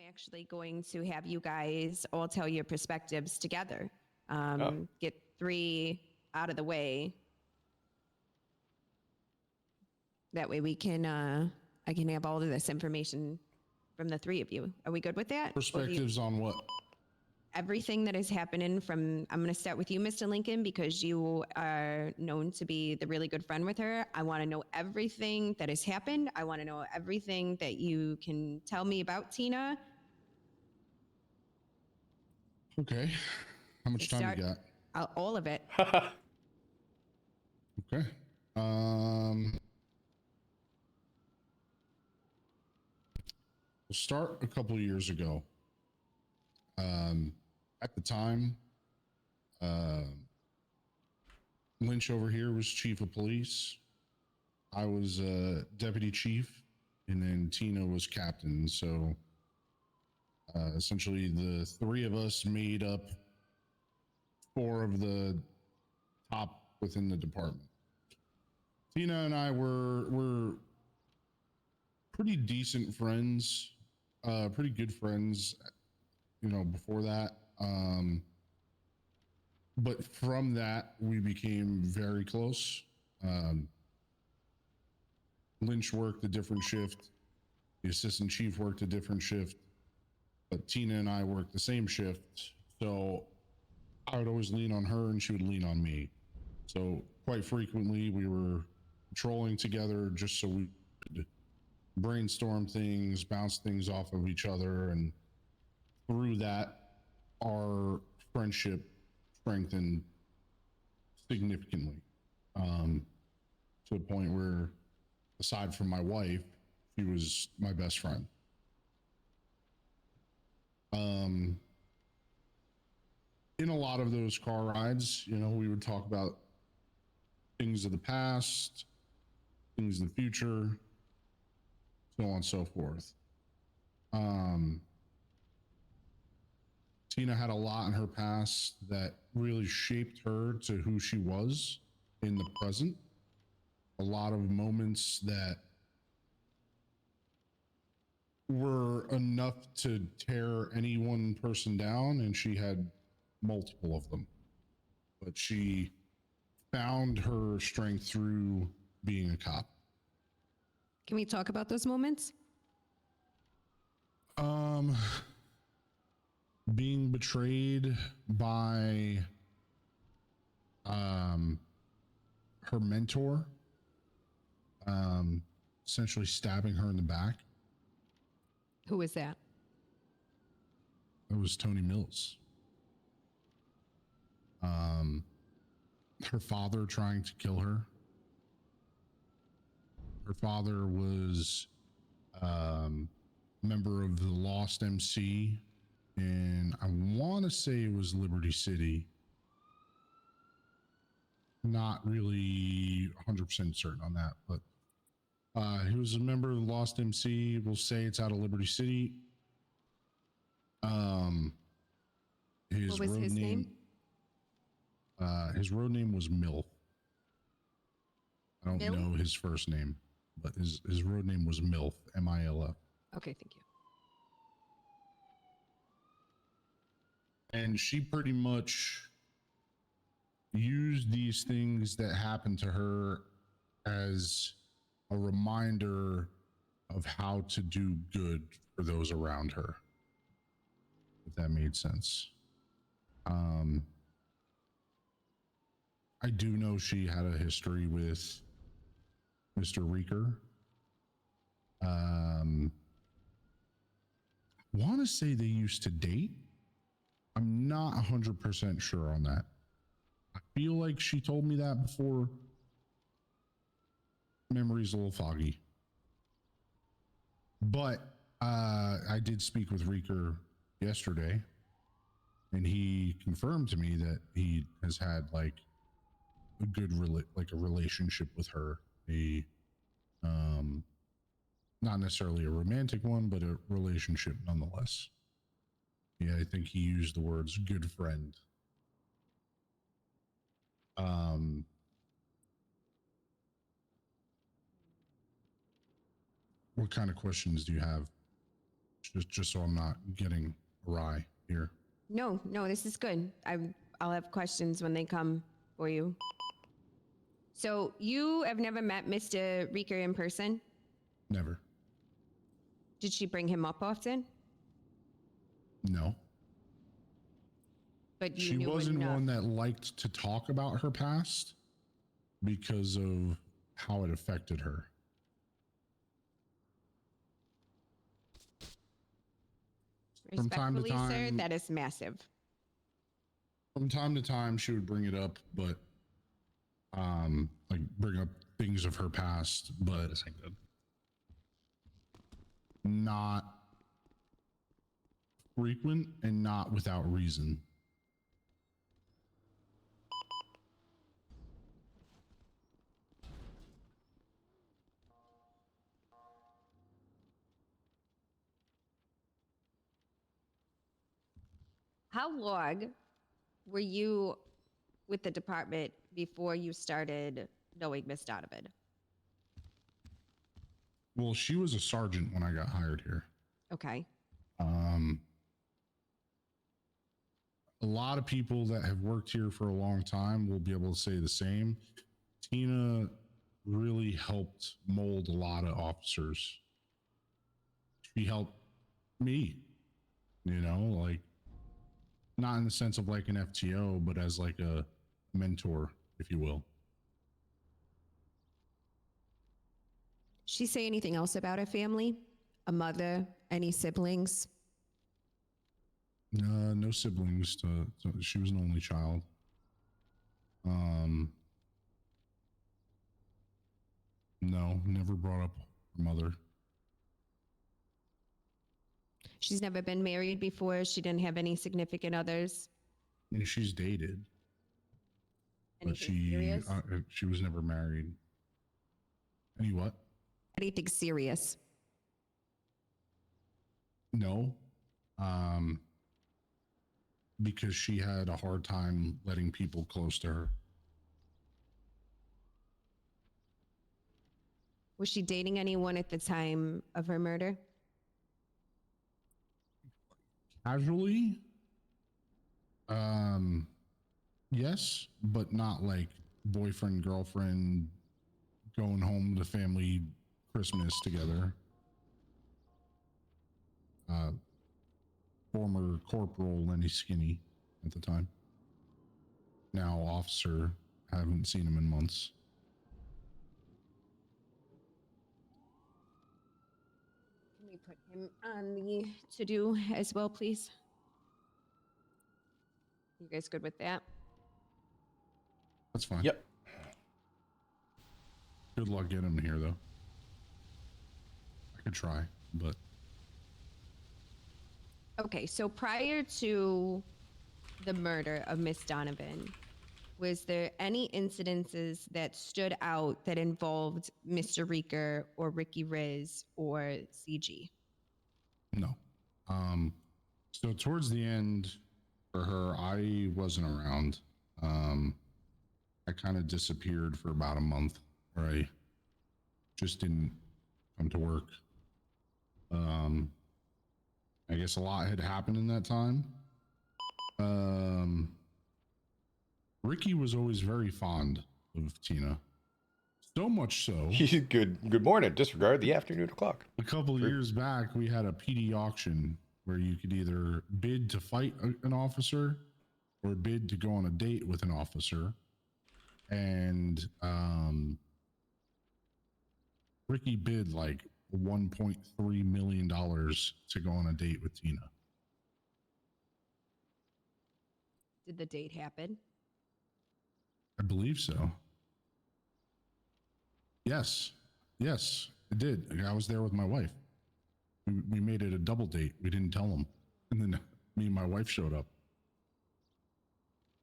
actually going to have you guys all tell your perspectives together. Get 3 out of the way. That way we can, I can have all of this information from the 3 of you. Are we good with that? Perspectives on what? Everything that is happening from, I'm going to start with you, Mr. Lincoln, because you are known to be the really good friend with her. I want to know everything that has happened. I want to know everything that you can tell me about Tina. Okay. How much time you got? All of it. Okay. We'll start a couple of years ago. At the time, Lynch over here was chief of police. I was deputy chief, and then Tina was captain. So essentially the 3 of us made up 4 of the top within the department. Tina and I were pretty decent friends, pretty good friends, you know, before that. But from that, we became very close. Lynch worked a different shift. The assistant chief worked a different shift, but Tina and I worked the same shift. So I would always lean on her and she would lean on me. So quite frequently we were patrolling together just so we could brainstorm things, bounce things off of each other. And through that, our friendship strengthened significantly, to the point where, aside from my wife, she was my best friend. In a lot of those car rides, you know, we would talk about things of the past, things of the future, so on and so forth. Tina had a lot in her past that really shaped her to who she was in the present. A lot of moments that were enough to tear any one person down, and she had multiple of them. But she found her strength through being a cop. Can we talk about those moments? Being betrayed by her mentor, essentially stabbing her in the back. Who was that? It was Tony Mills. Her father trying to kill her. Her father was a member of the Lost MC, and I want to say it was Liberty City. Not really 100% certain on that, but he was a member of the Lost MC. We'll say it's out of Liberty City. What was his name? His road name was MILF. I don't Mil? know his first name, but his road name was MILF, M-I-L-F. Okay, thank you. And she pretty much used these things that happened to her as a reminder of how to do good for those around her, if that made sense. I do know she had a history with Mr. Reeker. Want to say they used to date. I'm not 100% sure on that. I feel like she told me that before. Memory's a little foggy. But I did speak with Reeker yesterday, and he confirmed to me that he has had like a good relationship with her. Not necessarily a romantic one, but a relationship nonetheless. Yeah, I think he used the words good friend. What kind of questions do you have? just so I'm not getting awry here. No, this is good. I'll have questions when they come for you. So you have never met Mr. Rieker in person? Never. Did she bring him up often? No. But you She knew wasn't enough. one that liked to talk about her past because of how it affected her. From time to Respectfully, sir, time, that is massive. from time to time, she would bring it up, but like bring up things of her past, but not frequent and not without reason. How long were you with the department before you started knowing Miss Donovan? Well, she was a sergeant when I got hired here. Okay. A lot of people that have worked here for a long time will be able to say the same. Tina really helped mold a lot of officers. She helped me, like not in the sense of like an FTO, but as like a mentor, if you will. She say anything else about her family? A mother? Any siblings? No siblings. She was an only child. No, never brought up her mother. She's never been married before. She didn't have any significant others. And she's dated, but Anything serious? she was never married. Any what? Anything serious? No, because she had a hard time letting people close to her. Was she dating anyone at the time of her murder? Casually, yes, but not like boyfriend, girlfriend, going home to family Christmas together. Former Corporal Lenny Skinny at the time. Now officer, haven't seen him in months. Can we put him on the to-do as well, please? You guys good with that? That's fine. Yep. Good luck getting him here, though. I could try, but Okay, so prior to the murder of Miss Donovan, was there any incidences that stood out that involved Mr. Rieker or Ricky Riz or CG? no. So towards the end for her, I wasn't around. I kind of disappeared for about a month, where I just didn't come to work. I guess a lot had happened in that time. Ricky was always very fond of Tina. So much so, Good morning. Disregard the afternoon clock. a couple of years back, we had a PD auction where you could either bid to fight an officer or bid to go on a date with an officer. And Ricky bid like $1.3 million to go on a date with Tina. Did the date happen? I believe so. Yes, it did. I was there with my wife. We made it a double date. We didn't tell him. And then me and my wife showed up.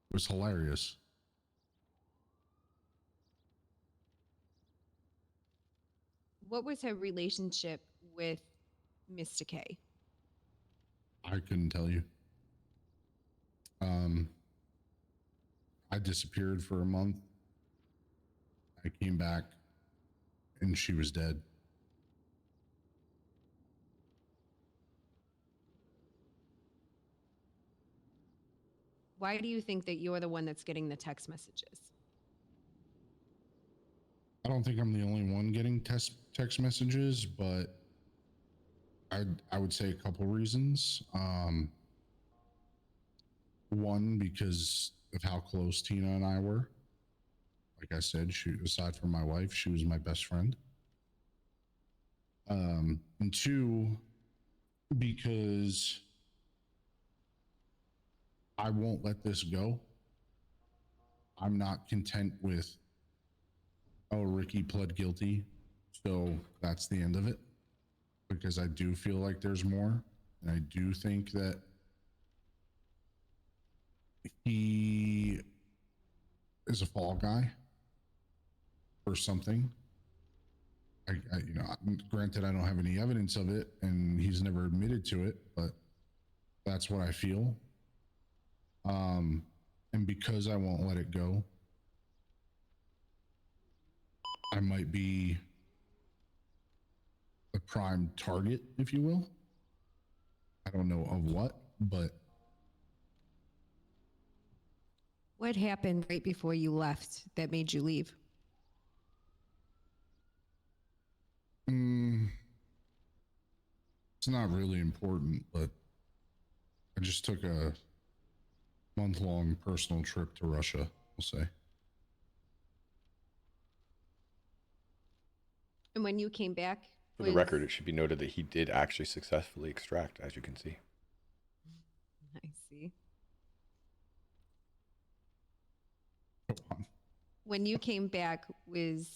It was hilarious. What was her relationship with Mr. K? I couldn't tell you. I disappeared for a month. I came back and she was dead. Why do you think that you're the one that's getting the text messages? I don't think I'm the only one getting text messages, but I would say a couple reasons. One, because of how close Tina and I were. Like I said, she, aside from my wife, she was my best friend. And two, because I won't let this go. I'm not content with, oh, Ricky pled guilty, so that's the end of it. Because I do feel like there's more. And I do think that he is a fall guy or something. You know, granted, I don't have any evidence of it, and he's never admitted to it, but that's what I feel. And because I won't let it go, I might be a prime target, if you will. I don't know of what, but What happened right before you left that made you leave? it's not really important, but I just took a month-long personal trip to Russia, we'll say. And when you came back, For the record, it should be noted that he did actually successfully extract, as you can see. I see. Go on. When you came back, was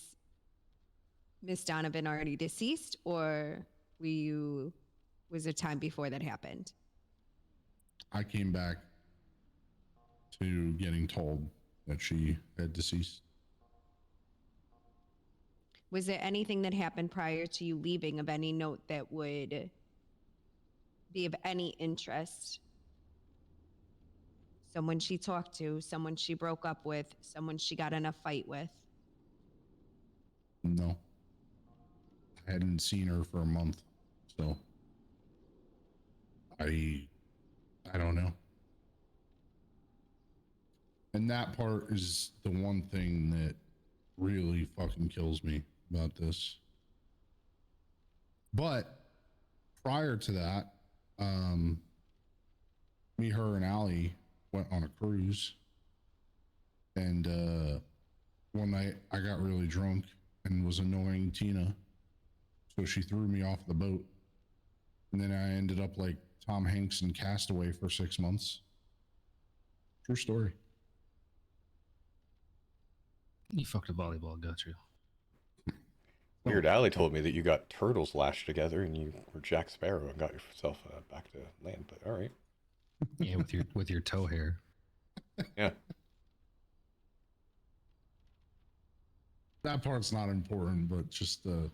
Miss Donovan already deceased, or was there time before that happened? I came back to getting told that she had deceased. Was there anything that happened prior to you leaving of any note that would be of any interest? Someone she talked to, someone she broke up with, someone she got in a fight with? No. I hadn't seen her for a month, so I don't know. And that part is the one thing that really fucking kills me about this. But prior to that, me, her, and Allie went on a cruise. And one night I got really drunk and was annoying Tina. So she threw me off the boat. And then I ended up like Tom Hanks in Castaway for 6 months. True story. You fucked a volleyball, got you. Weird Alley told me that you got turtles lashed together and you were Jack Sparrow and got yourself back to land, but all right. Yeah, with your toe hair. Yeah. That part's not important, but just it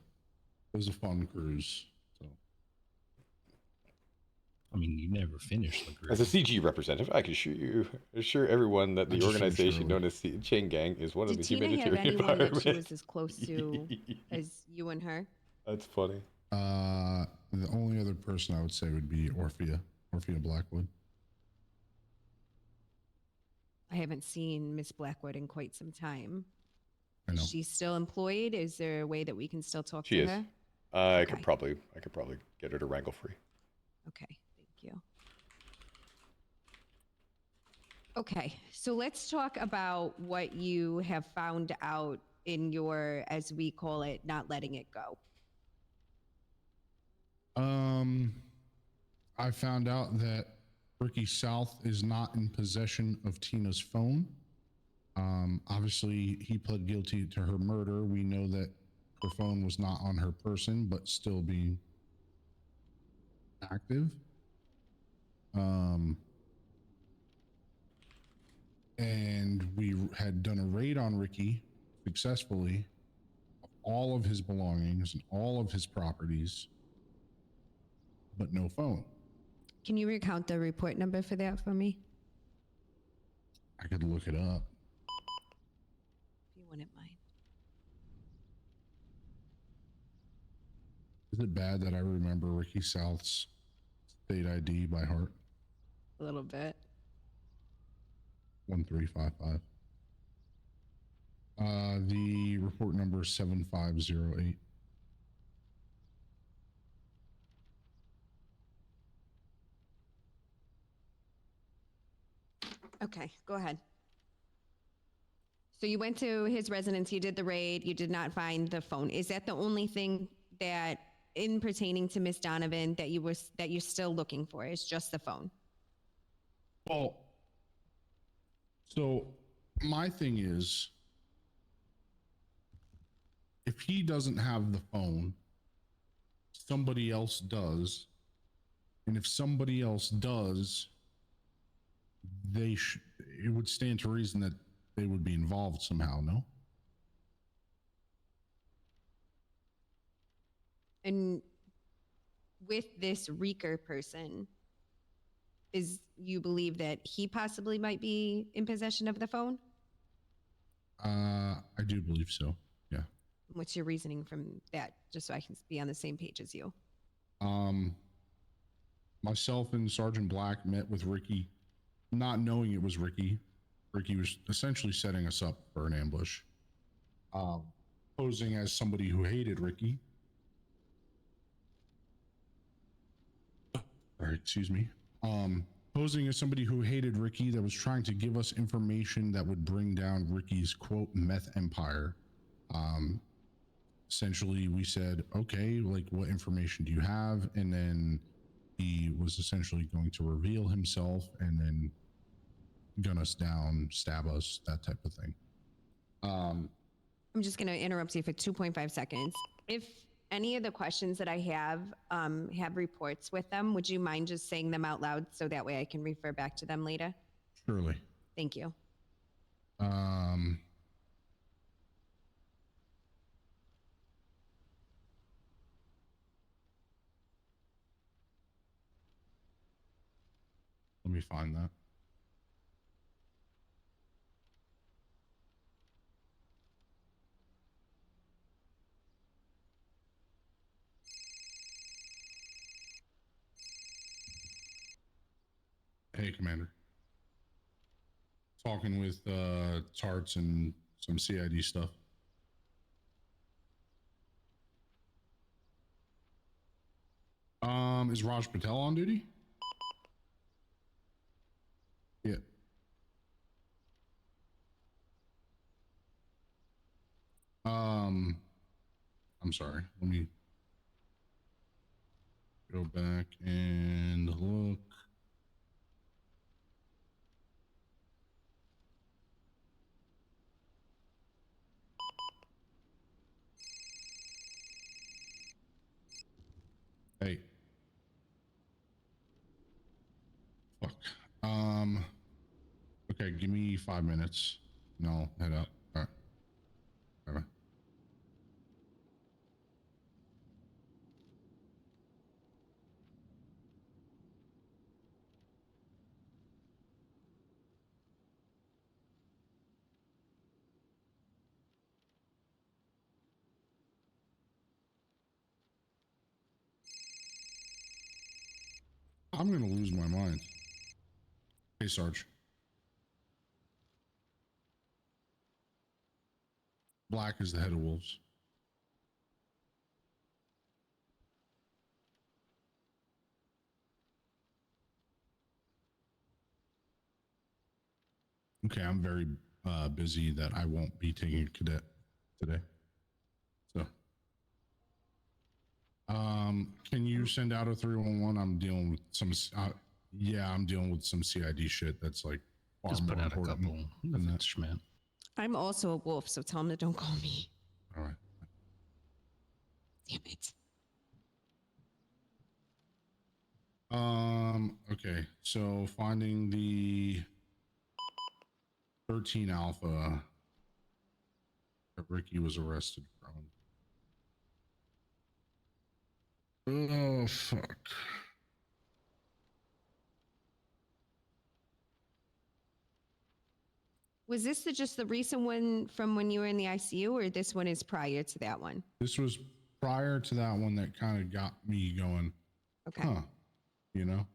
was a fun cruise. So I mean, you never finished the As a cruise. CG representative, I can assure everyone that I the just organization finished known as the Chain Gang is one of Did the Tina have humanitarian anyone that she environment. was as close to as you and her? That's funny. the only other person I would say would be Orphea Blackwood. I haven't seen Miss Blackwood in quite some time. I know. Is she still employed? Is there a way that we can still talk She to is. her? I could probably get her to wrangle free. Okay, thank you. Okay, so let's talk about what you have found out in your, as we call it, not letting it go. I found out that Ricky South is not in possession of Tina's phone. Obviously, he pled guilty to her murder. We know that her phone was not on her person, but still being active. And we had done a raid on Ricky successfully, all of his belongings and all of his properties, but no phone. Can you recount the report number for that for me? I could look it up. If you wouldn't mind. Is it bad that I remember Ricky South's state ID by heart? A little bit. 1355. The report number is 7508. Okay, go ahead. So you went to his residence, you did the raid, you did not find the phone. Is that the only thing that, in pertaining to Miss Donovan, that you're still looking for? Is just the phone? Well, so my thing is, if he doesn't have the phone, somebody else does. And if somebody else does, it would stand to reason that they would be involved somehow, no? And with this Reeker person, you believe that he possibly might be in possession of the phone? I do believe so. Yeah. What's your reasoning from that? Just so I can be on the same page as you. Myself and Sergeant Black met with Ricky, not knowing it was Ricky. Ricky was essentially setting us up for an ambush, posing as somebody who hated Ricky. All right, excuse me. Posing as somebody who hated Ricky, that was trying to give us information that would bring down Ricky's quote meth empire. Essentially, we said, okay, like, what information do you have? And then he was essentially going to reveal himself and then gun us down, stab us, that type of thing. I'm just going to interrupt you for 2.5 seconds. If any of the questions that I have reports with them, would you mind just saying them out loud so that way I can refer back to them later? Surely. Thank you. Let me find that. Hey, Commander. Talking with Tarts and some CID stuff. Is Raj Patel on duty? Yeah. I'm sorry. Let me go back and look. Hey. Fuck. Okay, give me 5 minutes and I'll head out. All right. Bye-bye. I'm gonna lose my mind. Hey, Sarge. Black is the head of wolves. Okay, I'm very busy that I won't be taking a cadet today. So, can you send out a 311? I'm dealing with some, yeah, I'm dealing with some CID shit that's like far Just put more out a important couple. than that. Man. I'm also a wolf, so tell him to don't call me. All right. Damn it. Okay, so finding the 13 Alpha that Ricky was arrested from. Oh, fuck. Was this just the recent one from when you were in the ICU, or this one is prior to that one? This was prior to that one that kind of got me going, Okay. huh, you know?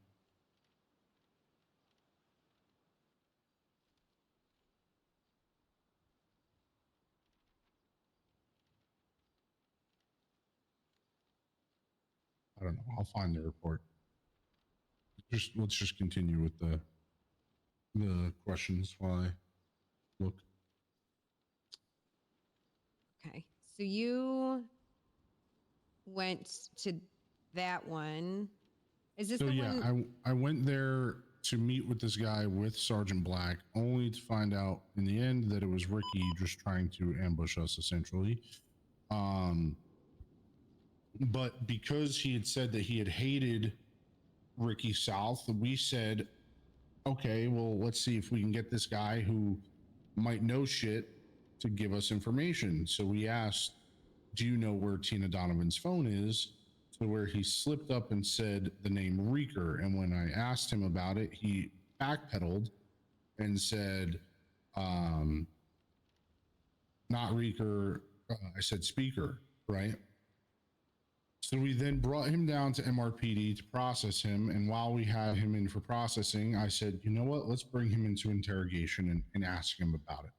I don't know. I'll find the report. Let's just continue with the questions while I look. Okay. So you went to that one. Is this So the yeah, one? I went there to meet with this guy with Sergeant Black, only to find out in the end that it was Ricky just trying to ambush us, essentially. But because he had said that he had hated Ricky South, we said, okay, well, let's see if we can get this guy who might know shit to give us information. So we asked, do you know where Tina Donovan's phone is? To where he slipped up and said the name Reeker. And when I asked him about it, he backpedaled and said, not Reeker. I said speaker, right? So we then brought him down to MRPD to process him. And while we had him in for processing, I said, you know what, let's bring him into interrogation and ask him about it.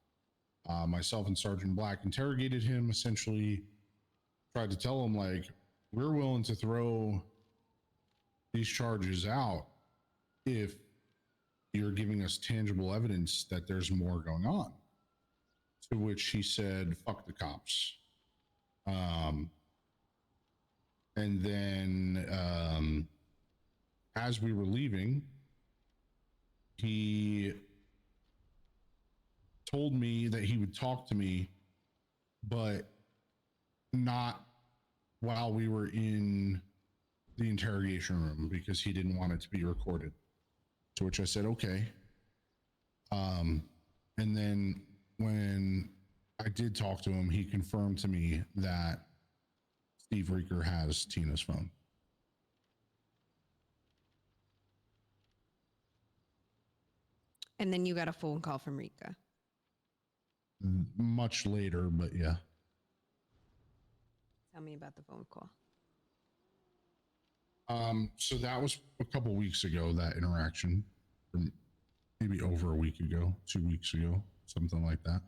Myself and Sergeant Black interrogated him, essentially tried to tell him, like, we're willing to throw these charges out if you're giving us tangible evidence that there's more going on. To which he said, fuck the cops. And then as we were leaving, he told me that he would talk to me, but not while we were in the interrogation room because he didn't want it to be recorded. To which I said, okay. And then when I did talk to him, he confirmed to me that Steve Reeker has Tina's phone. And then you got a phone call from Rika. Much later, but yeah. Tell me about the phone call. So that was a couple weeks ago, that interaction, maybe over a week ago, 2 weeks ago, something like that.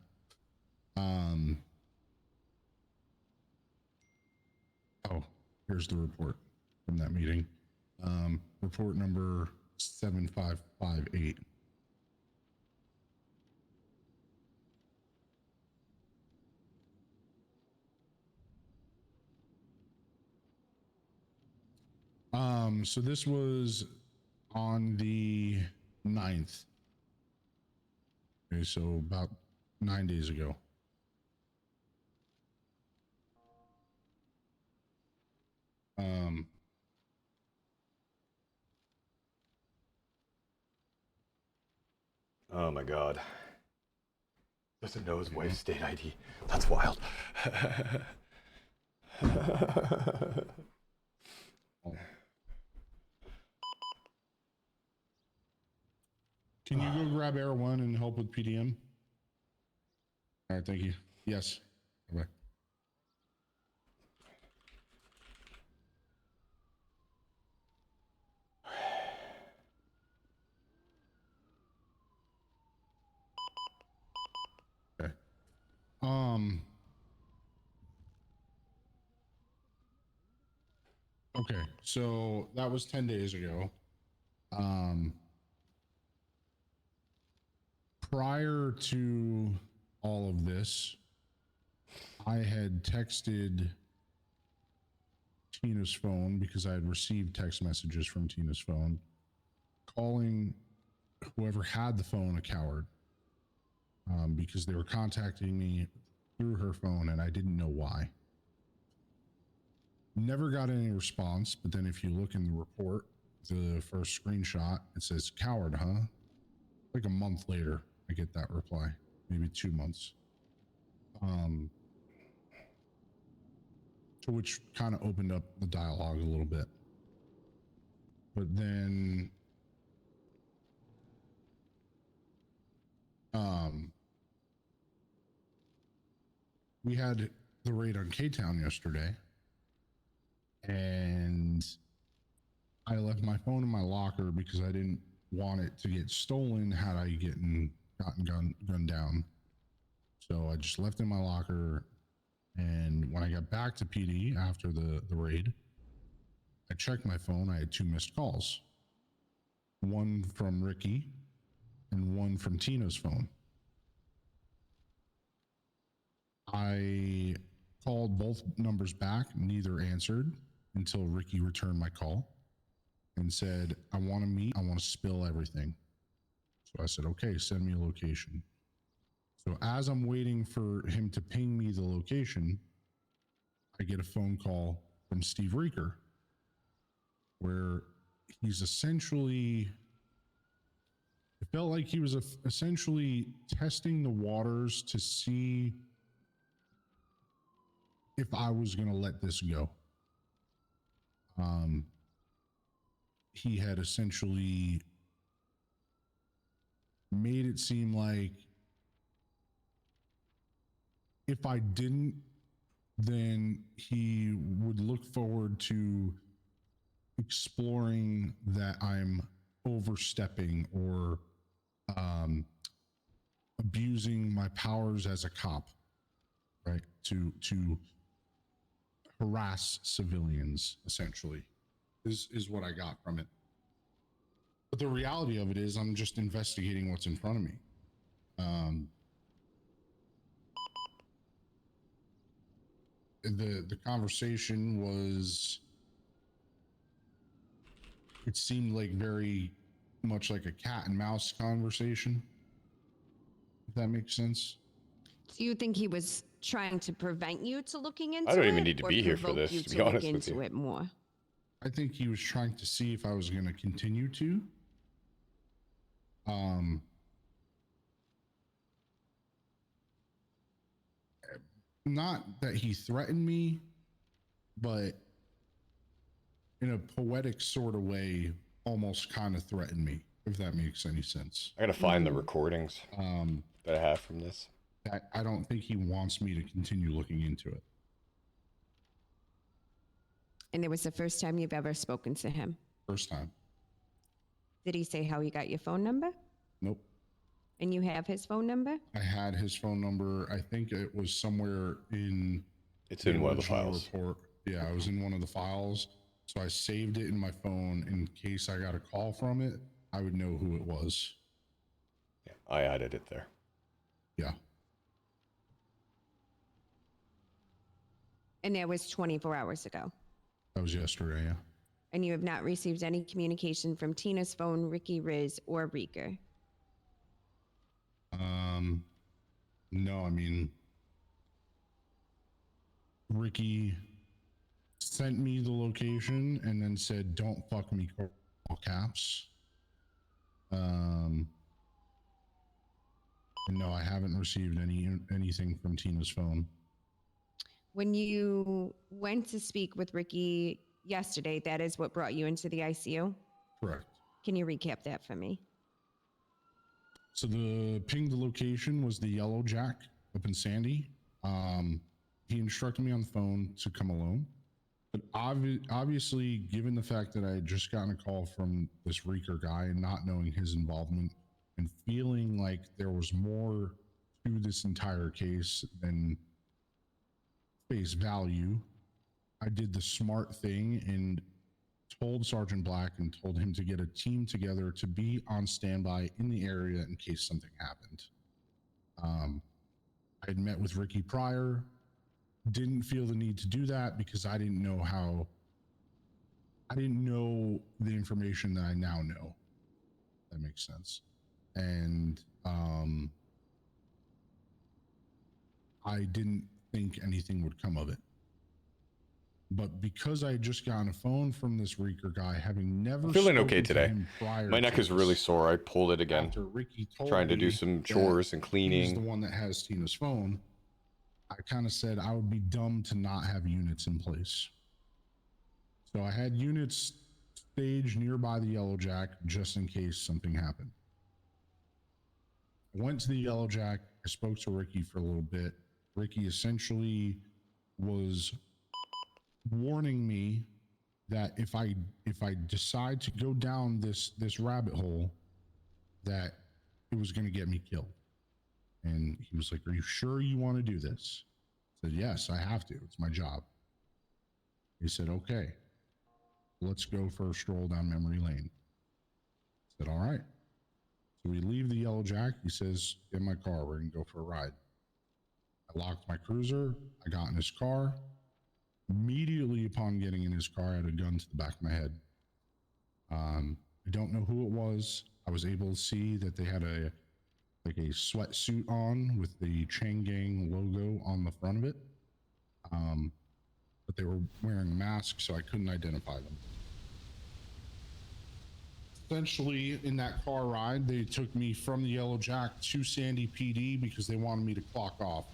Oh, here's the report from that meeting. Report number 7558. So this was on the 9th. Okay, so about 9 days ago. Oh my god. Doesn't know his wife's state ID. That's wild. Can you go grab Air 1 and help with PDM? All right, thank you. Yes. Bye. Okay. Okay, so that was 10 days ago. Prior to all of this, I had texted Tina's phone because I had received text messages from Tina's phone, calling whoever had the phone a coward, because they were contacting me through her phone and I didn't know why. Never got any response, but then if you look in the report, the first screenshot, it says coward, huh? Like a month later, I get that reply, maybe 2 months. To which kind of opened up the dialogue a little bit. But then we had the raid on K-Town yesterday, and I left my phone in my locker because I didn't want it to get stolen had I gotten gunned down. So I just left it in my locker, and when I got back to PD after the raid, I checked my phone. I had 2 missed calls. One from Ricky and one from Tina's phone. I called both numbers back. Neither answered until Ricky returned my call and said, I want to meet. I want to spill everything. So I said, okay, send me a location. So as I'm waiting for him to ping me the location, I get a phone call from Steve Reeker where he's essentially, it felt like he was essentially testing the waters to see if I was going to let this go. He had essentially made it seem like if I didn't, then he would look forward to exploring that I'm overstepping or abusing my powers as a cop, right? To harass civilians, essentially, is what I got from it. But the reality of it is I'm just investigating what's in front of me. The conversation was, it seemed like very much like a cat and mouse conversation, if that makes sense. So you think he was trying to prevent you to looking into it? I don't even need to or be here for provoke this, you to be look honest with into you. it more? I think he was trying to see if I was going to continue to. Not that he threatened me, but in a poetic sort of way, almost kind of threatened me, if that makes any sense. I gotta find the recordings that I have from this. I don't think he wants me to continue looking into it. And it was the first time you've ever spoken to him? First time. Did he say how he got your phone number? Nope. And you have his phone number? I had his phone number. I think it was somewhere in... It's in one of the original files. report. Yeah, I was in one of the files. So I saved it in my phone in case I got a call from it. I would know who it was. Yeah, I added it there. Yeah. And that was 24 hours ago. That was yesterday, yeah. And you have not received any communication from Tina's phone, Ricky, Riz, or Reeker? No, I mean, Ricky sent me the location and then said, don't fuck me, all caps. And no, I haven't received anything from Tina's phone. When you went to speak with Ricky yesterday, that is what brought you into the ICU? Correct. Can you recap that for me? So the pinged location was the Yellow Jack up in Sandy. He instructed me on the phone to come alone. But obviously, given the fact that I had just gotten a call from this Reeker guy and not knowing his involvement and feeling like there was more to this entire case than face value, I did the smart thing and told Sergeant Black and told him to get a team together to be on standby in the area in case something happened. I had met with Ricky prior, didn't feel the need to do that because I didn't know the information that I now know. That makes sense. And I didn't think anything would come of it. But because I had just gotten a phone from this Reeker guy, having never I'm feeling okay spoken to today. him prior My neck to is really this, sore. I pulled it again. after Ricky told Trying to me do some that chores and he's the cleaning. one that has Tina's phone, I kind of said I would be dumb to not have units in place. So I had units staged nearby the Yellow Jack just in case something happened. I went to the Yellow Jack. I spoke to Ricky for a little bit. Ricky essentially was warning me that if I decide to go down this rabbit hole, that it was going to get me killed. And he was like, "Are you sure you want to do this?" I said, "Yes, I have to. It's my job." He said, "Okay, let's go for a stroll down memory lane. I said, all right. So we leave the Yellow Jack. He says, in my car, we're going to go for a ride. I locked my cruiser. I got in his car. Immediately upon getting in his car, I had a gun to the back of my head. I don't know who it was. I was able to see that they had a sweatsuit on with the Chain Gang logo on the front of it. But they were wearing masks, so I couldn't identify them. Essentially, in that car ride, they took me from the Yellow Jack to Sandy PD because they wanted me to clock off.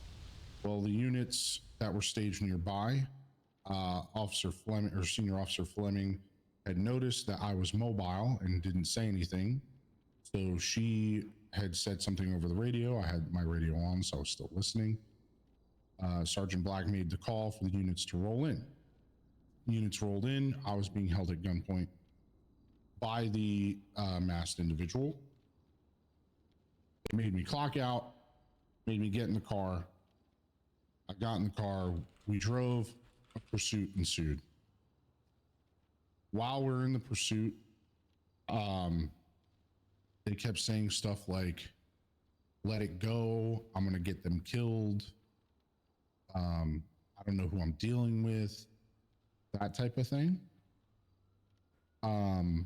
Well, the units that were staged nearby, Officer Fleming or Senior Officer Fleming had noticed that I was mobile and didn't say anything. So she had said something over the radio. I had my radio on, so I was still listening. Sergeant Black made the call for the units to roll in. Units rolled in. I was being held at gunpoint by the masked individual. They made me clock out, made me get in the car. I got in the car. We drove. A pursuit ensued. While we're in the pursuit, they kept saying stuff like, let it go. I'm going to get them killed. I don't know who I'm dealing with. That type of thing. To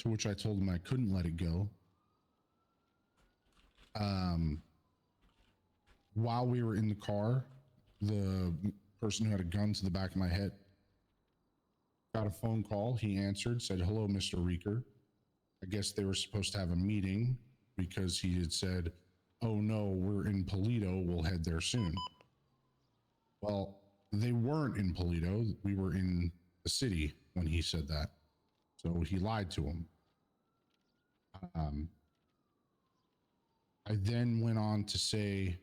which I told them I couldn't let it go. While we were in the car, the person who had a gun to the back of my head got a phone call. He answered, said, hello, Mr. Reeker. I guess they were supposed to have a meeting because he had said, oh no, we're in Polito. We'll head there soon. Well, they weren't in Polito. We were in the city when he said that. So he lied to him. I then went on to say,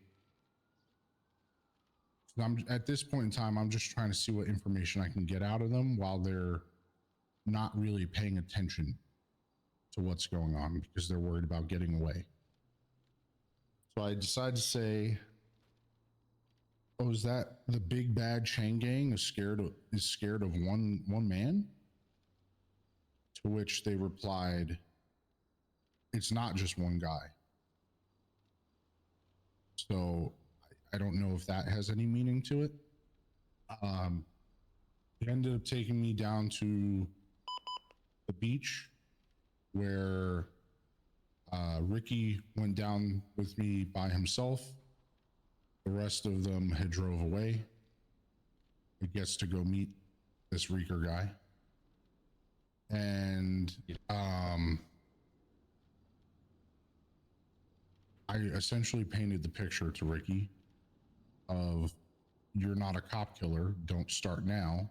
at this point in time, I'm just trying to see what information I can get out of them while they're not really paying attention to what's going on because they're worried about getting away. So I decided to say, oh, is that the big bad Chain Gang is scared of one man? To which they replied, it's not just one guy. So I don't know if that has any meaning to it. It ended up taking me down to the beach where Ricky went down with me by himself. The rest of them had drove away. He gets to go meet this Reeker guy. And I essentially painted the picture to Ricky of, you're not a cop killer, don't start now.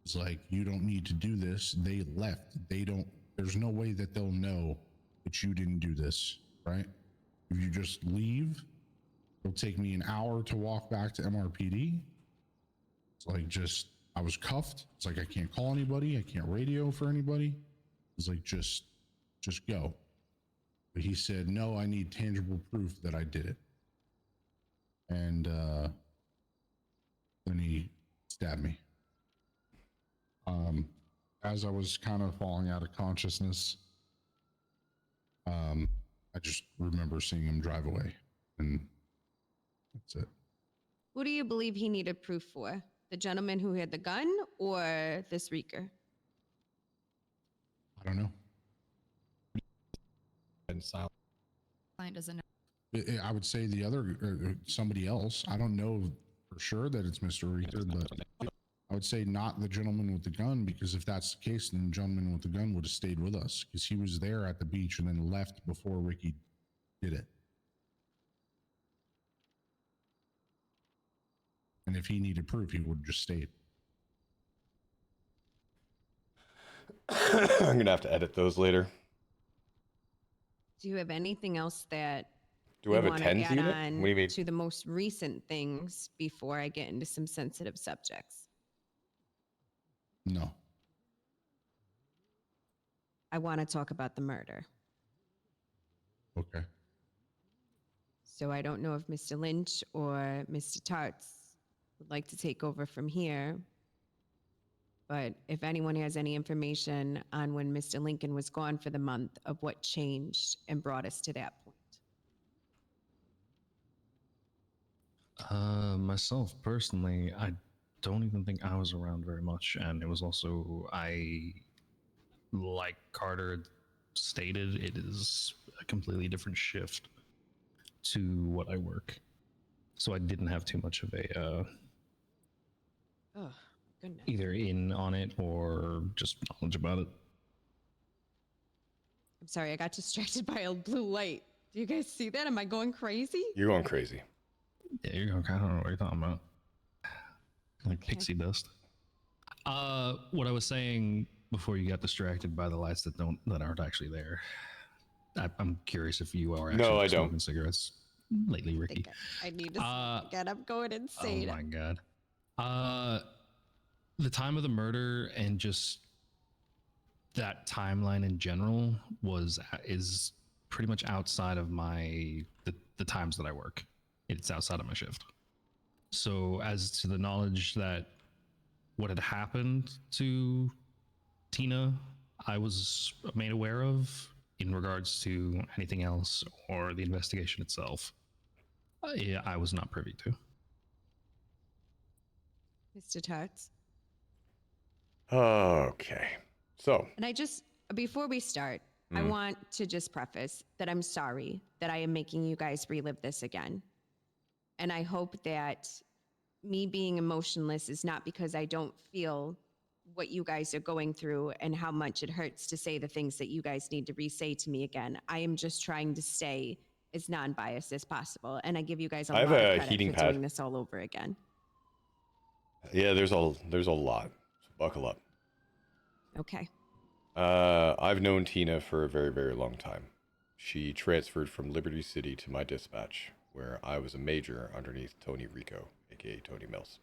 It's like, you don't need to do this. They left. There's no way that they'll know that you didn't do this, right? If you just leave, it'll take me an hour to walk back to MRPD. It's like, I was cuffed. It's like, I can't call anybody. I can't radio for anybody. It's like, just go. But he said, no, I need tangible proof that I did it. And then he stabbed me. As I was kind of falling out of consciousness, I just remember seeing him drive away, and that's it. What do you believe he needed proof for? The gentleman who had the gun or this Reeker? I don't know. And silent. Client doesn't know. I would say the other, somebody else. I don't know for sure that it's Mr. Reeker, but I would say not the gentleman with the gun, because if that's the case, then the gentleman with the gun would have stayed with us because he was there at the beach and then left before Ricky did it. And if he needed proof, he would have just stayed. I'm gonna have to edit those later. Do you have anything else that Do I have a wanna 10s add unit? on What do you mean? to the most recent things before I get into some sensitive subjects? No. I want to talk about the murder. Okay. So I don't know if Mr. Lynch or Mr. Tarts would like to take over from here. but if anyone has any information on when Mr. Lincoln was gone for the month of what changed and brought us to that point. Myself personally, I don't even think I was around very much, and it was also like Carter stated, it is a completely different shift to what I work, so I didn't have too much of a Oh, goodness. either in on it or just knowledge about it. I'm sorry, I got distracted by a blue light. Do you guys see that? Am I going crazy? You're going crazy. Yeah, you're okay. I don't know what you're talking about. Like Okay. pixie dust. What I was saying before you got distracted by the lights that aren't actually there. I'm curious if you are actually No, I smoking don't. cigarettes lately, I Ricky. think I need to smoke again. I'm going Oh insane. my god. The time of the murder and just that timeline in general is pretty much outside of the times that I work. It's outside of my shift. So as to the knowledge that what had happened to Tina, I was made aware of in regards to anything else or the investigation itself. Yeah, I was not privy to. Mr. Tarts. Okay. So, And before we start, I want to just preface that I'm sorry that I am making you guys relive this again. And I hope that me being emotionless is not because I don't feel what you guys are going through and how much it hurts to say the things that you guys need to re-say to me again. I am just trying to stay as non-biased as possible. And I give you guys a I have lot of a credit heating for pad. doing this all over again. Yeah, there's a lot. So buckle up. Okay. I've known Tina for a very, very long time. She transferred from Liberty City to my dispatch, where I was a major underneath Tony Rico, aka Tony Mills.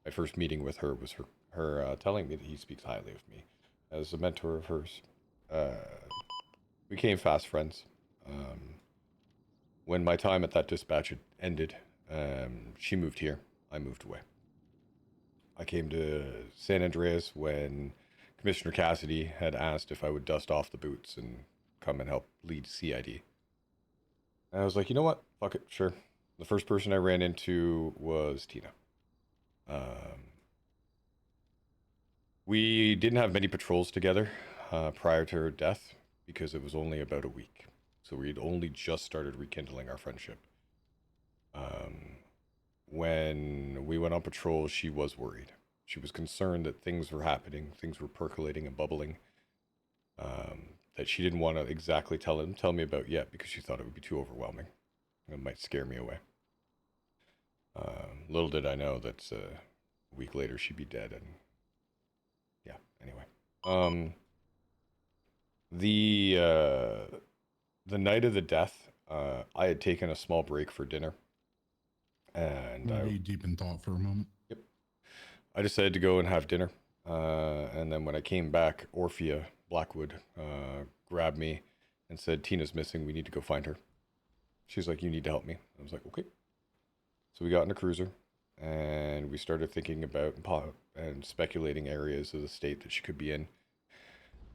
My first meeting with her was her telling me that he speaks highly of me as a mentor of hers. We became fast friends. When my time at that dispatch had ended, she moved here. I moved away. I came to San Andreas when Commissioner Cassidy had asked if I would dust off the boots and come and help lead CID. And I was like, you know what? Fuck it, sure. The first person I ran into was Tina. We didn't have many patrols together prior to her death because it was only about a week. So we'd only just started rekindling our friendship. When we went on patrol, she was worried. She was concerned that things were happening, things were percolating and bubbling, that she didn't want to exactly tell me about yet because she thought it would be too overwhelming. It might scare me away. Little did I know that a week later she'd be dead, and yeah, anyway. The night of the death, I had taken a small break for dinner. And I'll be deep in thought for a moment. Yep. I decided to go and have dinner. And then when I came back, Orphea Blackwood grabbed me and said, Tina's missing. We need to go find her. She's like, you need to help me. I was like, okay. So we got in a cruiser and we started thinking about and speculating areas of the state that she could be in.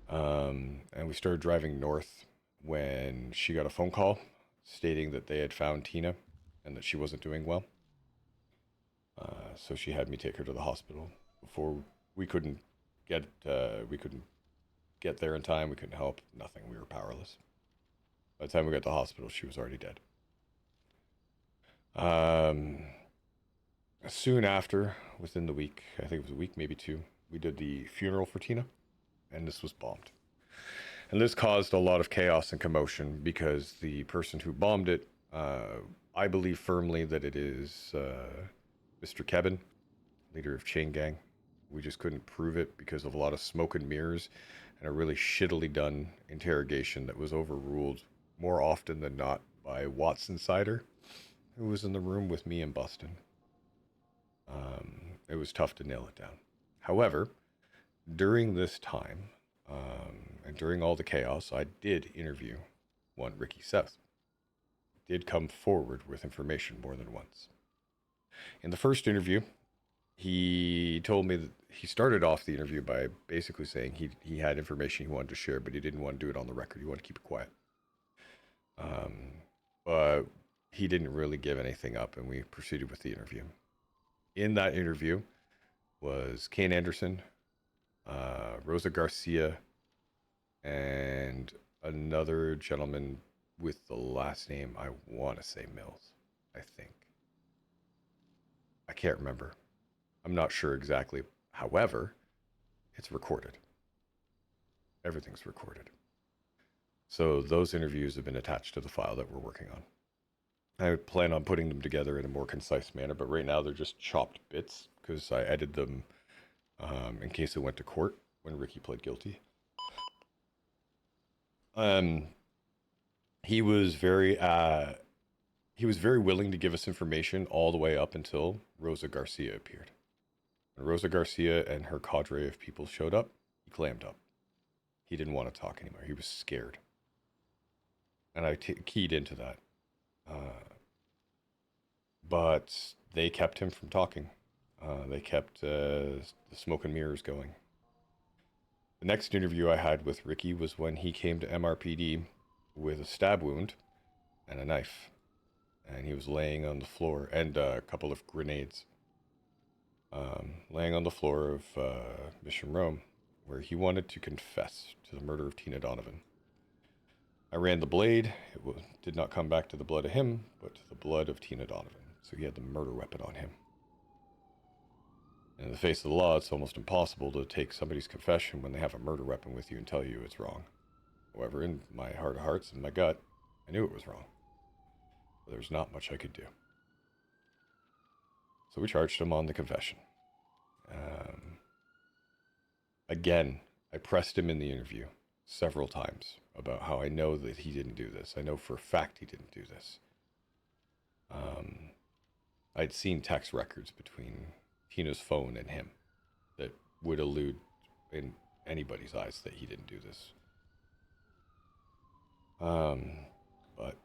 And we started driving north when she got a phone call stating that they had found Tina and that she wasn't doing well. So she had me take her to the hospital. Before we couldn't get there in time. We couldn't help. Nothing. We were powerless. By the time we got to the hospital, she was already dead. Soon after, within the week, I think it was a week, maybe two, we did the funeral for Tina, and this was bombed. And this caused a lot of chaos and commotion because the person who bombed it, I believe firmly that it is Mr. Kevin, leader of Chain Gang. We just couldn't prove it because of a lot of smoke and mirrors and a really shittily done interrogation that was overruled more often than not by Watson Sider, who was in the room with me and Bustin. It was tough to nail it down. However, during this time, and during all the chaos, I did interview one Ricky South. Did come forward with information more than once. In the first interview, he told me that he started off the interview by basically saying he had information he wanted to share, but he didn't want to do it on the record. He wanted to keep it quiet. But he didn't really give anything up, and we proceeded with the interview. In that interview was Kane Anderson, Rosa Garcia, and another gentleman with the last name, I want to say Mills, I think. I can't remember. I'm not sure exactly. However, it's recorded. Everything's recorded. So those interviews have been attached to the file that we're working on. I plan on putting them together in a more concise manner, but right now they're just chopped bits because I edited them in case it went to court when Ricky pled guilty. He was very willing to give us information all the way up until Rosa Garcia appeared. When Rosa Garcia and her cadre of people showed up, he clammed up. He didn't want to talk anymore. He was scared. And I keyed into that. But they kept him from talking. They kept the smoke and mirrors going. The next interview I had with Ricky was when he came to MRPD with a stab wound and a knife. And he was laying on the floor, and a couple of grenades. Laying on the floor of Mission Rome, where he wanted to confess to the murder of Tina Donovan. I ran the blade. It did not come back to the blood of him, but to the blood of Tina Donovan. So he had the murder weapon on him. In the face of the law, it's almost impossible to take somebody's confession when they have a murder weapon with you and tell you it's wrong. However, in my heart of hearts and my gut, I knew it was wrong. But there's not much I could do. So we charged him on the confession. Again, I pressed him in the interview several times about how I know that he didn't do this. I know for a fact he didn't do this. I'd seen text records between Tina's phone and him that would allude in anybody's eyes that he didn't do this. But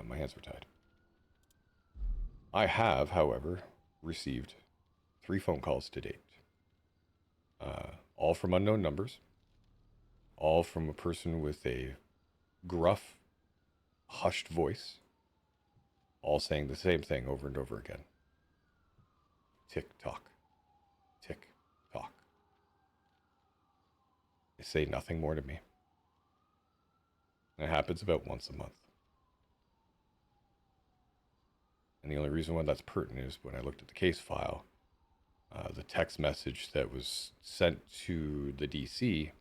my hands were tied. I have, however, received 3 phone calls to date. All from unknown numbers. All from a person with a gruff, hushed voice. All saying the same thing over and over again. Tick tock. Tick tock. They say nothing more to me. And it happens about once a month. And the only reason why that's pertinent is when I looked at the case file, the text message that was sent to the DC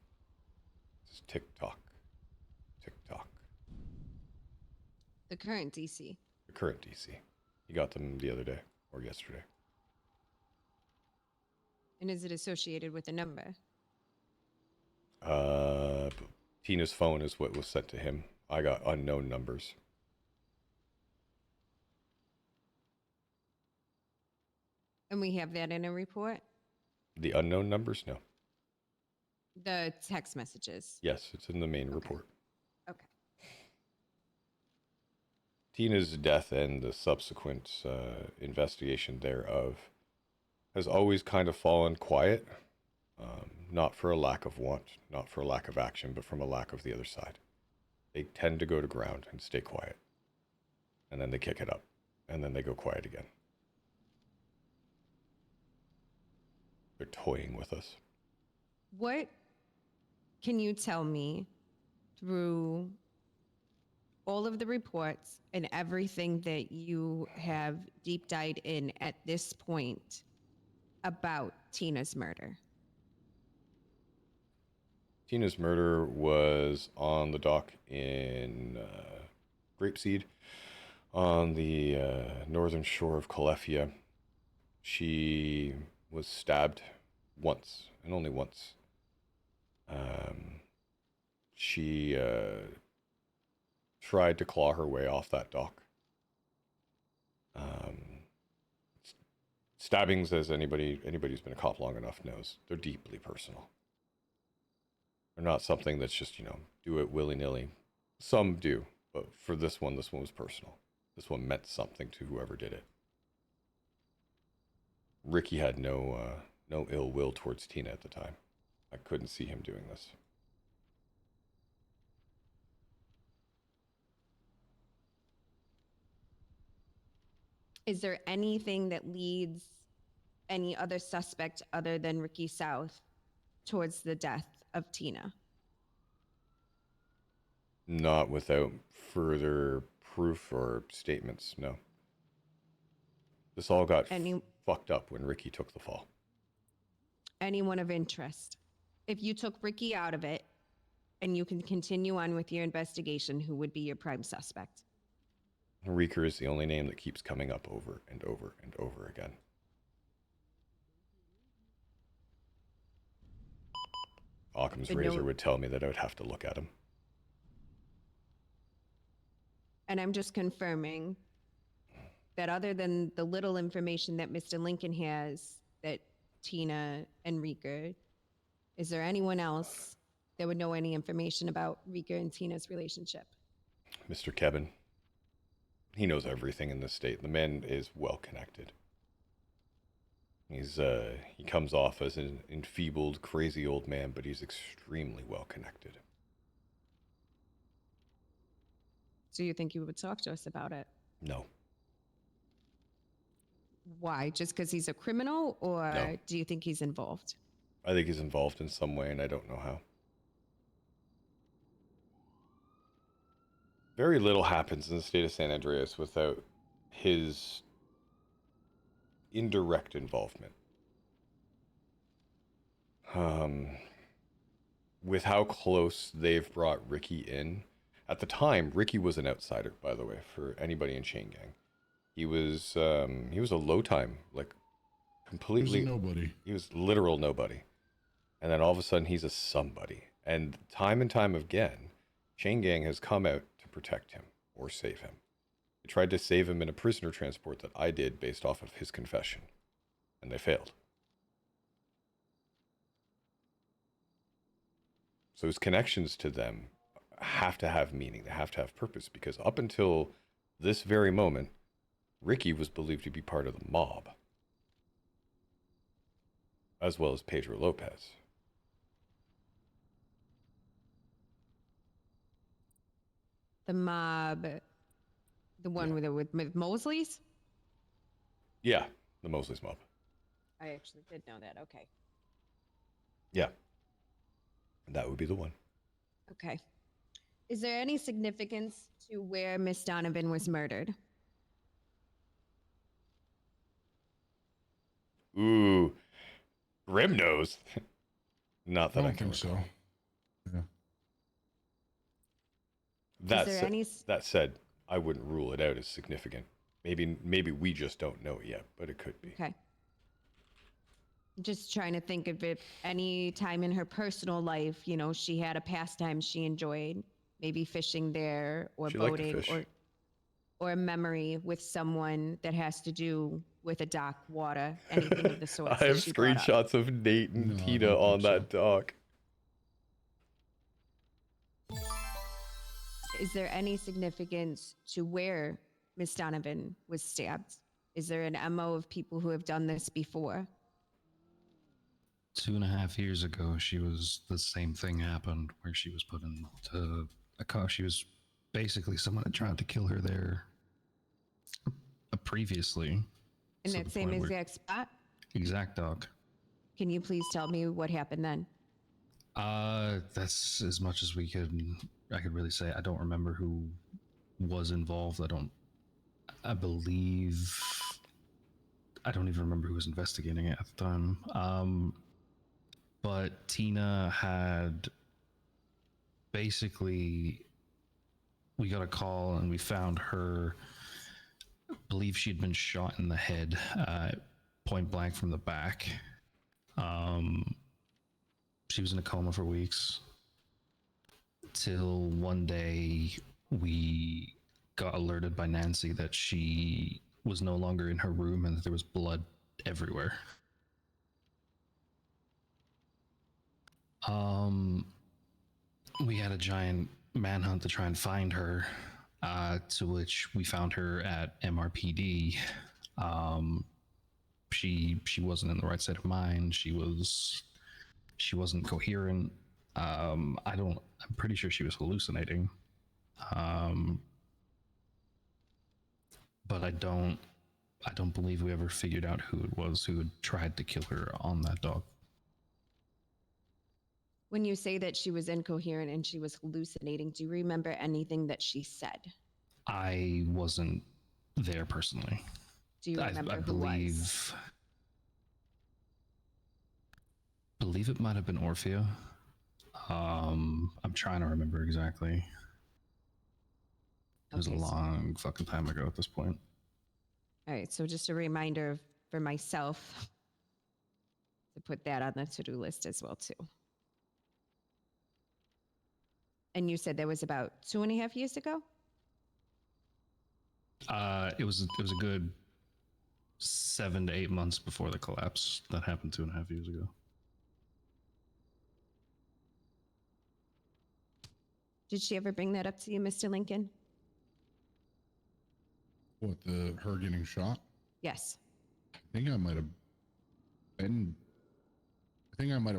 says tick tock, tick tock. The current DC. The current DC. He got them the other day or yesterday. And is it associated with a number? Tina's phone is what was sent to him. I got unknown numbers. And we have that in a report? The unknown numbers? No. The text messages? Yes, it's in the main report. Okay. Tina's death and the subsequent investigation thereof has always kind of fallen quiet. Not for a lack of want, not for a lack of action, but from a lack of the other side. They tend to go to ground and stay quiet. And then they kick it up. And then they go quiet again. They're toying with us. What can you tell me through all of the reports and everything that you have deep dived in at this point about Tina's murder? Tina's murder was on the dock in Grapeseed on the northern shore of Calafia. She was stabbed once, and only once. She tried to claw her way off that dock. Stabbings, as anybody who's been a cop long enough knows, they're deeply personal. They're not something that's just, do it willy-nilly. Some do, but for this one was personal. This one meant something to whoever did it. Ricky had no ill will towards Tina at the time. I couldn't see him doing this. Is there anything that leads any other suspect other than Ricky South towards the death of Tina? Not without further proof or statements, no. This all got fucked up when Ricky took the fall. Anyone of interest? If you took Ricky out of it and you can continue on with your investigation, who would be your prime suspect? Reeker is the only name that keeps coming up over and over and over again. Occam's razor would tell me that I would have to look at him. And I'm just confirming that other than the little information that Mr. Lincoln has, that Tina and Reeker, is there anyone else that would know any information about Reeker and Tina's relationship? Mr. Kevin. He knows everything in this state. The man is well connected. He comes off as an enfeebled, crazy old man, but he's extremely well connected. So you think you would talk to us about it? No. Why? Just because he's a criminal, or No. do you think he's involved? I think he's involved in some way, and I don't know how. Very little happens in the state of San Andreas without his indirect involvement. With how close they've brought Ricky in. At the time, Ricky was an outsider, by the way, for anybody in Chain Gang. He was a low time, like completely He was a nobody. He was literal nobody. And then all of a sudden he's a somebody. And time again, Chain Gang has come out to protect him or save him. They tried to save him in a prisoner transport that I did based off of his confession. And they failed. So his connections to them have to have meaning. They have to have purpose, because up until this very moment, Ricky was believed to be part of the mob, as well as Pedro Lopez. The mob, the one with Mosley's? Yeah, the Mosley's mob. I actually did know that. Okay. Yeah. That would be the one. Okay. Is there any significance to where Miss Donovan was murdered? Ooh. Grim knows. Not that I I don't can think recall. so. Yeah. That said, I wouldn't rule it out as significant. Maybe we just don't know it yet, but it could be. Okay. Just trying to think of if any time in her personal life, you know, she had a pastime she enjoyed, maybe fishing there or She liked to boating, fish. or a memory with someone that has to do with a dock, water, anything of the sort. I have screenshots of Nate and No, I Tina don't on think that dock. Is there any significance to where Miss Donovan was stabbed? Is there an MO of people who have done this before? 2.5 years ago, the same thing happened where she was put into a car. She was basically someone that tried to kill her there previously. In to that the same point where- exact spot? Exact dock. Can you please tell me what happened then? That's as much as I could really say. I don't remember who was involved. I believe I don't even remember who was investigating it at the time. But Tina had basically, we got a call and we found her, I believe she'd been shot in the head, point blank from the back. She was in a coma for weeks till one day we got alerted by Nancy that she was no longer in her room and that there was blood everywhere. We had a giant manhunt to try and find her, to which we found her at MRPD. she wasn't in the right state of mind. She wasn't coherent. I'm pretty sure she was hallucinating. But I don't believe we ever figured out who it was who had tried to kill her on that dog. When you say that she was incoherent and she was hallucinating, do you remember anything that she said? I wasn't there personally. Do you remember who was? Believe it might have been Orphea. I'm trying to remember exactly. It was a long fucking time ago at this point. All right, so just a reminder for myself to put that on the to-do list as well too. And you said that was about 2.5 years ago? It was a good 7 to 8 months before the collapse that happened 2.5 years ago. Did she ever bring that up to you, Mr. Lincoln? What, her getting shot? Yes. I think I might have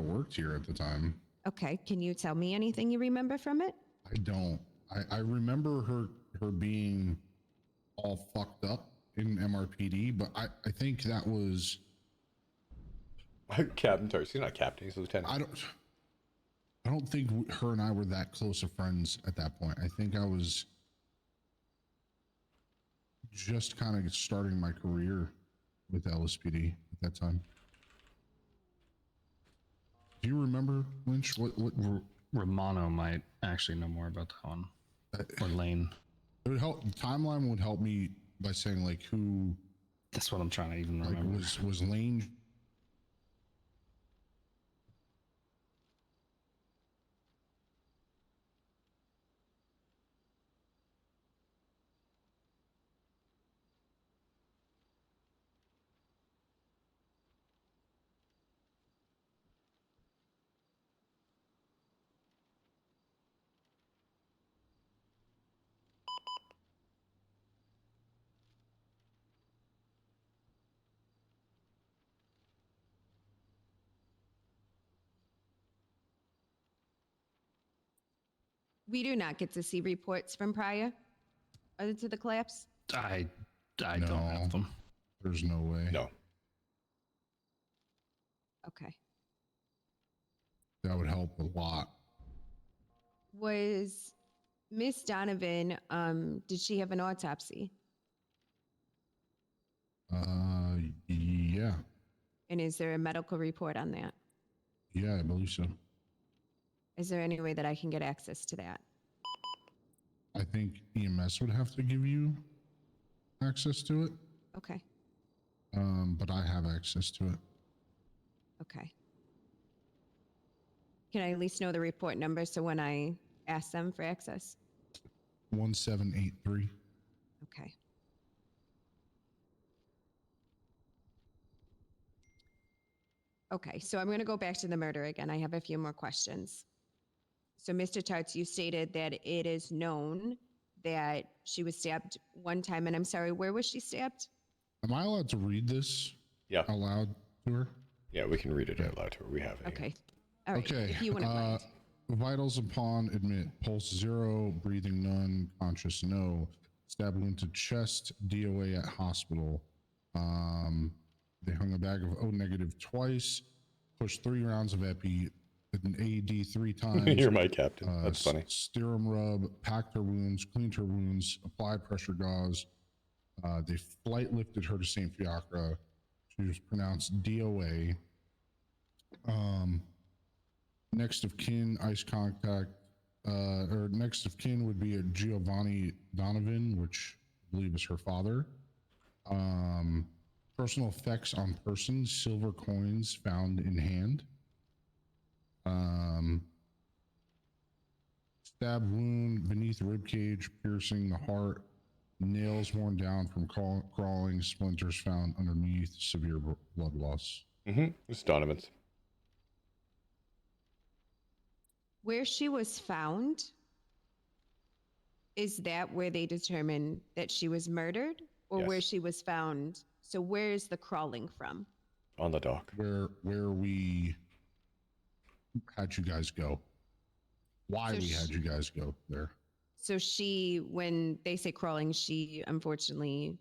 worked here at the time. Okay, can you tell me anything you remember from it? I don't. I remember her being all fucked up in MRPD, but I think that was Captain Tarts. He's not captain, he's a lieutenant. I don't think her and I were that close of friends at that point. I think I was just kind of starting my career with LSPD at that time. Do you remember, Lynch? What Romano might actually know more about that one. Or Lane. It would help. Timeline would help me by saying like who. That's what I'm trying to even remember. Was Lane. We do not get to see reports from prior to the collapse. I don't have them. There's no way. No. Okay. That would help a lot. Was Miss Donovan, did she have an autopsy? Yeah. And is there a medical report on that? Yeah, I believe so. Is there any way that I can get access to that? I think EMS would have to give you access to it. Okay. But I have access to it. Okay. Can I at least know the report number so when I ask them for access? 1783. Okay. Okay, so I'm going to go back to the murder again. I have a few more questions. So, Mr. Tarts, you stated that it is known that she was stabbed one time, and I'm sorry, where was she stabbed? Am I allowed to read this Yeah. aloud to her? Yeah, we can read it out loud to her. We have it. Okay. All right. Okay. If you wouldn't mind. Vitals upon admit, pulse 0, breathing none, conscious no, stab wound to chest, DOA at hospital. They hung a bag of O negative twice, pushed 3 rounds of epi, an AED 3 times. You're my captain. That's funny. Serum rub, packed her wounds, cleaned her wounds, applied pressure gauze. They flight lifted her to St. Fiacre. She was pronounced DOA. Next of kin, ice contact, or next of kin would be a Giovanni Donovan, which I believe is her father. Personal effects on person, silver coins found in hand. Stab wound beneath rib cage, piercing the heart, nails worn down from crawling, splinters found underneath, severe blood loss. It's Donovan's. Where she was found, is that where they determined that she was murdered, or Yes. where she was found So where's the crawling from? On the dock. Where we had you guys go. Why So we had you guys go there. So she, when they say crawling, she unfortunately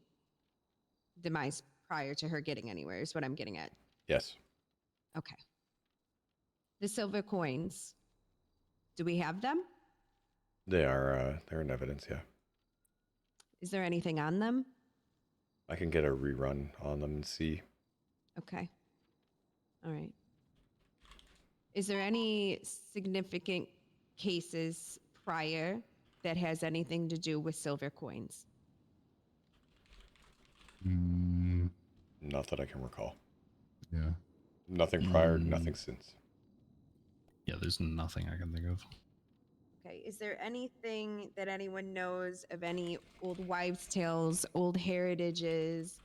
demised prior to her getting anywhere, is what I'm getting at. Yes. Okay. The silver coins, do we have them? They're in evidence, yeah. Is there anything on them? I can get a rerun on them and see. Okay. All right. Is there any significant cases prior that has anything to do with silver coins? Not that I can recall. Yeah. Nothing prior, nothing since. Yeah, there's nothing I can think of. Okay. Is there anything that anyone knows of any old wives' tales, old heritages,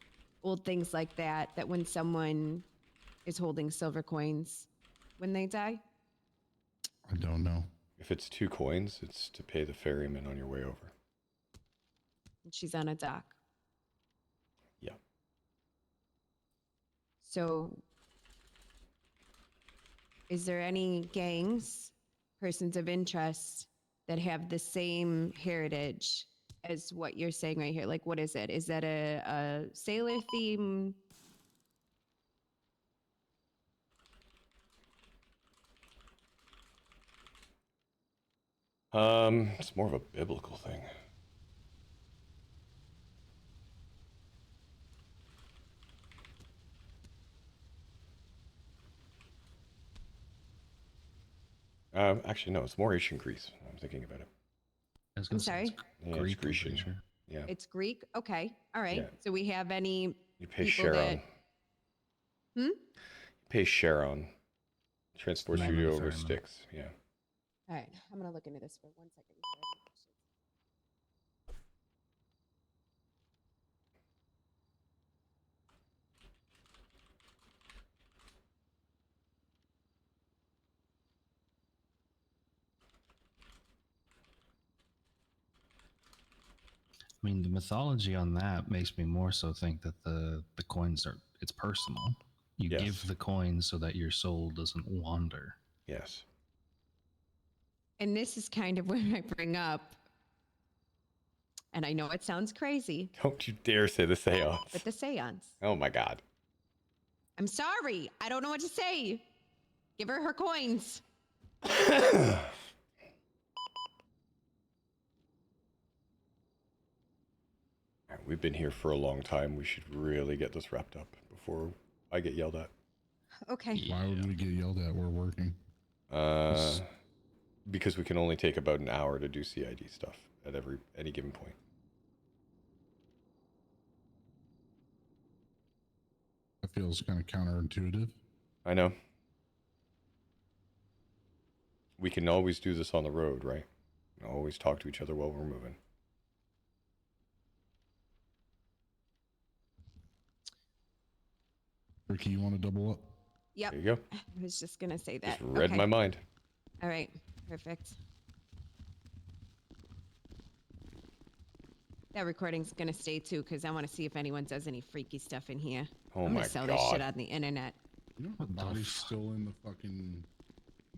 old things like that, that when someone is holding silver coins when they die? I don't know. If it's 2 coins, it's to pay the ferryman on your way over. She's on a dock. Yeah. So, is there any gangs, persons of interest, that have the same heritage as what you're saying right here? Like, what is it? Is that a sailor theme? It's more of a biblical thing. Actually, no, it's more ancient Greece. I'm thinking about it. I was gonna say it's sorry? Yeah, it's Greek, I'm pretty Grecian. sure. Yeah. It's Greek? Okay. All right. Yeah. So we have any You pay people Charon. that... You pay Charon. Transports Name you of the over ferryman. Styx. Yeah. All right. I'm going to look into this for 1 second. before I make questions. I mean, the mythology on that makes me more so think that the coins are, it's personal. You Yes. give the coins so that your soul doesn't wander. Yes. And this is kind of where I bring up, and I know it sounds crazy, Don't you dare say the seance. but the seance. Oh my god. I'm sorry. I don't know what to say. Give her coins. We've been here for a long time. We should really get this wrapped up before I get yelled at. Okay. Why would we get yelled at? We're working. Because we can only take about an hour to do CID stuff at any given point. That feels kind of counterintuitive. I know. We can always do this on the road, right? Always talk to each other while we're moving. Ricky, you want to double up? Yep. There you go. I was just going to say that. Just read Okay. my mind. All right. Perfect. That recording's going to stay too, because I want to see if anyone does any freaky stuff in here. Oh I'm my going to sell this God. shit on the internet. You know, her What the body's fuck? still in the fucking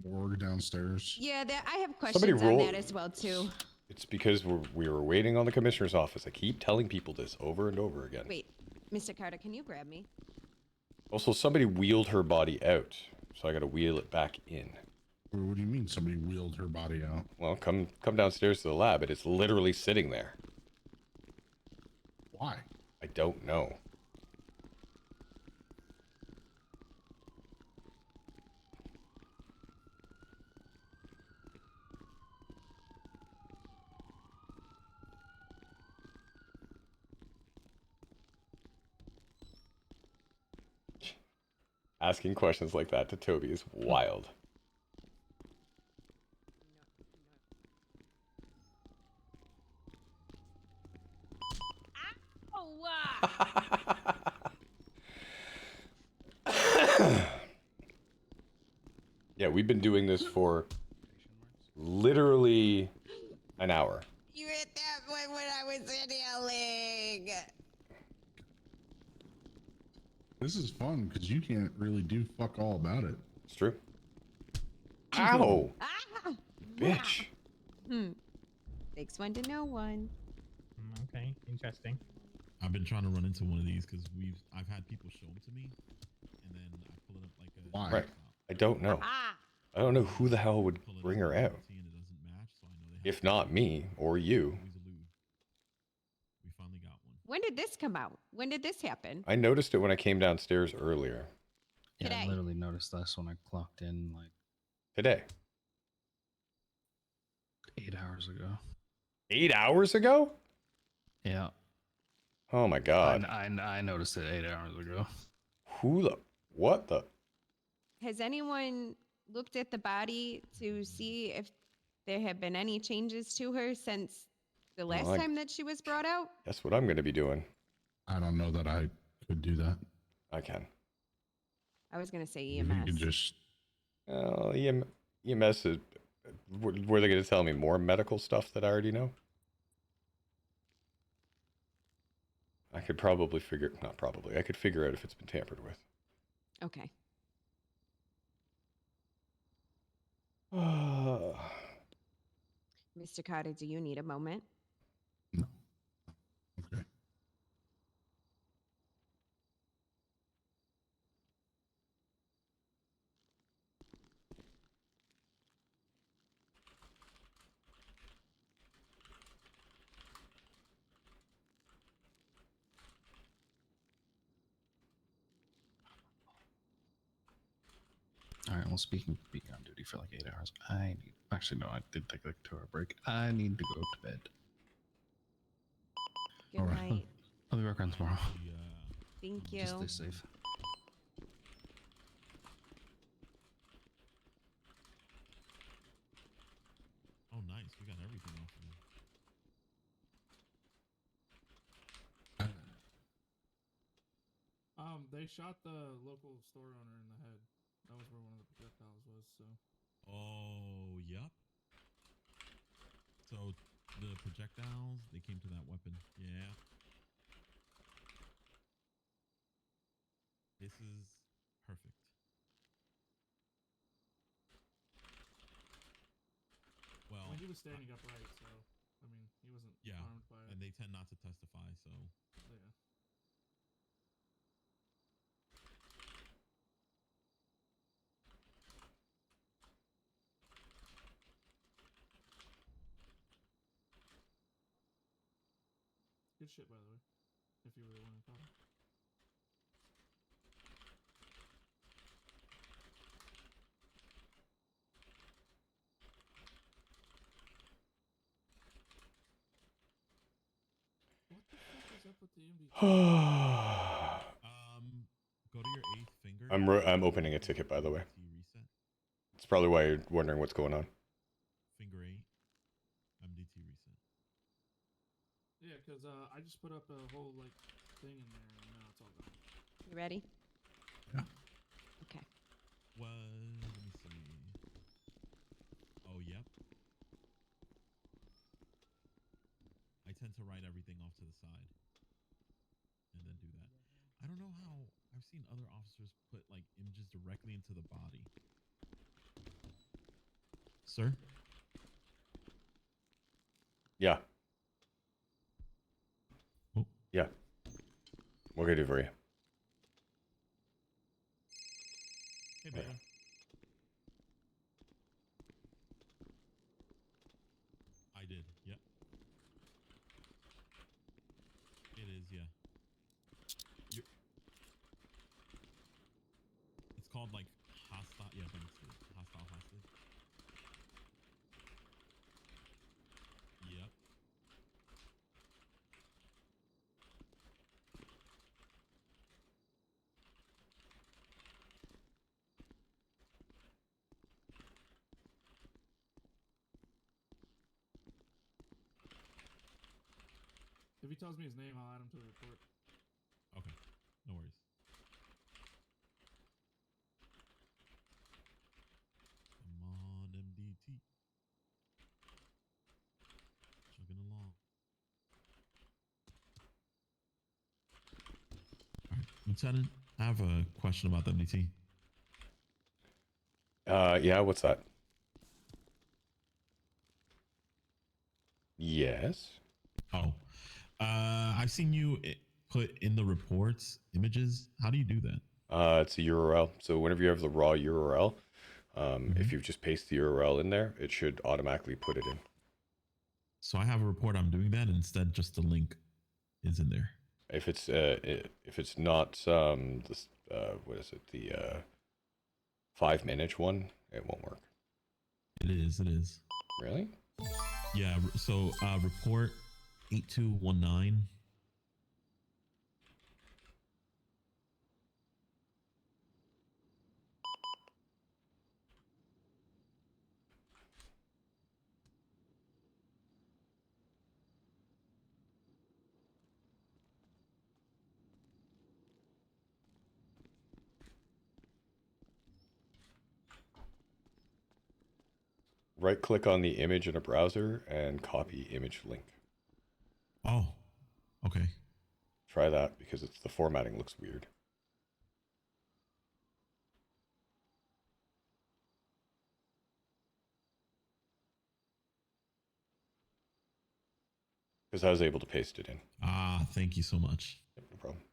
morgue downstairs. Yeah, I have Somebody questions on roll- that as well too. It's because we were waiting on the commissioner's office. I keep telling people this over and over again. Wait, Mr. Carter, can you grab me? Also, somebody wheeled her body out, so I got to wheel it back in. What do you mean somebody wheeled her body out? Well, come downstairs to the lab, and it's literally sitting there. Why? I don't know. Asking questions like that to Toby is wild. Yeah, we've been doing this for literally an hour. You hit that one when I was inhaling. This is fun because you can't really do fuck all about it. It's true. Ow! Ah! Bitch. Takes one to know one. Okay, interesting. I've been trying to run into one of these because I've had people show them to me, and then I pull it up like a Why? Right. I don't know. Ah! I don't know who the hell would pull it bring up her on out. LT and it doesn't match, so I know they have If not me or you. always elude. We finally got one. When did this come out? When did this happen? I noticed it when I came downstairs earlier. Yeah, I Today. literally noticed this when I clocked in like Today. 8 hours ago. 8 hours ago? Yeah, Oh my god. I noticed it 8 hours ago. Who the... What the... Has anyone looked at the body to see if there have been any changes to her since the last I- time that she was brought out? That's what I'm going to be doing. I don't know that I could do that. I can. I was going to say If you could EMS. just Oh, EMS is... Were they going to tell me more medical stuff that I already know? I could probably figure... Not probably. I could figure out if it's been tampered with. Okay. Mr. Carter, do you need a moment? no. Okay. All right. Well, speaking of being on duty for like 8 hours, I need. Actually, no, I did take like a 2-hour break. I need to go to bed. Good All right. night. I'll be back on tomorrow. The, Thank you. Just stay safe. oh, nice. We got everything off of you. They shot the local store owner in the head. That was where one of the projectiles was, so. Oh, yep. So the projectiles, they came to that weapon. Yeah. This is perfect. I Well, mean, he was standing upright, so. I mean, he wasn't yeah, harmed by it. and they tend not to testify, so Yeah. Good shit, by the way. If you were the one who caught him. What the fuck is up with the MD? go to your 8th finger. I'm opening a ticket, by the way. MDT reset. It's probably why you're wondering what's going on. Finger 8. MDT reset. Yeah, because I just put up a whole, like, thing in there, and now it's all gone. You ready? Yeah. Okay. What? Let me see. Oh, yep. I tend to write everything off to the side and then do that. I don't know how I've seen other officers put like images directly into the body. Sir? Yeah. Oh. Yeah. What can I do for you? Hey, Beta. I did, yep. It is, yeah. It's called like hostile, yeah, but it's hostile hostage. Yep. If he tells me his name, I'll add him to the report. Okay, no worries. Come on, MDT. Chugging along. Alright, Lieutenant, I have a question about the MDT. Yeah, what's that? Yes. Oh, I've seen you put in the reports images. How do you do that? It's a URL. So whenever you have the raw URL, if you just paste the URL in there, it should automatically put it in. So I have a report. I'm doing that. Instead, just the link is in there. If it's not this what is it, the 5-minute one, it won't work. It is. It is. Really? Yeah. So report 8219. Right click on the image in a browser and copy image link. Oh, okay. Try that because the formatting looks weird. Because I was able to paste it in. Ah, thank you so much. Yep, no problem.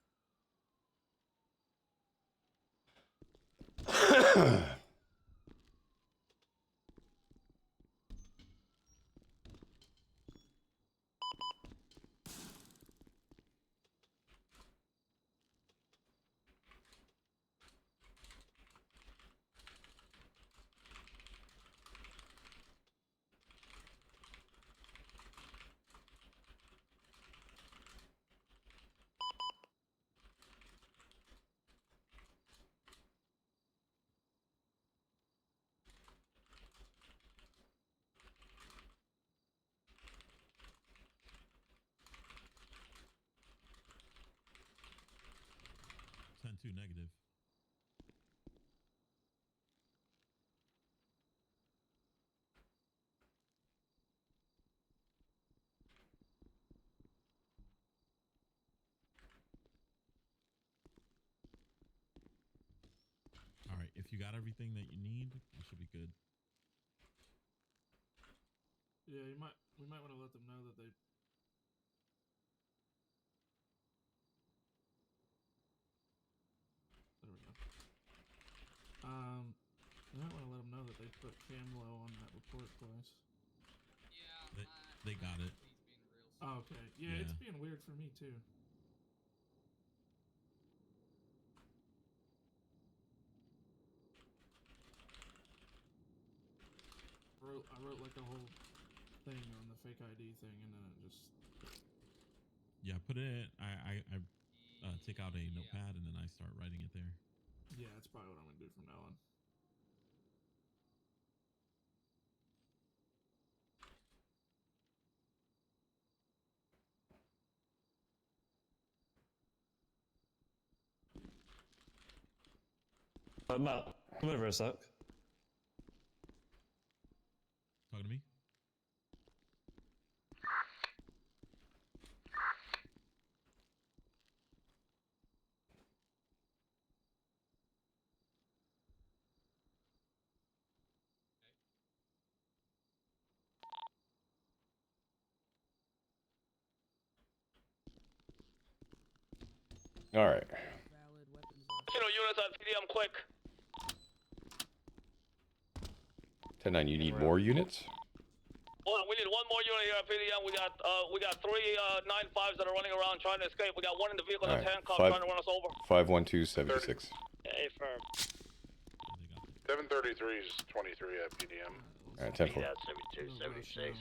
-2 negative. All right. If you got everything that you need, you should be good. Yeah, we might want to let them know that they. There we go. We might want to let them know that they put Camlo on that report twice. They got it. Oh, okay. Yeah, it's being weird for me too. I wrote like a whole thing on the fake ID thing, and then it just. Yeah, put it. I take out a notepad and then I start writing it there. Yeah, that's probably what I'm gonna do from now on. Matt, come over a sec. Talking to me? All right. Units on PDM quick. 10-9, you need more units? Well, we need one more unit here at PDM. We got 3 9-5s that are running around trying to escape. We got one in the vehicle that's handcuffed trying to run us over. 51276. Hey, firm. 733 is 23 at PDM. All right, 10-4. Yeah, 72, 76.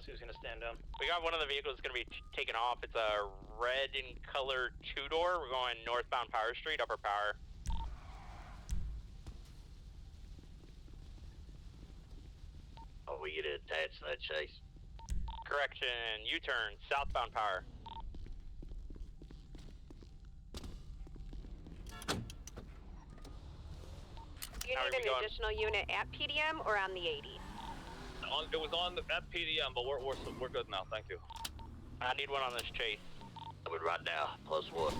Who's gonna stand down? We got one of the vehicles that's gonna be taken off. It's a red in color 2-door. We're going northbound Power Street, upper power. Oh, we get attached to that chase. Correction, U-turn, southbound Power. You need an additional unit at PDM or on the 80? It was on at PDM, but we're good now. Thank you. I need one on this chase. Coming right now. +1.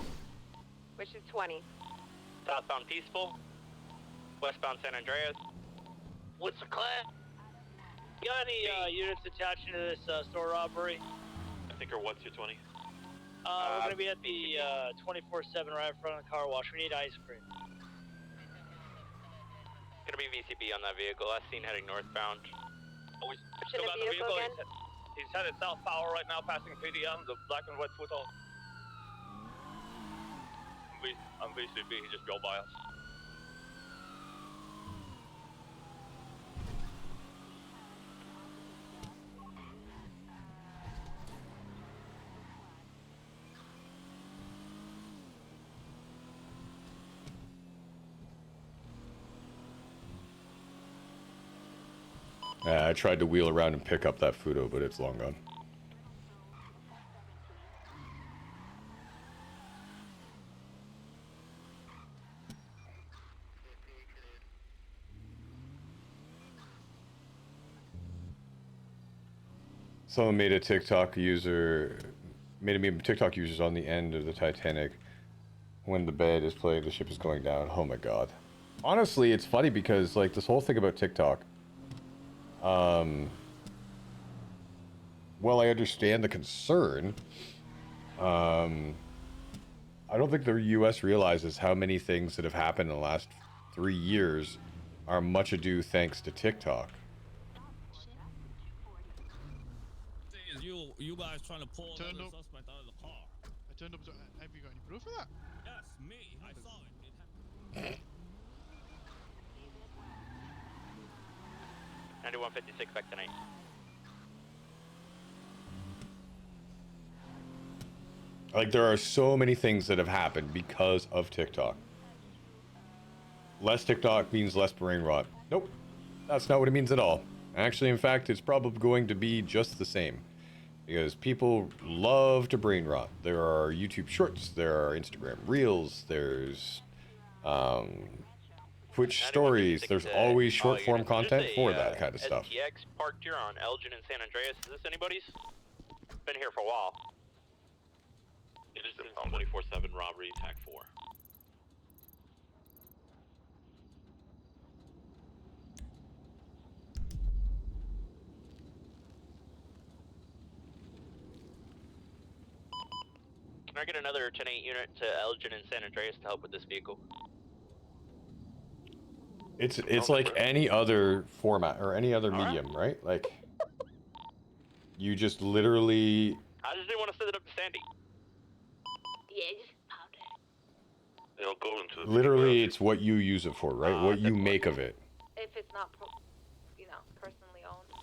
Which is 20. Southbound Peaceful. Westbound San Andreas. What's the class? You got any units attaching to this store robbery? I think or what's your 20? We're gonna be at the 24/7 right in front of the car wash. We need ice cream. Gonna be VCB on that vehicle. Last seen heading northbound. Oh, we What's in the vehicle again? He's headed south power right now, passing PDM, the black and white foot. I'm VCB. He just drove by us. I tried to wheel around and pick up that Fudo, but it's long gone. Someone made a TikTok user, made a meme of TikTok users on the end of the Titanic when the bed is playing, the ship is going down. Oh my god. Honestly, it's funny because like this whole thing about TikTok, well, I understand the concern. I don't think the U.S. realizes how many things that have happened in the last 3 years are much ado thanks to TikTok. You guys trying to pull Turned another up. suspect out of the car? I turned up. Have you got any proof of that? Yes, me. I saw it. It happened. 9156 back tonight. Like, there are so many things that have happened because of TikTok. Less TikTok means less brain rot. Nope, that's not what it means at all. Actually, in fact, it's probably going to be just the same. Because people love to brain rot. There are YouTube Shorts, there are Instagram Reels, there's Twitch Stories. There's always short form content for that kind of stuff. STX parked here on Elgin and San Andreas. Is this anybody's? Been here for a while. It is 24/7 robbery, TAC 4. Can I get another 10-8 unit to Elgin and San Andreas to help with this vehicle? It's like any other format or any other medium, right? Like, you just literally. I just didn't want to send it up to Sandy. Yeah, just pound it. It'll go into the Literally, it's what you use it for, right? What you make of it. If it's not, personally owned.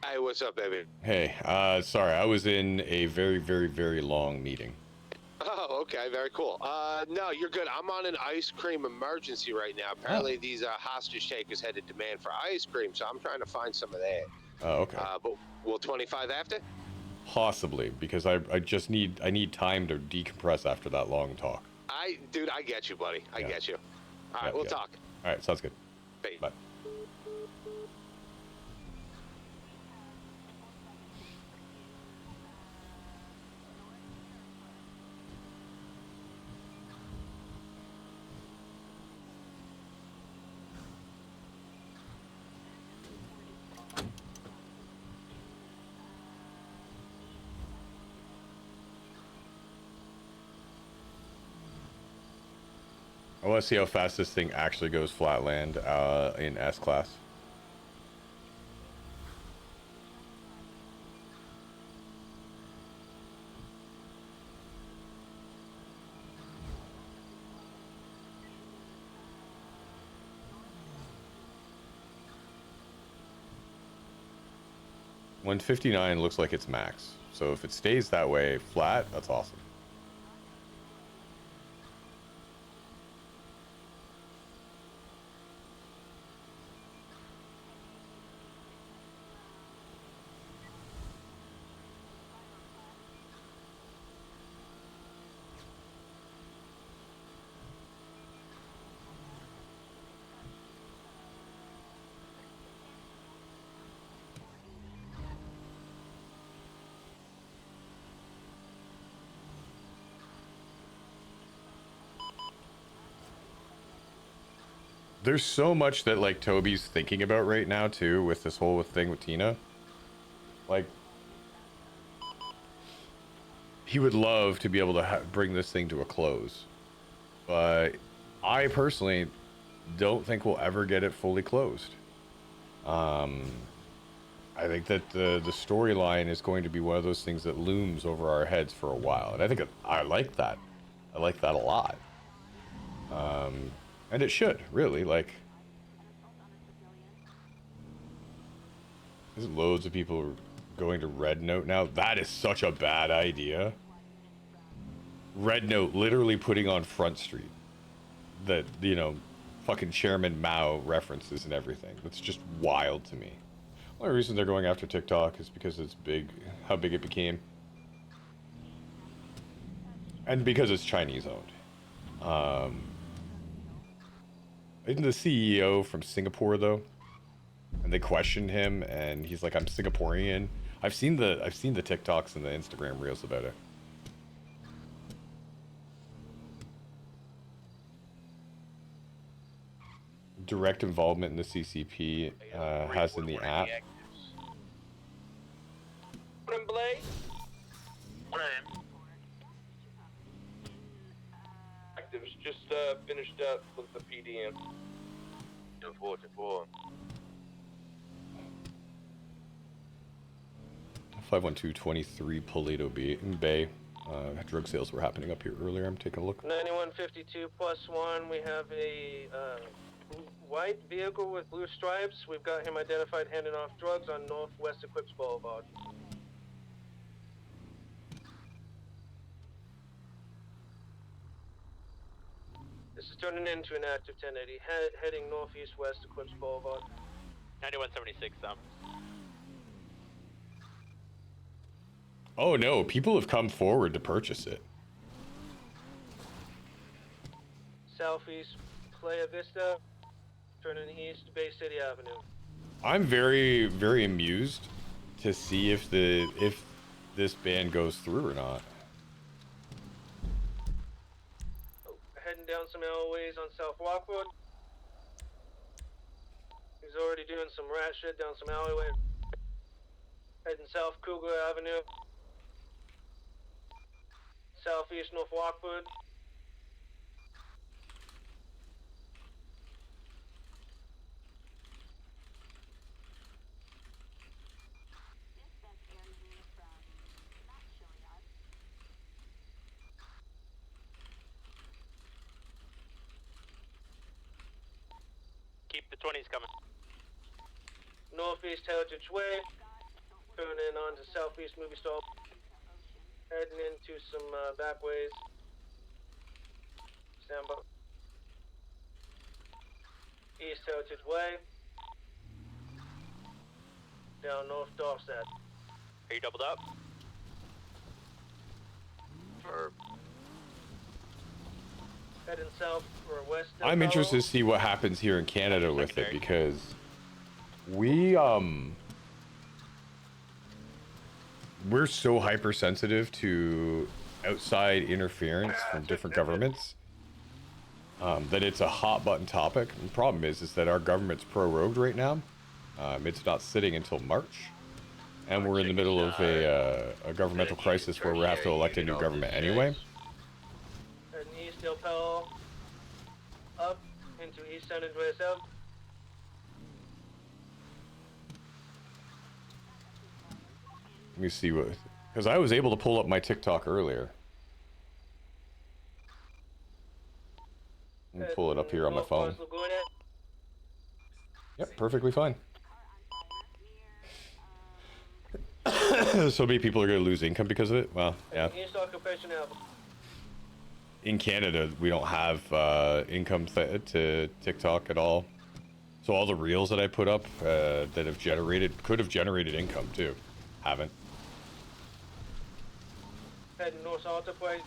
Hey, what's up, baby? Hey, sorry, I was in a very, very, very long meeting. Oh, okay, very cool. No, you're good. I'm on an ice cream emergency right now. Apparently, these hostage takers had a demand for ice cream, so I'm trying to find some of that. Oh, okay. But will 25 after? Possibly, because I need time to decompress after that long talk. Dude, I get you, buddy. I get you. All right, we'll talk. All right, sounds good. Bye. I want to see how fast this thing actually goes flatland in S-Class. 159 looks like it's max. So if it stays that way flat, that's awesome. There's so much that like Toby's thinking about right now too with this whole thing with Tina. Like, he would love to be able to bring this thing to a close, but I personally don't think we'll ever get it fully closed. I think that the storyline is going to be one of those things that looms over our heads for a while, and I think I like that. I like that a lot. And it should, really, like... There's loads of people going to Red Note now. That is such a bad idea. Red Note literally putting on Front Street. That, you know, fucking Chairman Mao references and everything. That's just wild to me. The only reason they're going after TikTok is because it's big, how big it became. And because it's Chinese owned. Isn't the CEO from Singapore though? And they questioned him, and he's like, "I'm Singaporean." I've seen the TikToks and the Instagram reels about it. Direct involvement in the CCP has in the app. Blaze. Actives just finished up with the PDM. 244. 51223 Paleto Bay. Drug sales were happening up here earlier. I'm taking a look. 9152 +1. We have a white vehicle with blue stripes. We've got him identified handing off drugs on Northwest Eclipse Boulevard. This is turning into an active 1080, heading northeast west Eclipse Boulevard. 9176, Oh no, people have come forward to purchase it. Southeast Playa Vista, turning east Bay City Avenue. I'm very, very amused to see if this ban goes through or not. Heading down some alleyways on South Walkwood. He's already doing some rat shit down some alleyway. Heading south Cougar Avenue. Southeast North Walkwood. Keep the 20s coming. Northeast Heritage Way. Turning onto Southeast Movie Store. Heading into some back ways. Stand by. East Heritage Way. Down North Dorset. Are you doubled up? Heading south or west. I'm interested to see what happens here in Canada with it, because we're so hypersensitive to outside interference from different governments that it's a hot button topic. And the problem is that our government's prorogued right now. It's not sitting until March, and we're in the middle of a governmental crisis where we have to elect a new government anyway. Heading east Del Palo. Up into East San Andreas Ave. Let me see what, because I was able to pull up my TikTok earlier. Let me pull it up here on my phone. Yep, perfectly fine. So many people are going to lose income because of it. Well, yeah. East Occupation Avenue. In Canada, we don't have income to TikTok at all. So all the reels that I put up that have could have generated income too, haven't. Heading north Alta Place.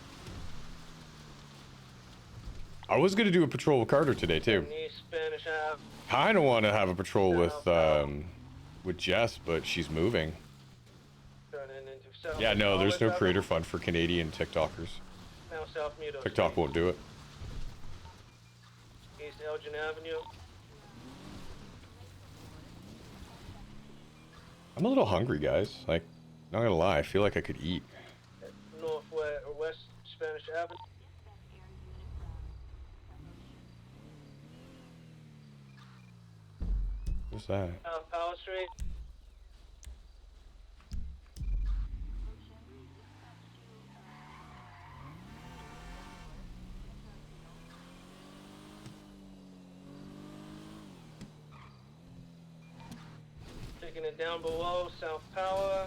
I was gonna do a patrol with Carter today too. East Spanish Ave. Kind of want to have a patrol with Jess, but she's moving. Turning into South. Yeah, no, there's no creator fund for Canadian TikTokers. Now South Muto. TikTok won't do it. East Elgin Avenue. I'm a little hungry, guys. Like, not gonna lie, I feel like I could eat. Northwest or West Spanish Avenue. What's that? South Powell Street. Taking it down below South Power,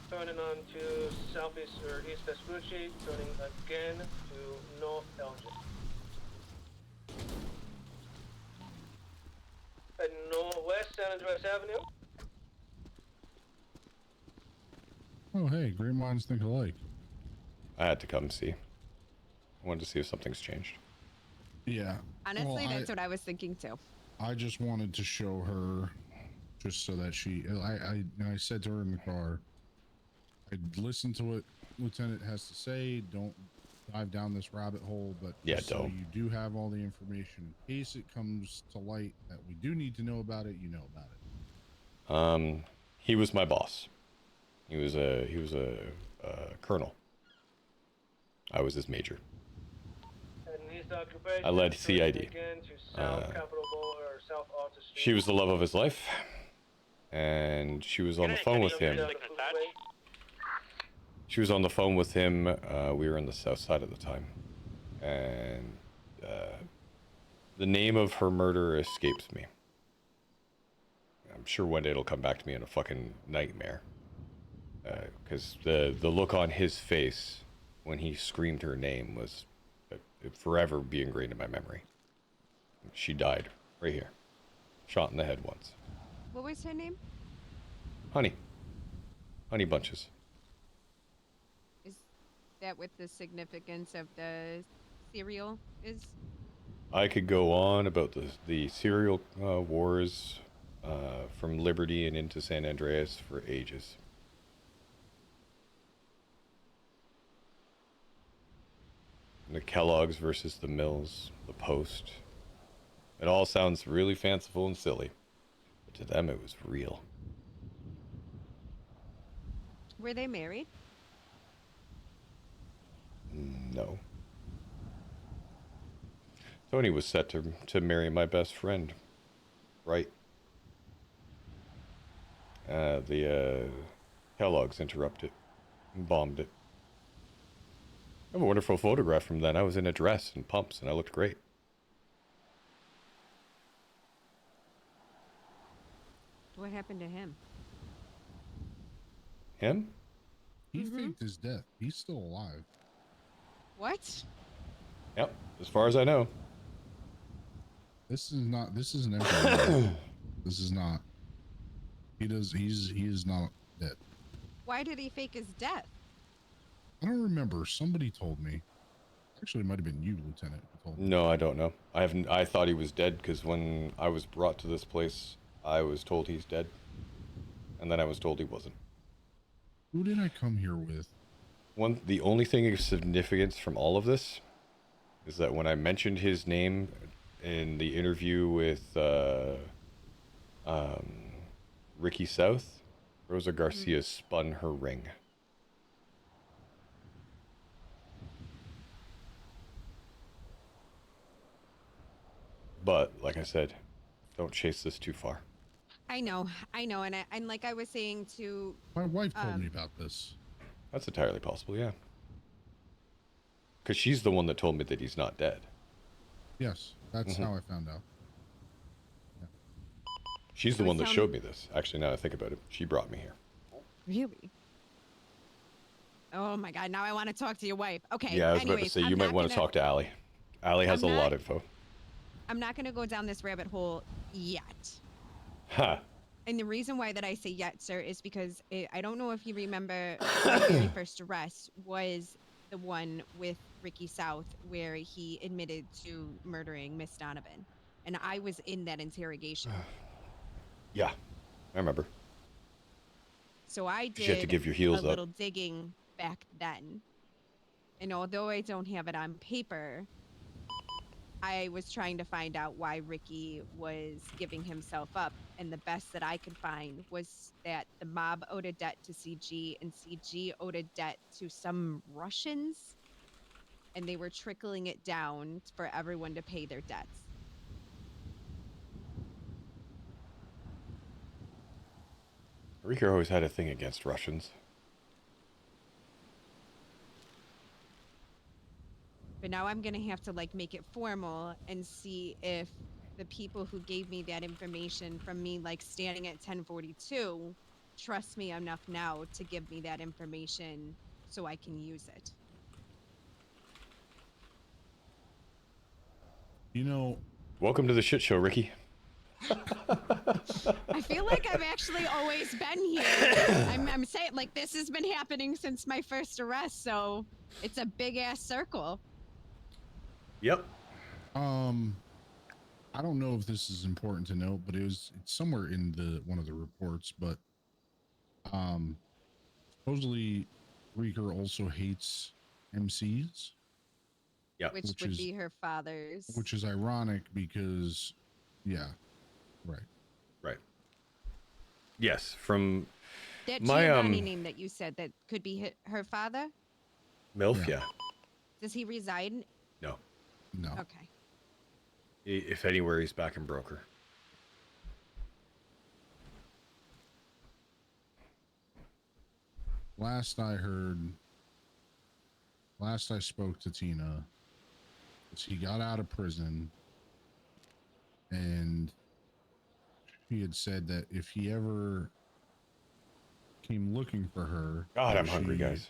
turning on to Southeast or East Vespucci, turning again to North Elgin. At Northwest San Andreas Avenue. Oh, hey, great minds think alike. I had to come see. I wanted to see if something's changed. Yeah. Honestly, well, that's what I was thinking too. I just wanted to show her, just so that I said to her in the car, I'd listen to what Lieutenant has to say. Don't dive down this rabbit hole, but yeah, so you do have all the information in case it comes to light that we do need to know about it. You know about it. He was my boss. He was a colonel. I was his major. I led CID. She was the love of his life, and she was on the phone with him. She was on the phone with him. We were on the south side at the time, and the name of her murderer escapes me. I'm sure one day it'll come back to me in a fucking nightmare, because the look on his face when he screamed her name was forever be ingrained in my memory. She died right here, shot in the head once. What was her name? Honey Bunches. Is that what the significance of the cereal is? I could go on about the cereal wars from Liberty and into San Andreas for ages. The Kellogg's versus the Mills, the Post. It all sounds really fanciful and silly, but to them it was real. Were they married? No. Tony was set to marry my best friend, right? The Kellogg's interrupted and bombed it. I have a wonderful photograph from then. I was in a dress and pumps and I looked great. What happened to him? Him? He faked his death. He's still alive. What? Yep, as far as I know. This is an empty. This is not. He is not dead. Why did he fake his death? I don't remember. Somebody told me. Actually, it might have been you, Lieutenant, who told me. No, I don't know. I thought he was dead because when I was brought to this place, I was told he's dead. And then I was told he wasn't. Who did I come here with? The only thing of significance from all of this is that when I mentioned his name in the interview with Ricky South, Rosa Garcia spun her ring. But, like I said, don't chase this too far. I know, and like I was saying to my wife told me about this. That's entirely possible, yeah. Because she's the one that told me that he's not dead. Yes, that's how I found out. Yeah. She's the one that showed me this. Actually, now that I think about it, she brought me here. Really? Oh my God! Now I want to talk to your wife. Okay. Yeah, I was anyways, about to say I'm you might not want to gonna- talk to Allie. Allie has I'm a lot not- of info. I'm not going to go down this rabbit hole yet. Huh. And the reason why that I say yet, sir, is because I don't know if you remember my very first arrest was the one with Ricky South, where he admitted to murdering Miss Donovan, and I was in that interrogation. Yeah, I remember. So I You had to did give your heels a up. little digging back then. And although I don't have it on paper, I was trying to find out why Ricky was giving himself up. And the best that I could find was that the mob owed a debt to CG, and CG owed a debt to some Russians. And they were trickling it down for everyone to pay their debts. Rico always had a thing against Russians. But now I'm going to have to like make it formal and see if the people who gave me that information from me like standing at 1042 trust me enough now to give me that information so I can use it. You know, welcome to the shit show, Ricky. I feel like I've actually always been here. I'm saying like this has been happening since my first arrest, so it's a big ass circle. Yep. I don't know if this is important to note, but it's somewhere in one of the reports, but supposedly Rieger also hates MCs. Yeah. Which would be her father's. Which is ironic because yeah. Right. Yes, from that my Giovanni name that you said that could be her father? MILF, yeah. Does he reside? No. Okay. If anywhere, he's back in Broker. Last I spoke to Tina, he got out of prison and he had said that if he ever came looking for her, God, I'm hungry, guys.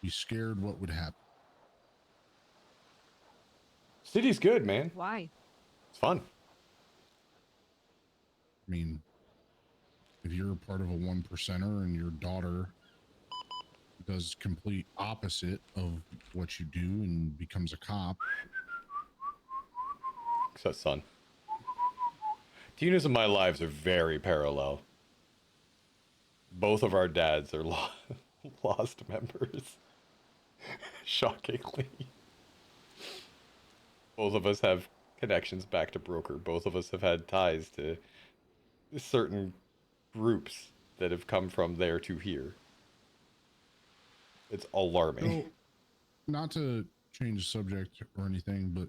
Be scared what would happen. City's good, man. Why? It's fun. I mean, if you're a part of a 1%er and your daughter does complete opposite of what you do and becomes a cop. Except son. Tina's and my lives are very parallel. Both of our dads are lost members. Shockingly. Both of us have connections back to Broker. Both of us have had ties to certain groups that have come from there to here. It's alarming. So, not to change the subject or anything, but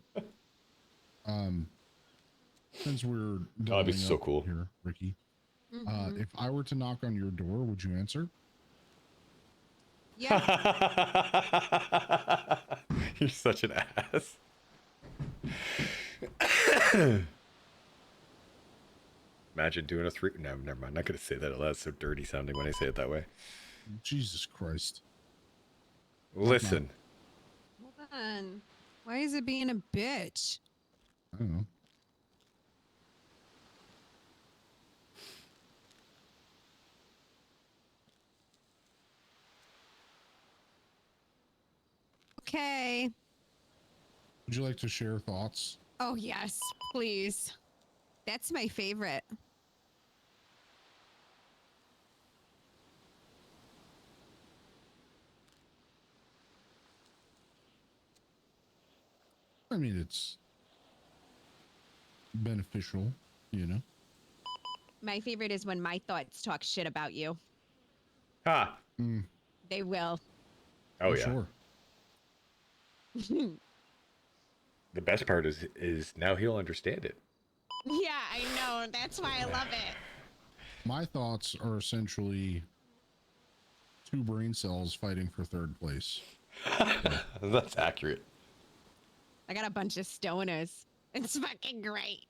since we're that'd be so cool here, Ricky. If I were to knock on your door, would you answer? Yeah. You're such an ass. Imagine doing a three. No, never mind. I'm not gonna say that. That's so dirty sounding when I say it that way. Jesus Christ. Listen. Hold on. Why is it being a bitch? I don't know. Okay. Would you like to share thoughts? Oh, yes, please. That's my favorite. I mean, it's beneficial, you know? My favorite is when my thoughts talk shit about you. Ha. They will. Oh, yeah. Sure. The best part is now he'll understand it. Yeah, I know. That's why I love it. My thoughts are essentially two brain cells fighting for third place. That's accurate. I got a bunch of stoners. It's fucking great.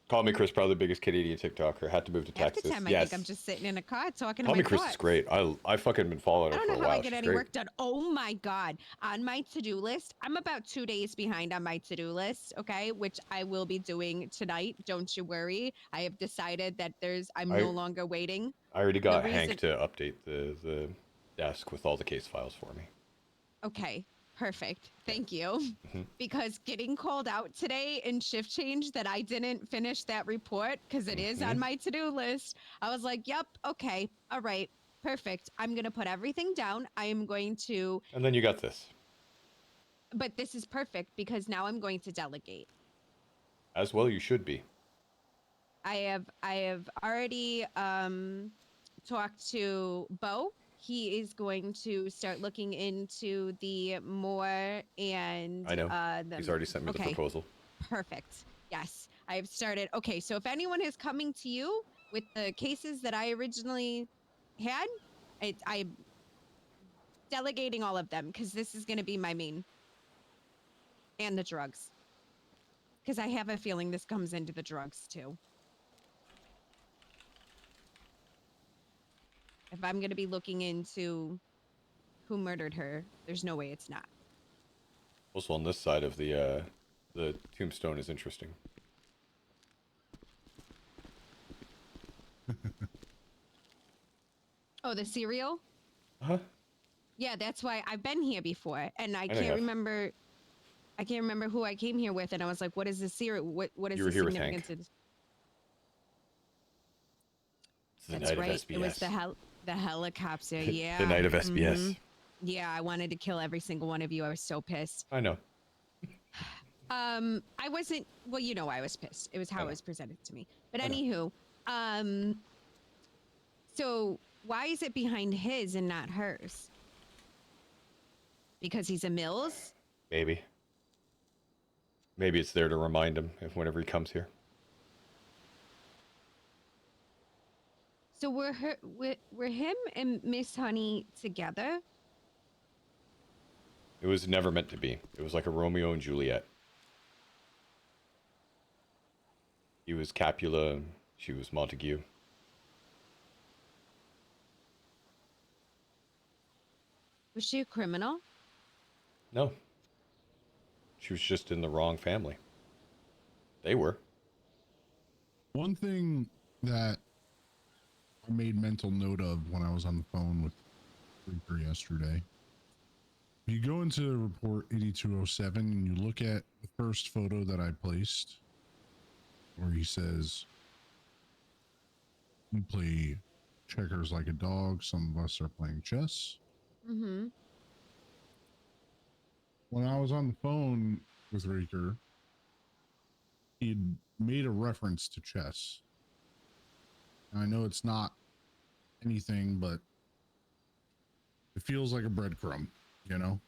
Call me Chris, probably the biggest Canadian TikToker. Had to move to Half the Texas. time I Yes. think I'm just sitting in a car talking Call to me my Chris thoughts. is great. I fucking been following I her don't for know a how while. I get She's any great. work done. Oh my God. On my to-do list, I'm about 2 days behind on my to-do list, okay? Which I will be doing tonight. Don't you worry. I have decided that I'm no longer waiting. I already got Hank to update the desk with all the case files for me. Okay, perfect. Thank you. Because getting called out today in shift change that I didn't finish that report because it is on my to-do list. I was like, yep, okay, all right, perfect. I'm going to put everything down. I am going to... And then you got this. But this is perfect because now I'm going to delegate. As well you should be. I have already talked to Bo. He is going to start looking into the more and I know. He's already sent me the proposal. Perfect. Yes, I have started. Okay, so if anyone is coming to you with the cases that I originally had, I'm delegating all of them because this is going to be my main. And the drugs. Because I have a feeling this comes into the drugs too. If I'm going to be looking into who murdered her, there's no way it's not. Also on this side of the tombstone is interesting. Oh, the cereal? Huh? Yeah, that's why I've been here before, and I can't remember. I can't remember who I came here with, and I was like, "What is this cereal? What is the significance of this?" That's right. It was the helicopter. Yeah. The night of SBS. Yeah, I wanted to kill every single one of you. I was so pissed. I know. I wasn't. Well, you know, I was pissed. It was how it was presented to me. But anywho, so why is it behind his and not hers? Because he's a Mills? Maybe. Maybe it's there to remind him if whenever he comes here. So were him and Miss Honey together? It was never meant to be. It was like a Romeo and Juliet. He was Capulet, and she was Montague. Was she a criminal? No. She was just in the wrong family. They were. One thing that I made mental note of when I was on the phone with Reaper yesterday. You go into report 8207 and you look at the first photo that I placed where he says, "You play checkers like a dog. Some of us are playing chess." Mm-hmm. When I was on the phone with Reaker, he'd made a reference to chess. And I know it's not anything, but it feels like a breadcrumb, you know?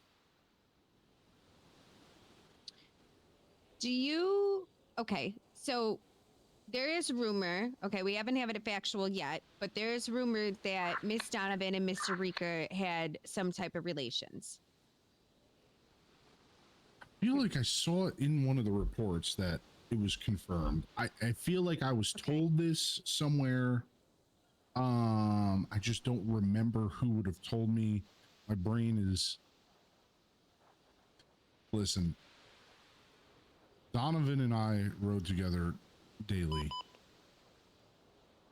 Okay, so there is rumor, okay, we haven't had it factual yet, but there is rumor that Miss Donovan and Mr. Reaker had some type of relations. I feel like I saw it in one of the reports that it was confirmed. I feel like I was told this somewhere. I just don't remember who would have told me. My brain is... Listen, Donovan and I rode together daily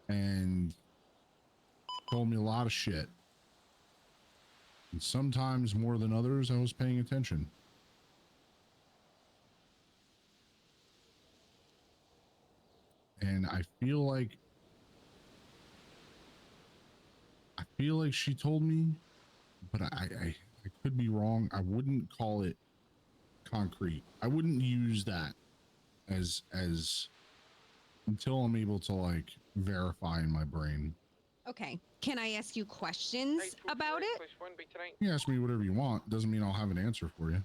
and told me a lot of shit. And sometimes more than others, I was paying attention. And I feel like she told me, but I could be wrong. I wouldn't call it concrete. I wouldn't use that as until I'm able to like verify in my brain. Okay, can I ask you questions about it? You ask me whatever you want. Doesn't mean I'll have an answer for you.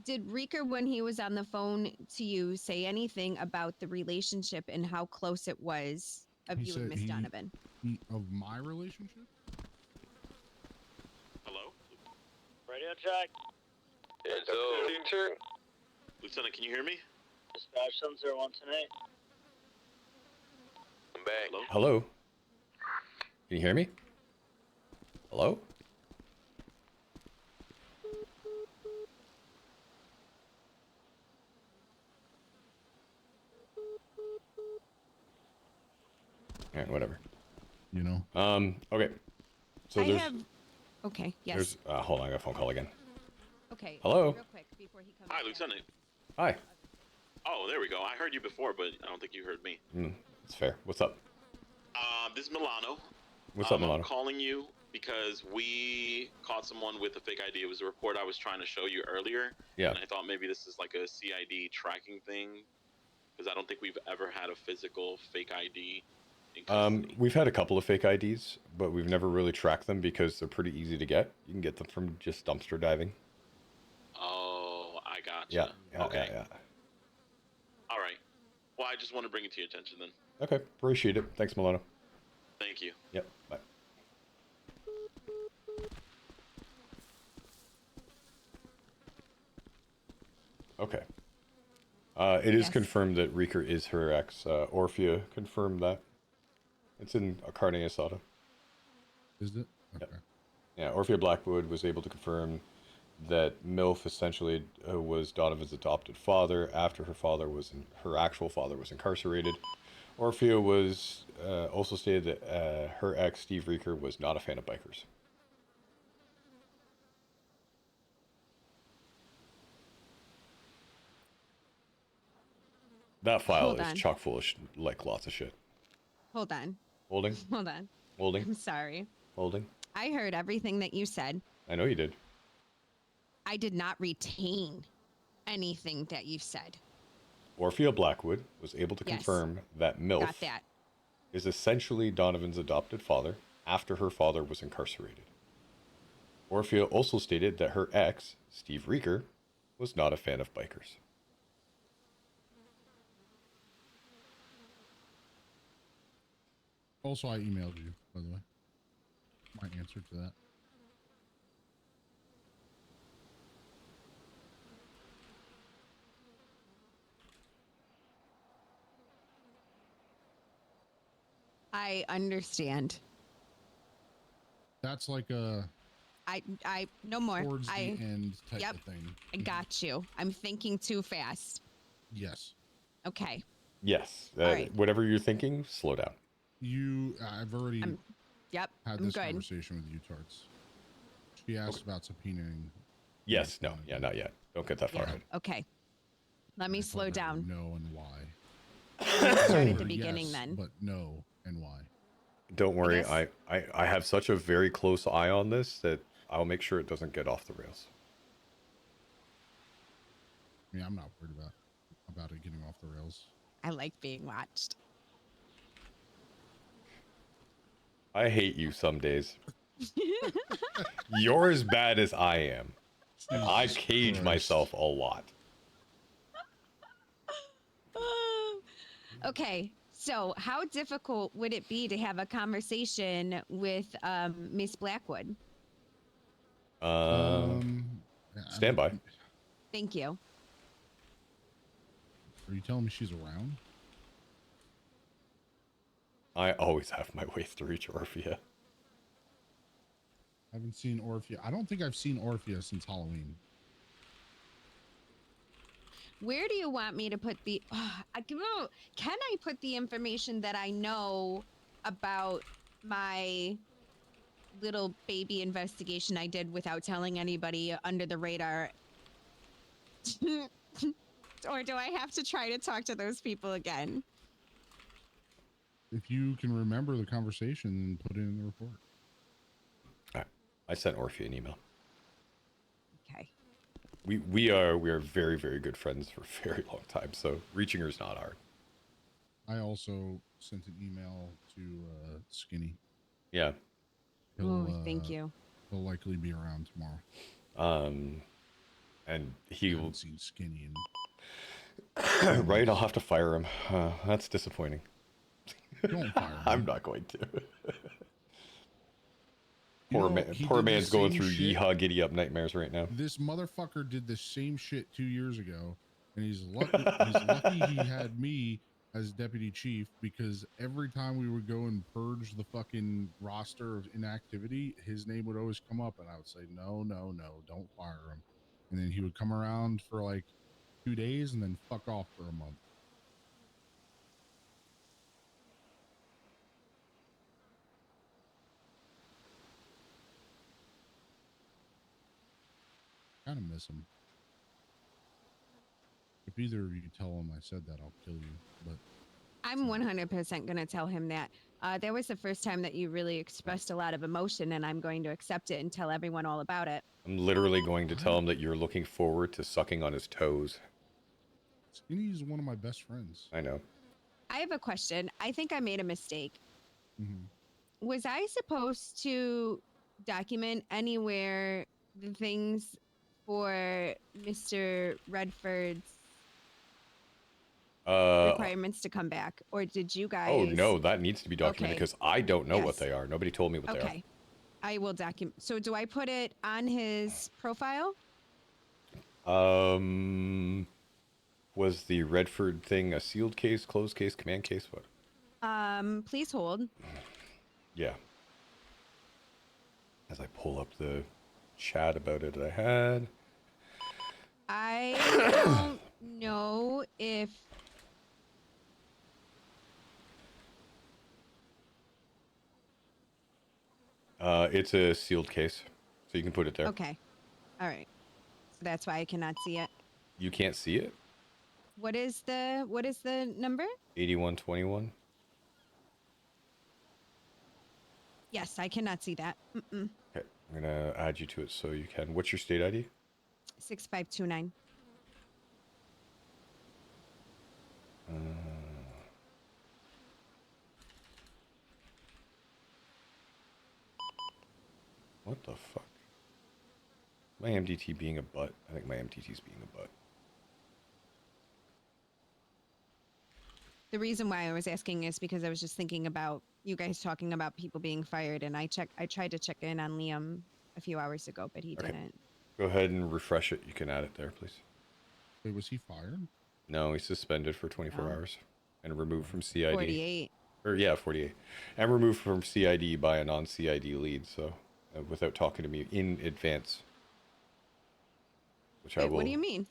Did Reaker, when he was on the phone to you, say anything about the relationship and how close it was of you and Miss Donovan? Of my relationship? Hello? Radio check. Lieutenant, can you hear me? Dispatch 701 I'm back. Hello? Can you hear me? Hello? Alright, whatever. You know? Okay. So I there's... have. Okay. Yes. There's... hold on, I got a phone call again. Okay. Hello? Real quick before he comes. Hi, Lieutenant. Hi. Oh, there we go. I heard you before, but I don't think you heard me. That's fair. What's up? This is Milano. What's up, Milano? I'm calling you because we caught someone with a fake ID. It was a report I was trying to show you earlier. Yeah. And I thought maybe this is like a CID tracking thing, because I don't think we've ever had a physical fake ID in custody. We've had a couple of fake IDs, but we've never really tracked them because they're pretty easy to get. You can get them from just dumpster diving. Oh, I gotcha. Yeah. Okay. Yeah. All right. Well, I just want to bring it to your attention then. Okay. Appreciate it. Thanks, Milano. Thank you. Yep. Bye. Okay. It is confirmed that Reeker is her ex. Orphea confirmed that. It's in a carne asada. Is it? Okay. Yeah, Orphea Blackwood was able to confirm that MILF essentially was Donovan's adopted father after her actual father was incarcerated. Orphea was also stated that her ex, Steve Reeker, was not a fan of bikers. That file is chock full of like lots of shit. Hold on. Holding? Hold on. Holding? I'm sorry. Holding? I heard everything that you said. I know you did. I did not retain anything that you said. Orphea Blackwood was able to confirm that MILF is essentially Donovan's adopted father after her father was incarcerated. Orphea also stated that her ex, Steve Reeker, was not a fan of bikers. Also, I emailed you, by the way. My answer to that. I understand. That's like a... I no more. Towards the end type of thing. I got you. I'm thinking too fast. Yes. Okay. Yes. Right. Whatever you're thinking, slow down. I've already had this good. conversation with you, Tarts. She asked about subpoenaing. Yes. No. Yeah, not yet. Don't get that far ahead. Okay. Let me slow down. No and why. Start at the beginning then. But no and why. Don't worry. I have such a very close eye on this that I'll make sure it doesn't get off the rails. I mean, I'm not worried about it getting off the rails. I like being watched. I hate you some days. You're as bad as I am. I cage myself a lot. Okay, so how difficult would it be to have a conversation with Miss Blackwood? Stand by. Thank you. Are you telling me she's around? I always have my way to reach Orphea. I haven't seen Orphea. I don't think I've seen Orphea since Halloween. Where do you want me to put the... can I put the information that I know about my little baby investigation I did without telling anybody under the radar? Or do I have to try to talk to those people again? If you can remember the conversation, put it in the report. I sent Orphea an email. Okay. We are very, very good friends for a very long time, so reaching her is not hard. I also sent an email to Skinny. Yeah. Thank you. He'll likely be around tomorrow. And he will seen Skinny and right. I'll have to fire him. That's disappointing. Don't fire him. I'm not going to. Poor man's going through yeehaw giddy up nightmares right now. This motherfucker did the same shit 2 years ago And he's lucky he had me as deputy chief, because every time we would go and purge the fucking roster of inactivity, his name would always come up, and I would say, no, don't fire him. And then he would come around for like 2 days and then fuck off for a month. Kind of miss him. If either of you tell him I said that, I'll kill you. But I'm 100% going to tell him that. That was the first time that you really expressed a lot of emotion, and I'm going to accept it and tell everyone all about it. I'm literally going to tell him that you're looking forward to sucking on his toes. Skinny's one of my best friends. I know. I have a question. I think I made a mistake. Mm-hmm. Was I supposed to document anywhere the things for Mr. Redford's requirements to come back, or did you guys? Oh no, that needs to be documented because I don't know what Yes. they are. Nobody told me what they are. Okay, I will document. So do I put it on his profile? Was the Redford thing a sealed case, closed case, command case? What? Please hold. Yeah. As I pull up the chat about it I had. I don't know if It's a sealed case, so you can put it there. Okay. All right. So that's why I cannot see it. You can't see it? What is the number? 8121. Yes, I cannot see that. Mm-mm. Okay, I'm gonna add you to it so you can. What's your state ID? 6529. What the fuck? My MDT being a butt. I think my MTT's being a butt. The reason why I was asking is because I was just thinking about you guys talking about people being fired, and I tried to check in on Liam a few hours ago, but he didn't. Go ahead and refresh it. You can add it there, please. Wait, was he fired? No, he's suspended for 24 hours and removed from CID. 48. Or yeah, 48. And removed from CID by a non-CID lead, so without talking to me in advance. Which I Wait, will. what do you mean?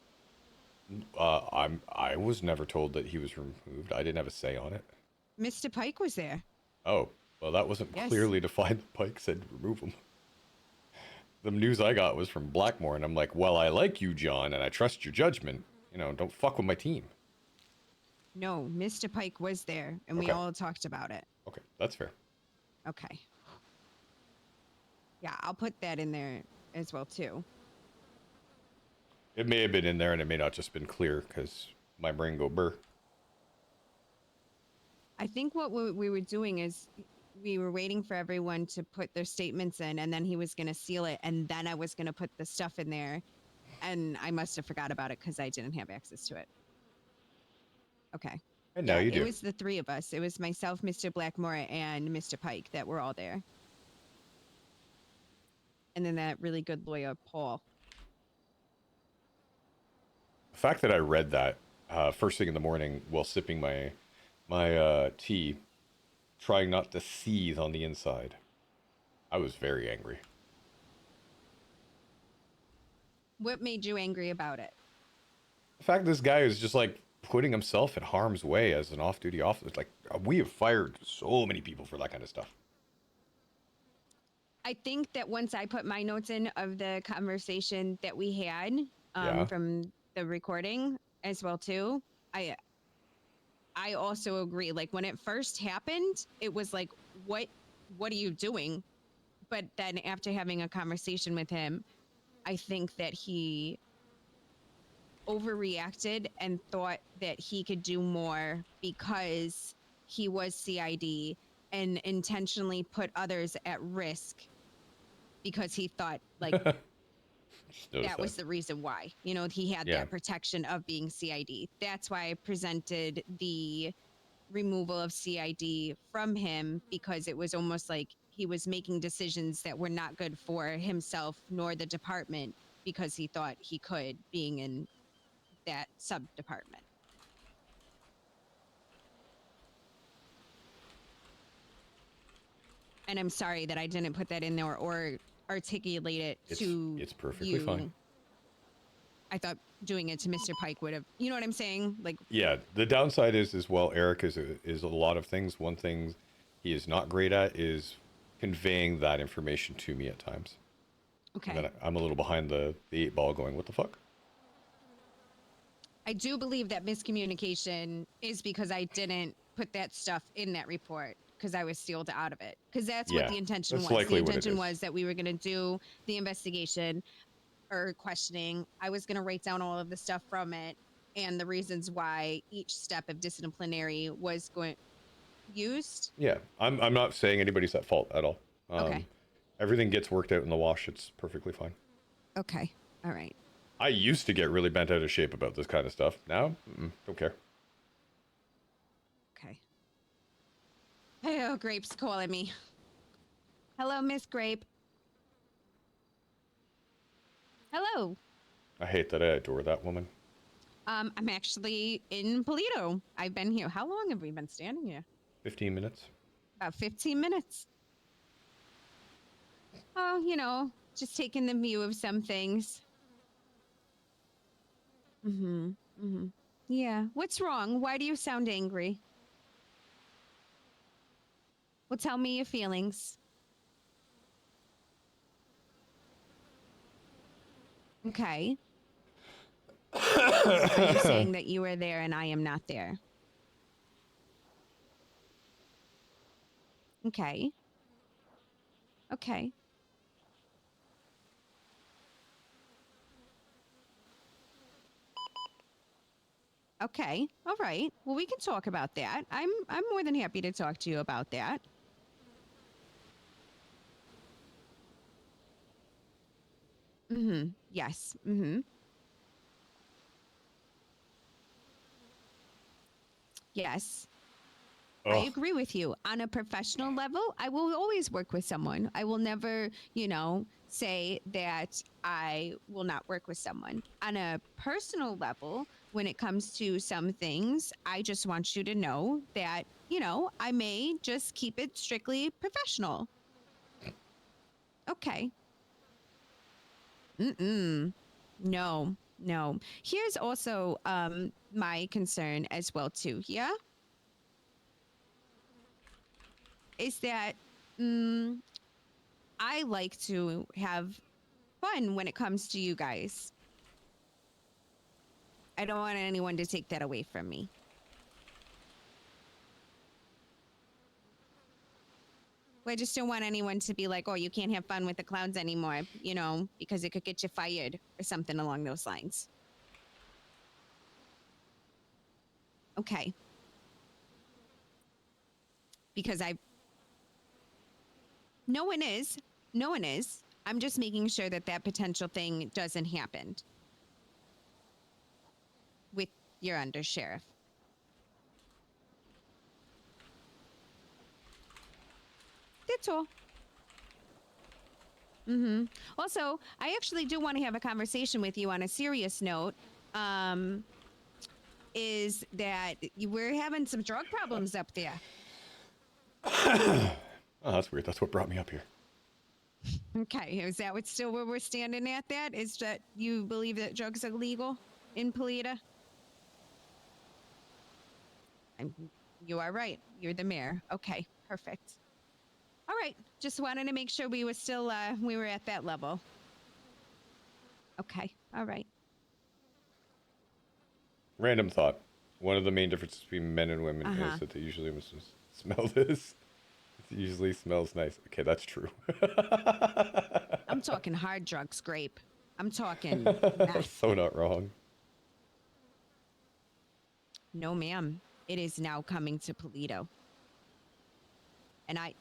I was never told that he was removed. I didn't have a say on it. Mr. Pike was there. Oh, well, that wasn't Yes. clearly defined. Pike said remove him. The news I got was from Blackmore, and I'm like, well, I like you, John, and I trust your judgment. You know, don't fuck with my team. No, Mr. Pike was there, and we Okay. all talked about it. Okay, that's fair. Okay. Yeah, I'll put that in there as well, too. It may have been in there, and it may not just been clear, because my brain go burr. I think what we were doing is we were waiting for everyone to put their statements in, and then he was going to seal it, and then I was going to put the stuff in there, and I must have forgot about it because I didn't have access to it. Okay. And now you do. It was the three of us. It was myself, Mr. Blackmore, and Mr. Pike that were all there. And then that really good lawyer, Paul. The fact that I read that first thing in the morning while sipping my tea, trying not to seethe on the inside, I was very angry. What made you angry about it? The fact this guy is just like putting himself in harm's way as an off-duty officer. Like, we have fired so many people for that kind of stuff. I think that once I put my notes in of the conversation that we had from the recording as well too, I also agree. Like when it first happened, it was like, what are you doing? But then after having a conversation with him, I think that he overreacted and thought that he could do more because he was CID and intentionally put others at risk because he thought like that was the reason why, you know, he had that protection of being CID. That's why I presented the removal of CID from him, because it was almost like he was making decisions that were not good for himself nor the department because he thought he could, being in that sub department. And I'm sorry that I didn't put that in there or articulate it to It's perfectly you. fine. I thought doing it to Mr. Pike would have, you know what I'm saying? Like, Yeah, the downside is as well, Eric is a lot of things. One thing he is not great at is conveying that information to me at times. okay. And then I'm a little behind the 8 ball going, what the fuck? I do believe that miscommunication is because I didn't put that stuff in that report because I was sealed out of it. Because that's what Yeah, the intention that's was. likely The what it intention is. was that we were going to do the investigation or questioning. I was going to write down all of the stuff from it and the reasons why each step of disciplinary was used. Yeah, I'm not saying anybody's at fault at all. Okay. Everything gets worked out in the wash. It's perfectly fine. Okay. All right. I used to get really bent out of shape about this kind of stuff. Now, don't care. Okay. Oh, Grape's calling me. Hello, Miss Grape. Hello. I hate that I adore that woman. I'm actually in Polito. I've been here. How long have we been standing here? 15 minutes. About 15 minutes. Oh, you know, just taking the view of some things. Yeah. What's wrong? Why do you sound angry? Well, tell me your feelings. Okay. Are you saying that you were there and I am not there? Okay. Okay. Okay. All right. Well, we can talk about that. I'm more than happy to talk to you about that. Yes. Yes. I agree with you. On a professional level, I will always work with someone. I will never, you know, say that I will not work with someone. On a personal level, when it comes to some things, I just want you to know that, you know, I may just keep it strictly professional. Okay. No, no. Here's also my concern as well too. Yeah. Is that I like to have fun when it comes to you guys. I don't want anyone to take that away from me. I just don't want anyone to be like, oh, you can't have fun with the clowns anymore, you know, because it could get you fired or something along those lines. Okay. Because no one is. No one is. I'm just making sure that that potential thing doesn't happen with your undersheriff. That's all. Also, I actually do want to have a conversation with you on a serious note. Is that we're having some drug problems up there. Oh, that's weird. That's what brought me up here. Okay, is that what's still where we're standing at? That is that you believe that drugs are legal in Polita? You are right. You're the mayor. Okay, perfect. All right, just wanted to make sure we were still we were at that level. Okay, all right. Random thought. One of the main differences between men and women is that they usually must smell this. It usually smells nice. Okay, that's true. I'm talking hard drugs, Grape. I'm talking meth. So not wrong. No, ma'am. It is now coming to Polito. And I...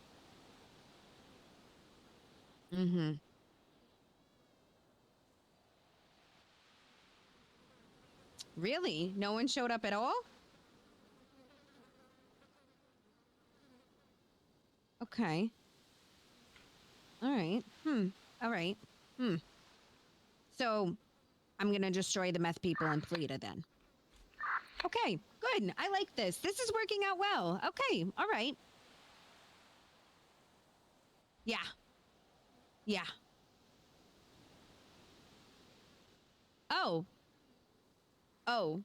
Really? No one showed up at all? Okay. All right. All right. So, I'm gonna destroy the meth people in Polita then. Okay, good. I like this. This is working out well. Okay, all right. Yeah. Yeah. Oh. Oh.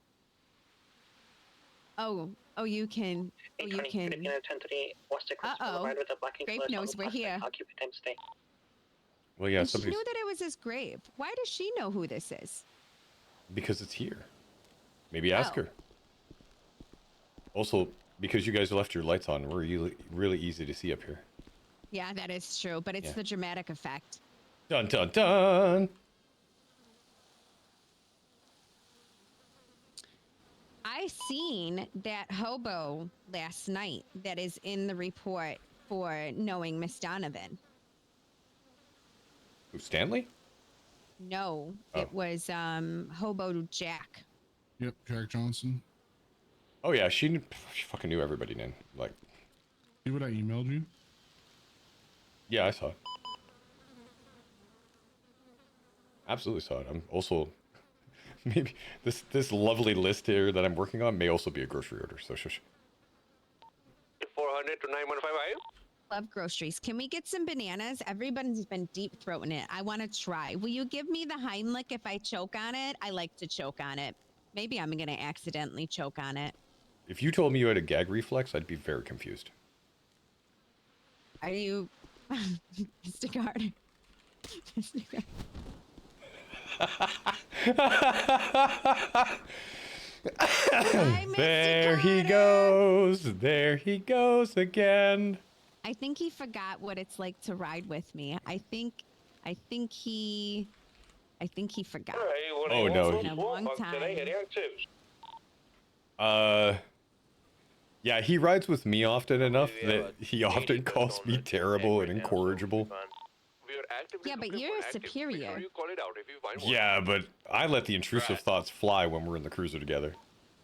Oh. Oh, you can. Oh, you can. Uh-oh. Grape knows we're here. Well, yeah, And she somebody's knew that it was his grape. Why does she know who this is? because it's here. Maybe ask Oh. her. Also, because you guys left your lights on, we're really easy to see up here. Yeah, that is true, but it's Yeah. the dramatic effect. Dun dun dun. I seen that hobo last night that is in the report for knowing Miss Donovan. Who, Stanley? No, Oh. it was Hobo Jack. Yep, Jack Johnson. Oh yeah, she fucking knew everybody, man. Like, See what I emailed you? yeah, I saw it. Absolutely saw it. I'm also maybe this lovely list here that I'm working on may also be a grocery order. So shush. 400 to 9155. Love groceries. Can we get some bananas? Everybody's been deep throating it. I want to try. Will you give me the Heimlich if I choke on it? I like to choke on it. Maybe I'm going to accidentally choke on it. If you told me you had a gag reflex, I'd be very confused. Are you... Mr. Carter. Mr. Hi, Mr. There Carter. he goes. There he goes again. I think he forgot what it's like to ride with me. I think he forgot. Oh no. It's been a long time. Yeah, he rides with me often enough that he often calls me terrible and incorrigible. Yeah, but you're a superior. Yeah, but I let the intrusive thoughts fly when we're in the cruiser together.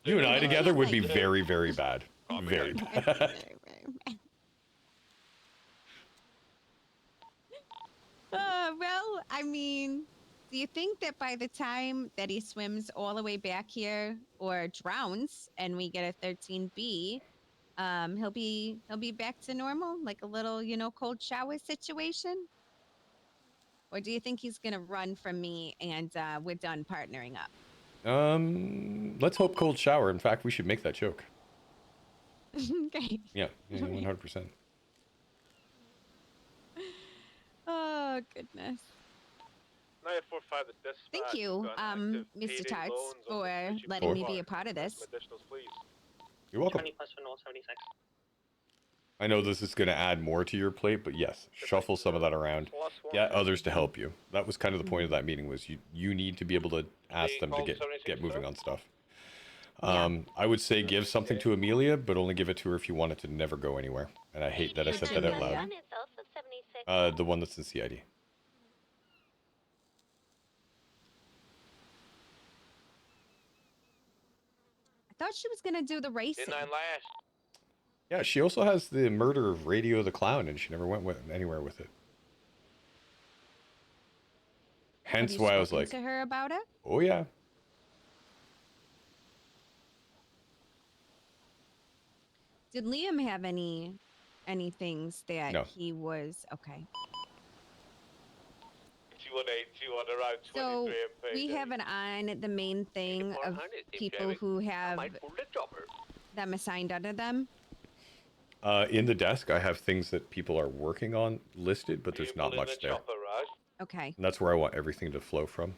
You and I together would be very, very bad. Very bad. Well, I mean, do you think that by the time that he swims all the way back here or drowns and we get a 13B, he'll be back to normal, like a little, cold shower situation? Or do you think he's gonna run from me and we're done partnering up? Let's hope cold shower. In fact, we should make that joke. Okay. Yeah, 100%. Oh goodness. 945 the dispatch. Thank you, Mr. Tarts, for letting me be a part of this. You're welcome. 20 plus 176. I know this is going to add more to your plate, but yes, shuffle some of that around. Get others to help you. That was kind of the point of that meeting, was you need to be able to ask them to get moving on stuff. I would say give something to Amelia, but only give it to her if you want it to never go anywhere. And I hate that I said that out loud. The one that's in CID. I thought she was gonna do the racing. Yeah, she also has the murder of Radio the Clown, and she never went anywhere with it. Hence why I was like, to her about it? oh yeah. Did Liam have any things that No. he was okay? 218 around 23 So and we have it on the main thing of people who have them assigned under them. In the desk, I have things that people are working on listed, but there's not much there. Okay. And that's where I want everything to flow from.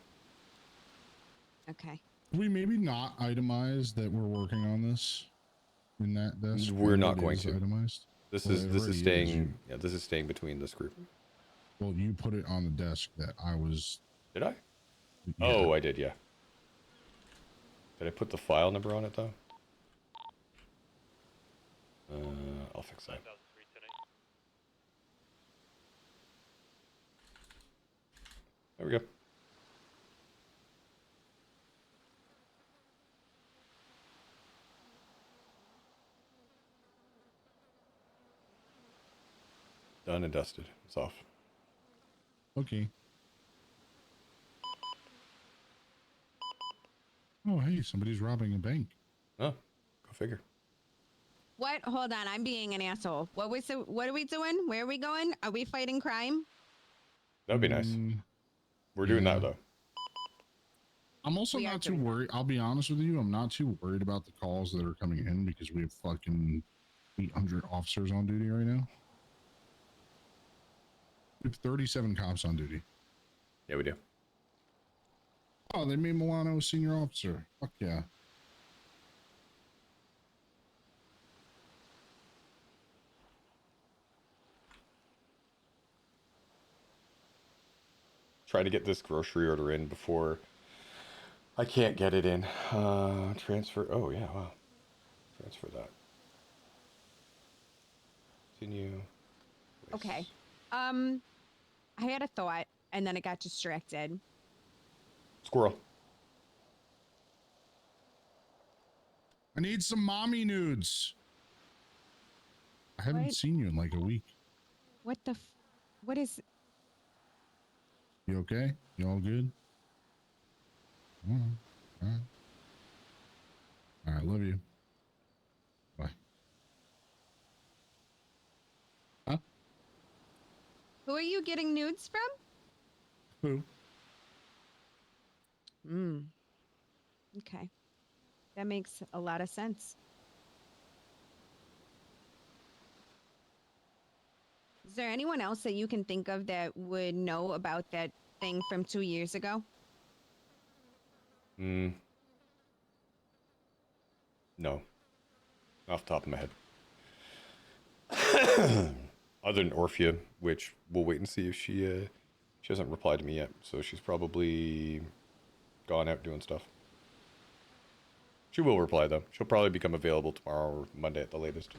Okay. Can we maybe not itemize that we're working on this in that desk? We're not It going is to. Itemized? This Well, is it this already is is. staying. Yeah, this is staying between this group. Well, you put it on the desk that I was. Did I? Yeah. Oh, I did. Yeah. Did I put the file number on it though? I'll fix that. There we go. Done and dusted. It's off. Okay. Oh, hey, somebody's robbing a bank. Oh, go figure. What? Hold on, I'm being an asshole. What are we doing? Where are we going? Are we fighting crime? That'd be nice. We're doing that though. I'm also We are not too doing that. worried. I'll be honest with you. I'm not too worried about the calls that are coming in because we have fucking 800 officers on duty right now. We have 37 cops on duty. Yeah, we do. Oh, they made Milano a senior officer. Fuck yeah. Trying to get this grocery order in before I can't get it in. Transfer. Oh, yeah. Wow. Transfer that. Continue. Okay. I had a thought and then it got distracted. Squirrel. I need some mommy nudes. I haven't What? seen you in like a week. What the? What is? You okay? You all good? All right. All right. Love you. Bye. Huh? Who are you getting nudes from? Who? Okay. That makes a lot of sense. Is there anyone else that you can think of that would know about that thing from 2 years ago? No. Off the top of my head. Other than Orphea, which we'll wait and see if she hasn't replied to me yet. So she's probably gone out doing stuff. She will reply though. She'll probably become available tomorrow or Monday at the latest.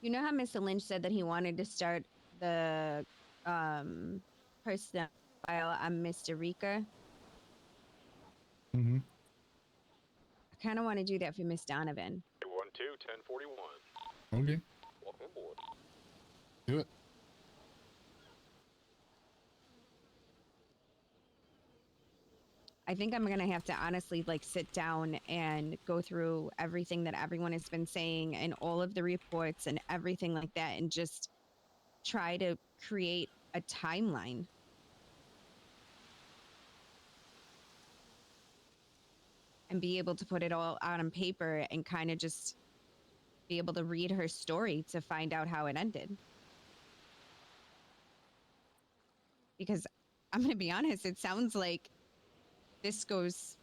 You know how Mr. Lynch said that he wanted to start the personnel file on Mr. Rika? Mm-hmm. I kind of want to do that for Miss Donovan. 12-1041. Okay. Welcome aboard. Do it. I think I'm going to have to honestly like sit down and go through everything that everyone has been saying and all of the reports and everything like that and just try to create a timeline. And be able to put it all out on paper and kind of just be able to read her story to find out how it ended. Because I'm going to be honest, it sounds like this goes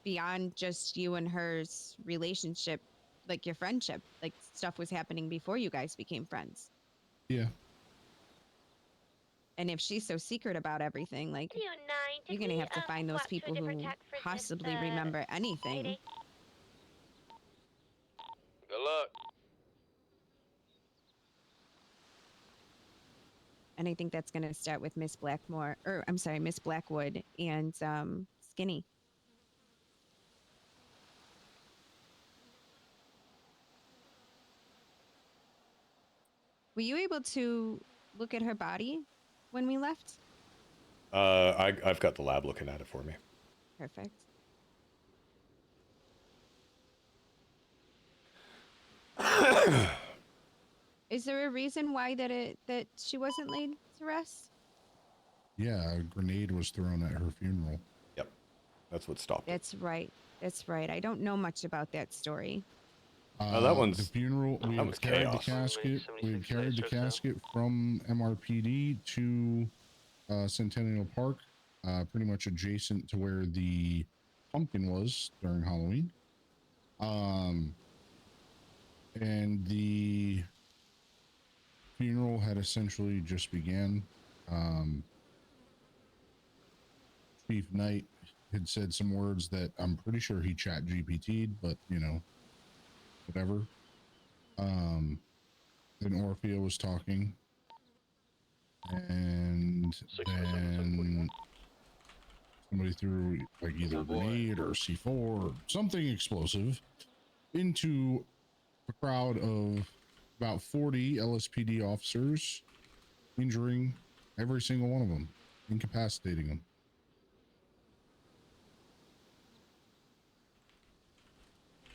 beyond just you and her's relationship, like your friendship. Like stuff was happening before you guys became friends. Yeah. And if she's so secret about everything, like you're going to have to find those people who possibly remember anything. Good luck. And I think that's going to start with Miss Blackmore, or I'm sorry, Miss Blackwood and Skinny. Were you able to look at her body when we left? I've got the lab looking at it for me. Perfect. Is there a reason why that she wasn't laid to rest? Yeah, a grenade was thrown at her funeral. Yep. That's what stopped it. That's right. That's right. I don't know much about that story. That one's the funeral. We that had was carried chaos. the casket. We had carried the casket from MRPD to Centennial Park, pretty much adjacent to where the pumpkin was during Halloween. And the funeral had essentially just began. Chief Knight had said some words that I'm pretty sure he chat GPT'd, but you know, whatever. Then Orphea was talking, and then somebody threw like either a grenade or C4 or something explosive into a crowd of about 40 LSPD officers, injuring every single one of them, incapacitating them.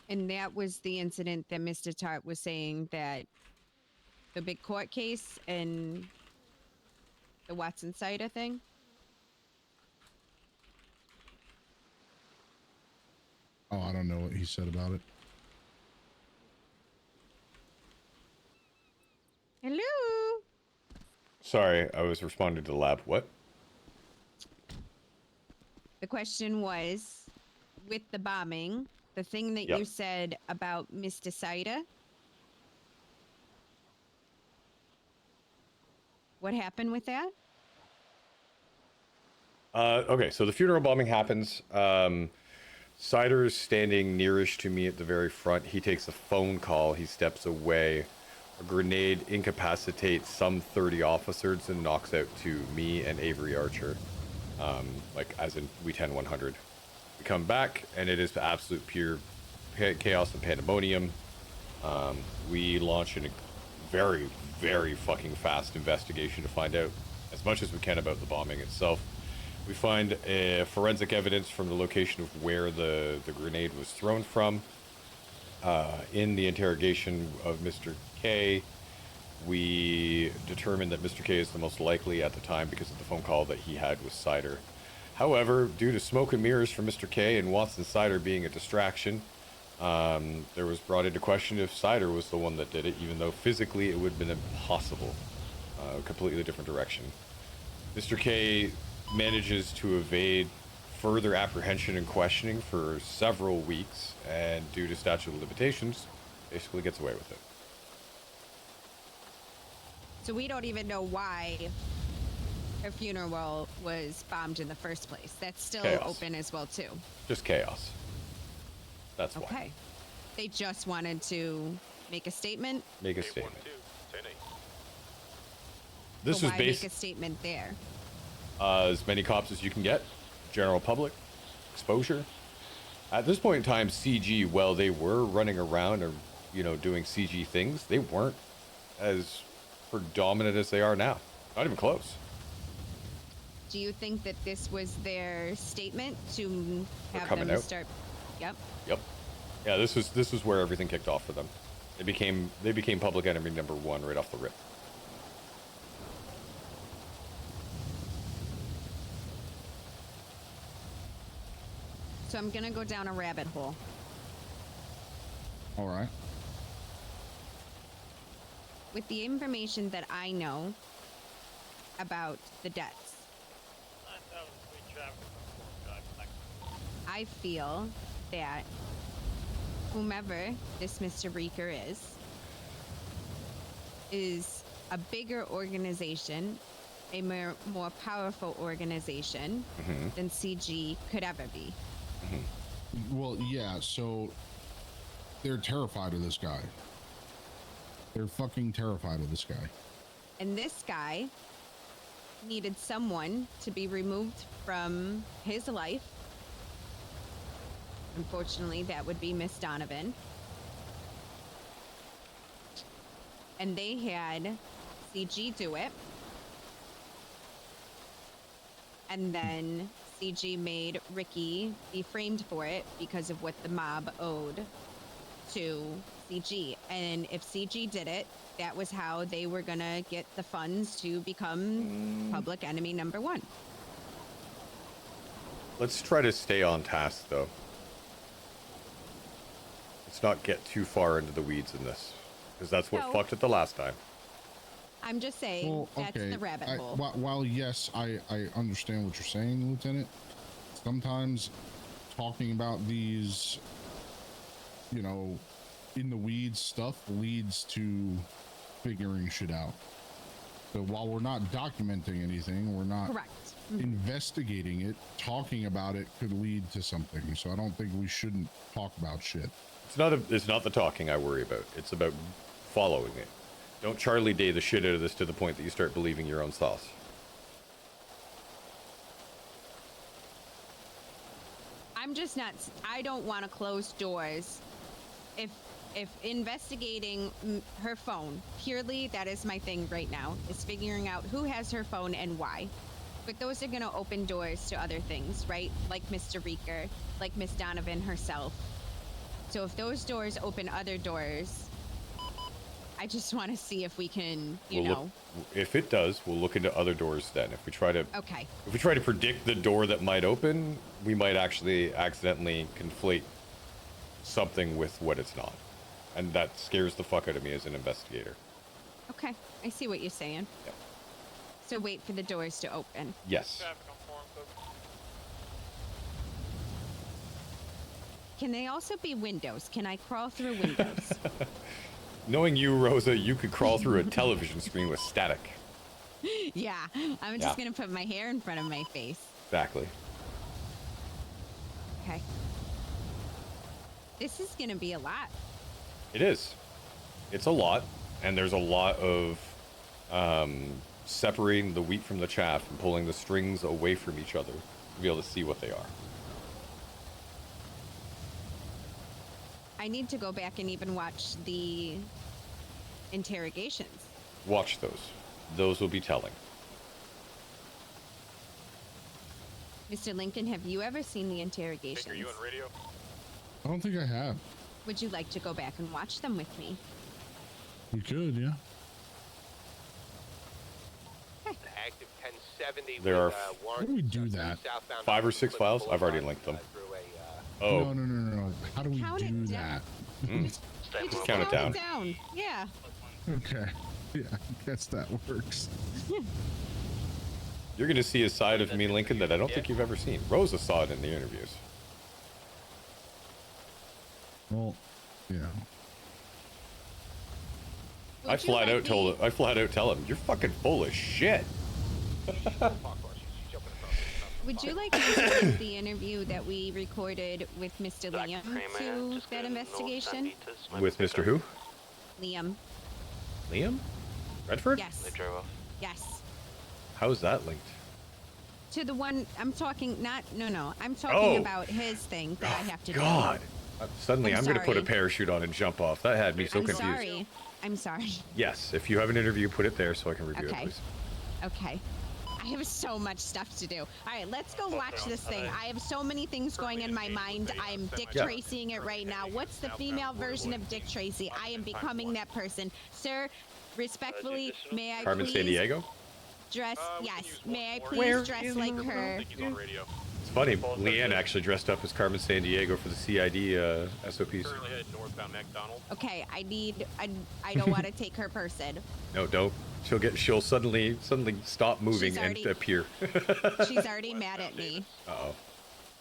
And that was the incident that Mr. Tart was saying that the big court case and the Watson Cider thing. Oh, I don't know what he said about it. Hello. Sorry, I was responding to the lab. What? The question was, with the bombing, the thing that you said about Mr. Cider. What happened with that? Okay, so the funeral bombing happens. Cider is standing nearest to me at the very front. He takes a phone call. He steps away. A grenade incapacitates some 30 officers and knocks out to me and Avery Archer. Like, as in, we 10-100. We come back, and it is absolute pure chaos and pandemonium. We launch a very, very fucking fast investigation to find out as much as we can about the bombing itself. We find forensic evidence from the location of where the grenade was thrown from. In the interrogation of Mr. K, we determined that Mr. K is the most likely at the time because of the phone call that he had with Cider. However, due to smoke and mirrors from Mr. K and Watson Cider being a distraction, there was brought into question if Cider was the one that did it, even though physically it would have been impossible. Completely different direction. Mr. K manages to evade further apprehension and questioning for several weeks, and due to statute of limitations, basically gets away with it. So we don't even know why her funeral was bombed in the first place. That's still Chaos. open as well, too. Just chaos. That's why. Okay. They just wanted to make a statement. Make a statement. So This was why based make a statement there? as many cops as you can get, general public, exposure. At this point in time, CG, while they were running around or, you know, doing CG things, they weren't as predominant as they are now. Not even close. Do you think that this was their statement to have coming them out. start? Yep. Yep. Yeah, this was where everything kicked off for them. They became public enemy number one right off the rip. So I'm gonna go down a rabbit hole. All right. With the information that I know about the deaths, I feel that whomever this Mr. Reeker is a bigger organization, a more powerful organization than CG could ever be. Well, yeah, so they're terrified of this guy. They're fucking terrified of this guy. And this guy needed someone to be removed from his life. Unfortunately, that would be Miss Donovan. And they had CG do it. And then CG made Ricky be framed for it because of what the mob owed to CG. And if CG did it, that was how they were gonna get the funds to become public enemy number one. Let's try to stay on task, though. Let's not get too far into the weeds in this, because that's what fucked it the last time. I'm just saying, that's the rabbit hole. While yes, I understand what you're saying, Lieutenant, sometimes talking about these, you know, in the weeds stuff leads to figuring shit out. So while we're not documenting anything, we're not investigating it, talking about it could lead to something. So I don't think we shouldn't talk about shit. It's not the talking I worry about. It's about following it. Don't Charlie Day the shit out of this to the point that you start believing your own sauce. I'm just not, I don't want to close doors. If investigating her phone, purely that is my thing right now, is figuring out who has her phone and why. But those are going to open doors to other things, right? Like Mr. Reeker, like Miss Donovan herself. So if those doors open other doors, I just want to see if we can, you know. If it does, we'll look into other doors then. If we try to predict the door that might open, we might actually accidentally conflate something with what it's not. And that scares the fuck out of me as an investigator. Okay, I see what you're saying. Yep. So wait for the doors to open. Yes. Can they also be windows? Can I crawl through windows? Knowing you, Rosa, you could crawl through a television screen with static. Yeah, I'm just gonna put my hair in front of my face. Exactly. Okay. This is gonna be a lot. It is. It's a lot, and there's a lot of separating the wheat from the chaff and pulling the strings away from each other to be able to see what they are. I need to go back and even watch the interrogations. Watch those. Those will be telling. Mr. Lincoln, have you ever seen the interrogations? Are you on radio? I don't think I have. Would you like to go back and watch them with me? We could, yeah. Active 1070. There are How do we do that? 5 or 6 files. I've already linked them. Oh. No. How do we do that? Just count it down. Yeah. Okay. Yeah, I guess that works. You're going to see a side of me, Lincoln, that I don't think you've ever seen. Rosa saw it in the interviews. Well, yeah. I flat out tell him, you're fucking full of shit. Would you like me to link the interview that we recorded with Mr. Liam to that investigation? With Mr. Who? Liam. Liam? Redford? Yes. Yes. How is that linked? To the one I'm talking, I'm talking about his thing that I have to do. God. Suddenly I'm going to put a sorry. parachute on and jump off. That had me so confused. I'm sorry. Yes, if you have an interview, put it there so I can review it, please. Okay. I have so much stuff to do. All right, let's go watch this thing. I have so many things going in my mind. I'm Dick Tracying it right now. What's the female version of Dick Tracy? I am becoming that person. Sir, respectfully, may I Carmen please Sandiego? dress? Yes. May I please dress like her? It's funny, Leanne actually dressed up as Carmen Sandiego for the CID SOPs. Okay, I don't want to take her person. No, don't. She'll suddenly stop moving and appear. She's already mad at me. Uh-oh.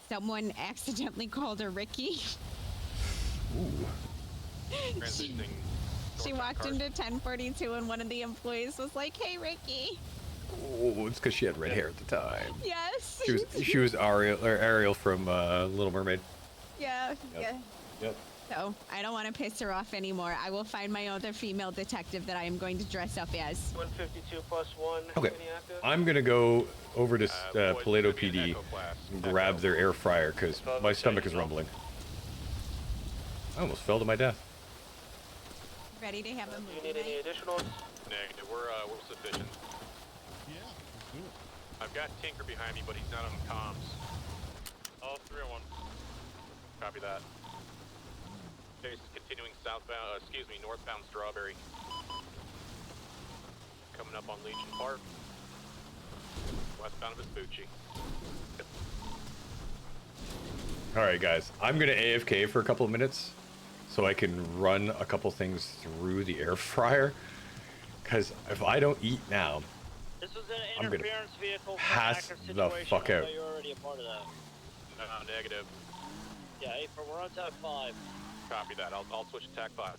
Someone accidentally called her Ricky. Ooh. She walked into 1042 and one of the employees was like, "Hey, Ricky." Oh, it's because she had red hair at the time. Yes. She was Ariel from Little Mermaid. Yeah. Yep. So I don't want to piss her off anymore. I will find my other female detective that I am going to dress up as. 152 plus 1. Okay. I'm gonna go over to Paleto PD and grab their air fryer because my stomach is rumbling. I almost fell to my death. Ready to have a movie Do you need any additionals? Negative. We're sufficient. I've got Tinker behind me, but he's not on comms. Oh, 301. Copy that. Chase is continuing southbound, northbound Strawberry. Coming up on Legion Park. Westbound of Vespucci. Alright guys, I'm gonna AFK for a couple of minutes so I can run a couple things through the air fryer. Because if I don't eat now, This was an I'm gonna interference vehicle pass the fuck out. You're already a part of that. Negative. Yeah, we're on TAC 5. Copy that. I'll switch to TAC 5.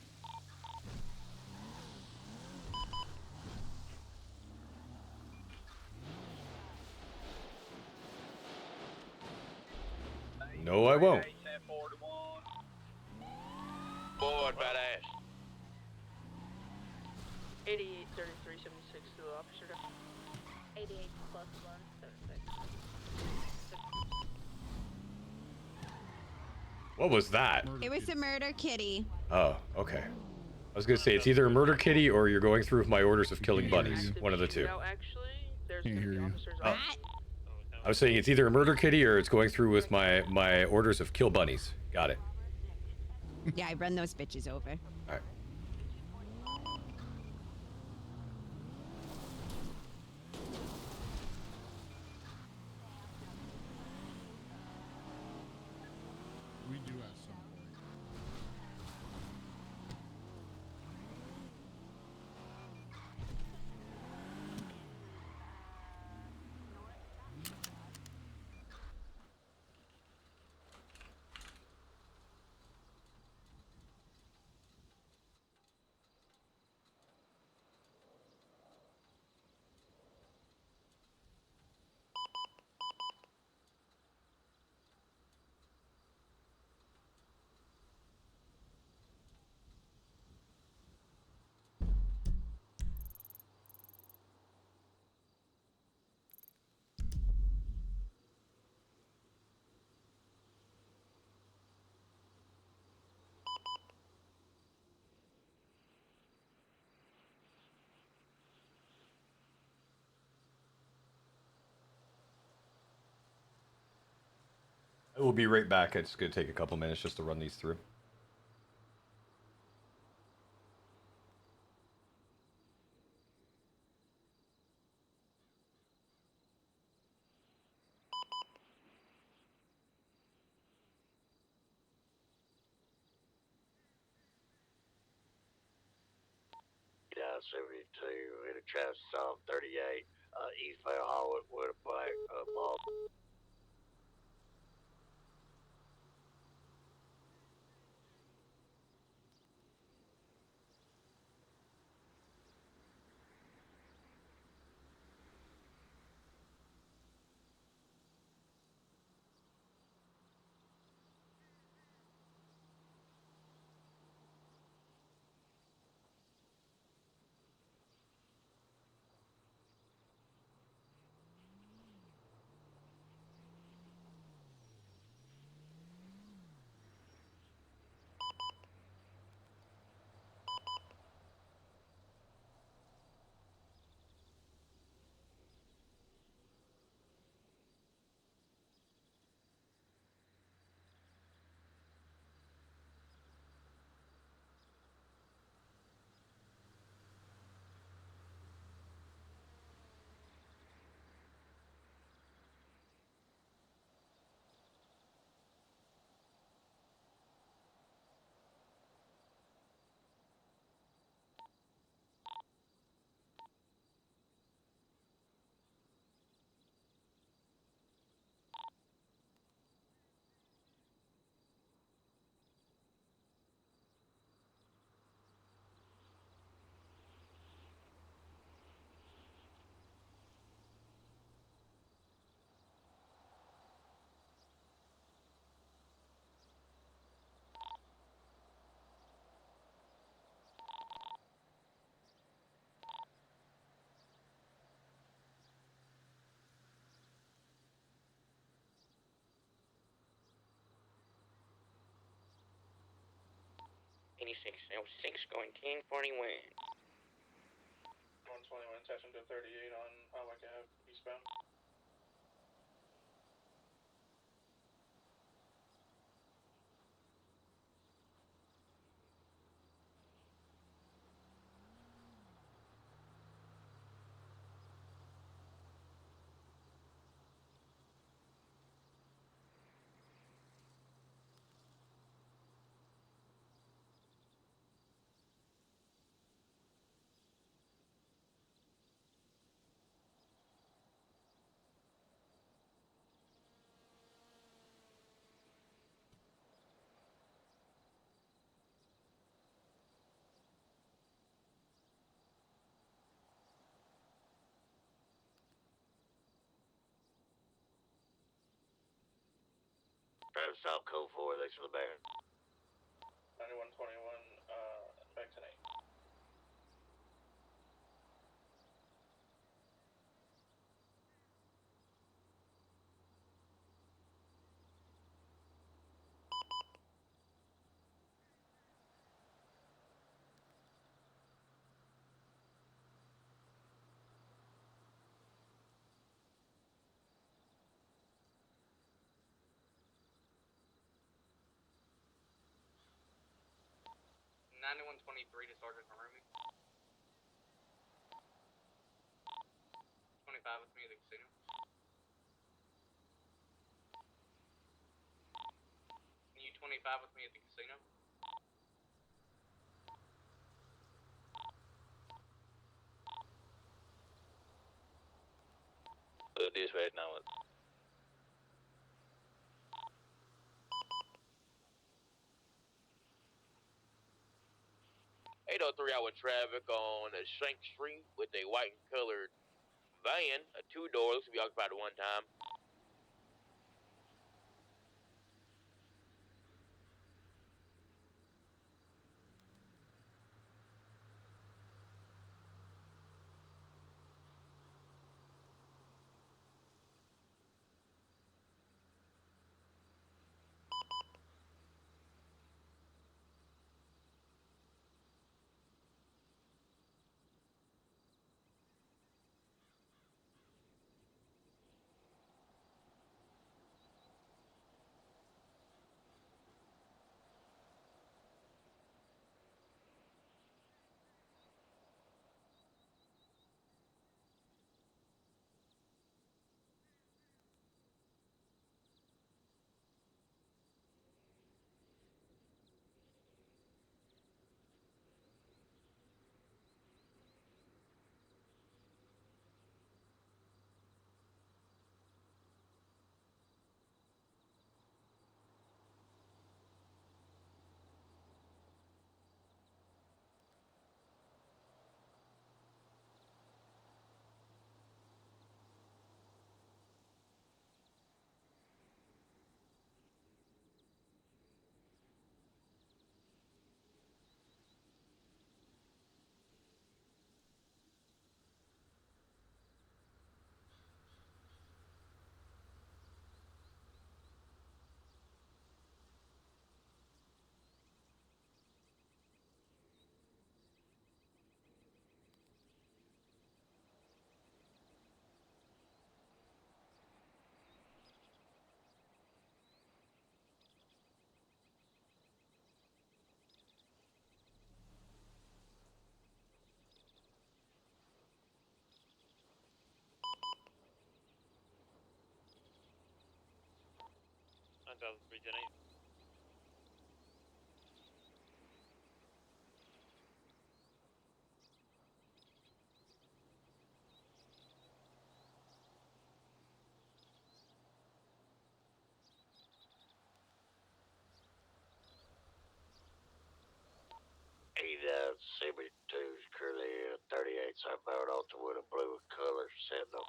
No, I won't. Board, badass. 88, 33, 76 to the officer. 88 plus 1, 76. What was that? It was a murder kitty. Oh, okay. I was gonna say it's either a murder kitty or you're going through with my orders of killing bunnies. One of the two. Can't hear you. I was saying it's either a murder kitty or it's going through with my orders of kill bunnies. Got it. Yeah, I run those bitches over. All right. We do at some point. I will be right back. It's going to take a couple minutes just to run these through. Yeah, 72 in a traffic stop, 38, eastbound Hollywood with a black mall. Going 1041. 121, attachment to 38 on Highway Ave, eastbound. Traffic stop, code 4, thanks for the bear. 9121, back to 8. 9123 to Sergeant Harumi. 25 with me at the casino. Can you 25 with me at the casino? Dispatch now. 803 hour traffic on Shank Street with a white and colored van, a two-door, looks to be occupied at one time. CB2's currently 38 southbound Alta with a blue color Sentinel.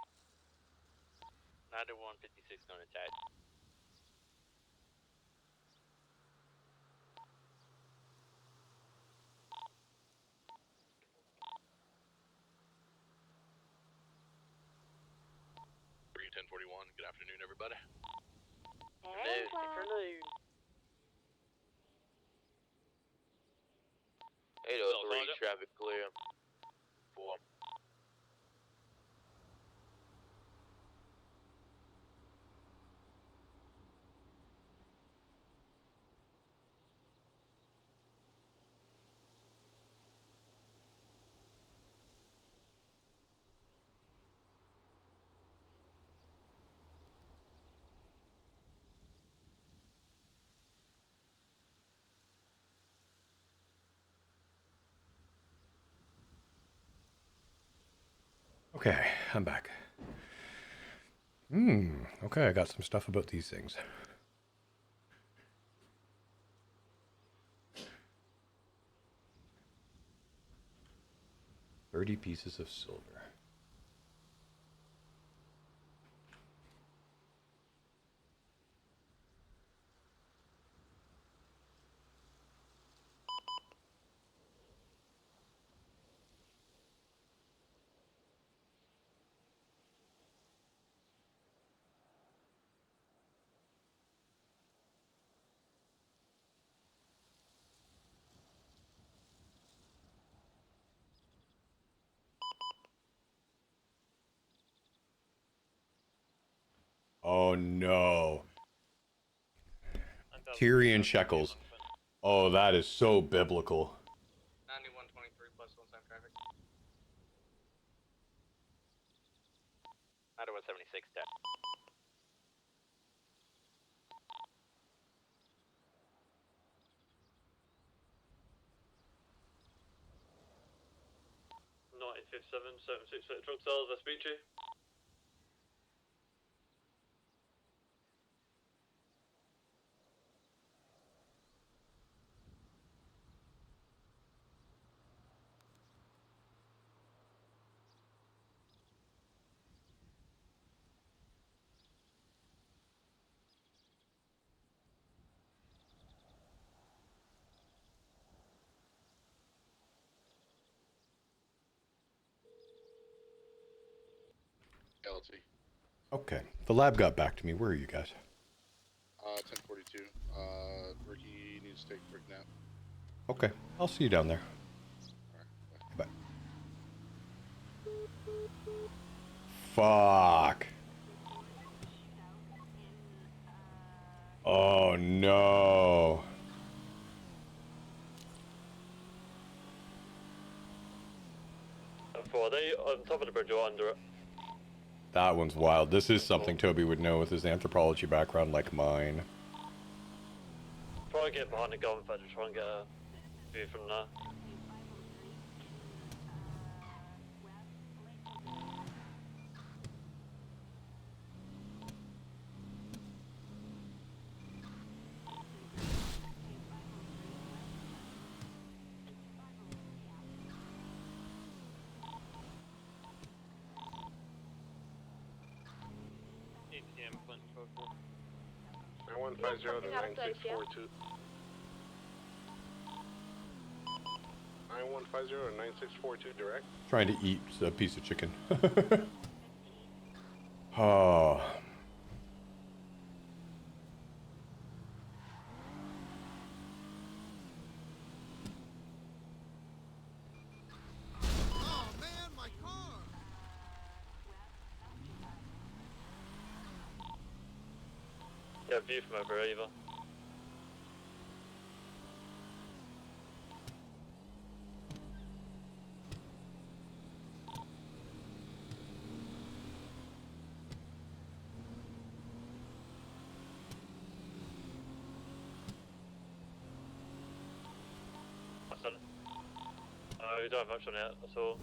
9156 going to attach. Good afternoon, everybody. Afternoon. 803 traffic clear. 4. Okay, I'm back. Okay, I got some stuff about these things. $30 pieces of silver. Oh no. Tyrian shekels. Oh, that is so biblical. 610. Drug sales, I speak to you. LT. Okay. The lab got back to me. Where are you guys? 1042. Ricky needs to take a quick nap. Okay. I'll see you down there. Bye. Fuck. Oh no. Are they on top of the bridge or under it? That one's wild. This is something Toby would know with his anthropology background like mine. Try and get behind the gunfight to try and get a view from there. ATM, Clinton, code 4. 9150 to 9642. 9150 to 9642 direct. Trying to eat a piece of chicken. Oh. Yeah, view from over Ava. We don't have much on it at all.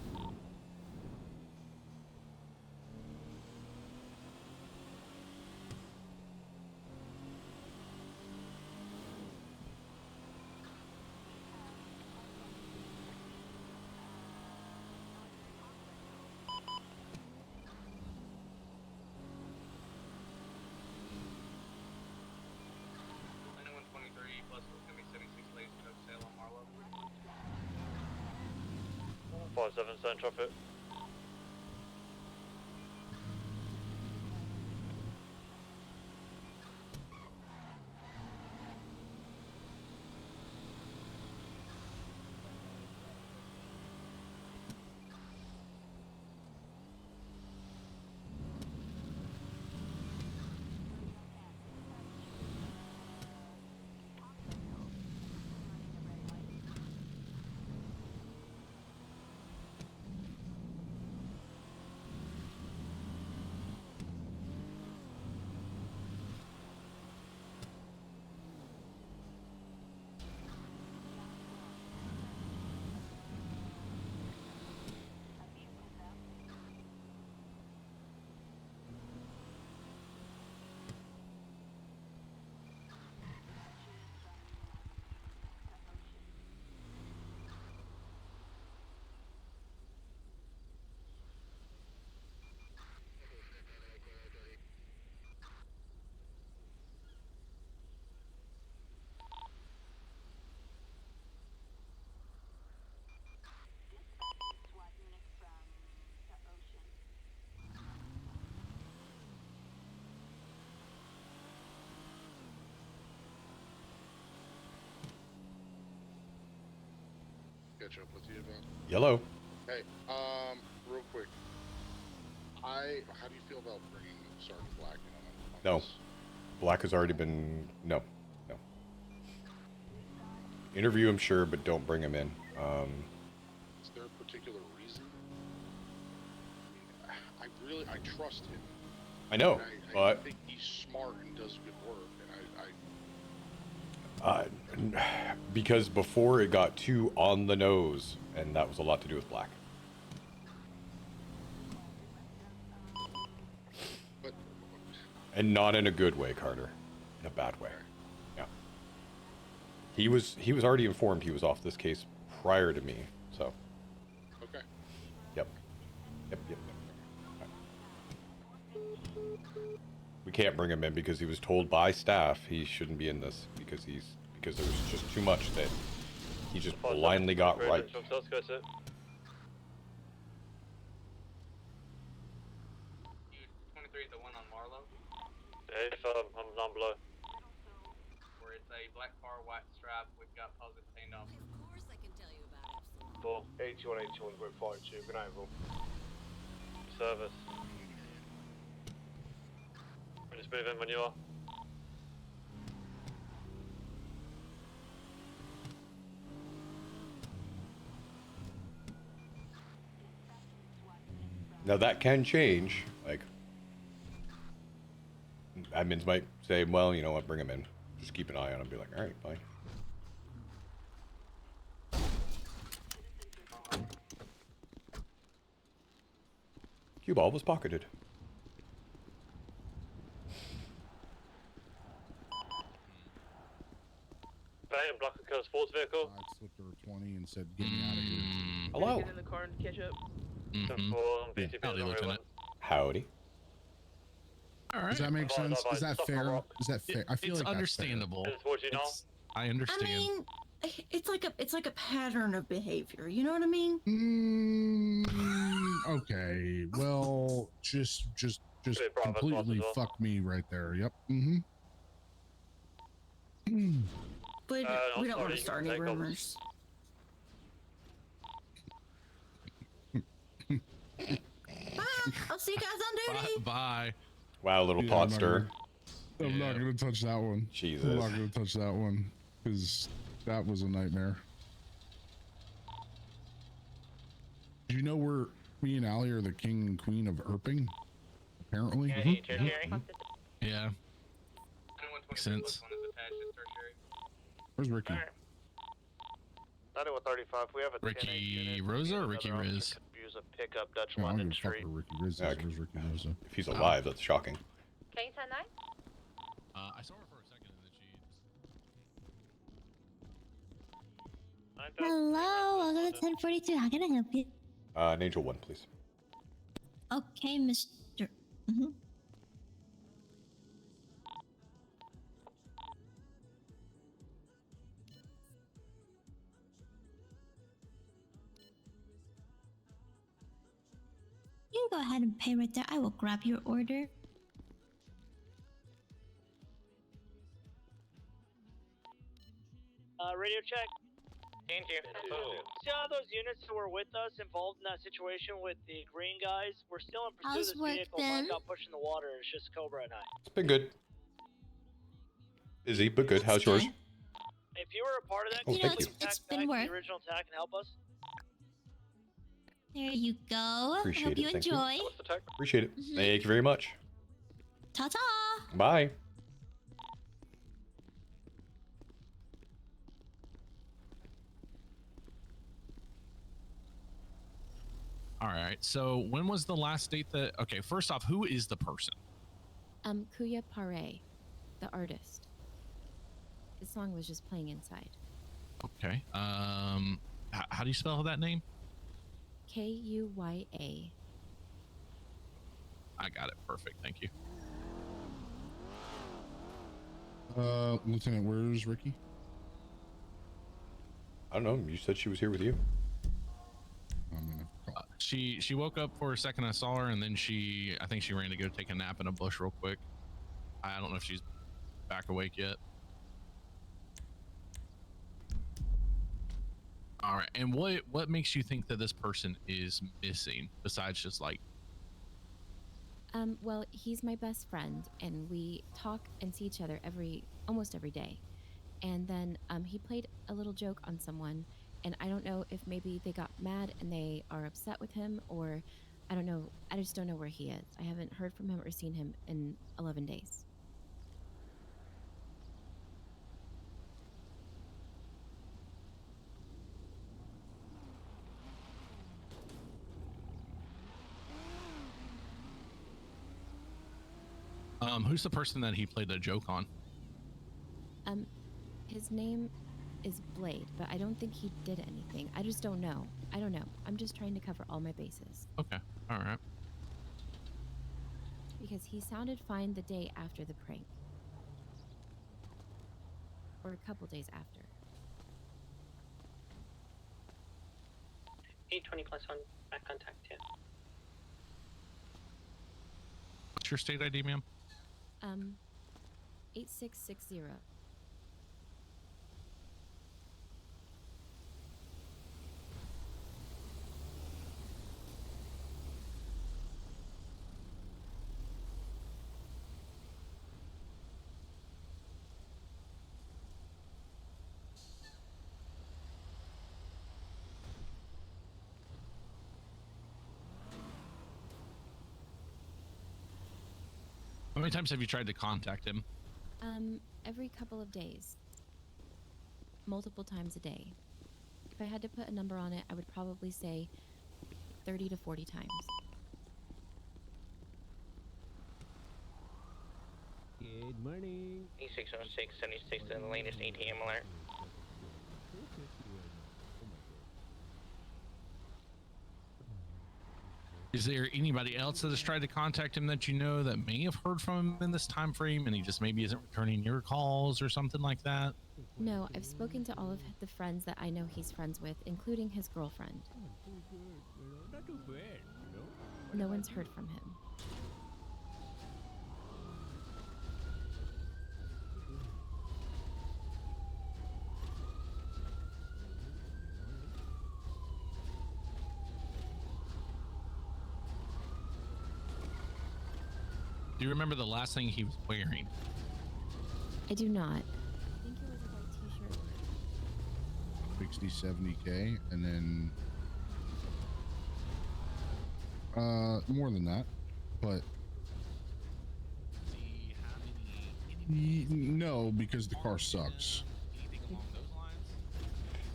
Plus, it's gonna be 76 lanes to Salem, Marlow. 57 cent traffic. Catch up with you about. Yellow. Hey, real quick. How do you feel about bringing Sergeant Black in on No. this? Black has already been... No. Interview him, sure, but don't bring him in. Is there a particular reason? I trust him. I know, I but think he's smart and does good work, and because before it got too on the nose, and that was a lot to do with Black. But, and not in a good way, Carter. In a bad way. Yeah. He was already informed he was off this case prior to me, so. Okay. Yep. We can't bring him in because he was told by staff he shouldn't be in this because there was just too much that he just blindly got right. 23, the one on Marlow. Hey, I'm down below. Where it's a black car, white stripe. We've got positive paint off. Of course I can tell you about Epsilon. Well, 8181, group 52. Good night, everyone. Service. We just move in when you are. Now that can change. Like, admins might say, well, you know what, bring him in. Just keep an eye on him. Be like, all right, fine. Cue ball was pocketed. Bang, Black & Co. sports vehicle. I slipped her 20 and said, get me out of here. Hello. Get in the car and catch up. Howdy, Lieutenant. Howdy. All right. Does that make sense? Is that fair? Is that fair? I feel it's like understandable. I understand. I mean, it's like a pattern of behavior. You know what I mean? Okay. Well, just completely fuck me right there. Yep. But we don't want to start any rumors. I'll see you guys on duty. Bye. Wow, little pot stir. I'm not gonna touch that one. Jesus. I'm not gonna touch that one because that was a nightmare. Do you know where me and Allie are the king and queen of Erping? Apparently. Yeah. Makes sense. Where's Ricky? 9135, we have a Ricky Rosa or Ricky Riz? Use a pickup Dutch No, I'm London gonna fuck Street. where Ricky Riz is. Where's Ricky Rosa? If he's alive, that's shocking. Can you 10-9? I saw her for a second and then she. Hello, welcome to 1042. How can I help you? An Angel 1, please. Okay, Mr. You can go ahead and pay right there. I will grab your order. Radio check. Thank you. See all those units that were with us involved in that situation with the green guys? We're still in pursuit How's of this work vehicle. then? Mike got pushed in the water. It's just Cobra at night. It's been good. Busy, but good. How's yours? If you were a part of that, Oh, can you thank please you. attack back to the original attack and help us? There you go. Appreciate Hope it, you thank you. enjoy. Appreciate it. Thank you very much. Ta-ta. Bye. All right. So when was the last date that? Okay. First off, who is the person? Kuya Pare, the artist. The song was just playing inside. Okay. How do you spell that name? Kuya. I got it. Perfect. Thank you. Lieutenant, where's Ricky? I don't know. You said she was here with you. She woke up for a second. I saw her, and then I think she ran to go take a nap in a bush real quick. I don't know if she's back awake yet. All right. And what makes you think that this person is missing besides just like? Well, he's my best friend, and we talk and see each other almost every day. And then he played a little joke on someone, and I don't know if maybe they got mad and they are upset with him, or I don't know. I just don't know where he is. I haven't heard from him or seen him in 11 days. Who's the person that he played a joke on? His name is Blade, but I don't think he did anything. I just don't know. I don't know. I'm just trying to cover all my bases. Okay, all right. Because he sounded fine the day after the prank. Or a couple days after. 820 plus on back contact, yeah. What's your state ID, ma'am? 8660. How many times have you tried to contact him? Every couple of days. Multiple times a day. If I had to put a number on it, I would probably say 30 to 40 times. Good morning. E606 76 in the latest ATM alert. Is there anybody else that has tried to contact him that you know that may have heard from him in this time frame and he just maybe isn't returning your calls or something like that? No, I've spoken to all of the friends that I know he's friends with, including his girlfriend. Not too bad, No one's heard from him. Do you remember the last thing he was wearing? I do not. I think it was a white t-shirt. 60, 70K, and then more than that, but no, because the car sucks.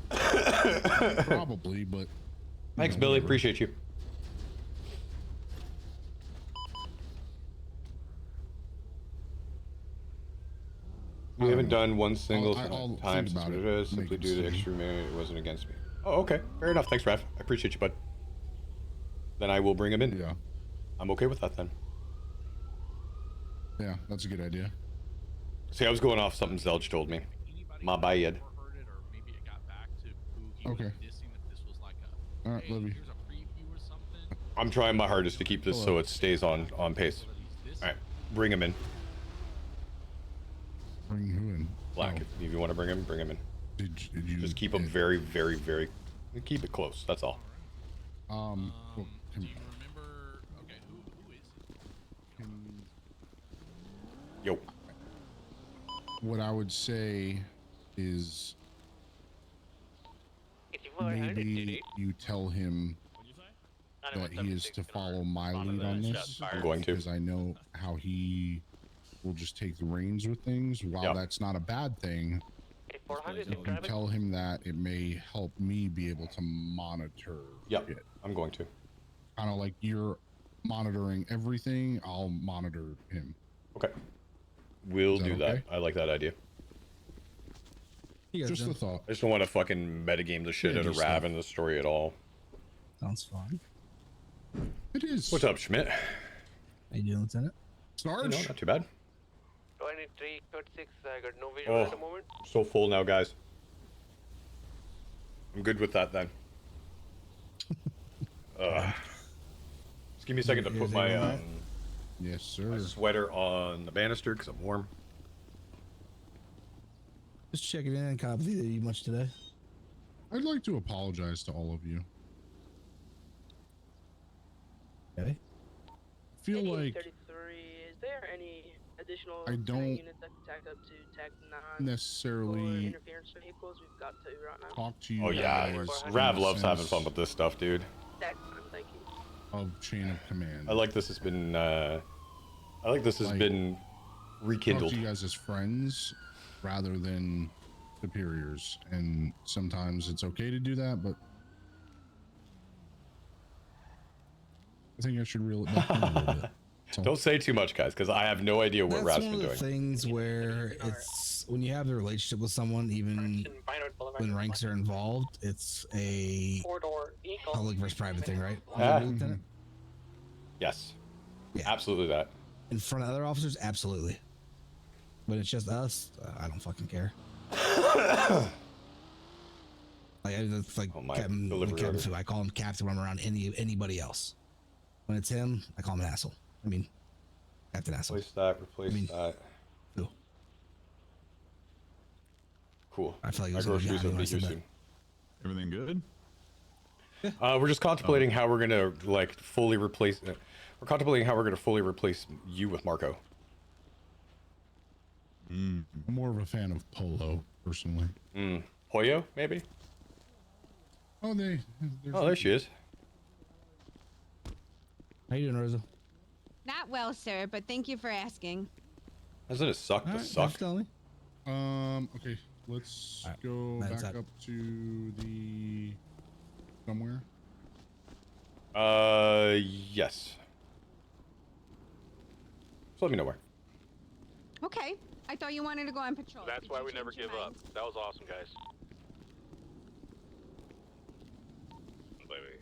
Probably, but thanks, Billy. whatever. Appreciate you. We haven't done one single time since it is, simply due to extreme it wasn't against me. Oh, okay. Fair enough. Thanks, Raph. I appreciate you, bud. Then I will bring him in. Yeah. I'm okay with that then. Yeah, that's a good idea. See, I was going off something Zelge told me. My bad. Okay. All right, love you. I'm trying my hardest to keep this so it stays on pace. All right, bring him in. Bring who in? Black. Oh. If you want to bring him in. Did you just keep him very, very, very. Keep it close. That's all. Well, Do you remember? Okay, who is he? Yo. What I would say is maybe you tell him that he is to follow my lead on this. I'm going to. Because I know how he will just take the reins with things. While that's not a bad thing, if you tell him that, it may help me be able to monitor it. I'm going to. Kind of like you're monitoring everything, I'll monitor him. Okay. We'll do that. I like that idea. Just a thought. I just don't want to fucking metagame the shit out of Rav in the story at all. Sounds fine. It is. What's up, Schmidt? How you doing, Lieutenant? Sarge? Not too bad. 2336, I got no visual at the moment. So full now, guys. I'm good with that then. Just give me a second to put my yes, sir. My sweater on the banister because I'm warm. Just checking in. Copy you much today? I'd like to apologize to all of you. Okay. I feel like 33, is there any additional I don't units that can tack up to Tech 9 necessarily or interference vehicles? We've got two right now. talk to you. Oh yeah, guys in Rav the loves having sense- fun with this stuff, dude. Tech 9, thank you. of chain of command. I like this has been been rekindled. Talk to you guys as friends rather than superiors, and sometimes it's okay to do that, but I think I should reel it back in a little bit. So, Don't say too much, guys, because I have no idea what Rat's been one of doing. the things where it's when you have the relationship with someone, even when ranks are involved, it's a public versus private thing, right? Lieutenant? Yes. Absolutely that. In front of other officers, absolutely. When it's just us, I don't fucking care. Like it's like Captain Fu. I call him Captain when I'm around anybody else. When it's him, I call him an asshole. I mean, Captain Asshole. Replace that. Who? Cool. I feel like it My was groceries will be here soon. Everything good? We're just contemplating how we're gonna like fully replace. We're contemplating how we're gonna fully replace you with Marco. I'm more of a fan of Polo, personally. Pollo, maybe? Oh, there she is. How you doing, Rosa? Not well, sir, but thank you for asking. Doesn't it suck to suck? Tell me. Okay, let's go back up to the somewhere. Yes. So let me know where. Okay. I thought you wanted to go on patrol. That's why we never give up. That was awesome, guys. Baby.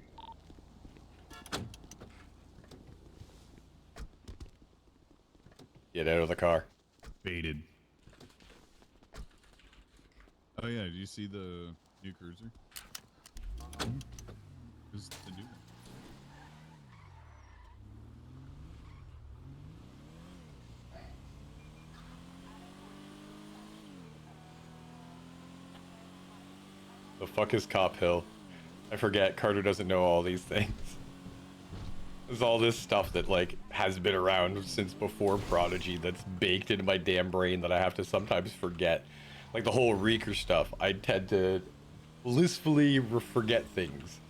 Get out of the car. Baited. Oh yeah, did you see the new cruiser? Who's the new one? The fuck is Cop Hill? I forget. Carter doesn't know all these things. There's all this stuff that like has been around since before Prodigy that's baked into my damn brain that I have to sometimes forget. Like the whole Reeker stuff. I tend to blissfully forget things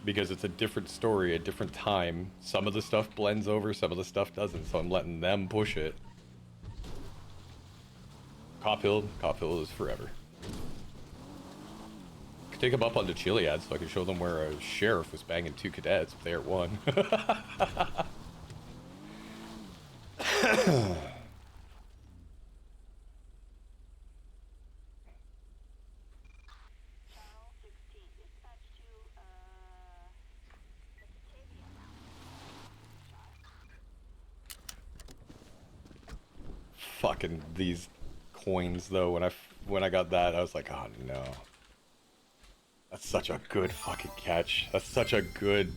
because it's a different story, a different time. Some of the stuff blends over, some of the stuff doesn't, so I'm letting them push it. Cop Hill is forever. Take them up on the Chiliad so I can show them where a sheriff was banging 2 cadets if they're one. Fucking these coins though, when I got that I was like, oh no. That's such a good fucking catch. That's such a good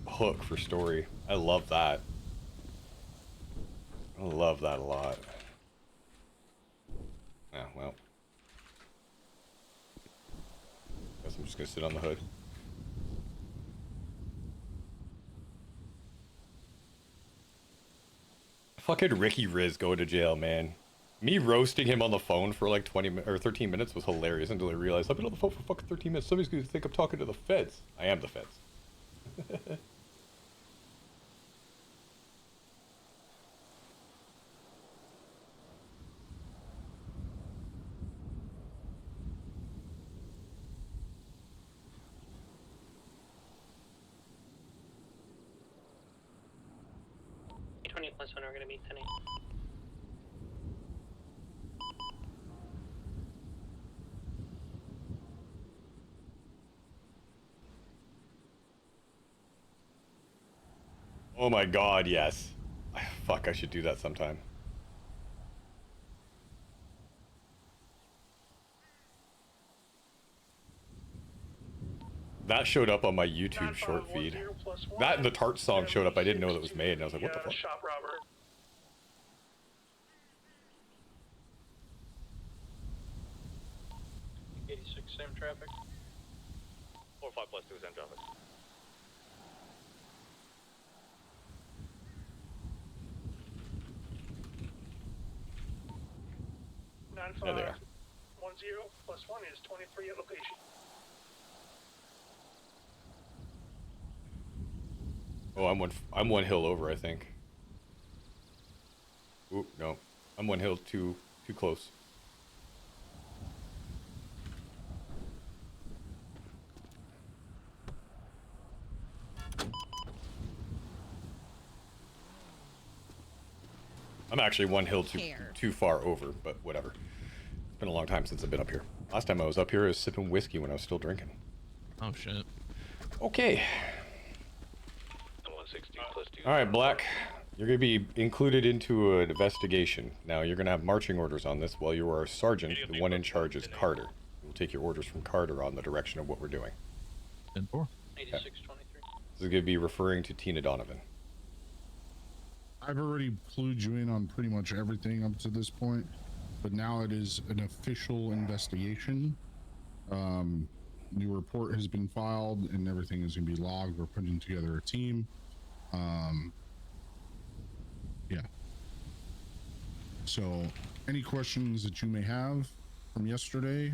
hook for story. I love that. I love that a lot. Yeah, well. Guess I'm just gonna sit on the hood. Fucking Ricky Riz going to jail, man. Me roasting him on the phone for like 20 or 13 minutes was hilarious until I realized I've been on the phone for fucking 13 minutes. Somebody's gonna think I'm talking to the feds. I am the feds. +1, we're gonna meet 10-8. Oh my god, yes. Fuck, I should do that sometime. That showed up on my YouTube short feed. That and the Tarts song showed up. I didn't know that was made, and I was like, what the fuck? Shop robber. Same traffic. 4-5 +2 same traffic. There they are. 10 +1 is 23 at location. Oh, I'm one hill over, I think. Oop, no. I'm one hill too close. I'm actually one hill too far over, but whatever. It's been a long time since I've been up here. Last time I was up here, I was sipping whiskey when I was still drinking. Oh shit. Okay. All right, Black. You're going to be included into an investigation. Now, you're going to have marching orders on this while you are a sergeant. The one in charge is Carter. We'll take your orders from Carter on the direction of what we're doing. 10-4. 8623. This is going to be referring to Tina Donovan. I've already clued you in on pretty much everything up to this point, but now it is an official investigation. New report has been filed and everything is going to be logged. We're putting together a team. Yeah. So any questions that you may have from yesterday,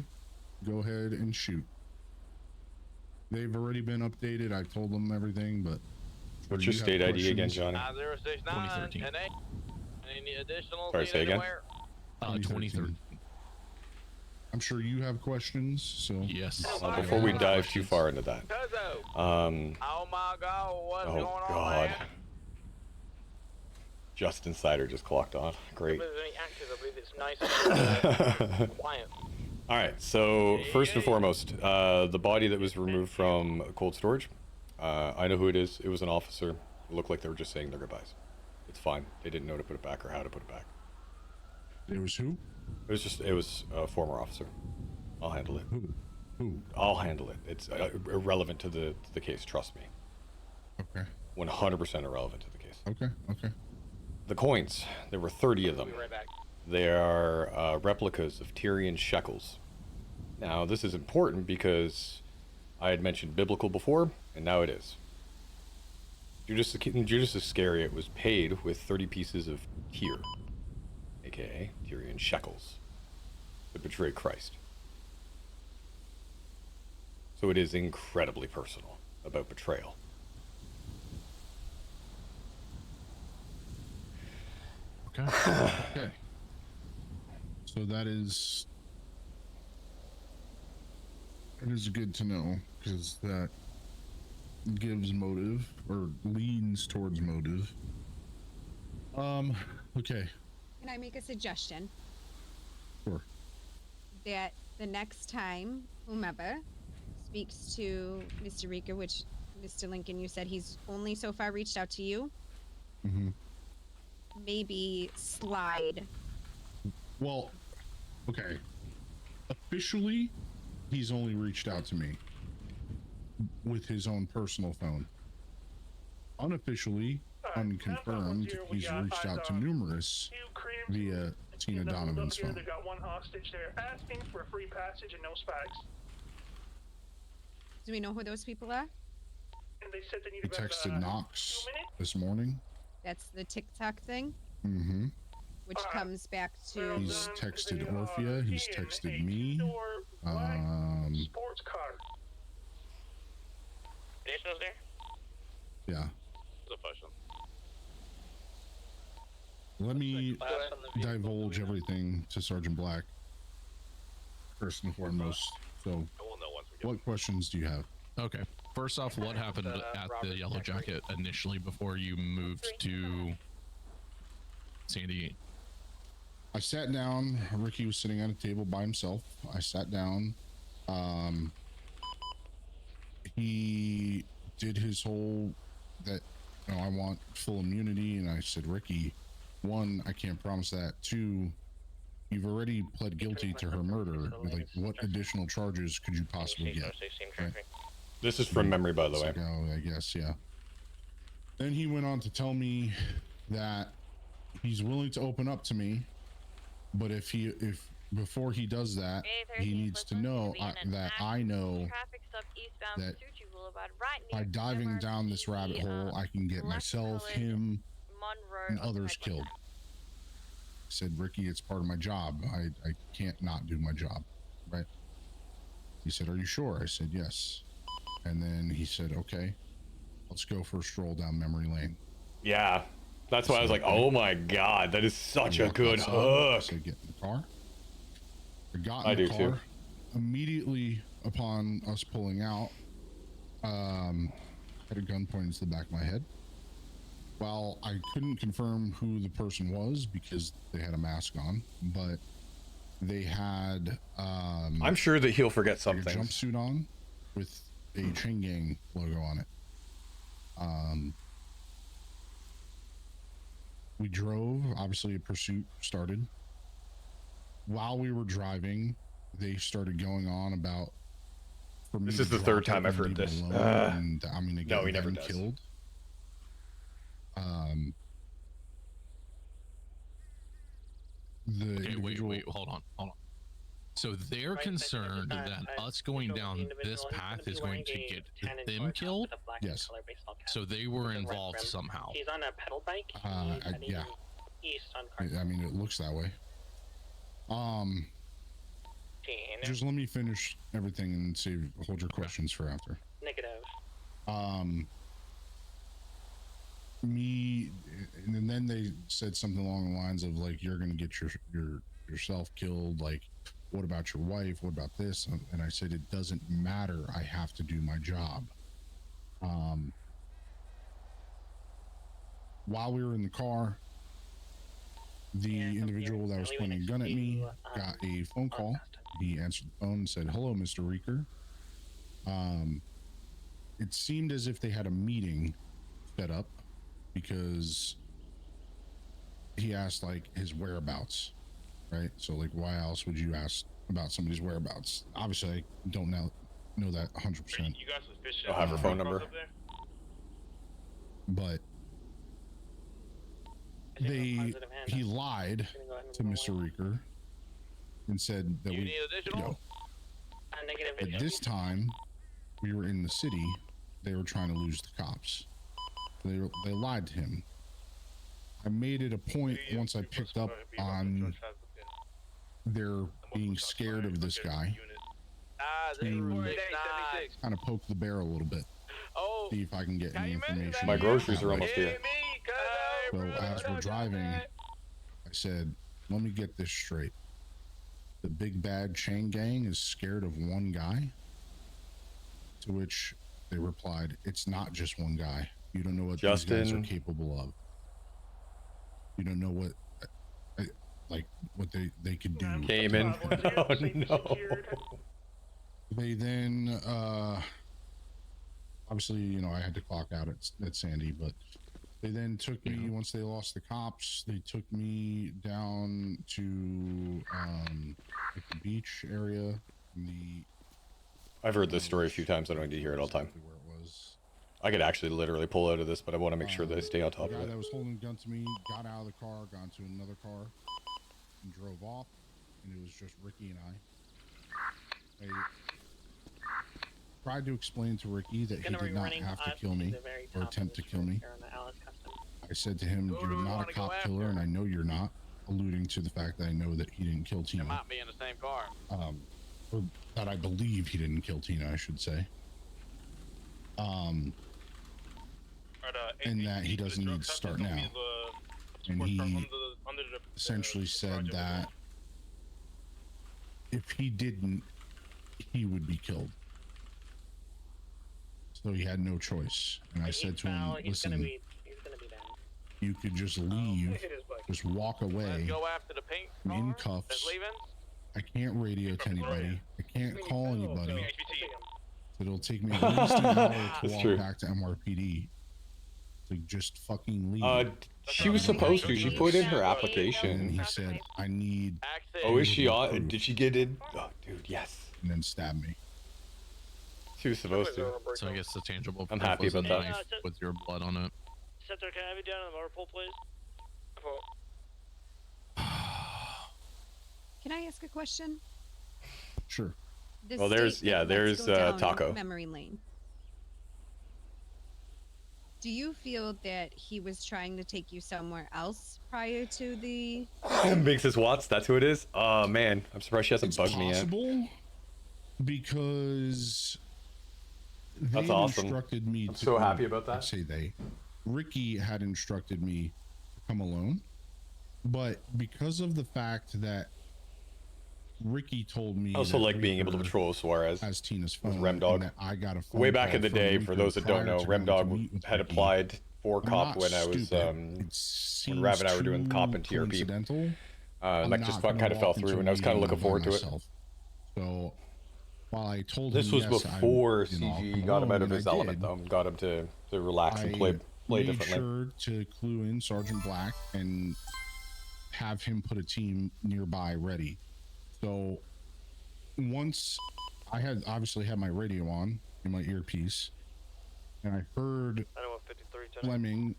go ahead and shoot. They've already been updated. I told them everything, but what's your state ID again, Johnny? 069 10-8. Any additional? Sorry, say again. 2013. I'm sure you have questions, so yes. Before we dive too far into that, oh my God, what's going on, man? Justin Sider just clocked on. Great. Quiet. All right. So first and foremost, the body that was removed from cold storage. I know who it is. It was an officer. It looked like they were just saying their goodbyes. It's fine. They didn't know to put it back or how to put it back. It was who? It was a former officer. I'll handle it. Who? I'll handle it. It's irrelevant to the case. Trust me. Okay. 100% irrelevant to the case. Okay. The coins. There were 30 of them. We'll be right back. They are replicas of Tyrian shekels. Now, this is important because I had mentioned biblical before, and now it is. Judas Iscariot was paid with 30 pieces of Tyr, aka Tyrian shekels, to betray Christ. So it is incredibly personal about betrayal. Okay. So that is good to know, because that gives motive or leans towards motive. Okay. Can I make a suggestion? Sure. That the next time whomever speaks to Mr. Rika, which Mr. Lincoln, you said he's only so far reached out to you. Mm-hmm. Maybe slide. Well, okay. Officially, he's only reached out to me with his own personal phone. Unofficially, unconfirmed, he's reached out to numerous via Tina Donovan's phone. They got one hostage there asking for free passage and no spikes. Do we know who those people are? And they said they need He texted Knox this morning. That's the TikTok thing. Mm-hmm. Which comes back to. He's texted Orphea. He's texted me. Sports car. Additionals there? Yeah. The question. Let me divulge everything to Sergeant Black first and foremost. So, what questions do you have? Okay. First off, what happened at the Yellow Jacket initially before you moved to Sandy? I sat down. Ricky was sitting at a table by himself. I sat down. He did his whole that, I want full immunity, and I said, Ricky, one, I can't promise that. Two, you've already pled guilty to her murder. Like, what additional charges could you possibly get? Right? This is from memory, by the way. Oh, I guess, yeah. Then he went on to tell me that he's willing to open up to me, but if before he does that, he needs to know that I know that by diving down this rabbit hole, I can get myself, him, and others killed. I said, Ricky, it's part of my job. I can't not do my job, right? He said, are you sure? I said, yes. And then he said, okay, I'll let's go for a stroll down memory lane. Yeah, that's why I was like, oh my god, that is such a good hook. So get in the car. I got in the car. Too. Immediately upon us pulling out, had a gun pointed to the back of my head. While I couldn't confirm who the person was because they had a mask on, but they had I'm sure that he'll forget something. A jumpsuit on with a chain gang logo on it. We drove, obviously a pursuit started. While we were driving, they started going on about, for me, this is the third time I've heard this. And I'm gonna get no, he never does. Killed. Wait, hold on. So they're concerned that us going down this path is going to get them killed? Yes. So they were involved somehow. He's on a pedal bike. Yeah. East on I mean, it looks that way. Just let me finish everything and hold your questions for after. Negative. And then they said something along the lines of like, you're gonna get yourself killed. Like, what about your wife? What about this? And I said, it doesn't matter. I have to do my job. While we were in the car, the individual that was pointing a gun at me got a phone call. He answered the phone and said, hello, Mr. Reeker. It seemed as if they had a meeting set up because he asked like his whereabouts, right? So like, why else would you ask about somebody's whereabouts? Obviously, I don't know that 100%. You got suspicious? I'll have her phone number. But he lied to Mr. Reeker and said that at this time we were in the city, they were trying to lose the cops. They lied to him. I made it a point once I picked up on their being scared of this guy to kind of poke the bear a little bit. See if I can get any information. My groceries are almost here. So as we're driving, I said, let me get this straight. The big bad chain gang is scared of one guy? To which they replied, it's not just one guy. You don't know what these guys are capable of. You don't know what they could do. Came in. Oh no. They then obviously, I had to clock out at Sandy, but they then took me, once they lost the cops, they took me down to like the beach area. I've heard this story a few times. I don't need to hear it all the time. Where it was. I could actually literally pull out of this, but I want to make sure that I stay on top of it. The guy that was holding a gun to me got out of the car, got into another car, and drove off, and it was just Ricky and I. I tried to explain to Ricky that he did not have to kill me or attempt to kill me. I said to him, you're not a cop killer, and I know you're not, alluding to the fact that I know that he didn't kill Tina. They might be in the same car. Or that I believe he didn't kill Tina, I should say. And that he doesn't need to start now. And he essentially said that if he didn't, he would be killed. So he had no choice. And I said to him, listen, you could just leave, just walk away. I'm in cuffs. I can't radio to anybody. I can't call anybody. It'll take me at least an hour to walk back to MRPD. To just fucking leave. She was supposed to. She put in her application. And he said, I need... Oh, is she on? Did she get in? Oh, dude, yes. And then stab me. She was supposed to. So I guess the tangible. I'm happy about that. With your blood on it. Center, can I have you down in the motor pool, please? Can I ask a question? Sure. Well, there's Taco. Memory lane. Do you feel that he was trying to take you somewhere else prior to the... Big Sis Watts, that's who it is? Oh, man. I'm surprised she hasn't bugged me yet. Because they That's awesome. instructed me. I'm so happy about that. I say they. Ricky had instructed me to come alone, but because of the fact that Ricky told me, I also that like being able to Reaper patrol Suarez as Tina's with phone, Remdog. and that I got a phone Way back call in the from day, Reaper for those that don't prior know, to going to Remdog meet with had Ricky. applied for I'm cop not when I was stupid. It when seems Rav and I were doing too cop and TRP. coincidental. I'm Like not just gonna kind of fell walk into through, a and I was kind of meeting looking by forward to it. myself. So while I told This him was yes, before I'll CG come got him out alone, of and his I element, did, though, and got him to relax and I play made differently. sure to clue in Sergeant Black and have him put a team nearby ready. So once I had obviously had my radio on in my earpiece, and I heard Fleming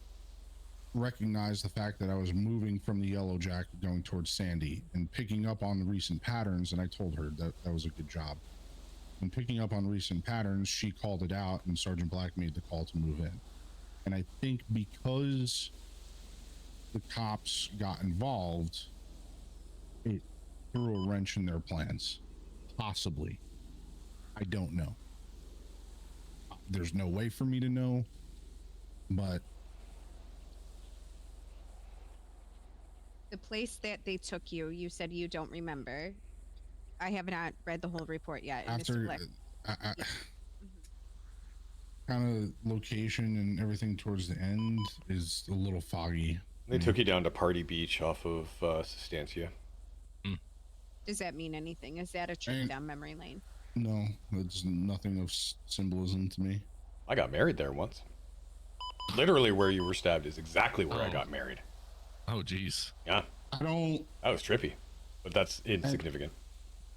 recognize the fact that I was moving from the Yellow Jacket going towards Sandy and picking up on the recent patterns, and I told her that that was a good job. And picking up on recent patterns, she called it out, and Sergeant Black made the call to move in. And I think because the cops got involved, it threw a wrench in their plans. Possibly. I don't know. There's no way for me to know, but The place that they took you, you said you don't remember. I have not read the whole report yet. Mr. after Black. kind of location and everything towards the end is a little foggy. They took you down to Party Beach off of Sustancia. Does that mean anything? Is that a trip down memory lane? No, it's nothing of symbolism to me. I got married there once. Literally where you were stabbed is exactly where I got married. Oh, geez. Yeah. I don't... That was trippy, but that's insignificant.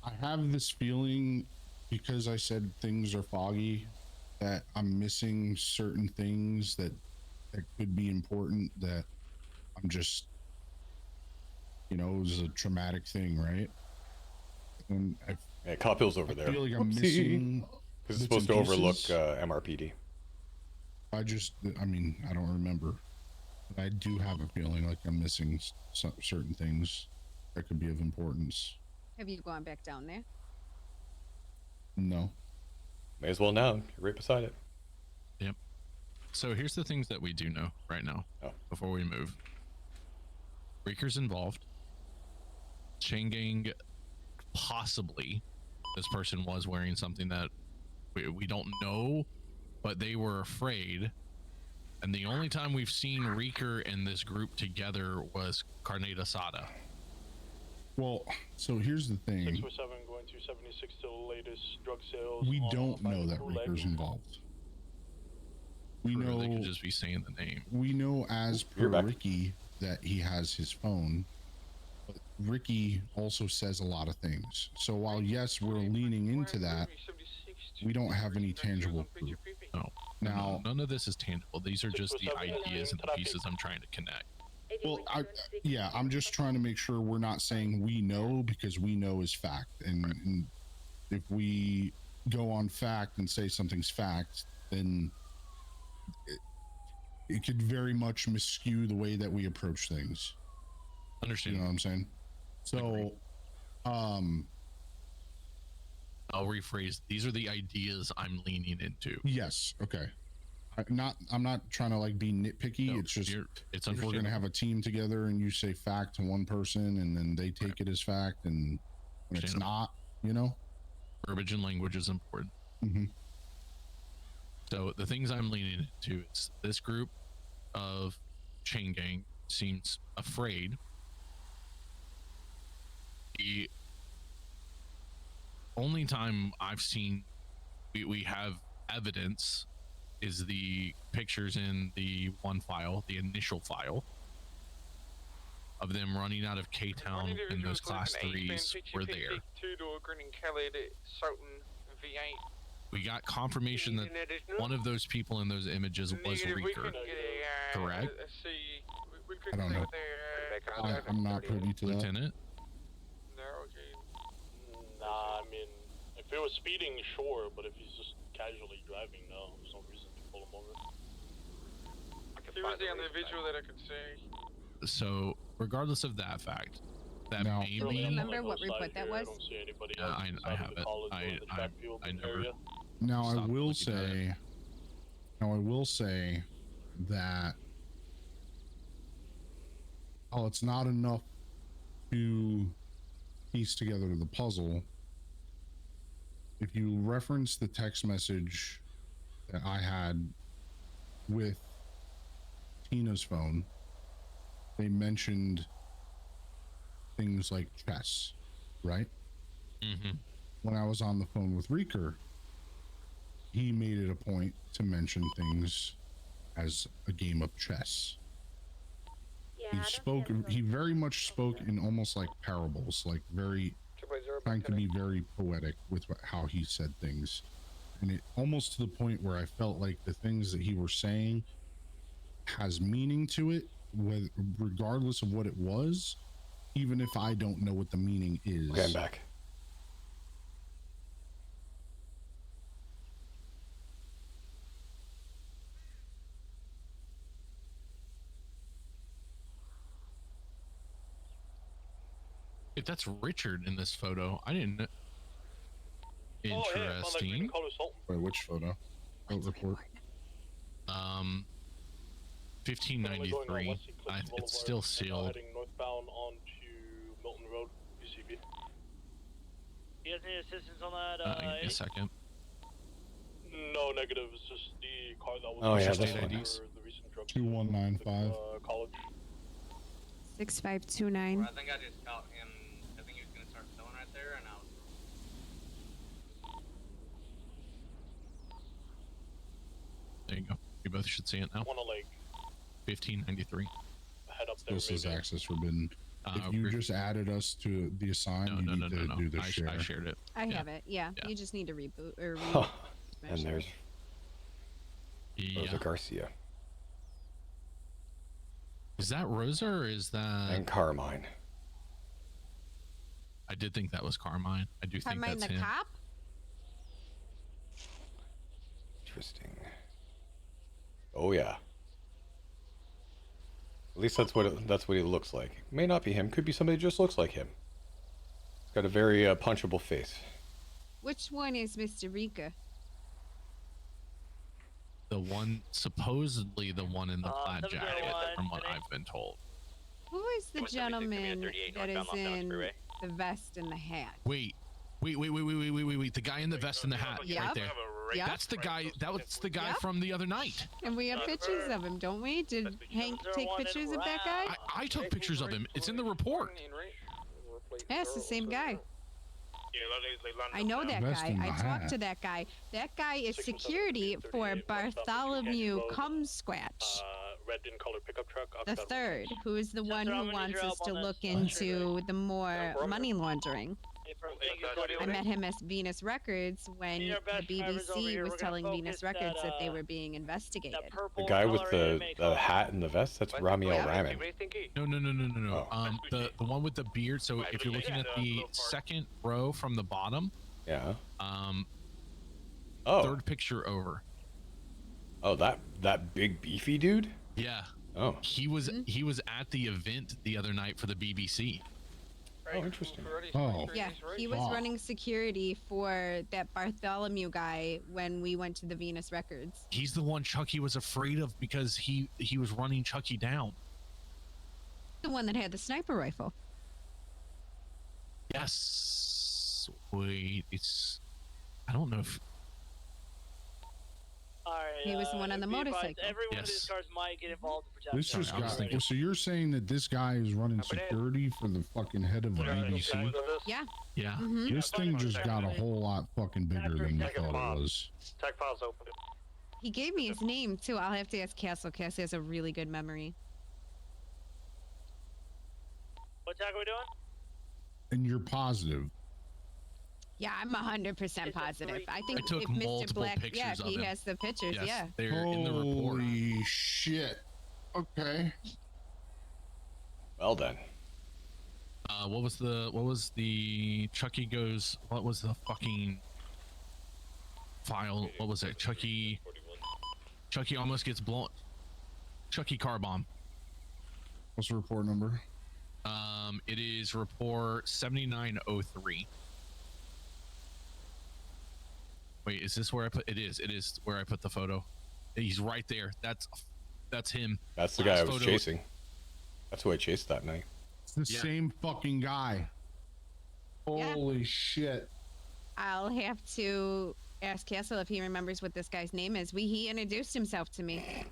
I have this feeling, because I said things are foggy, that I'm missing certain things that could be important, that I'm just, you know, it was a traumatic thing, right? And Yeah, Cop Hill's over there. I feel like I'm missing... Because it's supposed to overlook MRPD. I mean, I don't remember. But I do have a feeling like I'm missing certain things that could be of importance. Have you gone back down there? No. May as well now. You're right beside it. Yep. So here's the things that we do know right now before we move. Reeker's involved. Chain gang, possibly. This person was wearing something that we don't know, but they were afraid. And the only time we've seen Reeker and this group together was Carne Asada. Well, so here's the thing. 647 going to 76 to the latest drug sales. We don't know that Reeker's involved. We know they could just be saying the name. We know as per Ricky that he has his phone, but Ricky also says a lot of things. So while yes, we're leaning into that, we don't have any tangible proof. No. Now, none of this is tangible. These are just the ideas and the pieces I'm trying to connect. Well, I'm just trying to make sure we're not saying we know, because we know is fact. And if we go on fact and say something's fact, then it could very much miscue the way that we approach things. Understand? You know what I'm saying? So, I'll rephrase. These are the ideas I'm leaning into. Yes. Okay. I'm not trying to like be nitpicky. No, it's just it's if we're gonna have a team together and you say fact to one person and then they take it as fact, and when it's not, you know, verbiage and language is important. Mm-hmm. So the things I'm leaning into is this group of chain gang seems afraid. The only time I've seen we have evidence is the pictures in the one file, the initial file, of them running out of K-Town in those class 3s were there. We got confirmation that one of those people in those images was Reeker. Correct? I don't know. I'm not privy to that. Lieutenant? Nah, I mean, if it was speeding, sure, but if he's just casually driving, no, there's no reason to pull him over. He was the individual that I could see. So, regardless of that fact, that may Do you be... remember what report that was? I have it. I know her. Now I Stop will looking at it. say that it's not enough to piece together the puzzle. If you reference the text message that I had with Tina's phone, they mentioned things like chess, right? Mm-hmm. When I was on the phone with Reeker, he made it a point to mention things as a game of chess. He very much spoke in almost like parables, like very trying to be very poetic with how he said things. And it almost to the point where I felt like the things that he was saying has meaning to it, regardless of what it was, even if I don't know what the meaning is. Okay, I'm back. If that's Richard in this photo, I didn't. Interesting. Wait, which photo? What report? 1593. It's still sealed. Heading northbound onto Milton Road, UCB. You guys need assistance on that? Give me a second. No, negative. It's just the car that was. Oh yeah, this this one. one. The recent drug 2195. College. 6529. I think I just caught him. I think he was gonna start filling right there, and I was. There you go. You both should see it now. 1593. Head up there. This is access forbidden. If you just added us to the assign, you need to do the share. I shared it. I have it. Yeah. You just need to reboot or And there's Rosa Garcia. Is that Rosa or is that? And Carmine. I did think that was Carmine. I do think Carmine that's the him. cop? Interesting. Oh yeah. At least that's what he looks like. May not be him. Could be somebody who just looks like him. He's got a very punchable face. Which one is Mr. Rika? The one, supposedly the one in the plaid jacket, from what I've been told. Who is the gentleman that is in the vest and the hat? Wait. The guy in the vest and the hat, right there. Yep. That's the guy. That was the guy from the other night. And we have pictures of him, don't we? Did Hank take pictures of that guy? I took pictures of him. It's in the report. Yeah, it's the same guy. I know that guy. I talked to that guy. That guy is security for Bartholomew Cumsquatch. Red in color pickup truck. The third, who is the one who wants us to look into the more money laundering. I met him at Venus Records when the BBC was telling Venus Records that they were being investigated. The guy with the hat and the vest, that's Ramiel Ramin. No. The one with the beard. So if you're looking at the second row from the bottom. Yeah. Third picture over. Oh, that big beefy dude? Yeah. Oh. He was at the event the other night for the BBC. Oh, interesting. Oh. Yeah, he was running security for that Bartholomew guy when we went to the Venus Records. He's the one Chucky was afraid of because he was running Chucky down. The one that had the sniper rifle. Yes. Wait, I don't know if. He was the one on the motorcycle. Every one of these cars might get involved in protection. This just got. So you're saying that this guy is running security for the fucking head of the BBC? Yeah. Yeah. Mm-hmm. This thing just got a whole lot fucking bigger than I thought it was. Tech files open. He gave me his name too. I'll have to ask Castle. Castle has a really good memory. What tag are we doing? And you're positive? Yeah, I'm 100% positive. I think I took if Mr. multiple Black, pictures yeah, of he him. has the pictures. Yes, Yeah. they're in the report. Holy shit. Okay. Well then. What was the Chucky goes? What was the fucking file? What was it? Chucky almost gets blown. Chucky car bomb. What's the report number? It is report 7903. Wait, is this where I put it? Is where I put the photo. He's right there. That's him. That's the guy I was chasing. That's who I chased that night. It's the same fucking guy. Holy shit. I'll have to ask Castle if he remembers what this guy's name is. He introduced himself to me.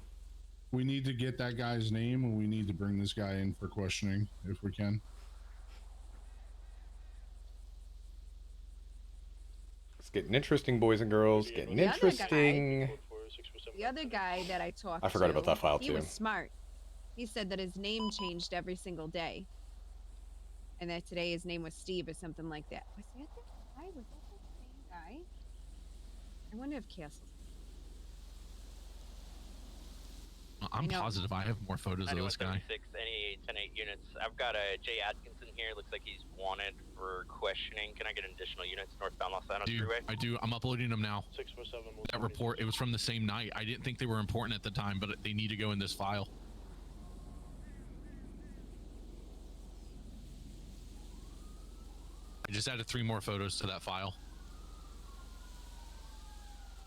We need to get that guy's name, and we need to bring this guy in for questioning if we can. It's getting interesting, boys and girls. Getting interesting. The other guy that I talked to, I forgot about that file he too. was smart. He said that his name changed every single day. And that today his name was Steve or something like that. Was that the guy? Was that the same guy? I wonder if Castle. I'm positive I have more photos of this guy. Any 10-8 units. I've got a Jay Atkinson here. Looks like he's wanted for questioning. Can I get additional units northbound Los Angeles Freeway? I do. I'm uploading them now. 647. That report, it was from the same night. I didn't think they were important at the time, but they need to go in this file. I just added 3 more photos to that file.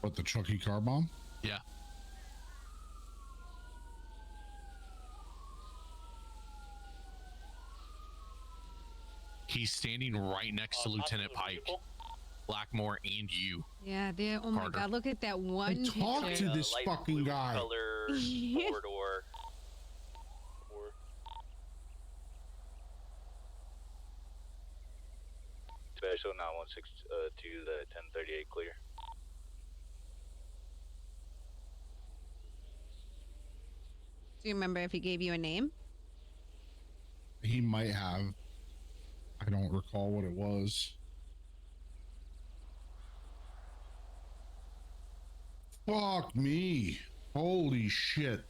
What, the Chucky car bomb? Yeah. He's standing right next to Lieutenant Pike, Blackmore, and you. Yeah, oh my God, look at that one picture. Talk to this fucking guy. Color, four-door. Special 916 the 1038 clear. Do you remember if he gave you a name? He might have. I don't recall what it was. Fuck me. Holy shit.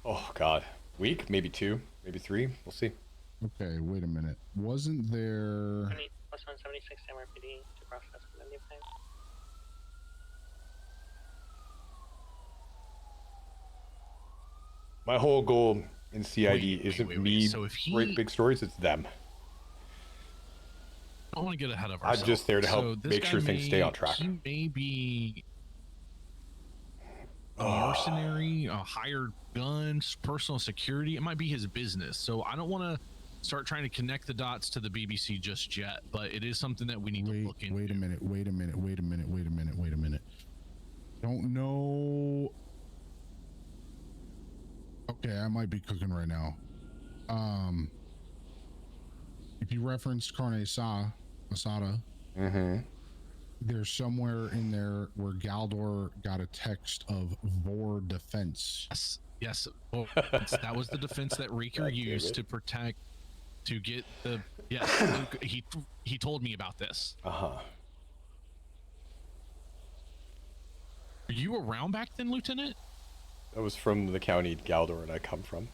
Oh God. Week, maybe 2, maybe 3. We'll see. Okay, wait a minute. Wasn't there... Plus 176 MRPD to process the new plan. My whole goal in CID isn't me So if he... write big stories, it's them. I don't want to get ahead of ourselves. I'm just there to help make sure things stay on track. He may be a mercenary, a hired gun, personal security. It might be his business. So I don't want to start trying to connect the dots to the BBC just yet, but it is something that we need to look into. Wait a minute. Don't know. Okay, I might be cooking right now. If you referenced Carne Asada, there's somewhere in there where Galdor got a text of Vor defense. Yes. Well, that was the defense that Reeker used to protect, to get the. Yes, he told me about this. Are you around back then, Lieutenant? That was from the county Galdor and I come from.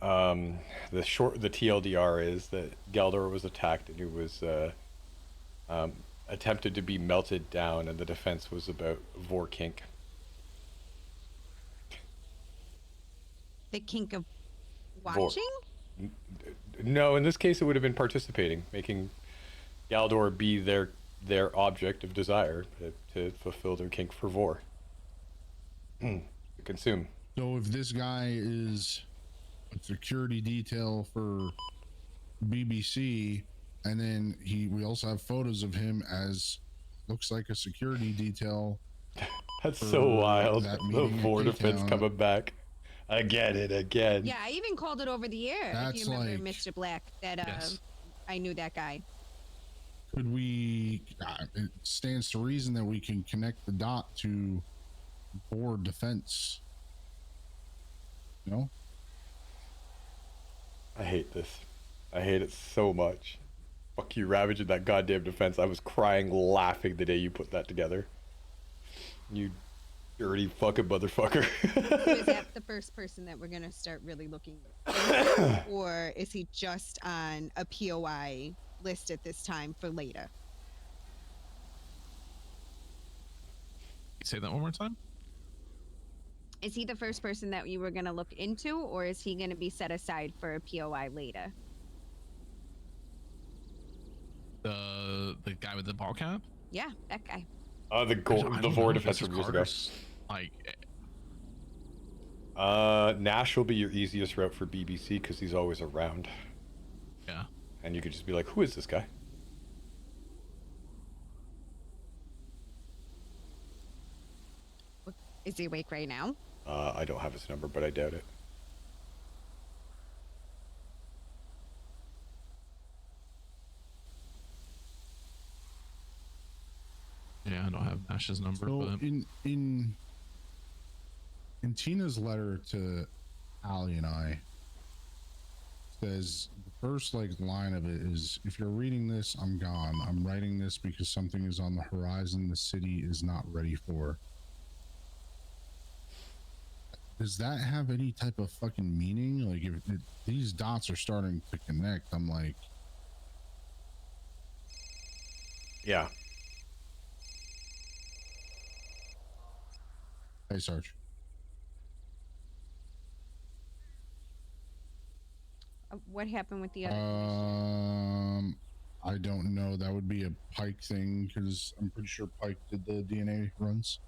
The TLDR is that Galdor was attacked and it was attempted to be melted down, and the defense was about Vor kink. The kink of watching? No, in this case it would have been participating, making Galdor be their object of desire to fulfill their kink for Vor. To consume. So if this guy is a security detail for BBC, and then we also have photos of him as looks like a security detail. That's so wild. The Vor defense coming back. I get it again. Yeah, I even called it over the air. That's if you remember, like, Mr. Black, that yes. I knew that guy. Could we? It stands to reason that we can connect the dot to board defense. No. I hate this. I hate it so much. Fuck you, ravaging that goddamn defense. I was crying, laughing the day you put that together. You dirty fucking motherfucker. Is that the first person that we're gonna start really looking at? Or is he just on a POI list at this time for later? Say that one more time. Is he the first person that you were gonna look into, or is he gonna be set aside for a POI later? The guy with the ball cap? Yeah, that guy. The Vor defense from years ago. Like, Nash will be your easiest route for BBC because he's always around. Yeah. And you could just be like, who is this guy? Is he awake right now? I don't have his number, but I doubt it. Yeah, I don't have Nash's number. So but in Tina's letter to Allie and I says the first line of it is, if you're reading this, I'm gone. I'm writing this because something is on the horizon the city is not ready for. Does that have any type of fucking meaning? Like, if these dots are starting to connect, I'm like, yeah. Hey, Sarge. What happened with the other? I don't know. That would be a Pike thing because I'm pretty sure Pike did the DNA runs.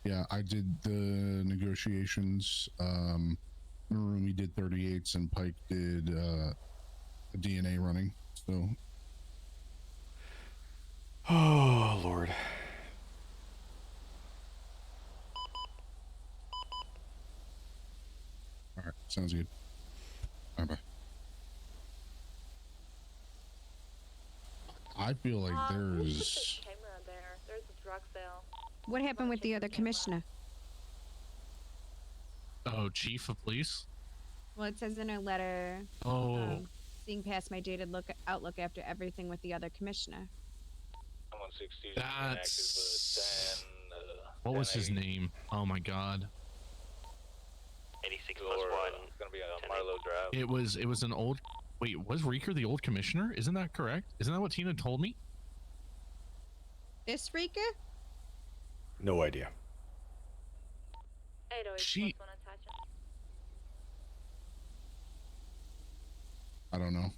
Yeah, I did the negotiations. Marumi did 38s and Pike did a DNA running. So, oh Lord. All right, sounds good. Bye bye. I feel like there's Camera there. There's a drug sale. What happened with the other commissioner? oh, chief of police. Well, it says in a letter. Oh. Seeing past my dated outlook after everything with the other commissioner. That's what was his name? Oh my God. 86 plus 1. It's gonna be on Marlowe Drive. It was an old. Wait, was Reeker the old commissioner? Isn't that correct? Isn't that what Tina told me? This Rika? No idea. 808 She- plus 1 attachment. I don't know.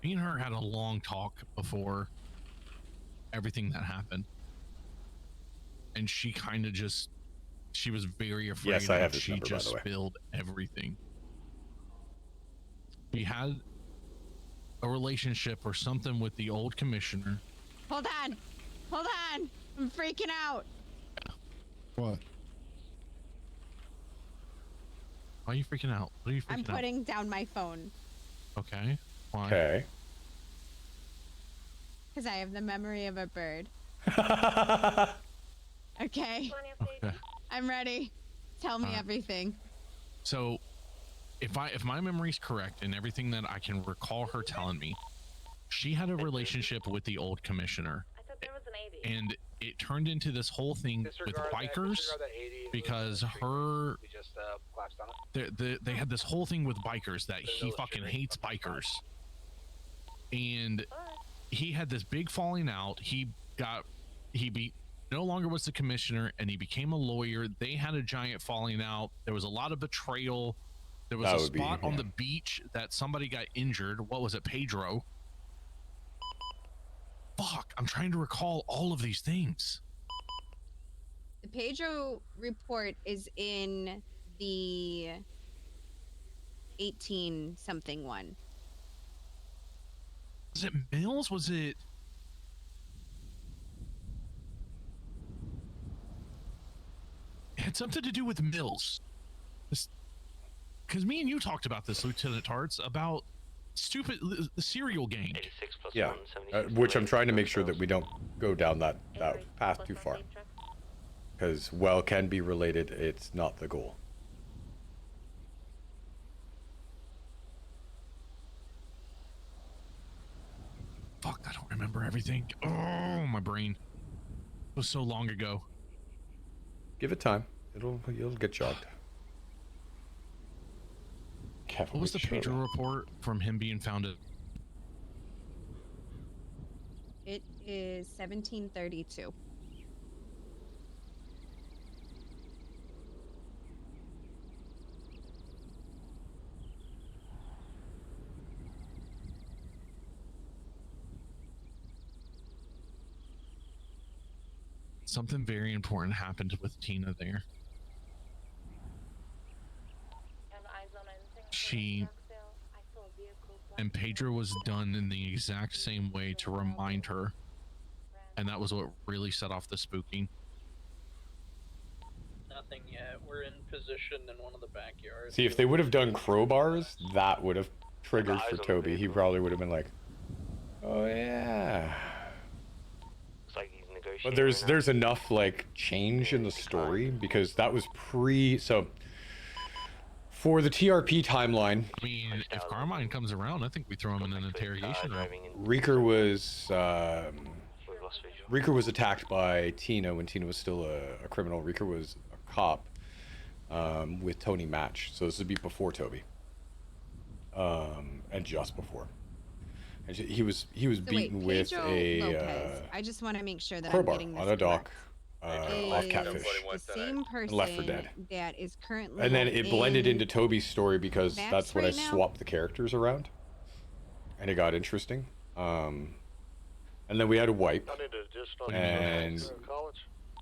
Me and her had a long talk before everything that happened, and she kind of she was very afraid. Yes, I have his she number, by just the way. spilled everything. We had a relationship or something with the old commissioner. Hold on. I'm freaking out. What? Why are you freaking out? What are you freaking I'm out? putting down my phone Okay. Why? Okay. because I have the memory of a bird. Okay. Okay. I'm ready. Tell me everything. So, if my memory's correct and everything that I can recall her telling me, she had a relationship with the old commissioner, I thought there was an 80. and it turned into this whole thing with bikers because her We just collapsed on it. they had this whole thing with bikers that he fucking hates bikers, and he had this big falling out. He no longer was the commissioner and he became a lawyer. They had a giant falling out. There was a lot of betrayal. There was a spot on the beach that somebody got injured. What was it, Pedro? Fuck, I'm trying to recall all of these things. The Pedro report is in the 18 something one. Was it Mills? Was it? It had something to do with Mills. Because me and you talked about this, Lieutenant Tarts, about the serial gang. 86 plus Yeah. 1, Which I'm trying to make sure that we don't go down that path too far. Because while can be related, it's not the goal. Fuck, I don't remember everything. Oh, my brain. It was so long ago. Give it time. You'll get jogged. What was the Pedro report from him being founded? It is 1732. Something very important happened with Tina there. She and Pedro was done in the exact same way to remind her, and that was what really set off the spooking. Nothing yet. We're in position in one of the backyards. See, if they would have done crowbars, that would have triggered for Toby. He probably would have been like, "Oh yeah." Looks like he's negotiating. But there's enough like change in the story because that was so for the TRP timeline. I mean, if Carmine comes around, I think we throw him in an interrogation room. Reeker was attacked by Tina when Tina was still a criminal. Reeker was a cop with Tony Match, so this would be before Toby, and just before. And he was beaten with Pedro a Lopez. I just want to make sure that crowbar I'm getting this on a dock. correct. Off Catfish. The same person Left for dead. that is currently. And then it blended into Toby's story because Max that's when I right now? swapped the characters around, and it got interesting. And then we had a wipe, and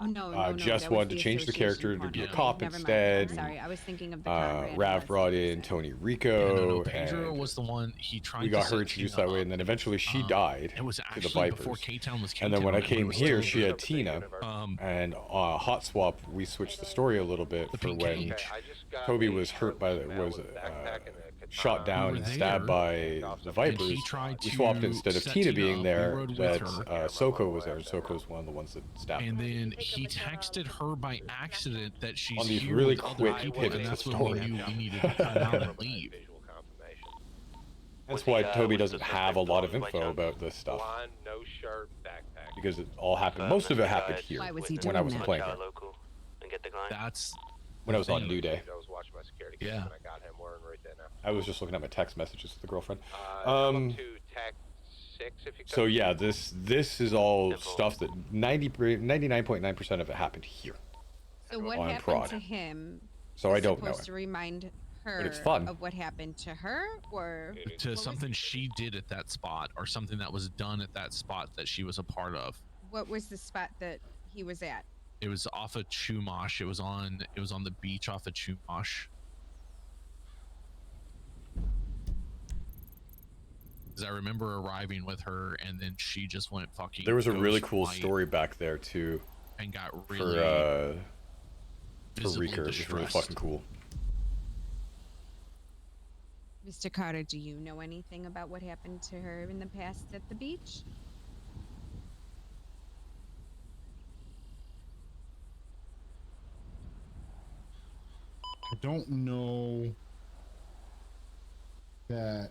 Oh no, Jess that was wanted the to change the association character to be a one. cop Never mind. instead. I'm sorry, I was thinking of the Conrad. Rav brought in Tony Rico, Pedro and was the one he tried. we got her introduced that way, and then eventually she died It was to the actually before Vipers. K-Town was And then when I K-Town, came it was here, still she had Tina, Um, and hot swap. We switched the story a little bit for when Toby was hurt by shot down and stabbed by the Vipers. We swapped instead of Tina being there, that Soko was there. And Soko's one of the ones that stabbed And her. then he texted her by accident that she's On these here really with other quick people, pivots and of that's when story. we knew we needed to cut out and leave. That's why Toby doesn't have a lot of info about this stuff. No shirt, backpack. Because it all happened, most of it happened here Why was he when I doing wasn't that? playing here. That's When I was on New Day. I was watching my security Yeah. cam and I got him wearing right there now. I was just looking at my text messages with the girlfriend. To tech 6 if you could. So yeah, this is all stuff that 99.9% of it happened here. So what on happened Prod. to him? So I don't know Supposed it. to remind her it's fun. of what happened to her, or to something she did at that spot, or something that was done at that spot that she was a part of. what was the spot that he was at? It was off of Chumash. It was on the beach off of Chumash. Because I remember arriving with her, and then she just went fucking. There was a really ghost cool white story back there too. and got For really Reeker, it was really distressed. fucking cool. Mr. Carter, do you know anything about what happened to her in the past at the beach? I don't know that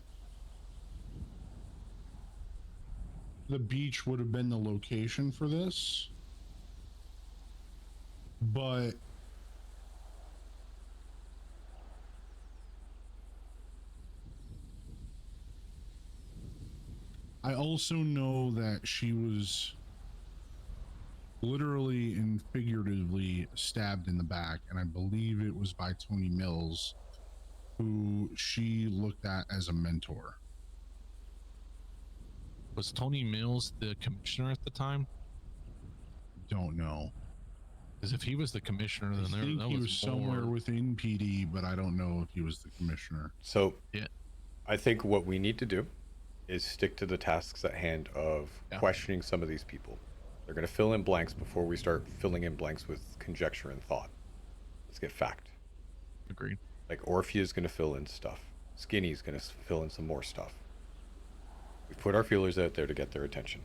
the beach would have been the location for this, but I also know that she was literally and figuratively stabbed in the back, and I believe it was by Tony Mills, who she looked at as a mentor. Was Tony Mills the commissioner at the time? Don't know. Because if he was the commissioner, then I think that he was was somewhere more... within PD, but I don't know if he was the commissioner. So yeah, I think what we need to do is stick to the tasks at hand of questioning some of these people. They're going to fill in blanks before we start filling in blanks with conjecture and thought. Let's get fact. Agreed. Like Orphea is going to fill in stuff. Skinny is going to fill in some more stuff. We put our feelers out there to get their attention.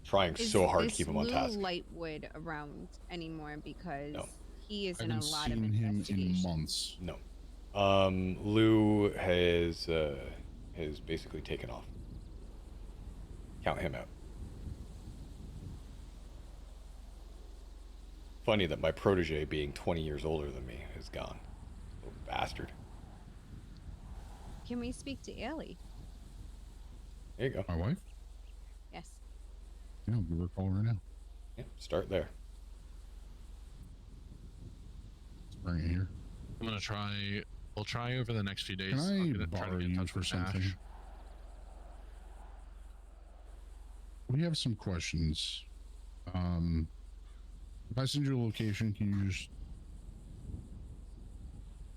Trying so hard to keep him on task. Is Lou Lightwood around anymore? Because he is I in a haven't lot of seen him investigations. in months. No. Lou has basically taken off. Count him out. Funny that my protege, being 20 years older than me, is gone. Little bastard. Can we speak to Ellie? There you go. My wife? Yes. Yeah, I'll give her a call right now. Yeah, start there. Let's bring it here. I'm gonna try. We'll try over the next few days. Can I I'm gonna try to borrow get in you touch for with something? Ash. We have some questions. If I send you a location, can you just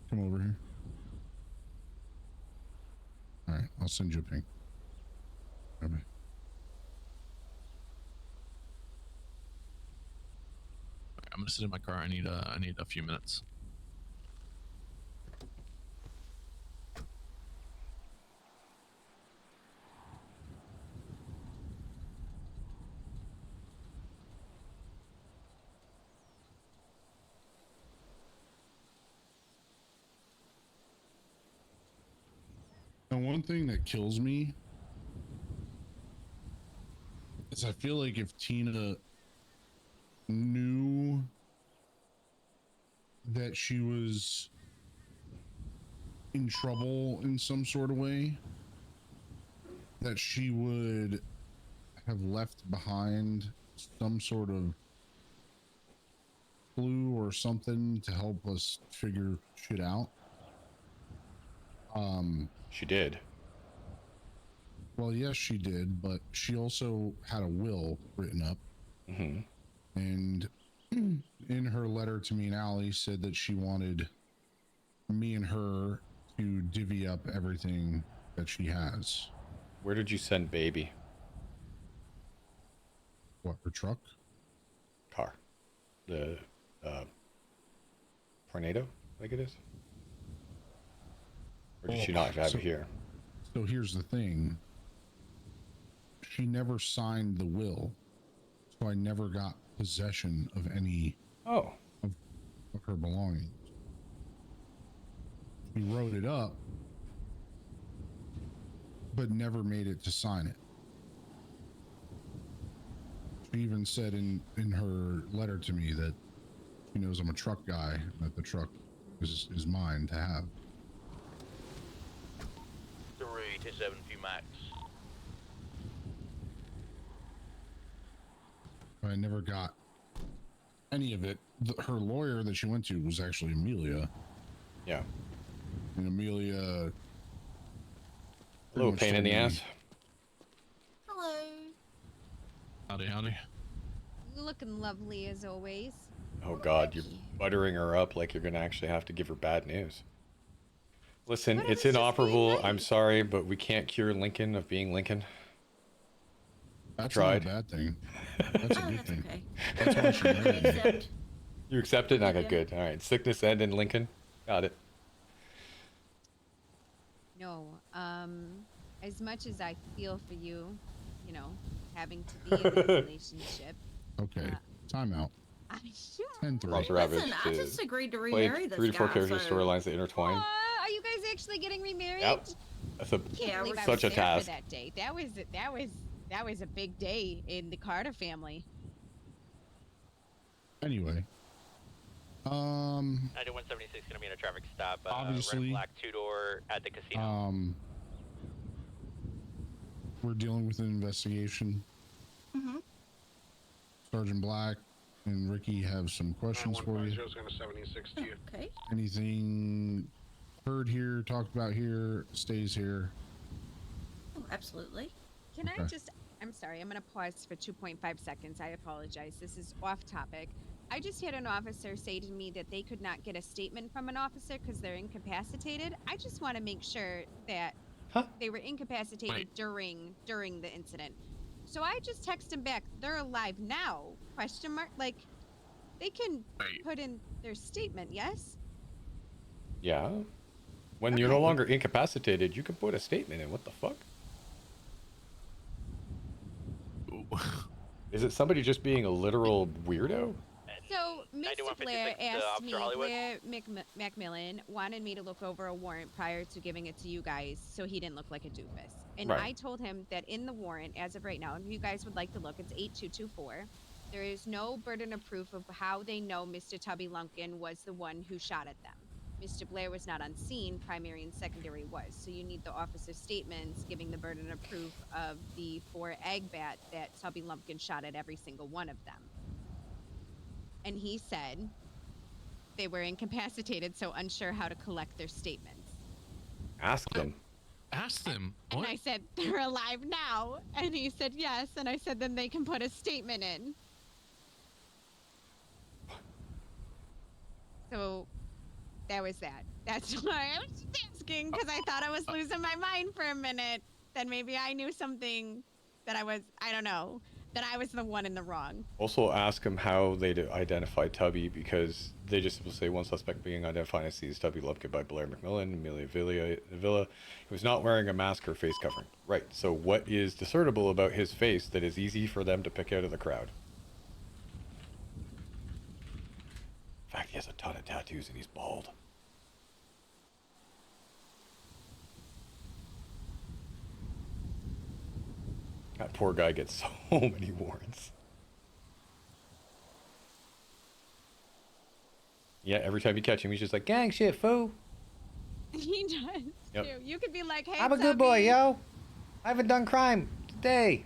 come over here? All right, I'll send you a ping. Okay. I'm gonna sit in my car. I need a few minutes. And one thing that kills me is I feel like if Tina knew that she was in trouble in some sort of way, that she would have left behind some sort of clue or something to help us figure shit out. She did. Well, yes, she did, but she also had a will written up. Mm-hmm. And in her letter to me and Allie said that she wanted me and her to divvy up everything that she has. Where did you send baby? What, her truck? Car. The Tornado, I think it is. Or did she not have it here? So here's the thing. She never signed the will, so I never got possession of any of her belongings. She wrote it up, but never made it to sign it. She even said in her letter to me that she knows I'm a truck guy, that the truck is mine to have. 3-7 max. I never got any of it. Her lawyer that she went to was actually Amelia. Yeah. And Amelia... A little pain in the ass. Hello. Howdy, howdy. Looking lovely as always. Oh God, you're buttering her up like you're gonna actually have to give her bad news. Listen, it's inoperable. I'm sorry, but we can't cure Lincoln of being Lincoln. That's tried. not a bad thing. That's a good thing. Okay. That's why she married me. You accept it? Okay, good. All right. Sickness end in Lincoln. Got it. No, as much as I feel for you, you know, having to be in a relationship. Okay, time out. 10-3. Listen, I just agreed to remarry this 3 to 4 guy, character so... storylines that intertwine. Are you guys actually getting remarried? Yep. That's a Yeah, we're such a task. that day. That was a big day in the Carter family. Anyway. 9176 gonna be in a traffic stop. Obviously. Red black 2-door at the casino. We're dealing with an investigation. Mm-hmm. Sergeant Black and Ricky have some questions for you. Okay. Anything heard here, talked about here, stays here. Oh, absolutely. Can I Okay. just, I'm sorry, I'm going to pause for 2.5 seconds. I apologize. This is off topic. I just had an officer say to me that they could not get a statement from an officer because they're incapacitated. I just want to make sure that they were incapacitated during the incident. So I just text him back, they're alive now, question mark. Like, they can put in their statement, yes? Yeah. When you're no longer incapacitated, you can put a statement in. What the fuck? Is it somebody just being a literal weirdo? So, Mr. Blair 9156, asked Officer me, Hollywood. Blair Macmillan wanted me to look over a warrant prior to giving it to you guys so he didn't look like a doofus. And Right. I told him that in the warrant, as of right now, if you guys would like to look, it's 8224. There is no burden of proof of how they know Mr. Tubby Lumpkin was the one who shot at them. Mr. Blair was not on scene, primary and secondary was. So you need the officer's statements giving the burden of proof of the 4 egg bat that Tubby Lumpkin shot at every single one of them. And he said they were incapacitated, so unsure how to collect their statements. Ask them. Ask them. And What? I said, they're alive now. And he said, yes. And I said, then they can put a statement in. So that was that. That's why I was just asking, because I thought I was losing my mind for a minute. That maybe I knew something that I don't know, that I was the one in the wrong. Also ask them how they identify Tubby, because they just will say one suspect being identified as sees Tubby Lupke by Blair McMillan, Amelia Villa, who was not wearing a mask or face covering. Right, so what is discernible about his face that is easy for them to pick out of the crowd? In fact, he has a ton of tattoos and he's bald. That poor guy gets so many warrants. Yeah, every time you catch him, he's just like, gang shit, fool. He does Yep. too. You could be like, hey, I'm a good boy, Tubby. yo. I haven't done crime today.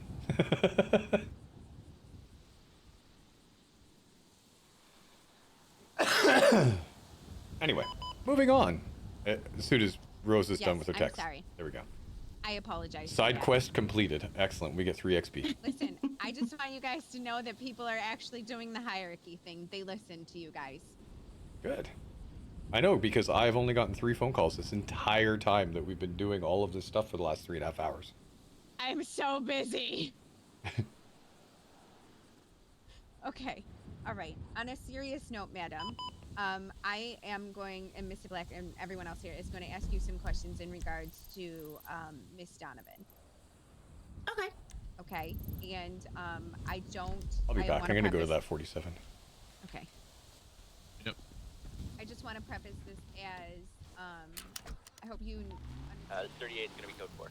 Anyway, moving on. As soon as Rose is done with her I'm text. sorry. There we go. I apologize. for Side that. quest completed. Excellent. We get 3 XP. Listen, I just want you guys to know that people are actually doing the hierarchy thing. They listen to you guys. Good. I know, because I've only gotten 3 phone calls this entire time that we've been doing all of this stuff for the last 3.5 hours. I'm so busy. Okay. All right. On a serious note, madam, I am going, and Mr. Black and everyone else here is going to ask you some questions in regards to Miss Donovan. Okay. Okay. And I don't. I'll be back. I'm going to go to preface- that 47. Okay. Yep. I just want to preface this as I hope you. 38 is going to be code 4.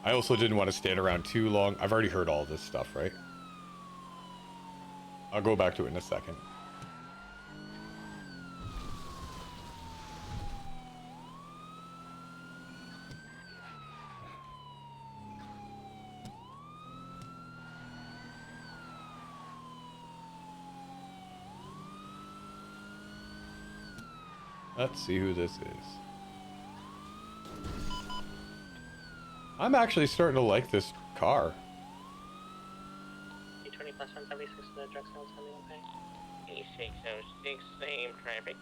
I also didn't want to stand around too long. I've already heard all this stuff, right? I'll go back to it in a second. Let's see who this is. I'm actually starting to like this car. 220 plus 176 to the drug sales on the pay. 8606, same traffic.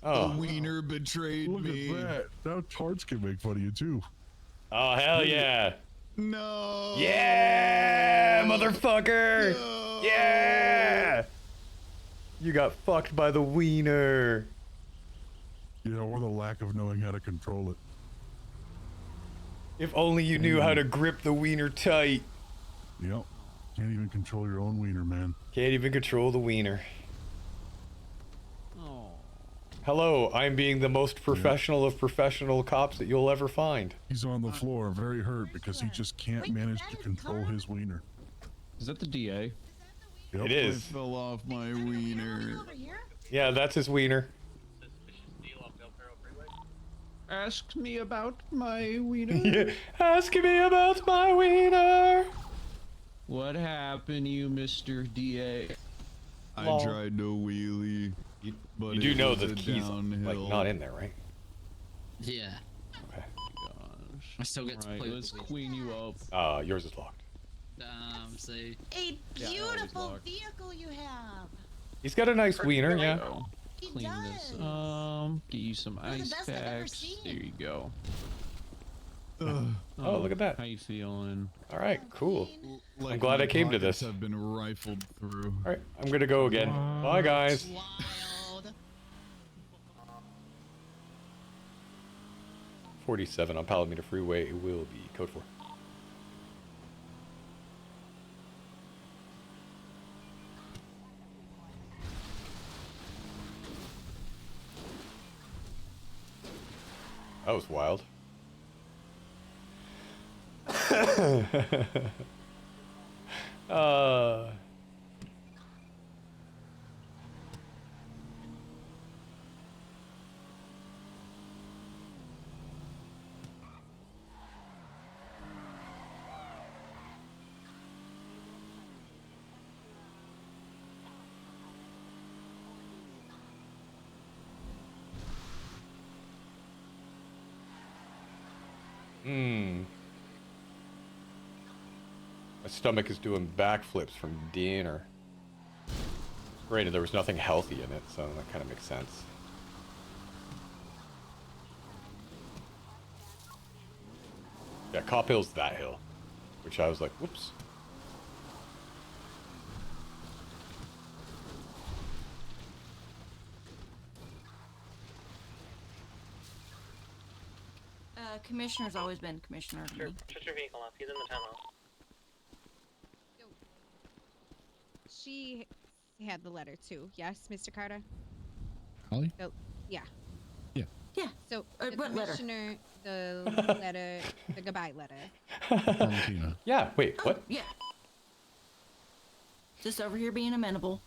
Oh. The wiener betrayed me. Look at that. Now Tarts can make fun of you too. Oh, hell yeah. No. Yeah, motherfucker. No. Yeah. You got fucked by the wiener. Yeah, or the lack of knowing how to control it. If only you knew how to grip the wiener tight. Yep. Can't even control your own wiener, man. Can't even control the wiener. Hello, I'm being the most professional of professional cops that you'll ever find. He's on the floor, very hurt because he just can't manage to control his wiener. Is that the DA? Yep. It I is. fell off my wiener. Yeah, that's his wiener. Ask me about my wiener. Yeah, ask me about my wiener. What happened to you, Mr. DA? I Lol. tried to wheelie. But You do know the the keys, like, not in there, right? Yeah. Okay. I still get to play. Let's queen you up. Yours is locked. See. A Yeah, beautiful always locked. vehicle you have. He's got a nice wiener, yeah. He Clean does. this. Get you some One of the ice best I've ever packs. seen. There you go. Oh, look at that. How you feeling? All right, cool. Like I'm glad my I came to pockets this. have been rifled through. All right, I'm gonna go again. Bye, guys. Wild. 47 on Palomino Freeway. It will be code 4. That was wild. My stomach is doing backflips from dinner. Granted, there was nothing healthy in it, so that kind of makes sense. Yeah, Cop Hill's that hill, which I was like, whoops. Commissioner's always been commissioner. To me. Shut your vehicle off. He's in the tunnel. She had the letter too. Yes, Mr. Carter? Holly? So, yeah. Yeah. Yeah. So the what letter? commissioner, the letter, the goodbye letter. Valentina. Yeah, wait, what? Yeah. Just over here being amenable.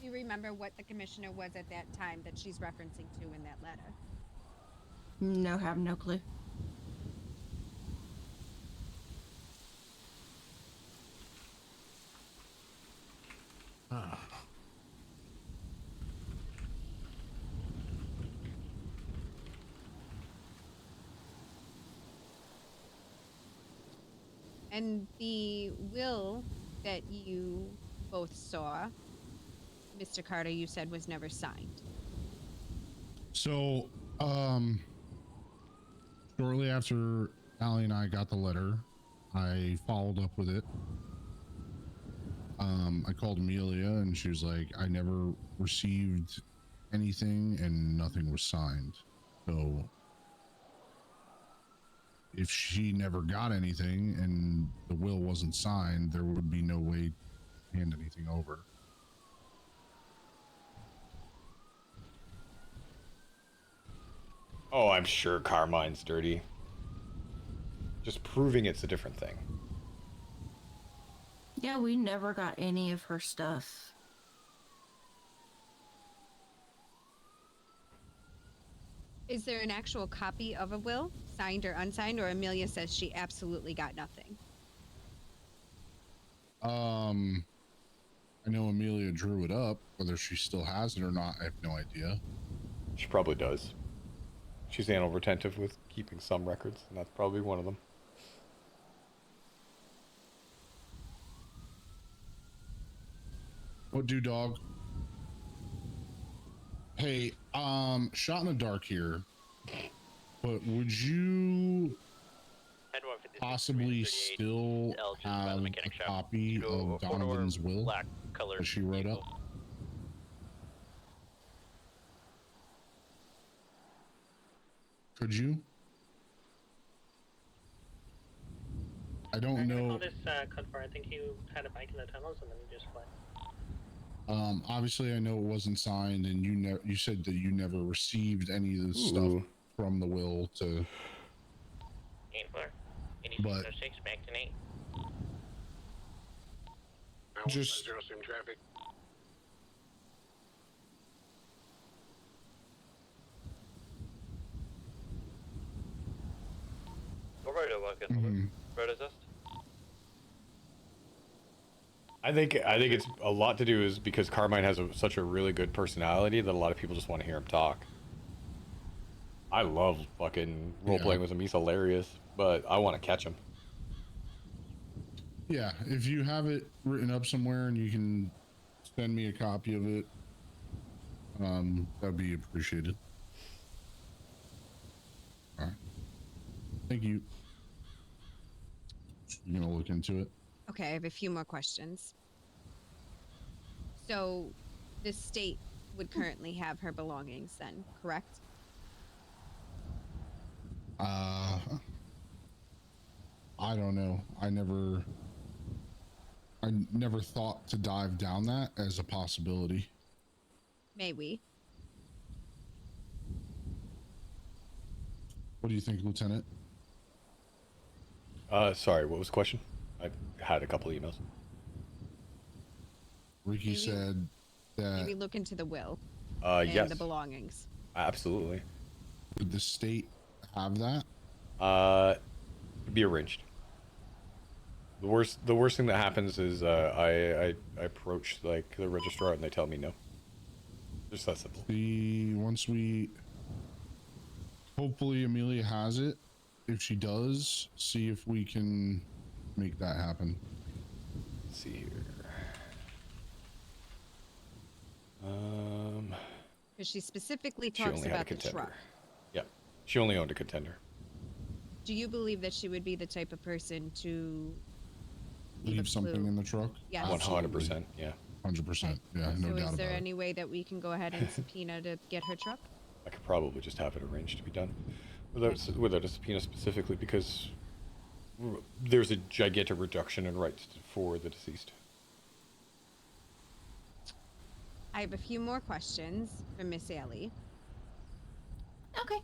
Do you remember what the commissioner was at that time that she's referencing to in that letter? No, have no clue. And the will that you both saw, Mr. Carter, you said was never signed. So, shortly after Allie and I got the letter, I followed up with it. I called Amelia and she was like, I never received anything and nothing was signed. So if she never got anything and the will wasn't signed, there would be no way to hand anything over. Oh, I'm sure Carmine's dirty. Just proving it's a different thing. Yeah, we never got any of her stuff. Is there an actual copy of a will, signed or unsigned, or Amelia says she absolutely got nothing? I know Amelia drew it up. Whether she still has it or not, I have no idea. She probably does. She's anal retentive with keeping some records, and that's probably one of them. What do, dog? Hey, shot in the dark here, but would you possibly still have a copy of Donovan's will that she wrote up? Could you? I don't know. This confirm. I think he had a bike in the tunnels and then he just fled. Obviously I know it wasn't signed, and you said that you never received any of the stuff from the will to. 8-4. But 86 back to 8. Just traffic. Go right to Lucan. Road assist. I think it's a lot to do is because Carmine has such a really good personality that a lot of people just want to hear him talk. I love fucking role-playing with him. He's hilarious, but I want to catch him. Yeah, if you have it written up somewhere and you can send me a copy of it, that'd be appreciated. All right. Thank you. You gonna look into it? Okay, I have a few more questions. So, the state would currently have her belongings then, correct? I don't know. I never thought to dive down that as a possibility. May we? What do you think, Lieutenant? Sorry, what was the question? I had a couple emails. Ricky said that. Maybe look into the will and yes. the belongings. Absolutely. Would the state have that? It'd be arranged. The worst thing that happens is I approach like the registrar and they tell me no. Just that simple. Once we, hopefully Amelia has it. If she does, see if we can make that happen. Let's see here. Because she specifically She talks only had a about the contender. truck. Yeah, she only owned a contender. Do you believe that she would be the type of person to Leave something in the truck? Yes. 100%. Yeah. 100%. Yeah, no So doubt is there about it. any way that we can go ahead and subpoena to get her truck? I could probably just have it arranged to be done without a subpoena specifically because there's a gigantic reduction in rights for the deceased. I have a few more questions for Miss Allie. Okay.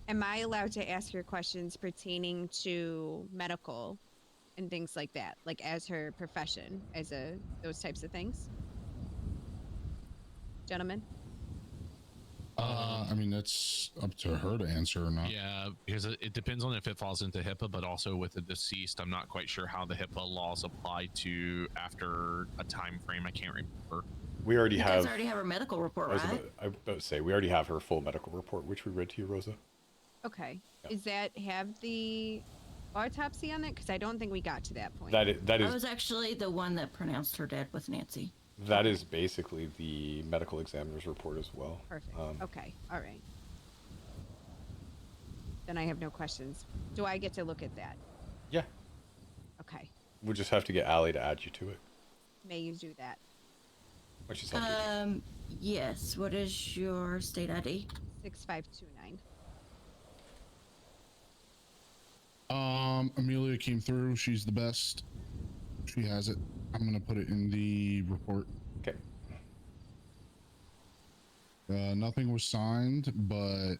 Am I allowed to ask her questions pertaining to medical and things like that, like as her profession, those types of things? Gentlemen? I mean, that's up to her to answer or not. Yeah, because it depends on if it falls into HIPAA, but also with the deceased, I'm not quite sure how the HIPAA laws apply to after a time frame. I can't remember. We already You have. guys already have her medical report, I was right? about to say we already have her full medical report, which we read to you, Rosa. Okay. Is that have the autopsy on it? Because I don't think we got to that point. That is. I was actually the one that pronounced her dead with Nancy. That is basically the medical examiner's report as well. Perfect. Okay. All right. Then I have no questions. Do I get to look at that? Yeah. Okay. We'll just have to get Allie to add you to it. May you do that? When she's on duty. Yes. What is your state ID? 6529. Amelia came through. She's the best. She has it. I'm gonna put it in the report. Okay. Nothing was signed, but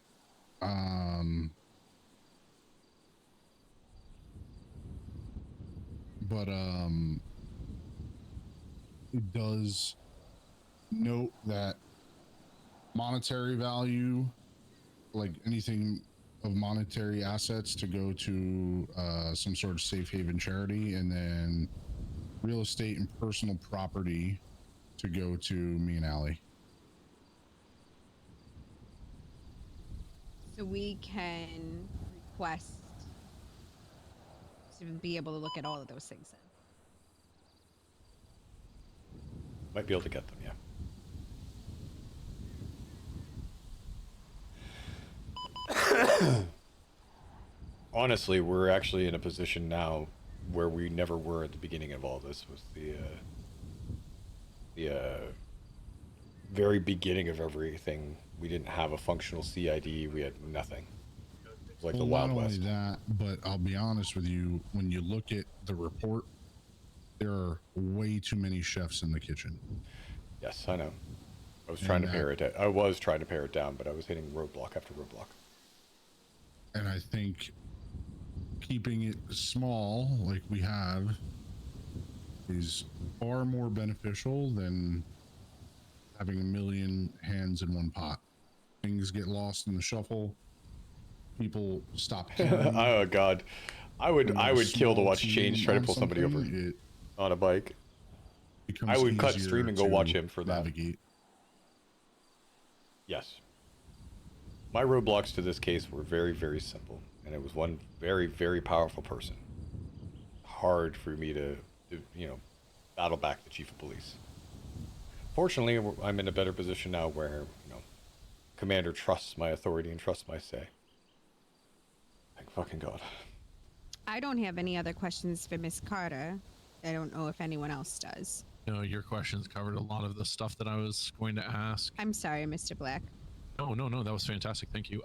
it does note that monetary value, like anything of monetary assets, to go to some sort of safe haven charity, and then real estate and personal property to go to me and Allie. So we can request to be able to look at all of those things then. Might be able to get them, yeah. Honestly, we're actually in a position now where we never were at the beginning of all this. Was the very beginning of everything. We didn't have a functional CID. We had nothing. It was like the Wild West. Not only that, but I'll be honest with you, when you look at the report, there are way too many chefs in the kitchen. Yes, I know. I was trying to pare it down. I was trying to pare it down, but I was hitting roadblock after roadblock. And I think keeping it small, like we have, is far more beneficial than having a million hands in one pot. Things get lost in the shuffle. People stop. Oh God, I would kill to watch Change try to pull somebody over on a bike. I would cut stream and go watch him for that. Navigate. Yes. My roadblocks to this case were very, very simple, and it was one very, very powerful person. Hard for me to battle back the chief of police. Fortunately, I'm in a better position now where, commander trusts my authority and trusts my say. Thank fucking God. I don't have any other questions for Miss Carter. I don't know if anyone else does. No, your questions covered a lot of the stuff that I was going to ask. I'm sorry, Mr. Black. No, that was fantastic. Thank you.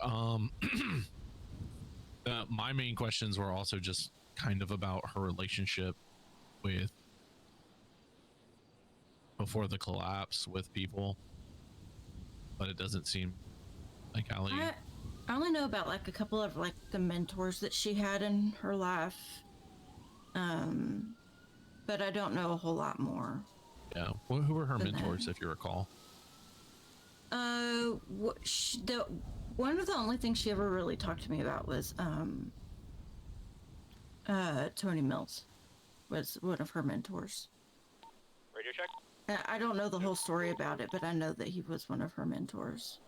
My main questions were also just kind of about her relationship with before the collapse with people, but it doesn't seem like Allie. I only know about like a couple of like the mentors that she had in her life. But I don't know a whole lot more. Yeah. Well, who were her than mentors, that. if you recall? One of the only things she ever really talked to me about was Tony Mills was one of her mentors. Radio check. I don't know the whole story about it, but I know that he was one of her mentors.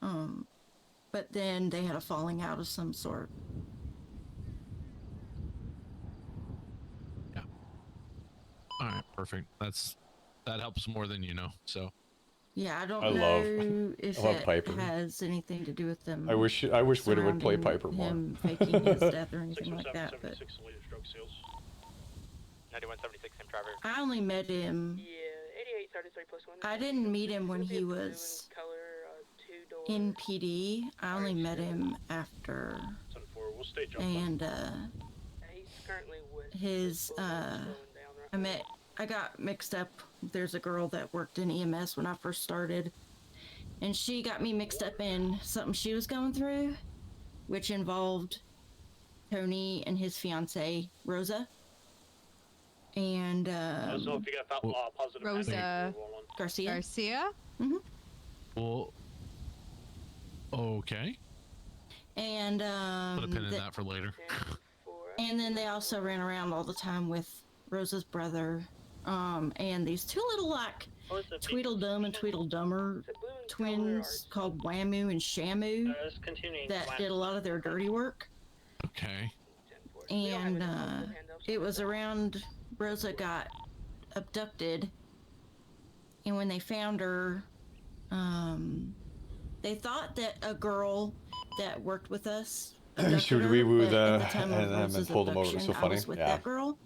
But then they had a falling out of some sort. Yeah. All right, perfect. That helps more than you know. So. Yeah, I don't I know if love it Piper. has anything to do with them. I wish Widow would play surrounding Piper more. Him faking his death or anything like that, but 9176, same driver. I only met him. Yeah, 8833 plus 1. I didn't meet him when he was in PD. I only met him after. We'll stay And he's currently with his I got mixed up. There's a girl that worked in EMS when I first started, and she got me mixed up in something she was going through, which involved Tony and his fiance Rosa. And positive Rosa Garcia. Mm-hmm. Well, okay. And Put a pin in that for later. And then they also ran around all the time with Rosa's brother, and these two little like Tweedledum and Tweedledummer twins called Whamu and Shamu that did a lot of their dirty work. Okay. And it was around Rosa got abducted, and when they found her, they thought that a girl that worked with us Should we woo the and pull them over? It was so I funny. was with Yeah. that girl,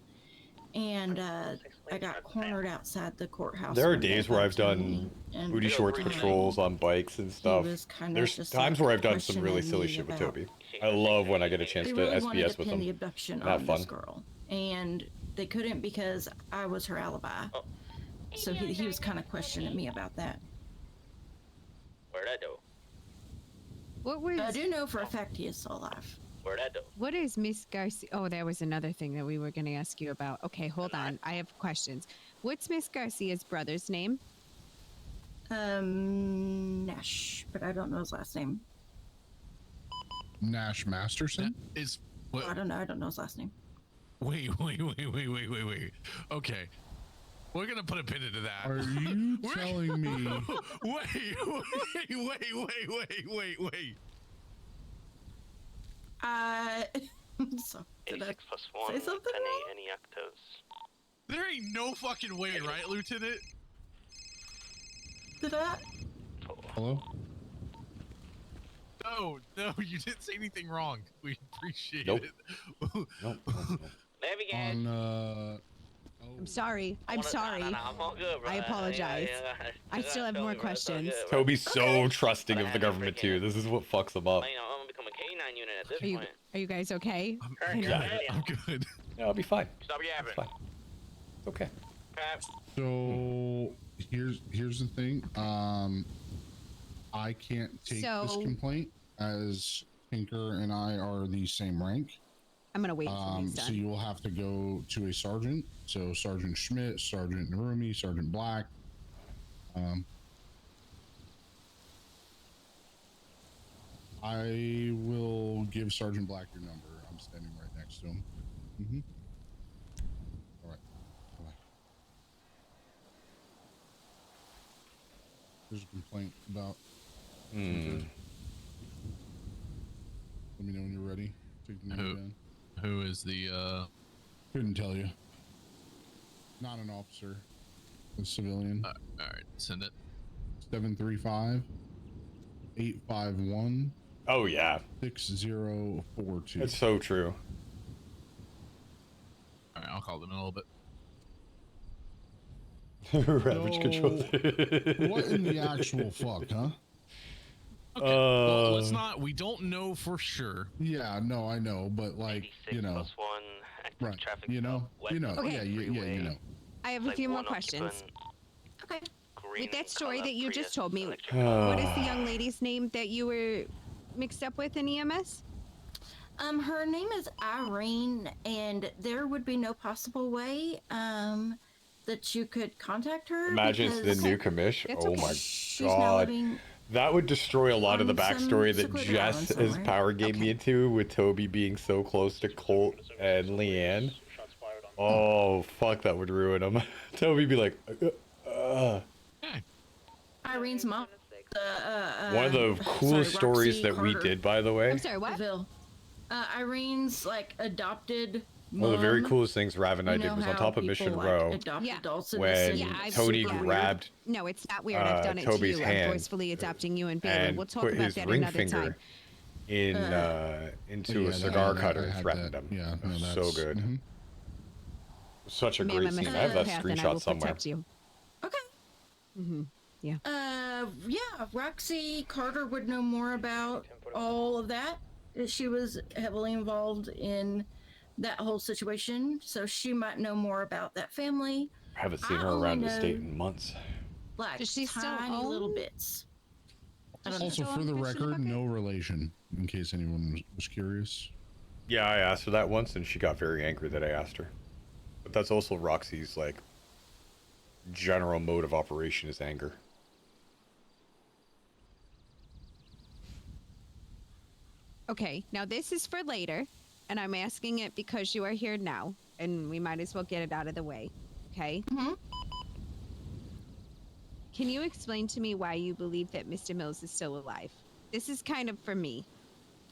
and I got cornered outside the courthouse. There are when they days where got I've to done me, and booty shorts patrols on bikes and stuff. was kinda There's just, times like, where I've done some really questioning silly me shit with about- Toby. I love when I get a chance They to really wanted SBS to with pin him. the abduction Have on fun. this girl, and they couldn't because I was her alibi. So he was kind of questioning me about that. Where'd I go? What was? I do know for a fact he is still alive. Where'd I go? What is Miss Garcia? Oh, that was another thing that we were going to ask you about. Okay, hold on. I have questions. What's Miss Garcia's brother's name? Nash, but I don't know his last name. Nash Masterson? Is Oh, I don't know. I don't know his last name. Wait. Okay. We're gonna put a pin into that. Are you telling me? Wait. So, did I 86 plus 1. say something wrong? Any octos? There ain't no fucking way, right, Lieutenant? Did I? Hello? No, you didn't say anything wrong. We appreciate Nope. it. Nope. Navigate. I'm sorry. I'm sorry. I'm all good, bro. I apologize. I still have more questions. Toby's so trusting of the government too. This is what fucks him up. I'm gonna become a K9 unit at this point. Are you guys okay? I'm good. Yeah, I'll be fine. Stop yapping. Fine. It's okay. So here's the thing. I can't take this complaint as Tinker and I are the same rank. I'm gonna wait until he's So done. you will have to go to a sergeant. So Sergeant Schmidt, Sergeant Narumi, Sergeant Black. I will give Sergeant Black your number. I'm standing right next to him. All right. Bye. There's a complaint about. Let me know when you're ready. Take the number down. Who is the Couldn't tell you. Not an officer. A civilian. all right, send it. 735-851. Oh yeah. 6042. It's so true. All right, I'll call them in a little bit. Ravage control. What in the actual fuck, huh? Okay, well, let's not. We don't know for sure. Yeah, no, I know, but like, you know, Plus 1 active right? traffic. You know, West you know, Okay. yeah, you know. I have a few more questions. Okay. With that story that you just told me, what car. is the young lady's name that you were mixed up with in EMS? Her name is Irene, and there would be no possible way that you could contact her. Imagine it's the because new commish. That's Oh okay. my she's now god. living That would destroy a lot of the on some backstory that secluded Jess island as somewhere. power gave me into, with Toby being so close to Colt and Leanne. Oh fuck, that would ruin him. Toby be like, Irene's mom. one of the coolest stories Roxy that we Carter. did, by the way. I'm sorry, what? Deville. Irene's like adopted mom. One of the very coolest things Rav and I You did know was on how top of people, Mission like, Row adopt adults in the when city. I've Tony super weird. grabbed No, it's not weird. I've done it to Toby's you. hand I'm forcefully adopting you and Bailey. and We'll talk put about his that ring another finger time. in into Yeah, a cigar I cutter and had threatened that. him. Yeah, It no, was so that's- good. mhm. Such a Ma'am, great I'm a scene. I have that psychopath and I screenshot will somewhere. protect you. Okay. Mm-hmm. Yeah. Yeah, Roxy Carter would know more about all of that. She was heavily involved in that whole situation, so she might know more about that family. I haven't seen her only around the state know, in months. Like Does she still tiny little own? bits. I don't Also, know. for the record, no relation, in case anyone was curious. Yeah, I asked her that once, and she got very angry that I asked her. But that's also Roxy's like general mode of operation is anger. Okay, now this is for later, and I'm asking it because you are here now, and we might as well get it out of the way. Okay? Mm-hmm. Can you explain to me why you believe that Mr. Mills is still alive? This is kind of for me.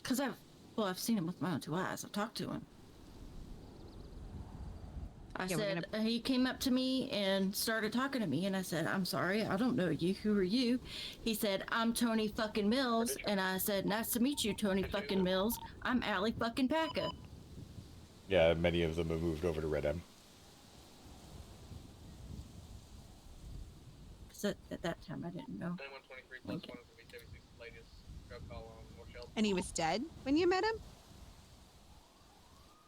Because I've seen him with my own two eyes. I've talked to him. I said, he came up to me and started talking to me, and I said, I'm sorry, I don't know you. Who are you? He said, I'm Tony fucking Mills, and I said, nice to meet you, Tony fucking Mills. I'm Allie fucking Packer. Yeah, many of them have moved over to Red M. So at that time, I didn't know. And he was dead when you met him?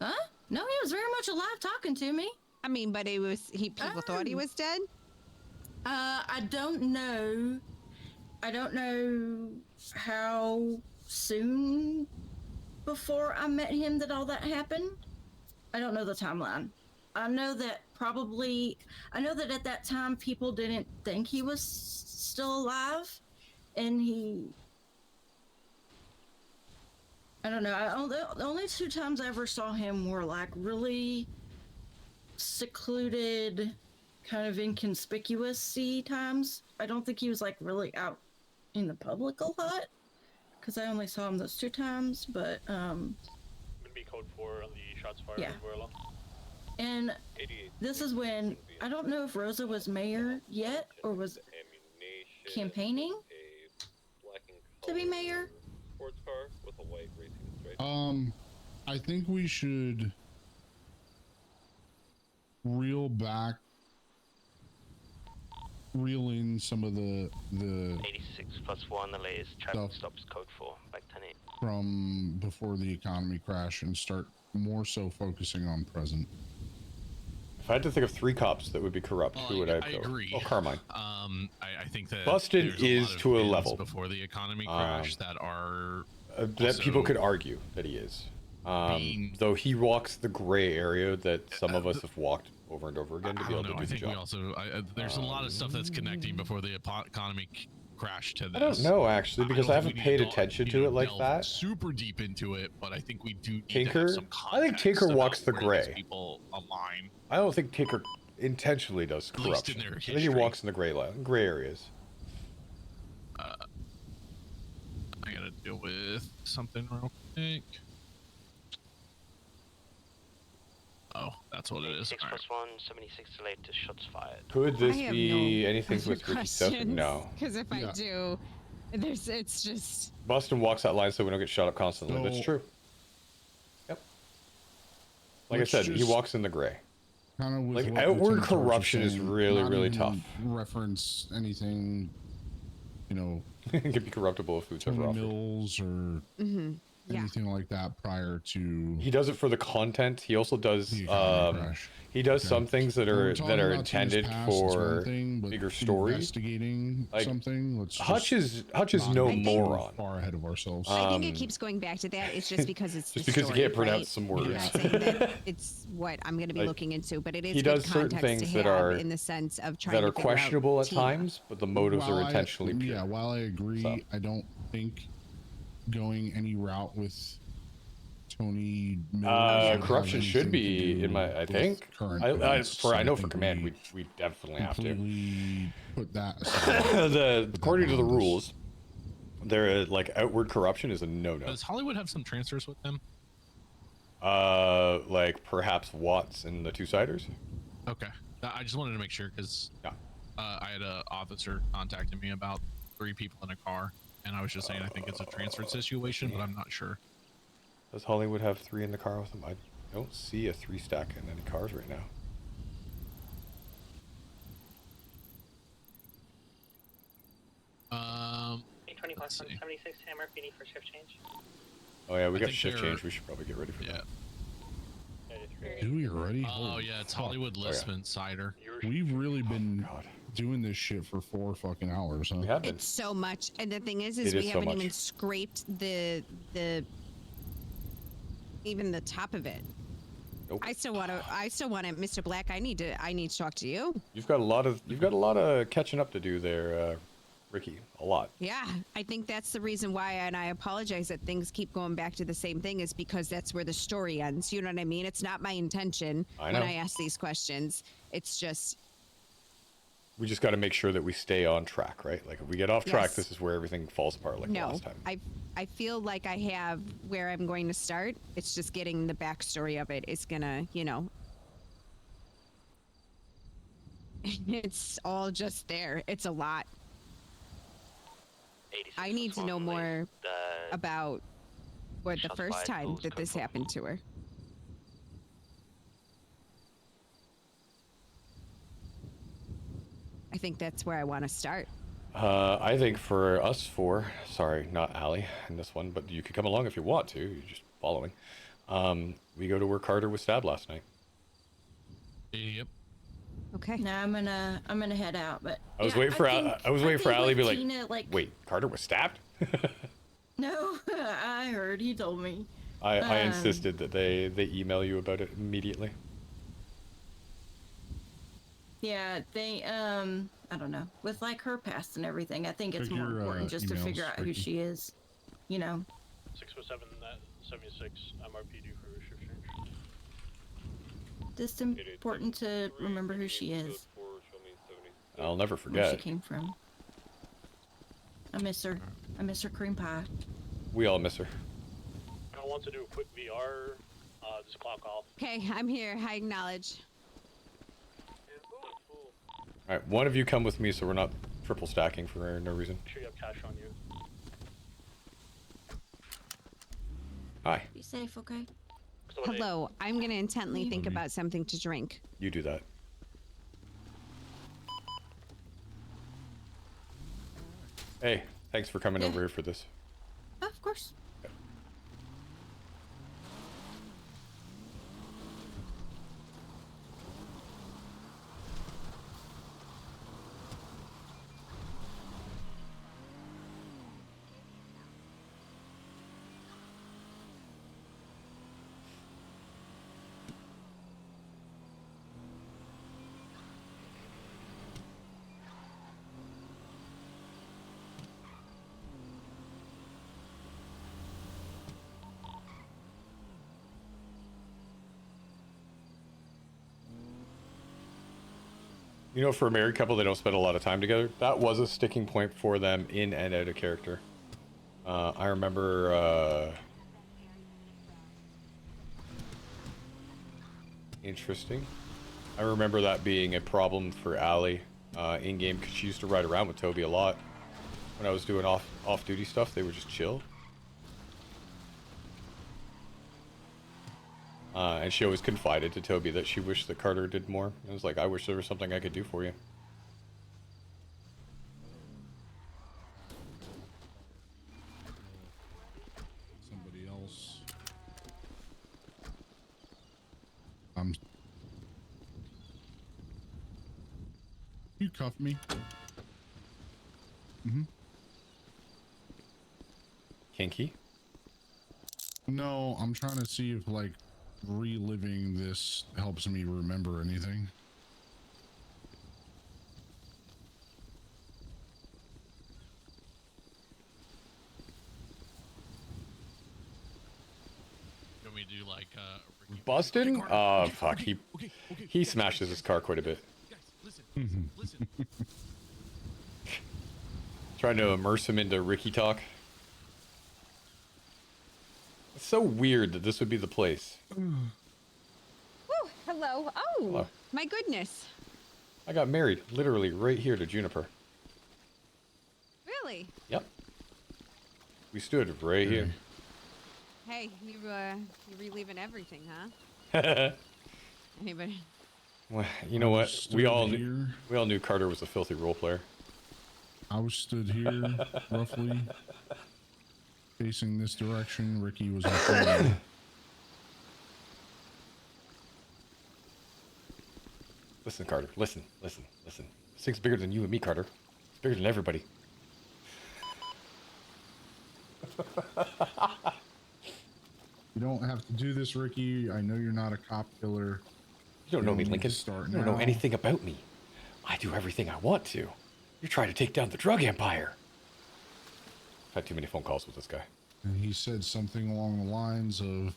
Huh? No, he was very much alive talking to me. I mean, but people thought he was dead? I don't know. I don't know how soon before I met him that all that happened. I don't know the timeline. I know that at that time people didn't think he was still alive, and I don't know. The only two times I ever saw him were like really secluded, kind of inconspicuous-y times. I don't think he was like really out in the public a lot, because I only saw him those two times. But Gonna be code 4 on the shots fired. Yeah. Umbrella. and this is when I don't know if Rosa was mayor yet or was campaigning to be mayor. Sports car with a white racing stripe. I think we should reel in some of the 86 plus 1, the latest traffic stops code 4, back 10-8. from before the economy crash and start more so focusing on present. If I had to think of 3 cops that would be corrupt, who would I go? I agree. Oh, Carmine. I think that Busted there's is lot of to a bins level before the economy crash that are that also people could argue that he is. Though he walks the gray area that some of us have walked over and over again to be able to do I the think job. we also there's a lot of stuff that's connecting before the economy crash to this. I don't know actually because I don't haven't think we need paid to attention you to know, it like delve that. super deep into it, but I think we do need to Tinker, have some I think Tinker context walks the about where these gray. people align. I don't think Tinker intentionally does At least in corruption. their I think he history. walks in the gray areas. I gotta deal with something real quick. Oh, that's what it is. 6 All right. plus 1, 76 delayed to shots fired. Could this I have be no anything other with Ricky stuff? questions, No. Because if I do, it's just. Boston walks that line so we don't get shot up constantly. That's So- true. Yep. Like Let's I said, he just- walks in the gray. Kind of with Like, what outward Lieutenant Tarts was corruption is saying, really, not really even tough. Reference anything, It can be corruptible if food's ever Tony offered. Mills or anything like that prior to. He does it for the content. He also does he does Okay. some things that are talking about intended Tina's past, it's for one thing, but bigger stories. Investigating Like, something. Let's Hutch is not no get too moron. Far ahead of ourselves. I think it keeps going back to that. It's just because it's Just the because you story, can't pronounce right? some I'm words. not saying that it's what I'm going to be Like, looking into, but it is he good does certain context things to that have are in the sense of trying that to are figure out questionable at Tina. times, but the motives While are intentionally pure. Yeah, while I agree, I don't think going any route with Tony Mills would Corruption have should anything to be do in my. I with think. current I events. I know for think command, we definitely have to. completely put that aside. According to the rules, there like outward corruption is a no-no. Does Hollywood have some transfers with them? Like perhaps Watts and the Two-Siders. Okay, I just wanted to make sure because I had an officer contacting me about 3 people in a car, and I was just saying I think it's a transfer situation, but I'm not sure. Does Hollywood have 3 in the car with them? I don't see a 3 stack in any cars right now. Let's see. 76 Hammer, if you need for shift change. Oh yeah, we I got think shift they're- change. We should probably get ready for that. Do we already? Oh Holy yeah, it's fuck. Hollywood Lisbon Cider. We've really been doing this shit for 4 fucking hours, huh? We have been. It's so much, and the thing is It we is so haven't much. even scraped even the top of it. Nope. I still want to, Mr. Black. I need to talk to you. You've got a lot of catching up to do there, Ricky. A lot. Yeah, I think that's the reason why, and I apologize that things keep going back to the same thing, is because that's where the story ends. You know what I mean? It's not my intention I when know. I ask these questions. It's just, We just got to make sure that we stay on track, right? Like if we get off track, Yes. this is where everything falls apart like the no, last time. I feel like I have where I'm going to start. It's just getting the backstory of it. It's gonna, it's all just there. It's a lot. I need to know more about what the shots first fired, time rules that this happened to her. I think that's where I want to start. I think for us 4, sorry, not Allie in this one, but you could come along if you want to. You're just following. We go to where Carter was stabbed last night. Yep. Okay. Now I'm gonna head out, but I was yeah, waiting for think- I was waiting for think Allie to be with like, Tina, wait, Carter was stabbed? No, I heard. He told me. I insisted that they email you about it immediately. Yeah, they I don't know. With like her past and everything, I think it's Check more your, important just to emails, figure out who Ricky. she is. You know. 647 76 MRPD for shift change. Just important to remember who she is, I'll never where forget. she came from. I miss her. I miss her cream pie. We all miss her. I want to do a quick VR. Just clock off. Okay, I'm here. I acknowledge. All right, one of you come with me so we're not triple stacking for no reason. Make sure you have cash on you. Hi. Be safe, okay? Hello. I'm going to intently think about something to drink. You do that. Hey, thanks for coming over here for this. Of course. You know, for a married couple, they don't spend a lot of time together. That was a sticking point for them in and out of character. I remember, interesting. I remember that being a problem for Allie in-game, because she used to ride around with Toby a lot. When I was doing off-duty stuff, they would just chill. And she always confided to Toby that she wished that Carter did more. It was like, I wish there was something I could do for you. Somebody else you cuff me? Mm-hmm. Kinky? No, I'm trying to see if like reliving this helps me remember anything. You want me to do like Boston? Oh fuck, he smashes his car quite a bit. Listen. Trying to immerse him into Ricky talk. It's so weird that this would be the place. Woo, hello. Oh, Hello. my goodness. I got married literally right here to Juniper. Really? Yep. We stood right here. Hey, you're reliving everything, huh? Anybody? Well, you know what? We all knew Carter was a filthy role player. I was stood here, roughly facing this direction. Ricky was in front of me. Listen, Carter. Listen. This thing's bigger than you and me, Carter. It's bigger than everybody. You don't have to do this, Ricky. I know you're not a cop killer. You don't know me, Lincoln. You don't know anything about me. I do everything I want to. You're trying to take down the drug empire. I've had too many phone calls with this guy. And he said something along the lines of,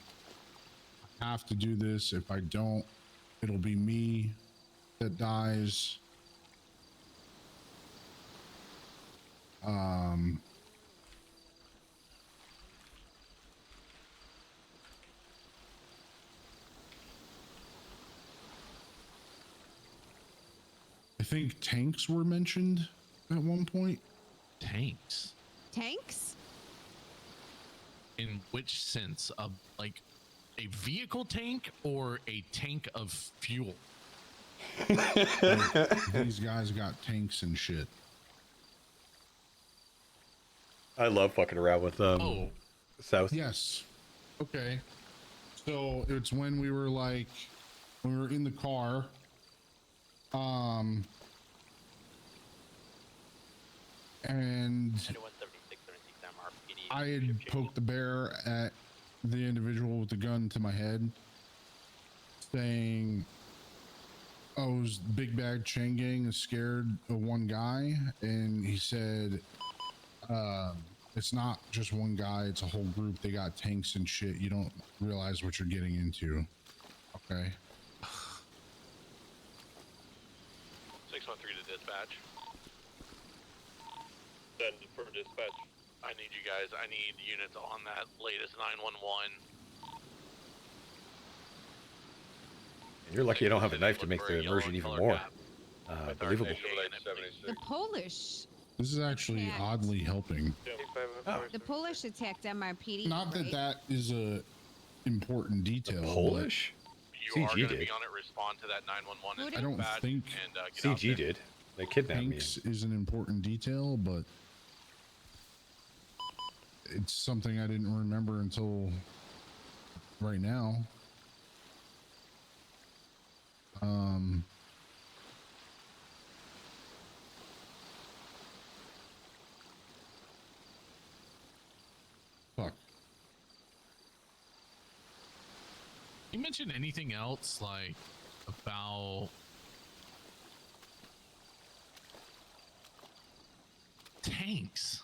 I have to do this. If I don't, it'll be me that dies. I think tanks were mentioned at one point. Tanks? Tanks? In which sense? Of like a vehicle tank or a tank of fuel? These guys got tanks and shit. I love fucking around with South. Yes. Okay. So it's when we were like, when we were in the car, and I had poked the bear at the individual with the gun to my head, saying, "Oh, it was Big Bag Chain Gang is scared of one guy," and he said, "It's not just one guy; it's a whole group. They got tanks and shit. You don't realize what you're getting into." Okay. 613 to dispatch. Then for dispatch. I need you guys. I need units on that latest 911. And you're lucky you don't have a knife to make the immersion even more believable. The Polish. This is actually oddly helping. The Polish attacked MRPD. Not that right? that is a important detail. The Polish? You are CG going to did. be on it. Respond to that 911. I don't think and, CG did. They kidnapped me. tanks is an important detail, but it's something I didn't remember until right now. Fuck. You mentioned anything else like about tanks?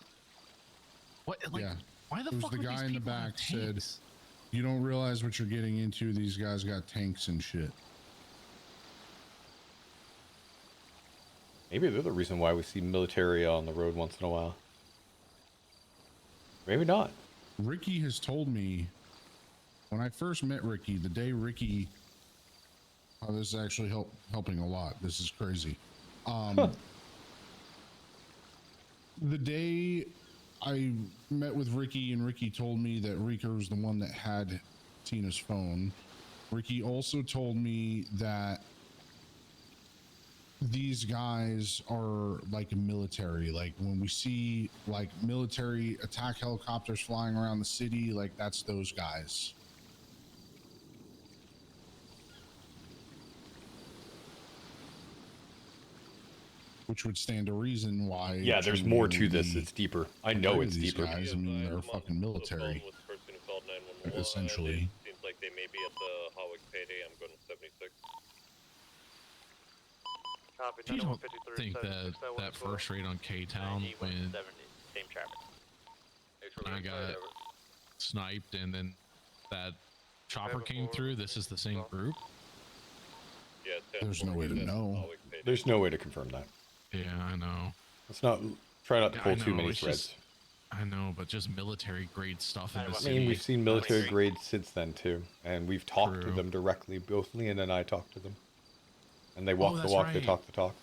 What? Like, Yeah. why the It was fuck the would guy these in the people have back said, tanks? "You don't realize what you're getting into. These guys got tanks and shit." Maybe they're the reason why we see military on the road once in a while. Maybe not. Ricky has told me when I first met Ricky, the day Ricky, oh, this is actually helping a lot. This is crazy. The day I met with Ricky and Ricky told me that Rika was the one that had Tina's phone. Ricky also told me that these guys are like a military. Like when we see like military attack helicopters flying around the city, like that's those guys. which would stand to reason why. Yeah, there's more to this. It's deeper. I know it's these deeper. guys, I mean, they're fucking military. Essentially. Seems like they may be at the Hawick payday. I'm going 76. Copy. You don't think that first raid on K-Town when same traffic. I got sniped and then that chopper came through, this is the same group? Yeah, there's no way to know. There's no way to confirm that. Yeah, I know. Let's not try not to pull I too know, many it's threads. just- I know, but just military grade stuff in the I city. mean, we've seen military grades since then too, and we've talked to True. them directly. Both Leon and I talked to them, and they walk the that's walk, they right. talk the talk.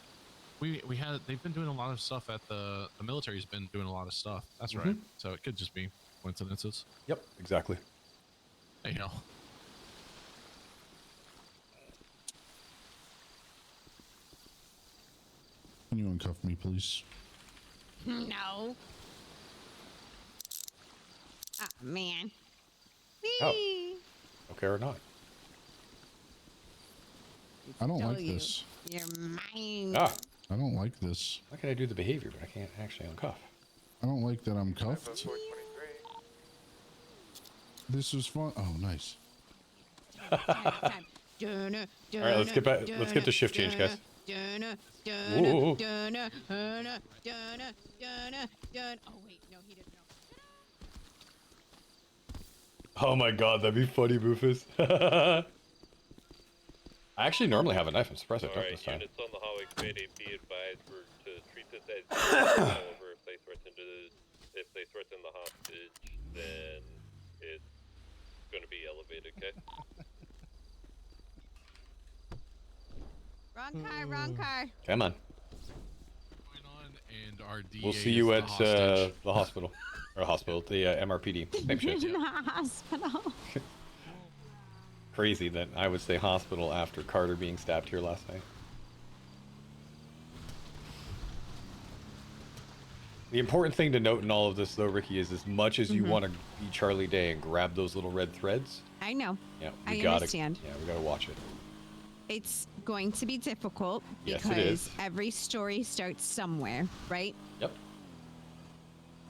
They've been doing a lot of stuff at the military's been doing a lot of stuff. That's Mhm. right. So it could just be coincidences. Yep, exactly. You know. Can you uncuff me, please? No. Oh, man. Oh. Whee! Okay or not? I don't Tell like you. this. You're mine. Ah. I don't like this. How can I do the behavior, but I can't actually uncuff? I don't like that I'm cuffed. This is fun. Oh, nice. All right, let's get back. Let's get to shift change, guys. Whoa. Oh, wait. No, he didn't know. Oh my god, that'd be funny, Boofus. I actually normally have a knife. I'm surprised I don't Alright, this time. units on the Hawick payday, be advised to treat this as however, if they threaten the hostage, then it's gonna be elevated, okay? Wrong car. Come on. And our DA We'll see you is at the hostage. the hospital. Or hospital, the MRPD. Same shit. In the hospital. Crazy that I would say hospital after Carter being stabbed here last night. The important thing to note in all of this, though, Ricky, is as much as you want to be Charlie Day and grab those little red threads, I know. yeah, I we gotta, understand. yeah, we gotta watch it. It's going to be difficult Yes, it because is. every story starts somewhere, right? Yep.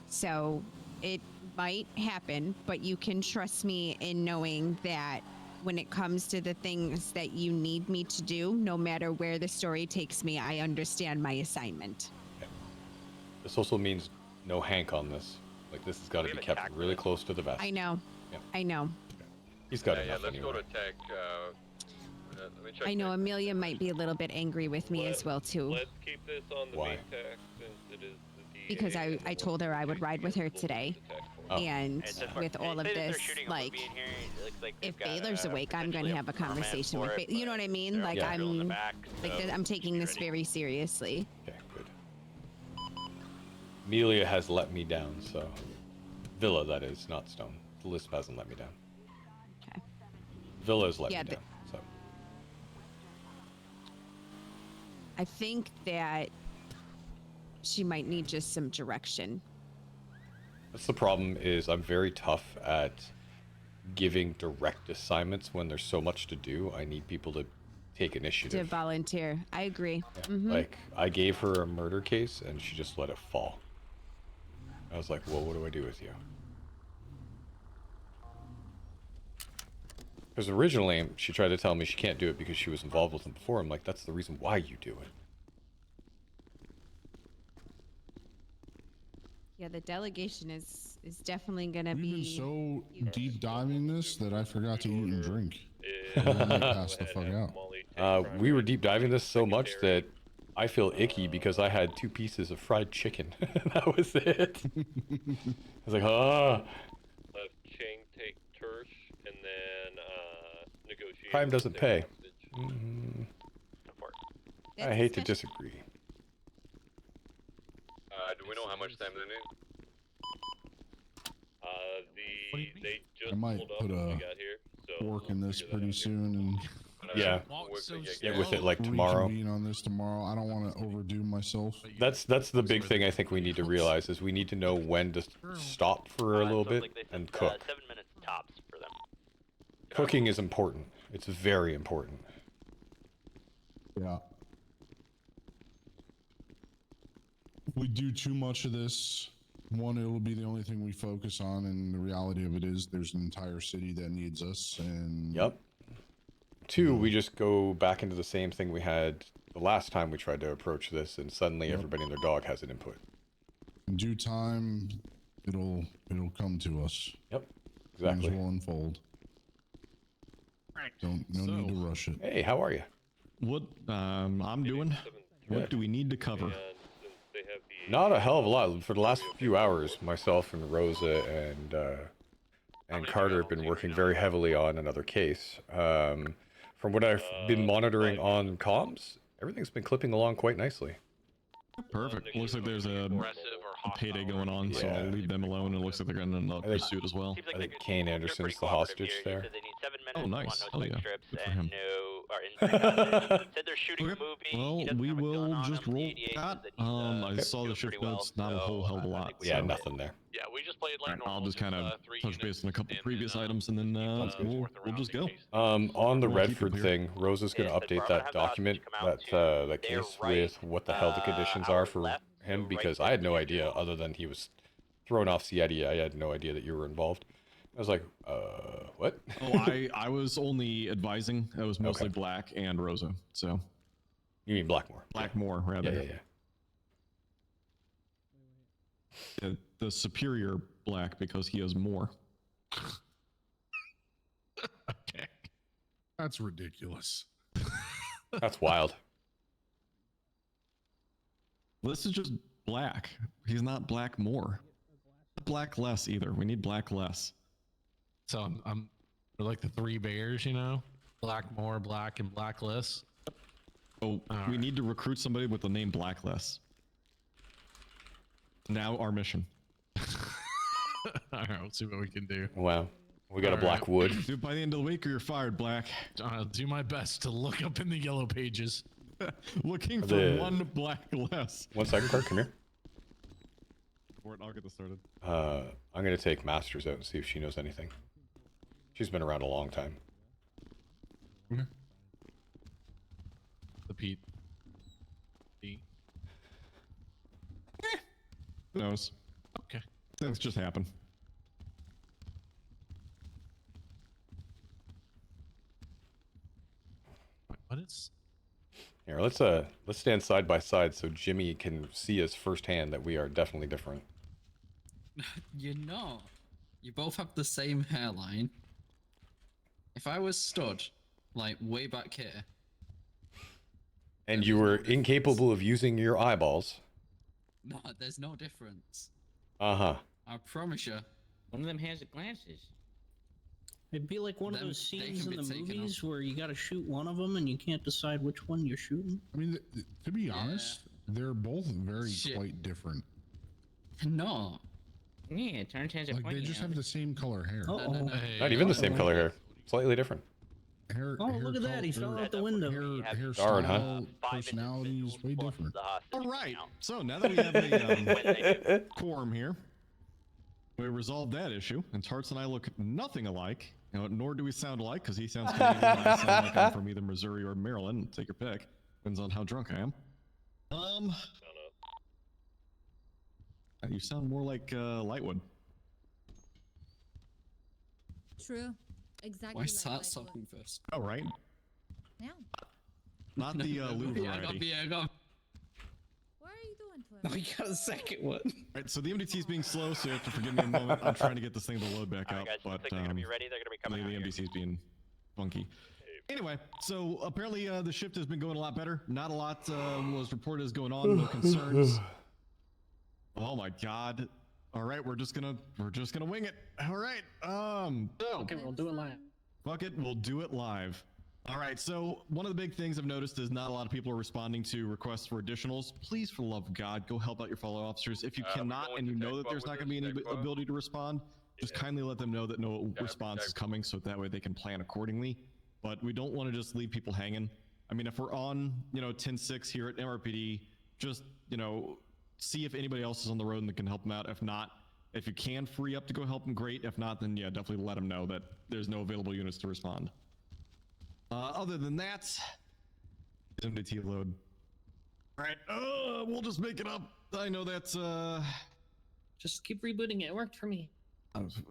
So it might happen, but you can trust me in knowing that when it comes to the things that you need me to do, no matter where the story takes me, I understand my assignment. Okay. This also means no Hank on this. Like, this has got to be kept really close to the vest. I know. Yep. I know. He's got yeah, enough let's anyway. go to tech. Let me check I know tech. Amelia might be a little bit angry with me as well too, Let's keep this on the Why? main tech since it is the DA. because I told her I would ride with her today, Oh. and with all of this, like, Like if Baylor's awake, I'm going to have a conversation with Baylor. You know what I mean? Like, Yeah. I'm I'm taking this very seriously. Okay, good. Amelia has let me down, so Villa, that is, not Stone. The Lisp hasn't let me down. Okay. Villa has let Yeah, me down. So I think that she might need just some direction. that's the problem. Is I'm very tough at giving direct assignments when there's so much to do. I need people to take To initiative. volunteer. I agree. Yeah. Like, I gave her a murder case and she just let it fall. I was like, well, what do I do with you? Because originally she tried to tell me she can't do it because she was involved with them before. I'm like, that's the reason why you do it. Yeah, the delegation is definitely going to We've been be. so deep diving this that I forgot to eat and drink. And then I passed the fuck out. We were deep diving this so much that I feel icky because I had 2 pieces of fried chicken. That was it. I was like, ah. Left Chang take Tersh and then negotiate. Crime doesn't with pay. their hostage. I hate to disagree. Do we know how much time they need? They just I might pulled up put when we a got here, so fork in this pretty soon and Yeah. Get with it like tomorrow. reconvene on this tomorrow. I don't want to overdo myself. That's the big thing I think we need to realize is we need to know when to stop for a little bit and cook. 7 minutes tops for them. Cooking is important. It's very important. Yeah. we do too much of this, one, it'll be the only thing we focus on, and the reality of it is there's an entire city that needs us, and... Yep. Two, we just go back into the same thing we had the last time we tried to approach this, and suddenly everybody and their dog has an input. In due time, it'll come to us. Yep, exactly. Things will unfold. No need to rush it. Hey, how are you? What I'm doing? What do we need to cover? Not a hell of a lot. For the last few hours, myself and Rosa and Carter have been working very heavily on another case. From what I've been monitoring on comms, everything's been clipping along quite nicely. Perfect. Looks like there's a payday going on, so I'll leave them alone. It looks like they're going to pursue it as well. I think Kane Anderson's the hostage there. Oh, nice. Oh, yeah. Good for him. Said they're shooting a movie. Well, we will just roll that. I saw the shift notes, not a whole hell of a lot. Yeah, nothing there. Yeah, we just played like normal. I'll just kind of touch base on a couple previous items, and then we'll just go. On the Redford thing, Rosa's going to update that document, that case with what the hell the conditions are for him, because I had no idea, other than he was thrown off Sieti. I had no idea that you were involved. I was like, what? Oh, I was only advising. I was mostly Black and Rosa, so. You mean Blackmore? Blackmore, rather. Yeah. The superior Black, because he has more. Okay. That's ridiculous. That's wild. This is just Black. He's not Blackmore. Black less either. We need Black less. So I'm like the three bears, you know, Blackmore, Black, and Blackless. Oh, we need to recruit somebody with the name Blackless. Now our mission. All right, we'll see what we can do. Wow, we got a Blackwood. Dude, by the end of the week, or you're fired, Black. I'll do my best to look up in the yellow pages. Looking for one Black less. 1 second, Clark, come here. I'll get this started. I'm gonna take Masters out and see if she knows anything. She's been around a long time. The Pete. Who knows? Okay. Things just happen. What is? Here, let's stand side by side so Jimmy can see us firsthand that we are definitely different. You're not. You both have the same hairline. If I was stood, like, way back here. And you were incapable of using your eyeballs. No, there's no difference. Uh-huh. I promise you. One of them has the glasses. It'd be like one of those scenes in the movies where you gotta shoot one of them and you can't decide which one you're shooting. I mean, to be honest, they're both very quite different. No. Yeah, Tarts has a like point. they just have the same color hair. Not even the same color hair. Slightly different. Hair, look at that! He fell out the window. Hair Darn, style, personalities, way different. All right. So now that we have a quorum here, we resolved that issue, and Tarts and I look nothing alike. You know, nor do we sound alike, because he sounds Canadian, and I sound like I'm from either Missouri or Maryland. Take your pick. Depends on how drunk I am. You sound more like Lightwood. True. Exactly. Why is Tarts talking first? Oh, right. Yeah. Not the Lou variety. What are you doing to him? Oh, you got a second one. Right, so the MDT is being slow, so you have to forgive me a moment. I'm trying to get this thing to load back up, but they're gonna be ready. They're gonna be coming. the MDT is being funky. Anyway, so apparently the shift has been going a lot better. Not a lot was reported as going on. No concerns. Oh my God! All right, we're just gonna wing it. All right. Okay, we'll do it live. Fuck it, we'll do it live. All right, so one of the big things I've noticed is not a lot of people are responding to requests for additionals. Please, for the love of God, go help out your fellow officers. If you cannot and you know that there's not going to be any ability to respond, just kindly let them know that no response is coming, so that way they can plan accordingly. But we don't want to just leave people hanging. I mean, if we're on, 10-6 here at MRPD, just, see if anybody else is on the road and that can help them out. If not, if you can free up to go help them, great. If not, then yeah, definitely let them know that there's no available units to respond. Other than that, MDT load. All right. We'll just make it up. I know that's Just keep rebooting it. It worked for me.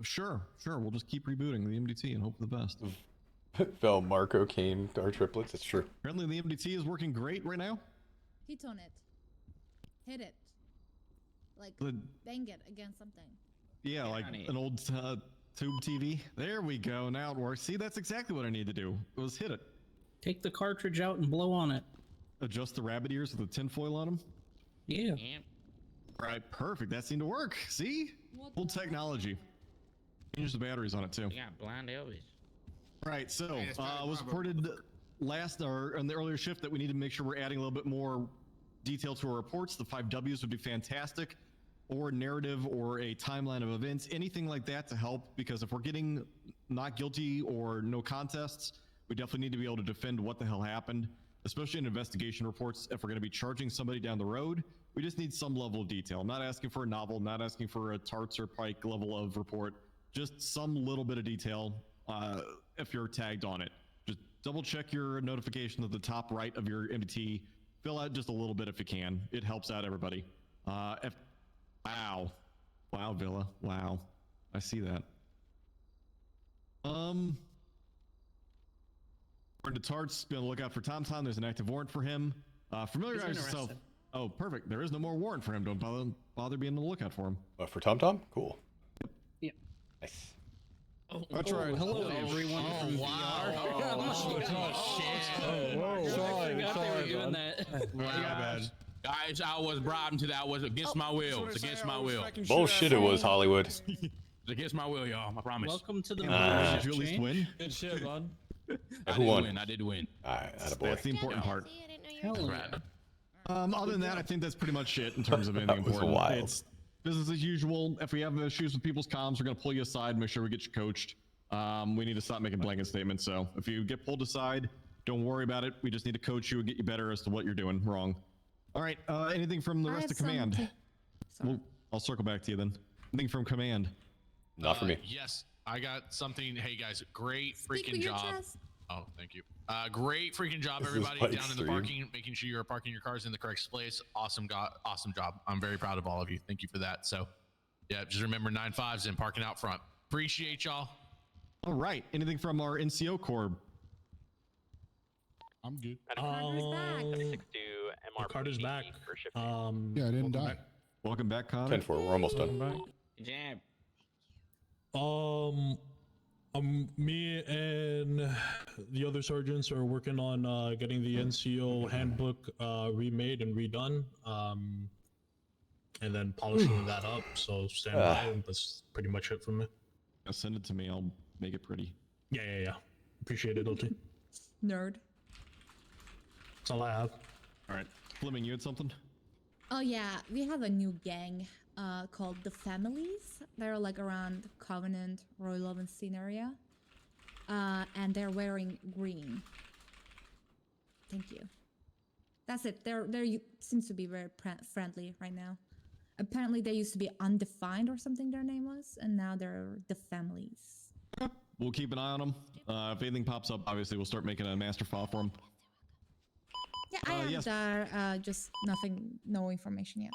Sure. We'll just keep rebooting the MDT and hope for the best. Vel, Marco, Kane, our triplets. It's true. Apparently the MDT is working great right now. Hit on it. Hit it. Like, bang it against something. Yeah, like an old tube TV. There we go. Now it works. See, that's exactly what I need to do. Was hit it. Take the cartridge out and blow on it. Adjust the rabbit ears with the tinfoil on them. Yeah. All right, perfect. That seemed to work. See? Old technology. Change the batteries on it too. Yeah, blind Elvis. Right, so was reported on the earlier shift that we need to make sure we're adding a little bit more detail to our reports. The 5 Ws would be fantastic, or narrative or a timeline of events, anything like that to help, because if we're getting not guilty or no contests, we definitely need to be able to defend what the hell happened, especially in investigation reports. If we're going to be charging somebody down the road, we just need some level of detail. I'm not asking for a novel, not asking for a Tarts or Pike level of report, just some little bit of detail if you're tagged on it. Just double check your notification at the top right of your MDT. Fill out just a little bit if you can. It helps out everybody. Wow, Villa. Wow, I see that. According to Tarts, be on the lookout for Tom. There's an active warrant for him. Familiarize yourself. Oh, perfect. There is no more warrant for him. Don't bother being on the lookout for him. For Tom? Cool. Yeah. Nice. That's right. Hello, everyone from VR. Sorry, I forgot they were doing that. Bad. Guys, I was bribed to that. I was against my will. It's against my will. Bullshit it was, Hollywood. It's against my will, y'all. I promise. Welcome to the Did you at least win? Good shit, bud. Who won? I did win. Alright, attaboy. That's the important part. Hell yeah. Other than that, I think that's pretty much it in terms of anything important. Wild. It's business as usual. If we have issues with people's comms, we're going to pull you aside, make sure we get you coached. We need to stop making blanket statements. So if you get pulled aside, don't worry about it. We just need to coach you and get you better as to what you're doing wrong. All right. Anything from the rest of command? I'll circle back to you then. Anything from command? Not for me. Yes, I got something. Hey guys, great freaking job. Oh, thank you. Great freaking job, everybody down in the parking, making sure you're parking your cars in the correct place. Awesome job. I'm very proud of all of you. Thank you for that. So, yeah, just remember 9-5s and parking out front. Appreciate y'all. All right. Anything from our NCO Corps? I'm good. Carter's back. Yeah, I didn't die. Welcome back, Connor. 10-4. We're almost done. Jab. Me and the other sergeants are working on getting the NCO handbook remade and redone, and then polishing that up. So stand by, and that's pretty much it from me. Send it to me. I'll make it pretty. Yeah. Appreciate it, OT. Nerd. That's all I have. All right. Fleming, you had something? Oh yeah, we have a new gang called the Families. They're like around Covenant, Roy Lovenstein area. And they're wearing green. Thank you. That's it. They're seems to be very friendly right now. Apparently they used to be Undefined or something their name was, and now they're the Families. We'll keep an eye on them. If anything pops up, obviously we'll start making a master file for them. Yeah, I have there, just no information yet.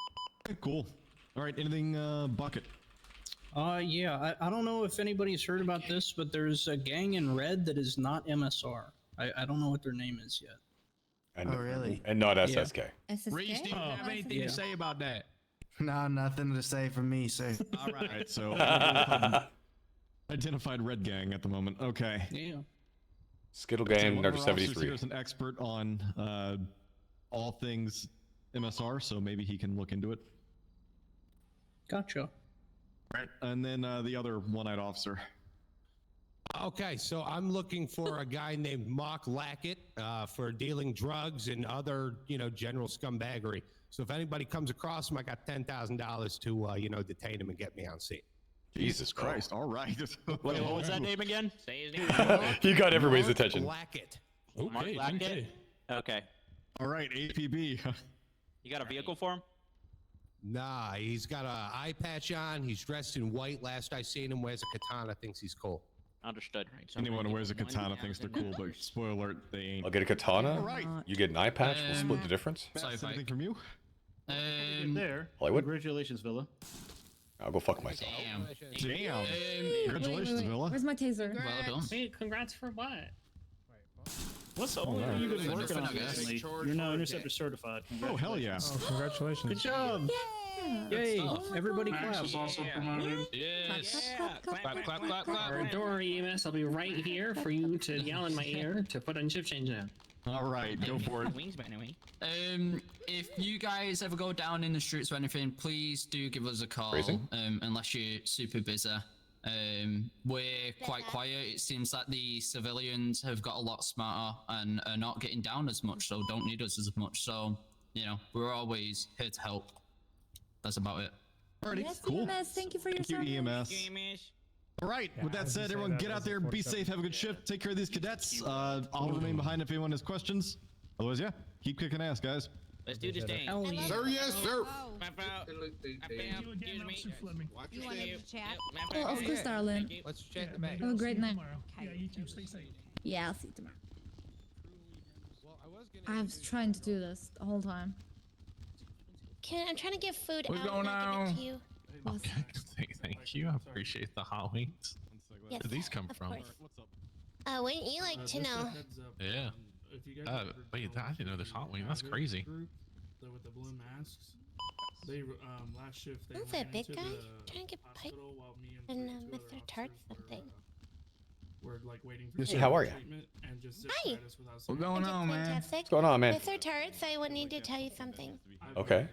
Okay, cool. All right, anything, Bucket? Yeah, I don't know if anybody's heard about this, but there's a gang in red that is not MSR. I don't know what their name is yet. And, really? And not SSK. SSK? Reese, do you have anything to say about that? No, nothing to say from me, sir. All right, so identified red gang at the moment. Okay. Yeah. Skittle gang number 73. Here's an expert on all things MSR, so maybe he can look into it. Gotcha. Right, and then the other one-eyed officer. Okay, so I'm looking for a guy named Mark Lackett for dealing drugs and other, general scumbaggery. So if anybody comes across him, I got $10,000 to, detain him and get me on scene. Jesus Christ! All right. Wait, what was that name again? Say his name. You got everybody's attention. Lackett. Mark Lackett. Okay. All right, APB. You got a vehicle for him? Nah, he's got an eye patch on. He's dressed in white. Last I seen him, wears a katana. Thinks he's cool. Understood. Anyone who wears a katana thinks they're cool, but spoiler alert, they ain't. I'll get a katana. Alright. You get an eye patch. We'll split the difference. Anything from you? There. Hollywood? Congratulations, Villa. I'll go fuck myself. Damn. Congratulations, Villa. Where's my taser? Well done. Wait, congrats for what? What's up? Oh, What wow. have you been working on I guess. recently? You're now Interceptor certified. Oh, hell yeah. Congratulations. Good job. Yay! Everybody Max clap. was also promoted. Yes. Clap, clap, clap, Clap, clap, clap, Or clap. door EMS, I'll be right here for you to yell in my ear to put on shift change now. All right, go for it. Wings, by the way. If you guys ever go down in the streets or anything, please do give us a call. Phrasing? Unless you're super busy. We're quite quiet. It seems like the civilians have got a lot smarter and are not getting down as much, so don't need us as much. So, you know, we're always here to help. That's about it. Alrighty, Yes, cool. EMS, thank you for your Thank you, service. EMS. All right, with that said, everyone get out there, be safe, have a good shift, take care of these cadets. I'll remain behind if anyone has questions. Otherwise, yeah, keep kicking ass, guys. Let's do this thing. Oh, yeah. Sir, yes, sir. Map out. Excuse me. You wanted to chat? Oh, of course, darling. Let's chat the back. Have a great night. Yeah, you too. Stay safe. Yeah, I'll see you tomorrow. I was trying to do this the whole time. I'm trying to get food What's out going and on? give it to you. Thank you. I appreciate the hot wings. Yes, Where did these come of from? course. Wouldn't you like to know? Yeah. Wait, I didn't know there's hot wing. That's crazy. With the blue masks. They last shift. They Who's that big guy? Trying to get pipe and Mr. Tarts something. We're like waiting for Hey, how are you? and just Hi. What's going on, man? Fantastic. What's going on, man? Mr. Tarts, I would need to tell you something. Okay.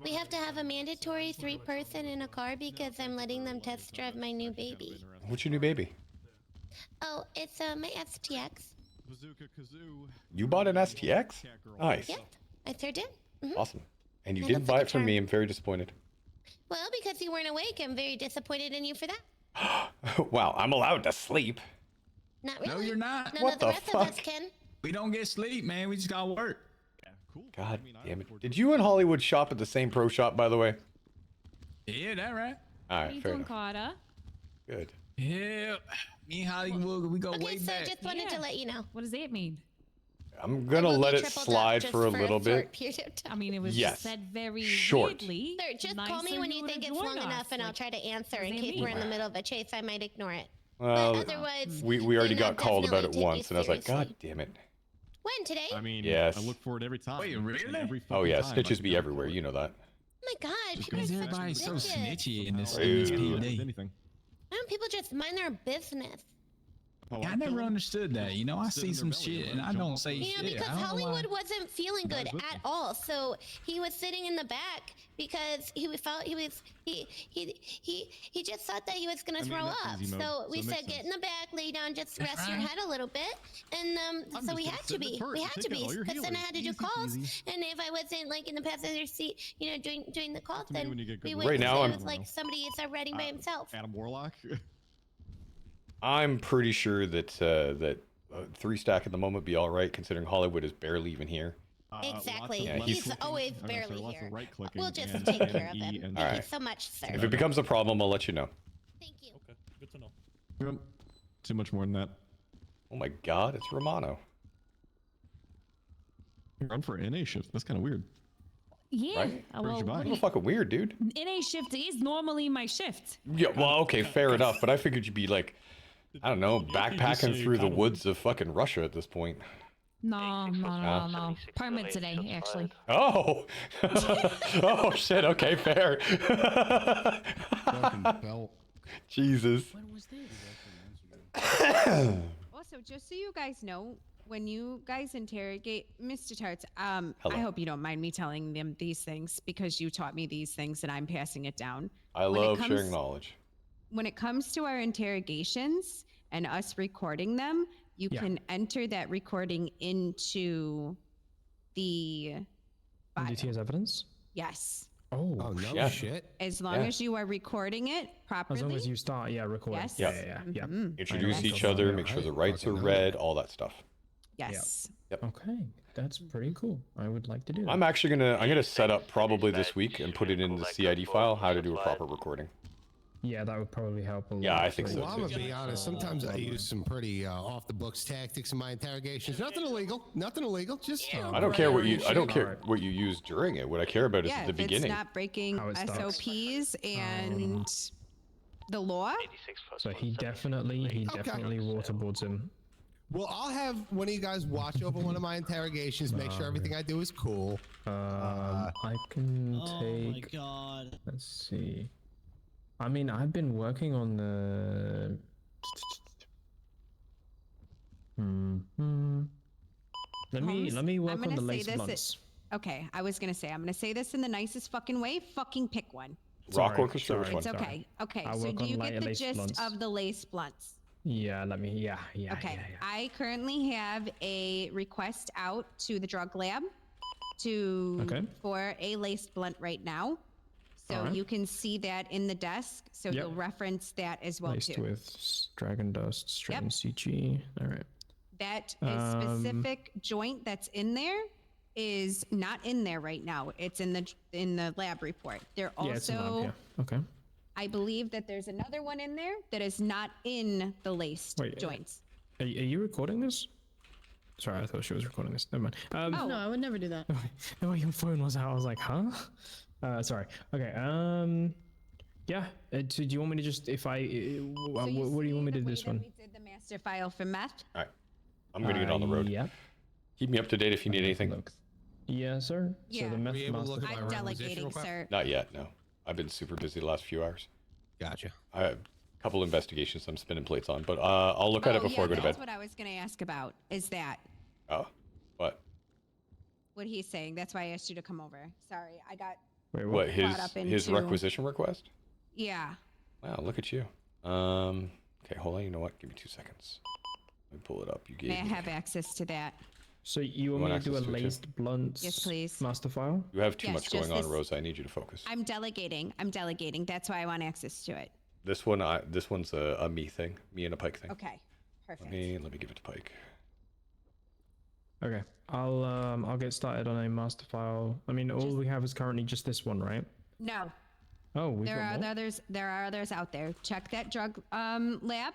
We have to have a mandatory 3-person in a car because I'm letting them test drive my new baby. What's your new baby? Oh, it's my STX. You bought an STX? Nice. Yep, I sure did. Awesome. And you It didn't looks buy like it a from me. charm. I'm very disappointed. Well, because you weren't awake, I'm very disappointed in you for that. Wow, I'm allowed to sleep. Not really. No, you're not. None What of the the rest of us fuck? can. We don't get sleep, man. We just gotta work. God damn it. Did you and Hollywood shop at the same pro shop, by the way? Yeah, that right. All right, fair enough. Carter? Good. Yeah, me and Hollywood, we go Okay, way so back. just wanted to let you know. What does that mean? I'm gonna let it slide for a little bit. I mean, it was Yes. said very Short. weirdly. Sir, just call Nice me of when you think to it's join long us. enough and I'll Like, try to answer what in does that case we're in the mean? middle of a chase. I might ignore it. Well, otherwise, we already then I'll got called about it definitely take you once, and I was like, seriously. God damn it. When, today? I mean, Yes. I look forward every time. Wait, really? Every Oh yeah, fucking time, snitches I be don't everywhere. You know that. Oh my god, people are Because such everybody's so bitches. snitchy in this Rude. PD. Anything. Why don't people just mind their business? Oh, I never understood that. You know, I see some shit and I don't say You know, shit. because I don't know why. Hollywood wasn't feeling good Guys with at me. all, so he was sitting in the back because he felt he just thought that he was gonna I mean, throw that's up. easy mode, So we so it said, makes get sense. in the back, lay down, just That's rest your right. head a little bit, and I'm so we just had gonna to sit in be. the turret We and had take to out be, all your because then I healers. had to do Easy calls, peasy. and if I wasn't like in the passenger seat, you know, doing the call, To me, then when you get good we luck. would Right now, say I'm- it was like somebody is riding by himself. Adam Warlock. I'm pretty sure that that 3-stack at the moment be all right, considering Hollywood is barely even here. Exactly. Yeah, He's always barely lots here. of right-clicking We'll just and take and care of E him. and Thank Alright. you so much, sir. If it becomes a problem, I'll let you know. Thank you. Okay, good to know. Yep. Too much more than that. Oh my God, it's Romano. Run for NA shift. That's kind of weird. Yeah. Right? Well, buy? what do You're fucking weird, dude. NA shift is normally my shift. Yeah, well, okay, fair enough, but I figured you'd be like, I don't know, backpacking say through the kind of- woods of fucking Russia at this point. No. Permit today, actually. Oh! Oh shit, okay, fair. Fucking belt. Jesus. What was this? Also, just so you guys know, when you guys interrogate Mr. Tarts, I Hello. hope you don't mind me telling them these things because you taught me these things and I'm passing it down. I When it love comes- sharing knowledge. When it comes to our interrogations and us recording them, you Yeah. can enter that recording into the file. NDT as evidence? Yes. Oh, Oh, no Yeah. shit. As long Yeah. as you are recording it properly. as long as you start, recording. Yes. Yeah. Mhm. Introduce Yes. each other, make sure the rights are read, all that stuff. Yes. Okay, that's pretty cool. I would like to do that. I'm gonna set up probably this week and put it in the CID file how to do a proper recording. Yeah, that would probably help a lot. Yeah, I think so. Well, I'm gonna be honest. Sometimes I use some pretty off the books tactics in my interrogations. Nothing illegal. Nothing illegal. Just I don't care what you. I don't care what you use during it. What I care about is Yeah, at the if beginning. it's not breaking SOPs and the law. So he definitely waterboards him. Well, I'll have one of you guys watch over one of my interrogations, make sure everything I do is cool. I can take. Oh my god. Let's see. I mean, I've been working on the. Let me work on the lace blunts. Okay, I was gonna say I'm gonna say this in the nicest fucking way. Fucking pick one. Rock orchestra. It's okay. Okay, so do you get the gist of the lace blunts? Yeah, let me. Yeah. Okay, I currently have a request out to the drug lab for a lace blunt right now. So you can see that in the desk. So you'll reference that as well Laced too. with dragon dust, strain CG. All right. That specific joint that's in there is not in there right now. It's in the lab report. There also, it's in lab, yeah. Okay. I believe that there's another one in there that is not in the laced joints. Are you recording this? Sorry, I thought she was recording this. Never mind. No, I would never do that. The way your phone was out, I was like, huh? Sorry. Okay. Yeah. Do you want me to just what do you want me to do this one? We did the master file for meth. All right. I'm gonna get on the road. Yeah. Keep me up to date if you need anything. Yeah, sir. Yeah. So the meth master. I'm delegating, sir. Not yet. No. I've been super busy the last few hours. Gotcha. I have a couple investigations I'm spinning plates on, but I'll look at it before I go to bed. That's what I was going to ask about. Is that? Oh, what? What he's saying. That's why I asked you to come over. Sorry, I got. Wait, what? His requisition request? Yeah. Wow, look at you. Okay, hold on. You know what? Give me 2 seconds. Let me pull it up. You gave. May I have access to that? So you want me to do a laced blunt? Yes, please. Master file? You have too much going on, Rosa. I need you to focus. I'm delegating. That's why I want access to it. This one's a me thing. Me and a Pike thing. Okay. Perfect. Let me give it to Pike. Okay. I'll get started on a master file. I mean, all we have is currently just this one, right? No. Oh, there are others. There are others out there. Check that drug lab.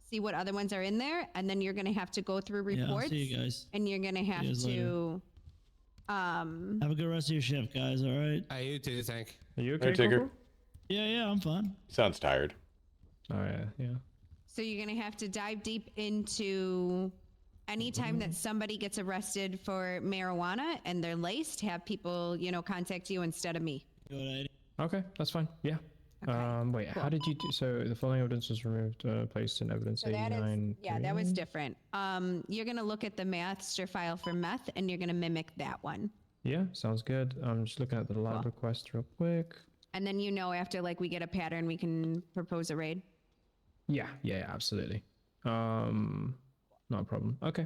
See what other ones are in there, and then you're gonna have to go through reports. Yeah, I'll see you guys. And you're gonna have to. Have a good rest of your shift, guys. All right. Hey, you too, Tank. Are you okay, Tigger? Yeah, I'm fine. Sounds tired. Oh yeah. So you're gonna have to dive deep into anytime that somebody gets arrested for marijuana and they're laced. Have people, contact you instead of me. Okay, that's fine. Yeah. Okay, wait, cool. how did you do? So the following evidence was removed, placed in evidence So that 89. that was different. You're gonna look at the master file for meth, and you're gonna mimic that one. Yeah, sounds good. I'm just looking at the lab request real quick. And then after we get a pattern, we can propose a raid. Yeah, absolutely. Not a problem. Okay,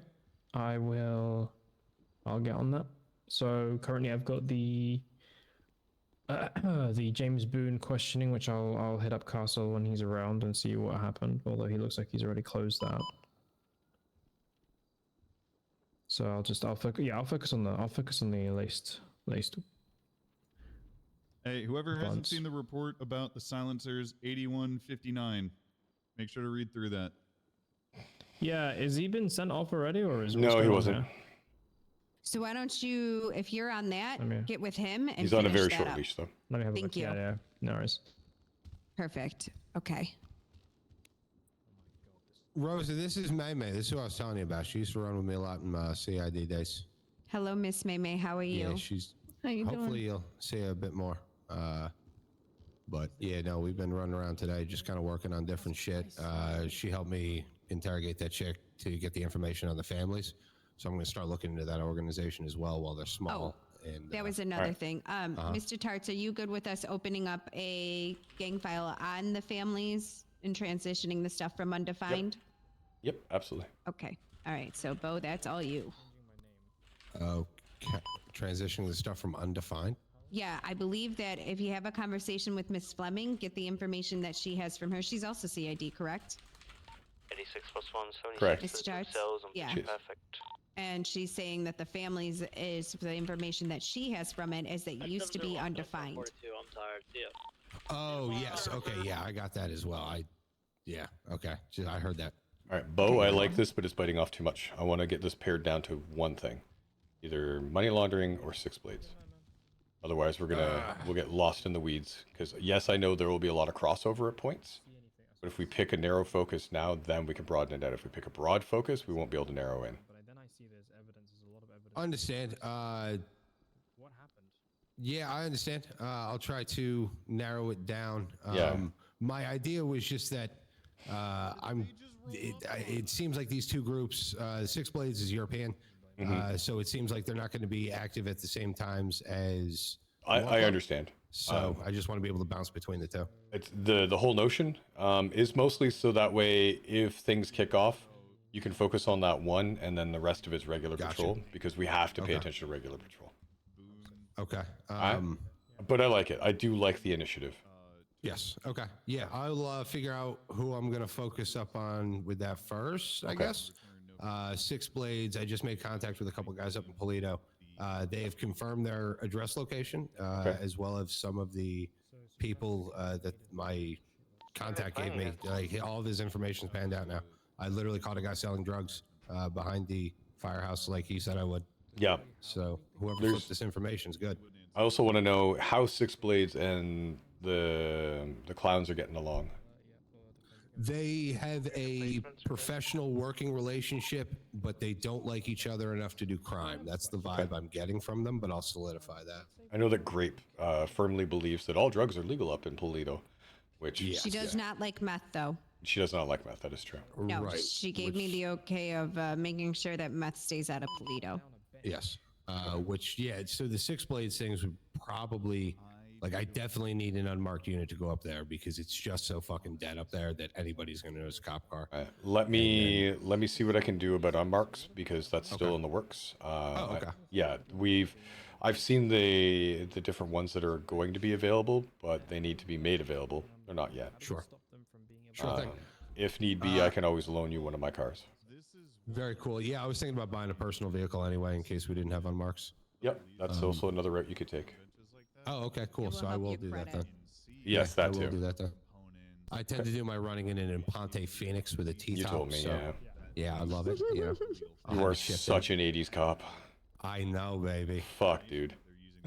I'll get on that. So currently I've got the James Boone questioning, which I'll hit up Castle when he's around and see what happened. Although he looks like he's already closed that. So I'll focus on the laced. Hey, whoever hasn't blunts. seen the report about the silencers 8159, make sure to read through that. Yeah, is he been sent off already, or is No, he wasn't. There? So why don't you, if you're on that, get with him and He's on a very finish that short up. leash, though. Let me have a Thank look. you. Yeah, no worries. Perfect. Okay. Rosa, this is May. This is who I was telling you about. She used to run with me a lot in CID days. Hello, Miss May. How are you? Yeah, she's. How you hopefully doing? you'll see her a bit more. But yeah, no, we've been running around today, just kind of working on different shit. She helped me interrogate that chick to get the information on the families. So I'm going to start looking into that organization as well while they're small. And That was another thing. Mr. Tarts, are you good with us opening up a gang file on the families and transitioning the stuff from undefined? Yep, absolutely. Okay. All right. So, Bo, that's all you. Okay. Transitioning the stuff from undefined. Yeah, I believe that if you have a conversation with Miss Fleming, get the information that she has from her. She's also CID, correct? 86 plus 1, 76 Correct. Mr. Tarts? Yeah. Perfect. And she's saying that the families is the information that she has from it is that it used to be undefined. I'm tired. See ya. Oh yes. Okay. Yeah, I got that as well. Yeah. Okay. I heard that. All right, Bo, I like this, but it's biting off too much. I want to get this pared down to one thing, either money laundering or six blades. Otherwise, we'll get lost in the weeds. Because yes, I know there will be a lot of crossover at points, but if we pick a narrow focus now, then we can broaden it out. If we pick a broad focus, we won't be able to narrow in. Understand. What happened? Yeah, I understand. I'll try to narrow it down. My idea was just that it seems like these two groups, Six Blades is European, so it seems like they're not going to be active at the same times as. I understand. So I just want to be able to bounce between the two. It's the whole notion is mostly so that way if things kick off, you can focus on that one, and then the rest of it's regular patrol, because we have to pay attention to regular patrol. Okay. But I like it. I do like the initiative. Yes. Okay. Yeah, I'll figure out who I'm gonna focus up on with that first. I guess. Six Blades. I just made contact with a couple guys up in Polito. They have confirmed their address location, as well as some of the people that my contact gave me. Like all of his information's panned out now. I literally caught a guy selling drugs behind the firehouse, like he said I would. Yeah. So whoever flipped this information is good. I also want to know how Six Blades and the clowns are getting along. They have a professional working relationship, but they don't like each other enough to do crime. That's the vibe I'm getting from them, but I'll solidify that. I know that Grape firmly believes that all drugs are legal up in Polito, which She does not like meth, though. She does not like meth. That is true. No, she gave me the okay of making sure that meth stays out of Polito. Yes. So the Six Blades things would probably, like, I definitely need an unmarked unit to go up there because it's just so fucking dead up there that anybody's going to notice a cop car. Let me see what I can do about unmarks, because that's still in the works. Yeah, I've seen the different ones that are going to be available, but they need to be made available. They're not yet. Sure. Sure thing. If need be, I can always loan you one of my cars. Very cool. Yeah, I was thinking about buying a personal vehicle anyway in case we didn't have unmarks. Yep, that's also another route you could take. Oh, okay, cool. So I will do that then. Yes, that too. I will do that then. I tend to do my running in an Imponte Phoenix with a T-top. You told me, so, yeah. I love it. You are such an 80s cop. I know, baby. Fuck, dude.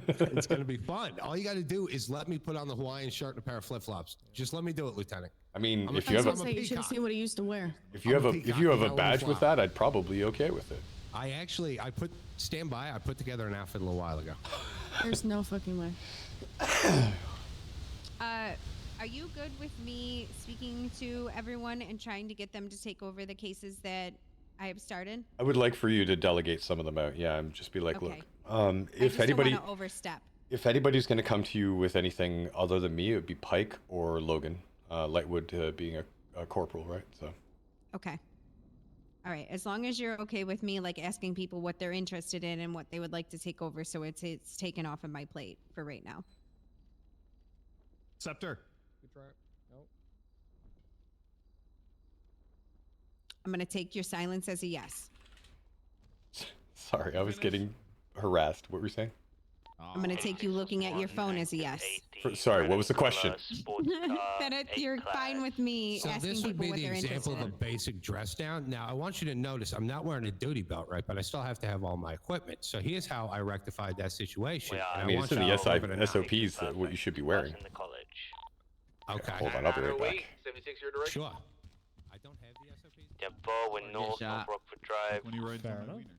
It's going to be fun. All you got to do is let me put on the Hawaiian shirt and a pair of flip-flops. Just let me do it, Lieutenant. I mean, I'm if you have you should have seen what he used to wear. if you have a badge with that, I'd probably be okay with it. Stand by. I put together an outfit a little while ago. There's no fucking way. Are you good with me speaking to everyone and trying to get them to take over the cases that I have started? I would like for you to delegate some of them out. Yeah, and just be like, Okay. look, if anybody, don't want to overstep. if anybody's going to come to you with anything other than me, it would be Pike or Logan. Lightwood being a corporal, right? So. Okay. All right. As long as you're okay with me, like, asking people what they're interested in and what they would like to take over, so it's taken off of my plate for right now. Scepter. Good try. Nope. I'm gonna take your silence as a yes. Sorry, I was getting harassed. What were you saying? I'm gonna take you looking at your phone as a yes. Sorry, what was the question? You're fine with me So asking this would people be what the they're example interested of a basic dress down. Now, I want you to notice I'm not wearing a duty belt, right? But I still have to have all my equipment. So here's how I rectified that situation. I mean, it's in the SOPs that what you should be wearing. Okay. Hold on, I'll be right back. 76 your direction. Sure. I don't have the SOPs. Yeah, Bowen North, shot. Rockford Drive. When you ride Fair down enough. Wiener.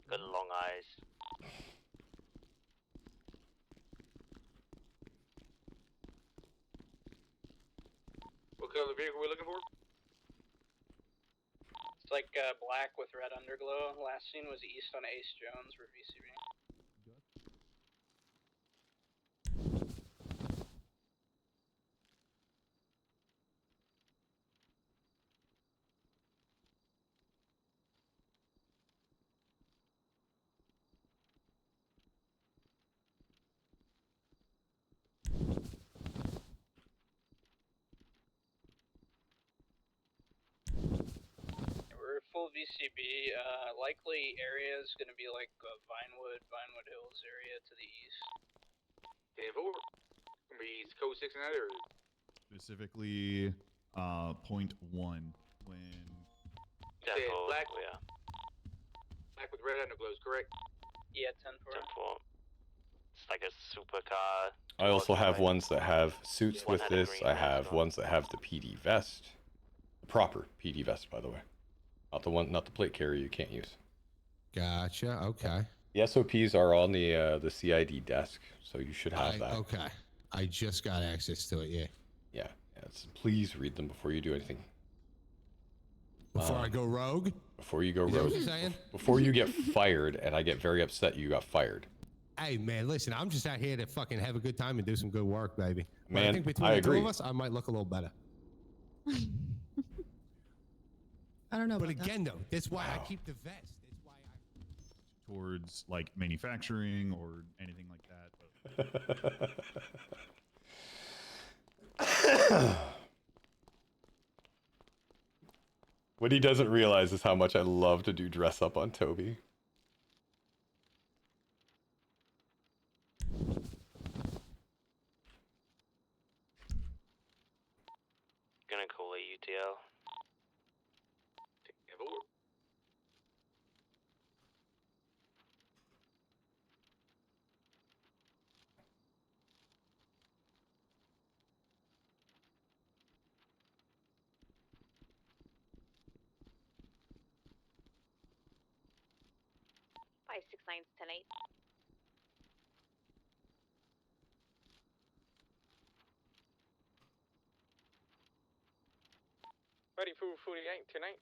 Good long eyes. What color vehicle are we looking for? It's like black with red underglow. Last seen was east on Ace Jones for VCB. We're full VCB. Likely area is going to be like Vinewood Hills area to the east. Dave, we're going to be Be code 6 and that, or Specifically, point 1 when. said black. Yeah. Black with red underglows, correct? Yeah, 10-4. 10-4. It's like a supercar. I also have ones that have suits with this. I have ones that have the PD vest. The proper PD vest, by the way. Not the plate carrier you can't use. Gotcha. Okay. The SOPs are on the CID desk, so you should have that. Okay. I just got access to it. Yeah. Yeah. Please read them before you do anything. Before I go rogue? Before you go Is that rogue. what you're saying? Before you get fired, and I get very upset you got fired. Hey, man, listen, I'm just out here to fucking have a good time and do some good work, baby. But Man, I think between I the agree. two of us, I might look a little better. I don't know. But about again, that. though, that's why I keep the vest. That's why Towards like manufacturing or anything like that. What he doesn't realize is how much I love to do dress up on Toby. Gonna call a UTL. Take over. Five 6 9 10 8. Ready for 48 tonight.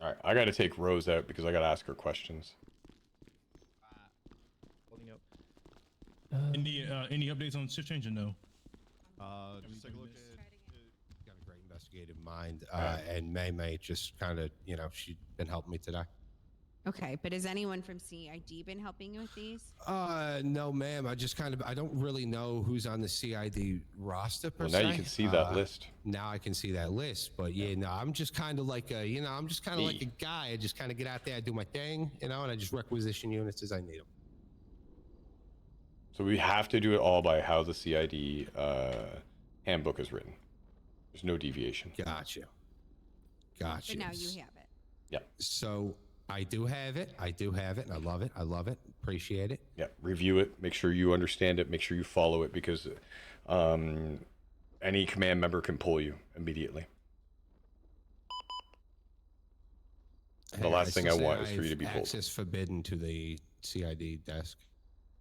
All right, I got to take Rose out because I got to ask her questions. Any updates on shift change or no? Just take a look at. got a great investigative mind. And May just kind of, she's been helping me today. Okay, but has anyone from CID been helping you with these? No, ma'am. I don't really know who's on the CID roster per Well, se. now you can see that list. Now I can see that list, but no, I'm just kind of like I'm just kind of like a guy. I just kind of get out there, I do my thing, and I just requisition units as I need them. So we have to do it all by how the CID handbook is written. There's no deviation. Gotcha. But now you have it. Yeah. So I do have it. And I love it. Appreciate it. Yeah. Review it. Make sure you understand it. Make sure you follow it, because any command member can pull you immediately. The last thing I want is for you to be pulled. Access forbidden to the CID desk.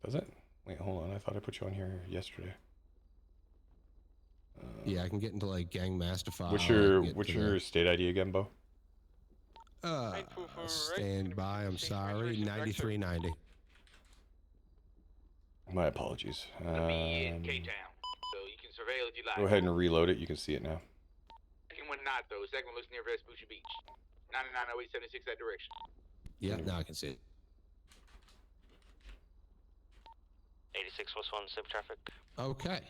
Does it? Wait, hold on. I thought I put you on here yesterday. Yeah, I can get into like gang master file. What's your state ID again, Bo? Stand by. I'm sorry. 9390. My apologies. Be in K-Town, so you can surveil if you like. Go ahead and reload it. You can see it now. Second one not though. Second one looks near Vespucci Beach. 990876 that direction. Yeah, now I can see it. 86 was on zip traffic. Okay.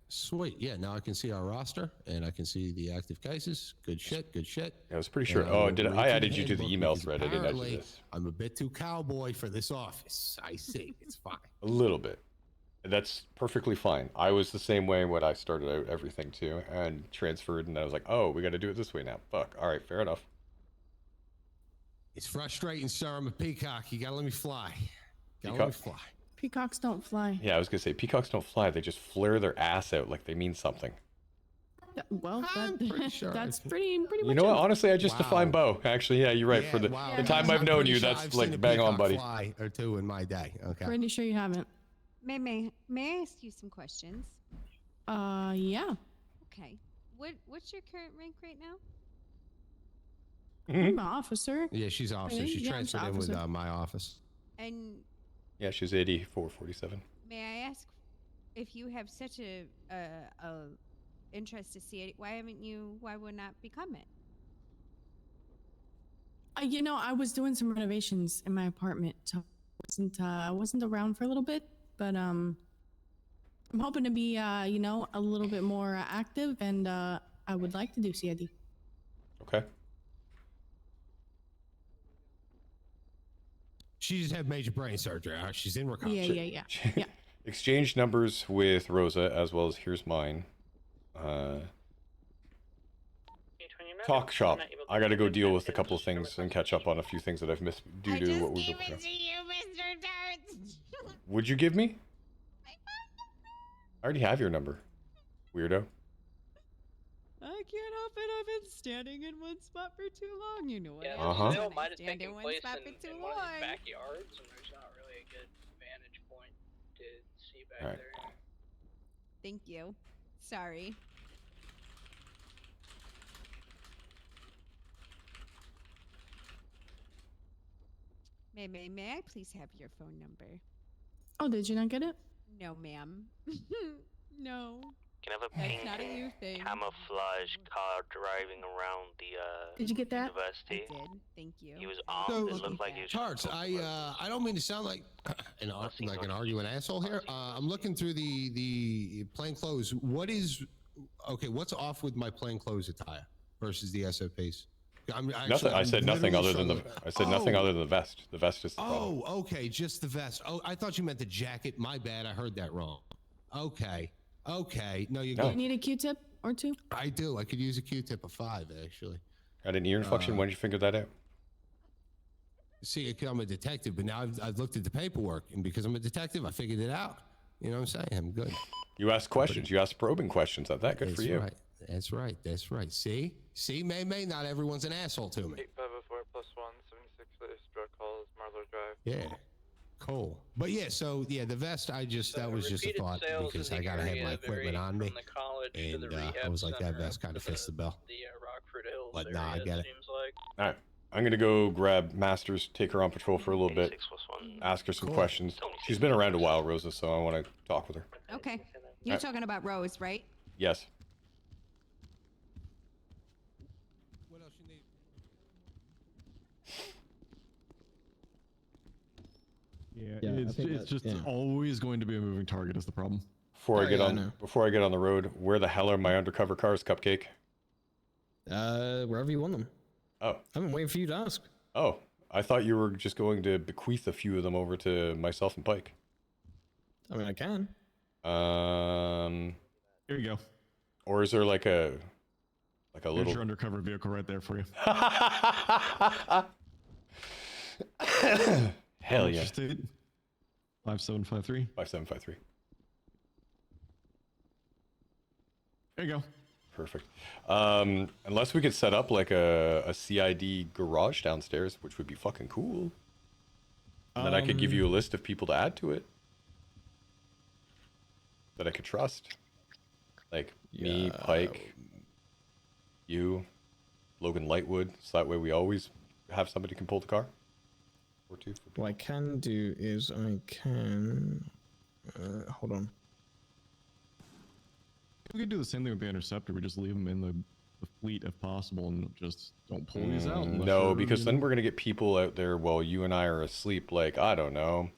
Sweet. Yeah, now I can see our roster and I can see the active cases. Good shit. Yeah, I was pretty sure. I added you to the email thread. I didn't add you to this. I'm a bit too cowboy for this office. I see. It's fine. A little bit. That's perfectly fine. I was the same way when I started out everything too, and transferred, and I was like, oh, we got to do it this way now. Fuck. All right, fair enough. It's frustrating, sir. I'm a peacock. You gotta let me fly. Let me fly. Peacocks don't fly. Yeah, I was gonna say peacocks don't fly. They just flare their ass out like they mean something. Well, pretty sure. that's pretty much. You know what? Honestly, I just Wow. defined Bo. Actually, yeah, you're right. Yeah, For the wow. time I've known you, Pretty sure that's I've like seen a bang on, peacock buddy. Fly or two in my day. Okay. Pretty sure you haven't. May I ask you some questions? Yeah. Okay. What's your current rank right now? I'm an officer. Yeah, she's officer. She Yeah, I'm transferred in with officer. my office. And Yeah, she's 8447. may I ask, if you have such a interest to see it, why would not become it? I was doing some renovations in my apartment, so wasn't around for a little bit, but I'm hoping to be you know, a little bit more active, and I would like to do CID. Okay. She just had major brain surgery. She's in recovery. Yeah. Exchange numbers with Rosa as well as here's mine. Talk shop. I gotta go deal with a couple of things and catch up on a few things that I've missed due to what we've been working on. Mr. Tarts. Would you give me? I already have your number, weirdo. I can't help it. I've been standing in one spot for too long. You know what? Yeah, Uh-huh. the sale might have Stand taken in one place spot in for too one of long. his backyards, and there's not really a good vantage point to see back Alright. there. Thank you. Sorry. May I please have your phone number? Oh, did you not get it? No, ma'am. No. Can I have a That's pink not a you thing. camouflage car driving around the Did you get that? university? I did. Thank you. He was armed. It looked like he was Tarts, I don't mean to sound like an arguing asshole here. I'm looking through the plain clothes. What's off with my plain clothes attire versus the SOPs? Nothing. I said nothing other than the. I said nothing other than the vest. The vest is the problem. Oh, okay, just the vest. Oh, I thought you meant the jacket. My bad. I heard that wrong. Okay. No, you Do you need a Q-tip or two? I do. I could use a Q-tip of 5, actually. Had an ear infection. When did you figure that out? See, I'm a detective, but now I've looked at the paperwork, and because I'm a detective, I figured it out. You know what I'm saying? I'm good. You asked questions. You asked probing questions. That good for you. Right. That's right. See, May, not everyone's an asshole to me. 8504 +1 76 for this drug calls Marlow Drive. Yeah. Cool. But yeah, so yeah, the vest, that was just a thought because I gotta have my equipment on me, and I was like, that vest kind of fits the bill. Rockford Hills But nah, I get it. seems like. All right. I'm gonna go grab Masters, take her on patrol for a little bit, ask her some questions. She's been around a while, Rosa, so I want to talk with her. Okay. You're talking about Rose, right? Yes. What else you need? Yeah, it's just always going to be a moving target is the problem. Before I get on the road, where the hell are my undercover cars, Cupcake? Wherever you want them. Oh. I've been waiting for you to ask. Oh, I thought you were just going to bequeath a few of them over to myself and Pike. I mean, I can. Here you go. Or is there like a Here's little your undercover vehicle right there for you. Hell yeah. State 5753. 5753. There you go. Perfect. Unless we could set up like a CID garage downstairs, which would be fucking cool. And then I could give you a list of people to add to it that I could trust. Like me, Pike, you, Logan Lightwood. So that way we always have somebody who can pull the car. Or two. What I can do is I can... hold on. We could do the same thing with the Interceptor. We just leave them in the fleet if possible and just don't pull these out. No, because then we're going to get people out there while you and I are asleep. Like, I don't know.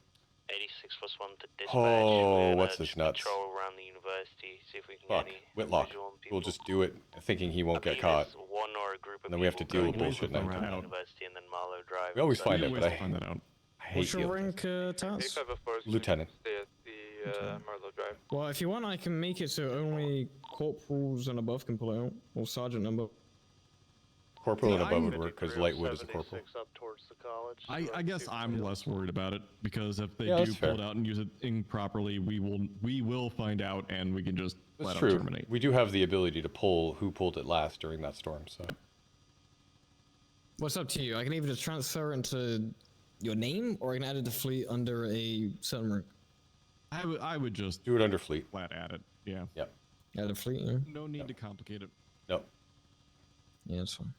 86 +1 to dispatch. Oh, what's this nuts? Patrol around the university, see if we can Fuck, get any Whitlock. visual on people. We'll just do it thinking he won't get caught. One or a group of And then we have to deal with bullshit night. University and then Marlow Drive. We always find So- it, but I hate What's your dealing with rank, Taz? 8504 is Lieutenant. Stay at the Marlow Drive. Well, if you want, I can make it so only corporals and above can pull out, or sergeant number. Corporal and above would work because Lightwood is a corporal. Up towards the college. I guess I'm less worried about it because if they Yeah, do that's pull fair. it out and use it improperly, we will find out and we can just That's flat out true. terminate. We do have the ability to pull who pulled it last during that storm, so. What's up to you? I can either just transfer into your name, or I can add it to fleet under a certain rank. I would just do it under fleet. Flat add it. Yeah. Yep. Add a fleet. Yeah. No need to complicate it. Nope. Yeah, that's fine.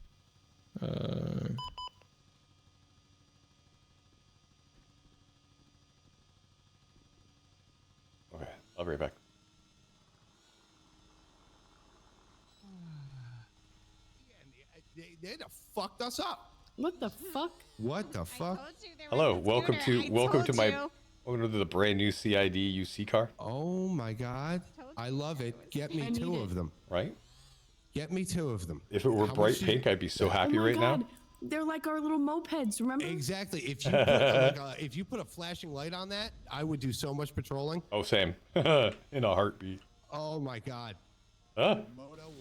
Okay, I'll be right back. They fucked us up. What the fuck? What the fuck? Hello, welcome to the brand new CID UC car. Oh my god, I love it. Get me 2 of them. Right? Get me 2 of them. If it were How bright much pink, I'd be so happy Oh my right God. now. They're like our little mopeds, remember? Exactly. If you put, if you put a flashing light on that, I would do so much patrolling. Oh, same. In a heartbeat. Oh my god. Huh? Moto 1.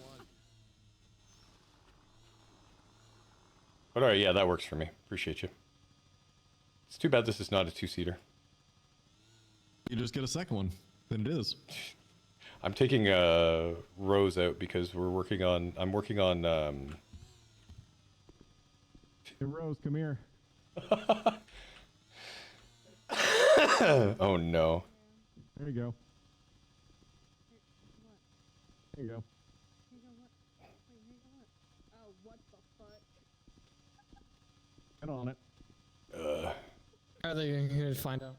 But alright, yeah, that works for me. Appreciate you. It's too bad this is not a 2-seater. You just get a second one. Then it is. I'm taking Rose out because I'm working on Hey, Rose, come here. Oh no. There you go. There you go. Oh, what the fuck? Get on it. Are they going to find out?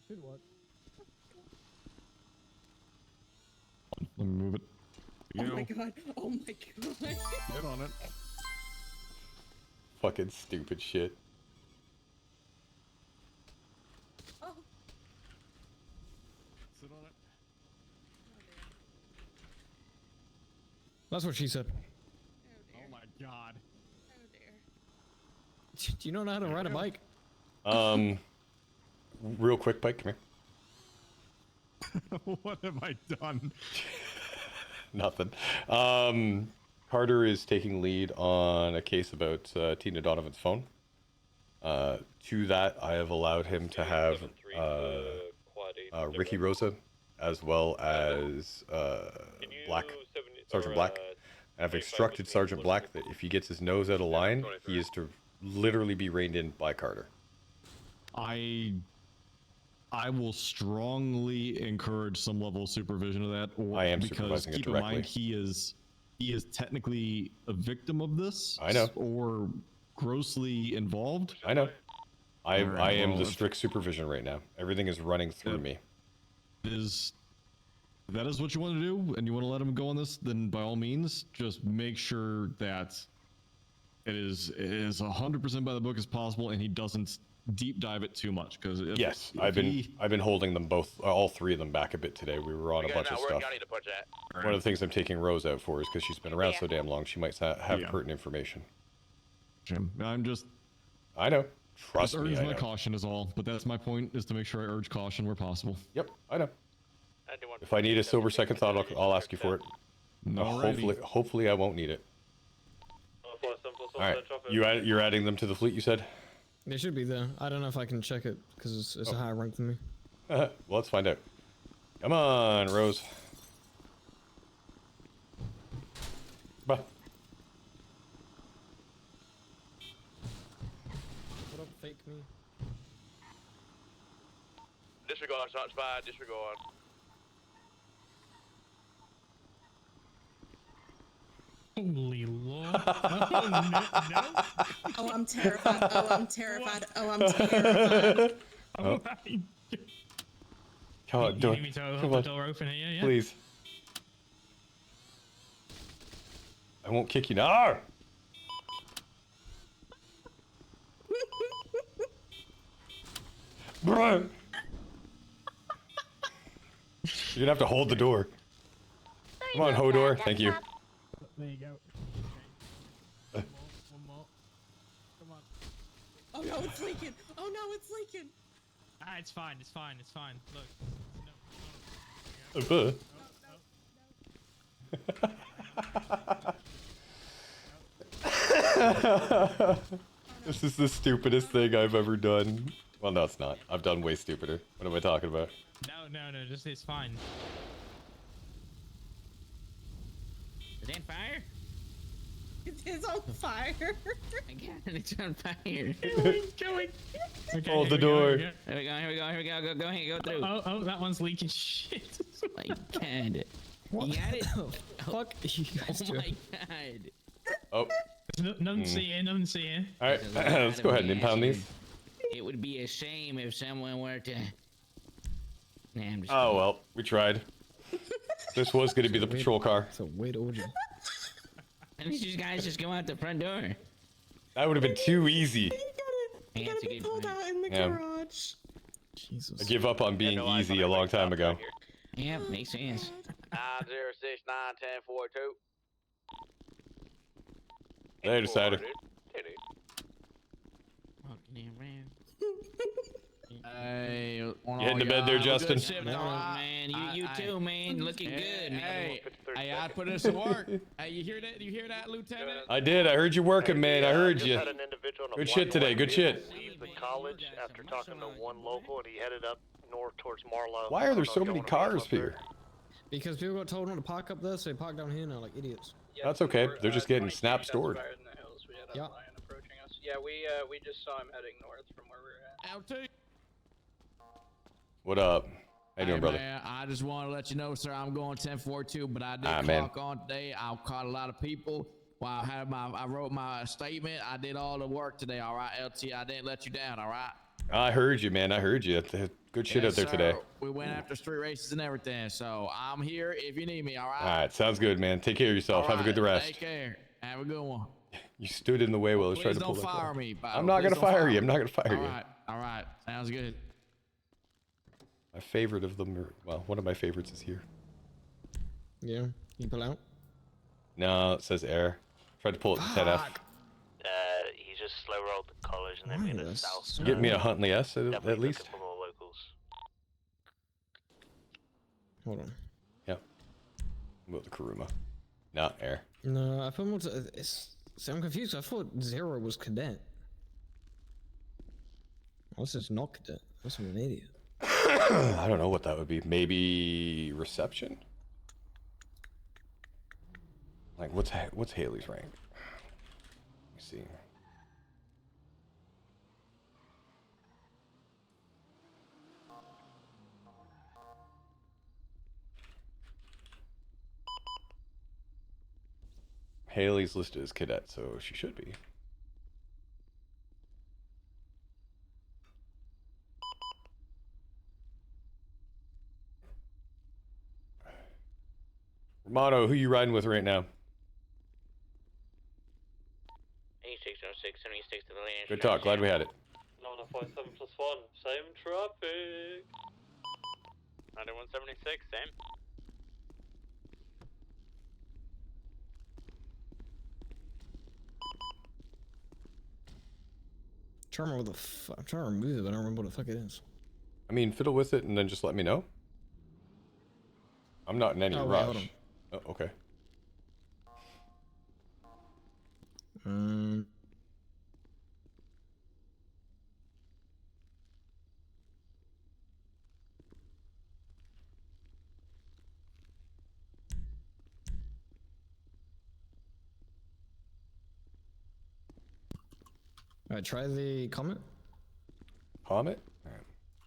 Should what? Let me move it. Oh my god. Oh my god. Get on it. Fucking stupid shit. Oh. Sit on it. That's what she said. Oh my god. Do you know how to ride a bike? Real quick, Pike, come here. What have I done? Nothing. Carter is taking lead on a case about Tina Donovan's phone. To that, I have allowed him to have Ricky Rosa, as well as Sergeant Black. And I've instructed Sergeant Black that if he gets his nose out of line, he is to literally be reined in by Carter. I will strongly encourage some level of supervision of that. Or I am because supervising it keep directly. in mind he is technically a victim of this. I know. Or grossly involved. I know. I am well, the strict supervision right now. Everything is running through me. If that is what you want to do, and you want to let him go on this, then by all means, just make sure that it is 100% by the book as possible, and he doesn't deep dive it too much. Because Yes, I've been holding them both, all 3 of them back a bit today. We were on a bunch of stuff. One of the things I'm taking Rose out for is because she's been around so damn long, she might have pertinent information. Jim, I know. Trust just me. urge I my know. caution is all. But that's my point, is to make sure I urge caution where possible. Yep, I know. If I need a sober second thought, I'll ask you for it. Hopefully I won't need it. All right, you're adding them to the fleet, you said? They should be there. I don't know if I can check it because it's a higher rank than me. Well, let's find out. Come on, Rose. Bah. What up, fake me? Disregard, shots fired, disregard. Holy lord. Oh, no. Oh, I'm terrified. Oh, I'm terrified. Oh, I'm terrified. Oh. Come on, You need me to hold the door open here, yeah? Please. I won't kick you now. Bro. You're gonna have to hold the door. Come on, Hodor. Thank you. There you go. Okay. One more. Come on. Oh no, it's leaking. Oh no, it's leaking. Ah, it's fine. It's fine. It's fine. Look. This is the stupidest thing I've ever done. Well, no, it's not. I've done way stupider. What am I talking about? No. Just it's fine. Is it on fire? It is on fire. It's on fire. Going. Okay, Hold the Here door. we go. Go ahead, go through. Oh, that one's leaking shit. My god. What? You got it? Fuck you guys Oh do. my god. Oh. Nothing to see here, nothing to see here. Alright, let's go ahead and impound these. It would be a shame if someone were to... Nah, I'm just Oh, well, we tried. This was going to be the patrol car. It's a weird orgy. Why don't you guys just go out the front door? That would have been too easy. He gotta be pulled out in the Yeah. garage. Jesus. I give up on being easy a long time ago. Yeah, makes sense. 906-91042. They decided. Hey, You hitting the bed there, Justin? Man, you too, man. Looking good, man. Hey, I put in some work. Hey, you hear that? You hear that, Lieutenant? I did. I heard you working, man. I heard you. Good shit today. Good shit. Leave the college after talking to one local, and he headed up north towards Marlow. Why are there so many cars here? Because people got told not to park up there, so they parked down here now like idiots. That's okay. They're just getting snap stored. Yeah. Yeah, we just saw him heading north from where we're at. LT. What up? How you doing, brother? Man, I just want to let you know, sir, I'm going 10-4-2, but I did man. clock on today. I caught a lot of people. While I wrote my statement. I did all the work today, all right, LT. I didn't let you down, all right? I heard you, man. I heard you. Good shit out there today. We went after street races and everything, so I'm here if you need me, all right? All right, sounds good, man. Take care of yourself. Have a good rest. Take care. Have a good one. You stood in the way while I was trying to pull Please that don't fire car. me. I'm not gonna fire you. I'm not gonna fire you. All right. Sounds good. My favorite of them, well, one of my favorites is here. Yeah, you pull out? No, it says air. Tried to pull it to 10F. He just slow rolled the college and then made it south. Get me a Huntley S at least. Hold on. Yep. About the Kuruma. Not air. No, I put more to. See, I'm confused. I thought Zero was cadet. Unless it's not cadet. That's an idiot. I don't know what that would be. Maybe reception? Like, what's Haley's rank? Let me see. Haley's listed as cadet, so she should be. Romano, who you riding with right now? 8606, 76 to the lane. Good talk. Glad we had it. 957 plus 1, same traffic. 9176, same. I'm trying to remember I'm trying to remove it, but I don't remember what the fuck it is. I mean, fiddle with it and then just let me know. I'm not in any Wait, rush. hold on. Oh, okay. Alright, try the comment. Comment?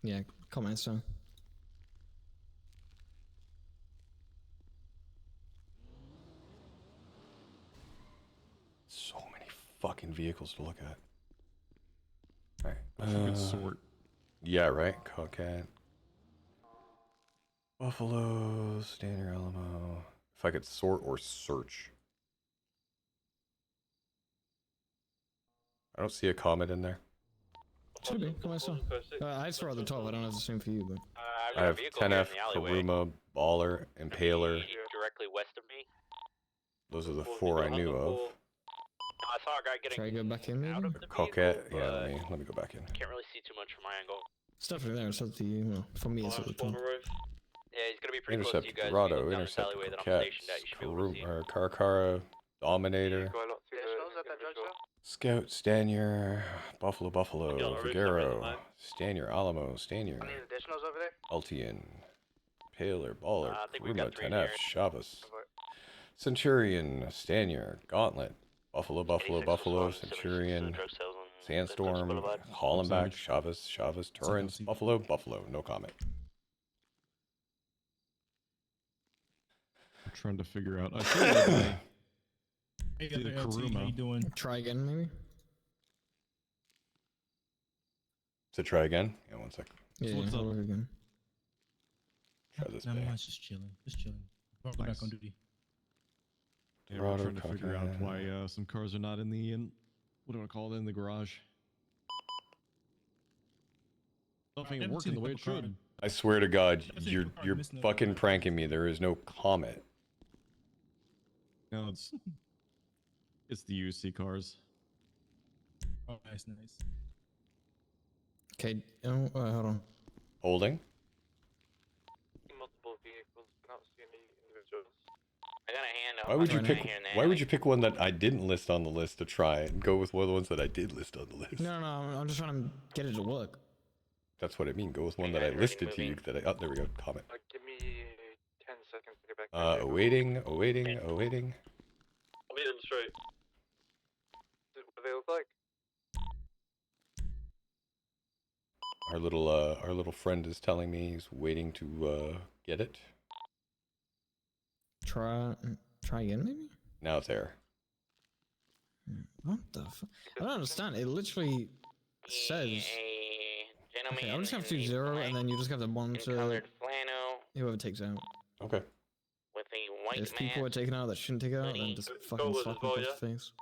Yeah, comment, so. So many fucking vehicles to look at. Alright. That's a good sort. Yeah, right? Coquette. Buffalo, Standard Alamo. If I could sort or search. I don't see a comment in there. Should be, comment, so. I saw at the top, I don't have the same for you, but. I have 10F, Karuma, Baller, Impaler. Directly west of me. Those are the 4 I knew of. I saw a guy getting Try to go back in, maybe? Coquette, yeah, let me go back in. Can't really see too much from my angle. It's definitely there, it's up to you. Well, for me, it's at the top. Yeah, he's gonna be pretty Intercept, close to you guys. Dorado, Intercept, Coquette, Carcara, Dominator, Scout, Stanier, Buffalo, Figuero, Stanier, Alamo, Stanier, Altian, Paler, Baller, Karuma, 10F, Chavez, Centurion, Stanier, Gauntlet, Buffalo, Centurion, Sandstorm, Hollenbach, Chavez, Torrance, Buffalo, no comment. I'm trying to figure out. I feel like Hey, the LT, how you Karuma. doing? Try again, maybe? To try again? Yeah, one sec. Yeah, what's up? hold it again. Try this No, bay. mine's just chilling. Brought Nice. back on duty. Yeah, we're trying to figure out why some cars are not in the what do I call it in the garage? Nothing haven't working seen the a way it couple should. I swear to God, I've seen you're people you're missing the fucking car. pranking me. There is no comet. No, it's the UC cars. Oh, nice. Okay, hold on. Holding. Multiple vehicles, not see any individuals. I got a hand up. Why would you I'm pick? here and there. Why would you pick one that I didn't list on the list to try and go with one of the ones that I did list on the list? No, I'm just trying to get it to work. That's what I mean. Go with one that I listed to you. That I. Oh, there we go. Comment. Give me 10 seconds to get back. Awaiting. I'll meet them straight. What do they look like? Our little friend is telling me he's waiting to get it. Try again, maybe? Now it's there. What the fuck? I don't understand. It literally says. Okay, I'm just gonna have to do 0, and then you just have to monitor whoever takes out. Okay. With a white If people are taken out that shouldn't take it out, then just fucking slap them across the face.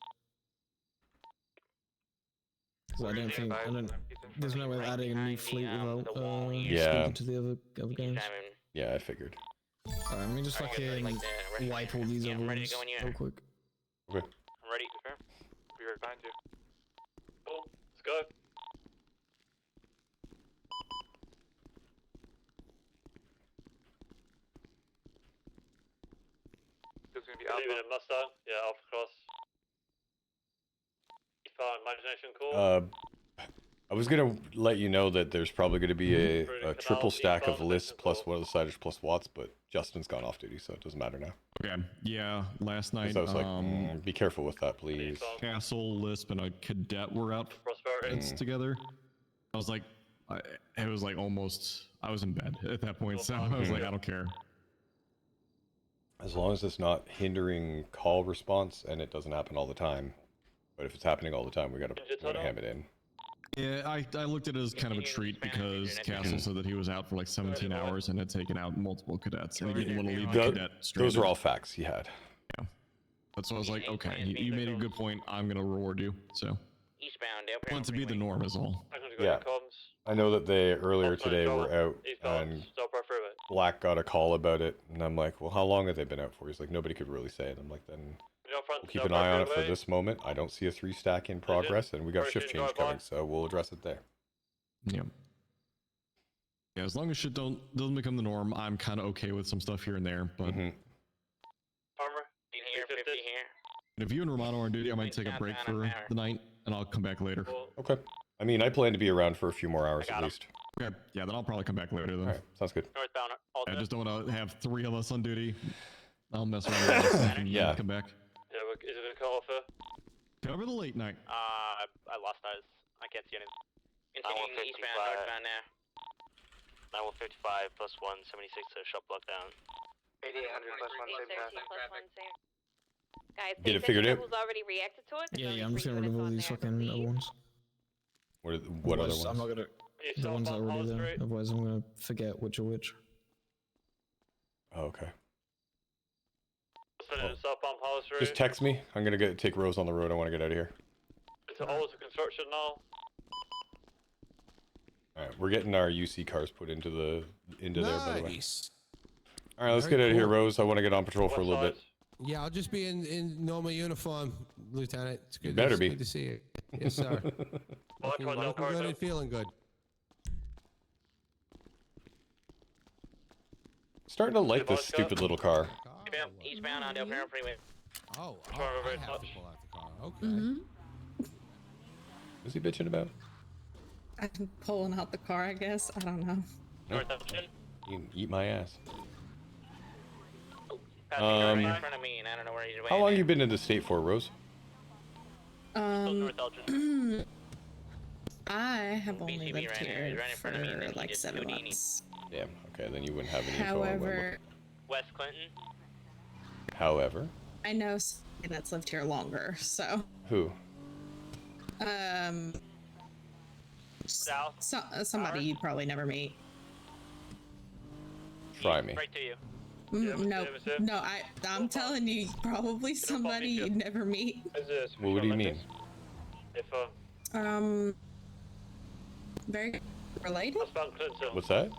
Because I don't. There's no way of adding a new fleet without speaking to the other guys. Yeah, I figured. Alright, let me just fucking wipe all these other ones real quick. Okay. I'm ready. Confirm. Be right behind you. Cool. Let's go. It's gonna be Alpha. Mustang. Yeah, Alpha Cross. Imagination call. I was gonna let you know that there's probably gonna be a triple stack of lists plus one of the siders plus Watts, but Justin's gone off duty, so it doesn't matter now. Okay. Yeah, last night. So I was like, be careful with that, please. Castle, Lisp, and a cadet were out together. I was like, it was like almost. I was in bed at that point, so I was like, I don't care. As long as it's not hindering call response and it doesn't happen all the time. But if it's happening all the time, we gotta ham it in. Yeah, I looked at it as kind of a treat because Castle said that he was out for like 17 hours and had taken out multiple cadets, and he didn't want to leave the cadet stranded. Those are all facts he had. Yeah. That's why I was like, okay, you made a good point. I'm gonna reward you. So. Eastbound. I want it to be the norm is all. Yeah. I know that they earlier today were out and Black got a call about it, and I'm like, well, how long have they been out for? He's like, nobody could really say. And I'm like, then we'll keep an eye on it for this moment. I don't see a 3 stack in progress, and we got shift change coming, so we'll address it there. Yeah. Yeah, as long as shit doesn't become the norm, I'm kind of okay with some stuff here and there. But Armor. Here, 50 here. if you and Romano are on duty, I might take a break for the night, and I'll come back later. Okay. I mean, I plan to be around for a few more hours at least. Okay. Yeah, then I'll probably come back later then. All right, sounds good. Northbound. I just don't want to have 3 of us on duty. I'll mess around with us and Yeah. come back. Yeah, is it gonna call off here? Cover the late night. I lost eyes. I can't see anything. Continuing eastbound, northbound now. 9155 plus 176 to shut block down. 8800 plus 175. Guys, Get it figured out? who's already reacted to it? Yeah, I'm just gonna remove all these fucking other ones. What other ones? I'm not gonna. The ones that are already there. Otherwise, I'm gonna forget which are which. Oh, okay. Southbound Power Street. Just text me. I'm gonna take Rose on the road. I want to get out of here. It's all to construction now. All right, we're getting our UC cars put into there, by the way. Nice. All right, let's Very get out of here, cool. Rose. I want to get on patrol for a little bit. Yeah, I'll just be in normal uniform, Lieutenant. It's good. Better it's be. Good to see you. Yes, sir. looking good and feeling good. Starting to like this stupid little car. Eastbound on Del Perro Freeway. Oh, I have to pull out the car. Okay. What's he bitching about? I'm pulling out the car, I guess. I don't know. You can eat my ass. Right in front of me, and I don't know where he's How long you been in the state for, Rose? I have only lived right here in front of me, and then for he like just 7 Houdini. months. Damn. Okay, then you wouldn't have any info on where I'm However, West Clinton. looking. However. I know somebody that's lived here longer, so. Who? Somebody you'd probably never meet. Try me. Right to you. No, I'm telling you, probably somebody you'd never meet. Well, what do you mean? If Very related. What's that?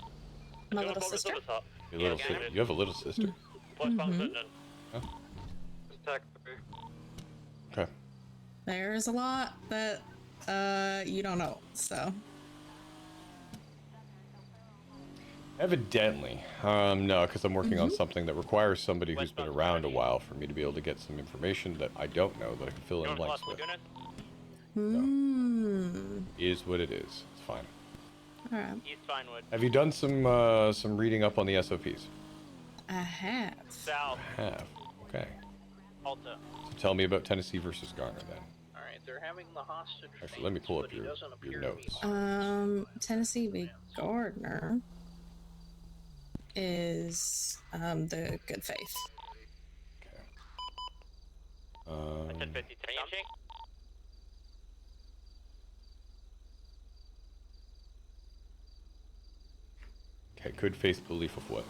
My little sister. Your little you have a little sister? Mhm. Huh? Attack 3. Okay. There's a lot that you don't know. So. Evidently. No, because I'm working on something that requires somebody who's been around a while for me to be able to get some information that I don't know that I can fill in blanks with. Is what it is. It's fine. All right. East Vinewood. Have you done some reading up on the SOPs? I have. South. Have. Okay. Alta. So tell me about Tennessee versus Garner then. Alright, they're having the hostage. Actually, let me pull up your notes. Tennessee v. Gardner is the good faith. Okay. 1050 check. Okay, good faith belief of what?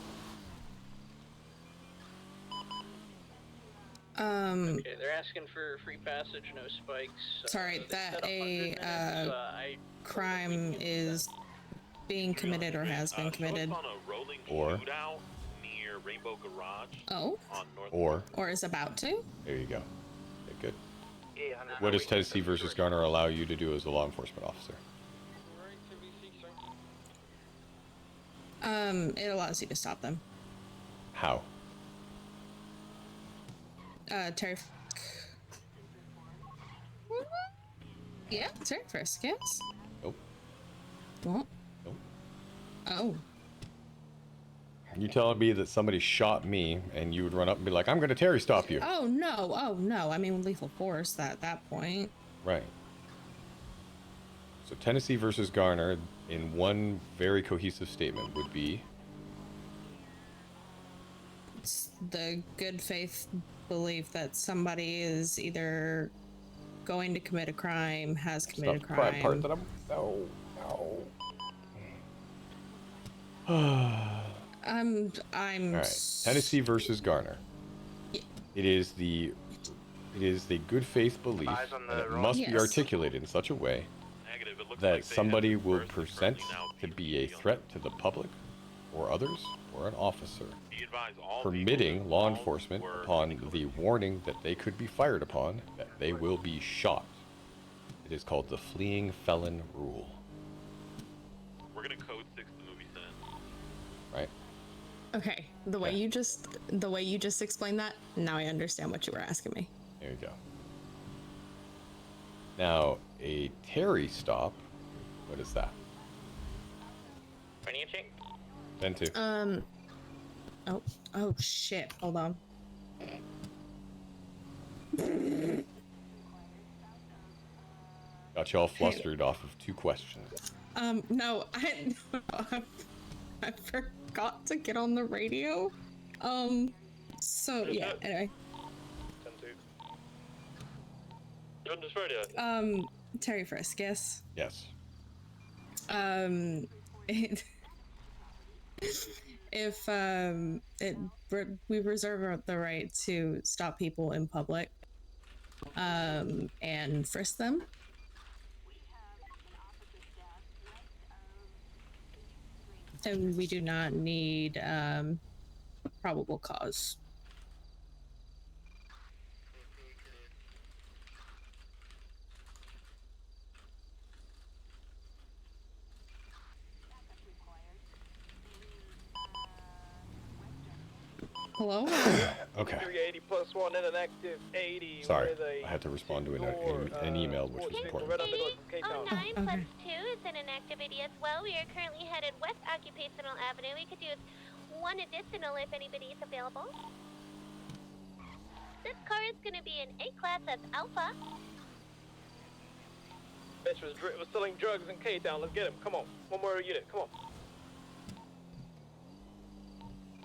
Okay, they're asking for free passage, no spikes. Sorry, that a crime is being committed or has been committed. Or Oh. Or is about to. There you go. Okay, good. What does Tennessee versus Garner allow you to do as a law enforcement officer? It allows you to stop them. How? Terry. Yeah, Terry first, yes. Nope. What? Nope. Oh. You telling me that somebody shot me and you would run up and be like, I'm going to Terry stop you? Oh no. I mean, lethal force at that point. Right. So Tennessee versus Garner, in one very cohesive statement, would be It's the good faith belief that somebody is either going to commit a crime, has committed a crime. Part that I'm no. I'm All right. Tennessee versus Garner. Yeah. It is the good faith belief, and it must be articulated in such a way that somebody will present to be a threat to the public or others or an officer, permitting law enforcement upon the warning that they could be fired upon that they will be shot. It is called the fleeing felon rule. We're gonna code 6 the movie set. Right? Okay, the way you just explained that, now I understand what you were asking me. There you go. Now, a Terry stop, what is that? Running a check. 10-2. Oh shit, hold on. Got you all flustered off of 2 questions. No, I forgot to get on the radio. So yeah, anyway. 10-2. You're on this radio? Terry Frisk, yes? Yes. We reserve the right to stop people in public, and frisk them. And we do not need, probable cause. Hello? Okay. 380 plus 1 and an active 80. Sorry, I had to respond to an email, which was important. 09 plus 2 is an inactivity as well. We are currently headed west Occupational Avenue. We could use 1 additional if anybody is available. This car is going to be an A-class as Alpha. Bitch was selling drugs in K-Town. Let's get him. Come on. One more unit. Come on.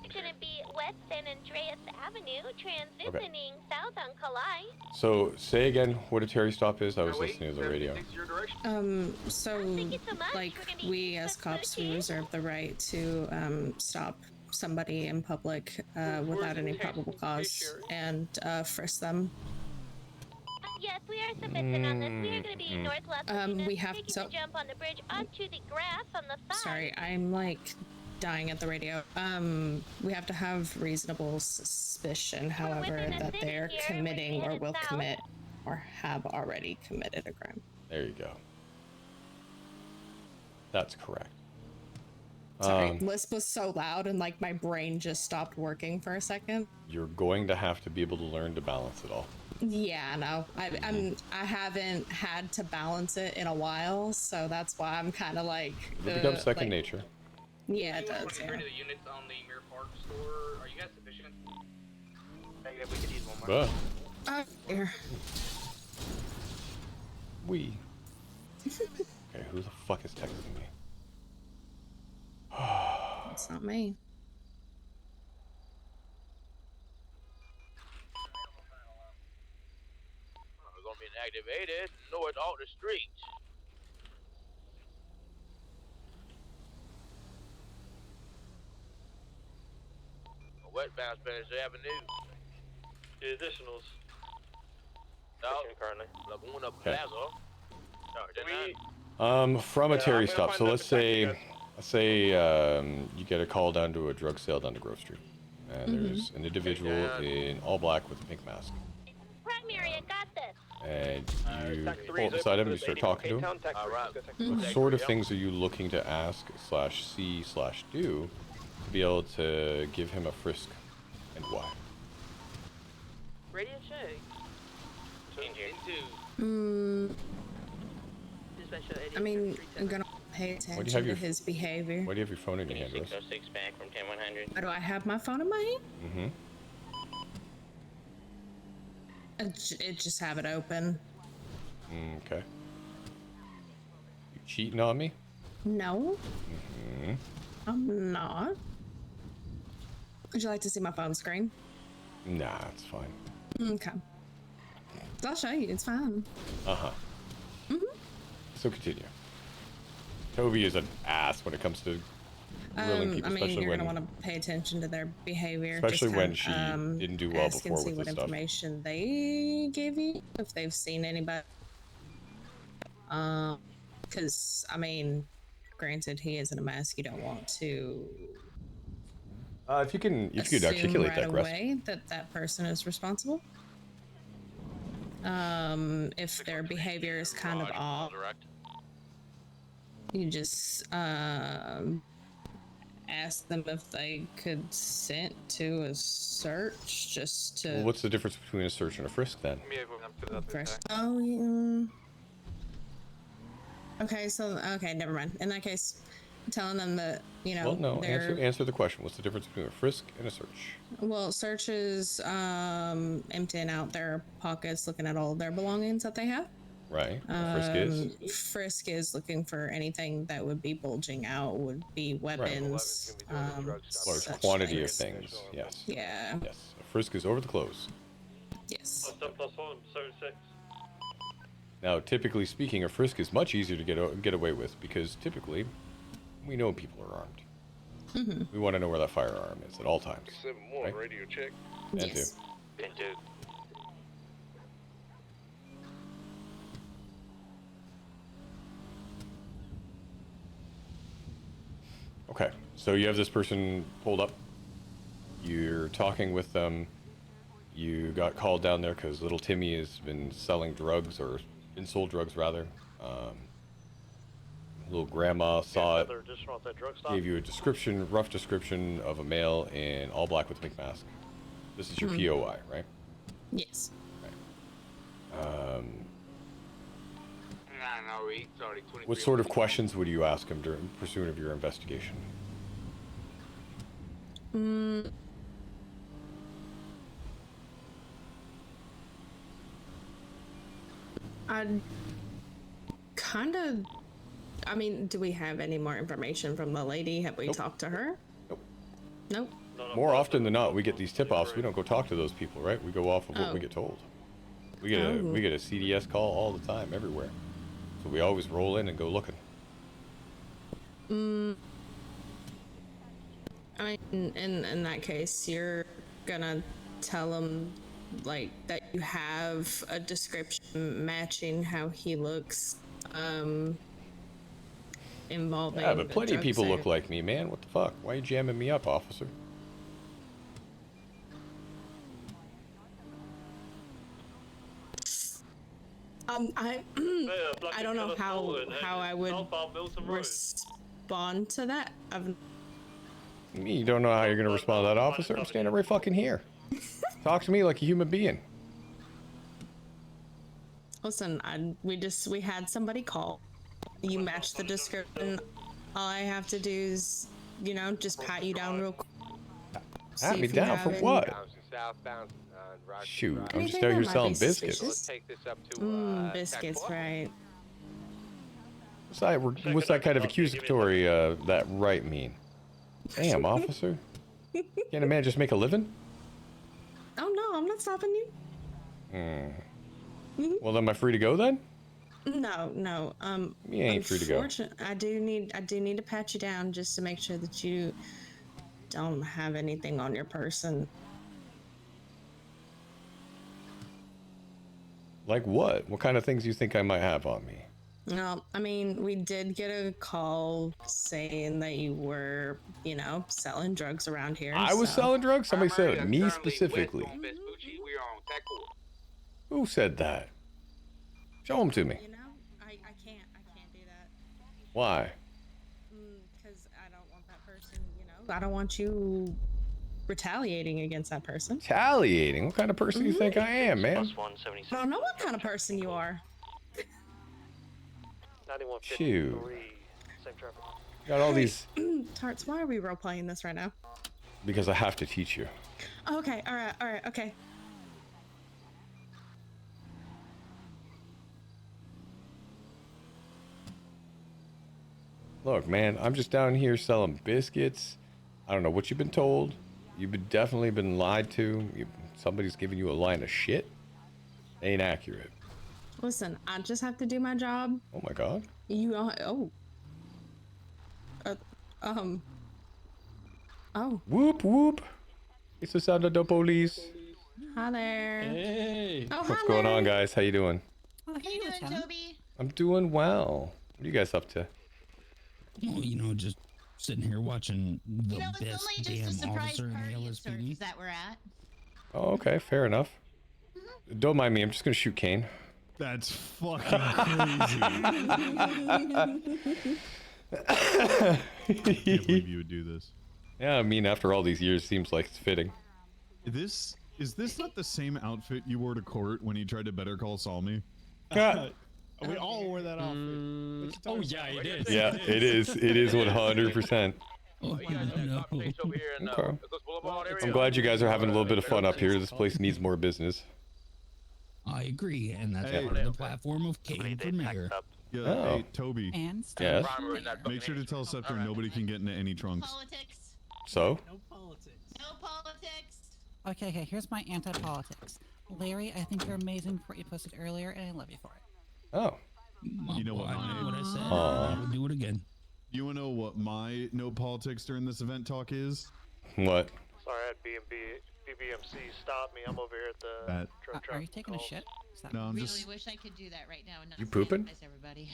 It's going to be west San Andreas Avenue, transitioning south on Kalai. So, say again what a Terry stop is. I was listening to the radio. So, like, we as cops, we reserve the right to stop somebody in public without any probable cause and frisk them. Yeah, Yes, we are submitting on this. We are going to be northwest of units, we have taking so. the jump on the bridge onto the grass on the side. Sorry, I'm like dying at the radio. We have to have reasonable suspicion, however, that they're committing or will commit or have already committed a crime. There you go. That's correct. Sorry, Lisp was so loud and like my brain just stopped working for a second. You're going to have to be able to learn to balance it all. Yeah, no, I haven't had to balance it in a while, so that's why I'm kind of like. It becomes second nature. Yeah, it does. The units on the Mirror Park store. Are you guys sufficient? Negative. We could use one more. Here. We. Okay, who the fuck is texting me? It's not me. We're gonna be activated north off the street. Westbound Spanish Avenue. The additionals. No, currently. Laguna Plaza. From a Terry stop. So let's say you get a call down to a drug sale down to Grove Street, and there's an individual in all black with a pink mask. Primary, I got this. And you pull up beside him and you start talking to him. What sort of things are you looking to ask / see / do to be able to give him a frisk, and why? Radio check. I mean, I'm gonna pay attention to his behavior. Why do you have your phone in your hand, Rose? 606 back from 10100. Why do I have my phone in my hand? It just have it open. Okay. You cheating on me? No. I'm not. Would you like to see my phone screen? Nah, it's fine. Okay. I'll show you. It's fine. So continue. Toby is an ass when it comes to grilling people, I mean, especially you're when gonna want to pay attention to their behavior. especially just when she didn't do well ask and before see with what this stuff. information they gave you, if they've seen anybody. Because I mean, granted, he isn't a mask. You don't want to. If you could assume articulate right that, Russ. away that person is responsible. If their behavior is kind of off, you just ask them if they consent to a search, just to. Well, what's the difference between a search and a frisk then? Oh, yeah. Okay, never mind. In that case, I'm telling them that, you know, Well, no, they're. answer the question. What's the difference between a frisk and a search? Well, search is emptying out their pockets, looking at all of their belongings that they have. Right. Frisk is? Frisk is looking for anything that would be bulging out, would be weapons. Large quantity of things. Yes. Yeah. Yes. A frisk is over the clothes. Yes. 10+1, 76. Now, typically speaking, a frisk is much easier to get away with because typically we know people are armed. We want to know where that firearm is at all times. 7-1, right? radio check. And Yes. two. And 2. Okay, so you have this person pulled up. You're talking with them. You got called down there because little Timmy has been selling drugs, or been sold drugs rather. Little grandma saw it. Gave you a description, rough description of a male in all black with a pink mask. This is your POI, right? Yes. What sort of questions would you ask him during pursuit of your investigation? I'd kind of. I mean, do we have any more information from the lady? Have we talked to her? Nope. More often than not, we get these tip-offs. We don't go talk to those people, right? We go off of what we get told. We get a CDS call all the time, everywhere. So we always roll in and go looking. I mean, in that case, you're gonna tell them like that you have a description matching how he looks, involving. Yeah, but the plenty of drug people sale. look like me, man. What the fuck? Why are you jamming me up, officer? I I don't know how I would respond to that. You don't know how you're gonna respond to that, officer? I'm standing right fucking here. Talk to me like a human being. Listen, we had somebody call. You matched the description. All I have to do is, you know, just pat you down real quick. Pat me down for what? Shoot, I'm just out here selling biscuits. Let's take this up to biscuits, right? What's that kind of accusatory, that right mean? Damn, officer. Can't a man just make a living? Oh no, I'm not stopping you. Well, then am I free to go then? No. You ain't free to go. I do need to pat you down just to make sure that you don't have anything on your person. Like what? What kind of things do you think I might have on me? No, I mean, we did get a call saying that you were, you know, selling drugs around here. I was selling drugs? Somebody said it. Me specifically. Who said that? Show them to me. You know, I can't do that. Why? Because I don't want that person, you know. I don't want you retaliating against that person. Retaliating? What kind of person do you think I am, man? I don't know what kind of person you are. Shoot. Got all these... Tarts, why are we role-playing this right now? Because I have to teach you. Okay, alright, okay. Look, man, I'm just down here selling biscuits. I don't know what you've been told. You've definitely been lied to. Somebody's giving you a line of shit. Ain't accurate. Listen, I just have to do my job. Oh my god. Whoop whoop. It's the sound of the police. Hi there. Hey. Oh, What's going on, guys? How you doing? How you doing, Toby? I'm doing well. What are you guys up to? Well, you know, just sitting here watching the it's best only just a damn surprise officer in party the of sorts LSPD. that we're at. Oh, okay, fair enough. Don't mind me. I'm just gonna shoot Kane. That's fucking crazy. I can't believe you would do this. Yeah, I mean, after all these years, seems like it's fitting. Is this not the same outfit you wore to court when you tried to Better Call Saul me? We all wore that outfit. Oh yeah, it is. Yeah, it is. It is 100%. Oh, no. Okay. I'm glad you guys are having a little bit of fun up here. This place needs more business. I agree, and that's part of the platform of Kane for mayor. Yeah, Oh. hey, Toby. And Yes. Make sure to tell Scepter nobody can get into any trunks. Politics. So? No politics. Okay, here's my anti-politics. Larry, I think you're amazing for what you posted earlier, and I love you for it. Oh. You know what? I know what I said. Aw. I would do it again. You wanna know what my no politics during this event talk is? What? Sorry, I had BBMC stop me. I'm over here at the That. Are you taking a shit? Is that No, I'm really just. wish I could do that right now and not You pooping? sanitize everybody.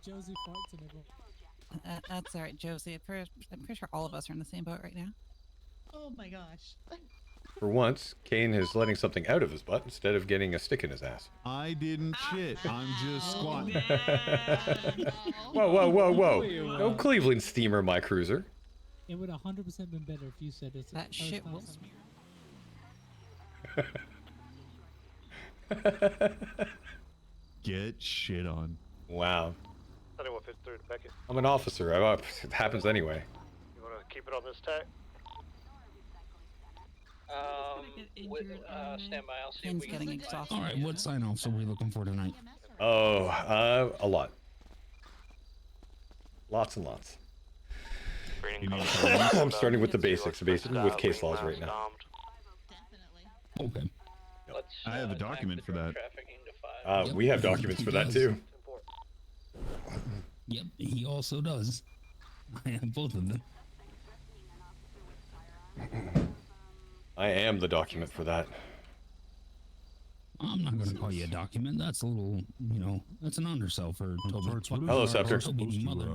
Josie farts and everyone. That's alright, Josie. I'm pretty sure all of us are in the same boat right now. Oh my gosh. For once, Kane is letting something out of his butt instead of getting a stick in his ass. I didn't shit. I'm just squatting. Whoa. No Cleveland steamer, my cruiser. It would 100% been better if you said it's that shit will smear. Get shit on. Wow. 7153 to Beckett. I'm an officer. It happens anyway. You want to keep it on this tack? Stand by. I'll see Ken's getting exhausted. All right, what sign-offs are we looking for tonight? Oh, a lot. Lots and lots. I'm starting with the basics, basically with case laws right now. Okay. I have a document for that. We have documents for that too. Yep, he also does. I have both of them. I am the document for that. I'm not gonna call you a document. That's a little, you know, that's an undersell for Toby. Hello, Scepter. Toby's mother.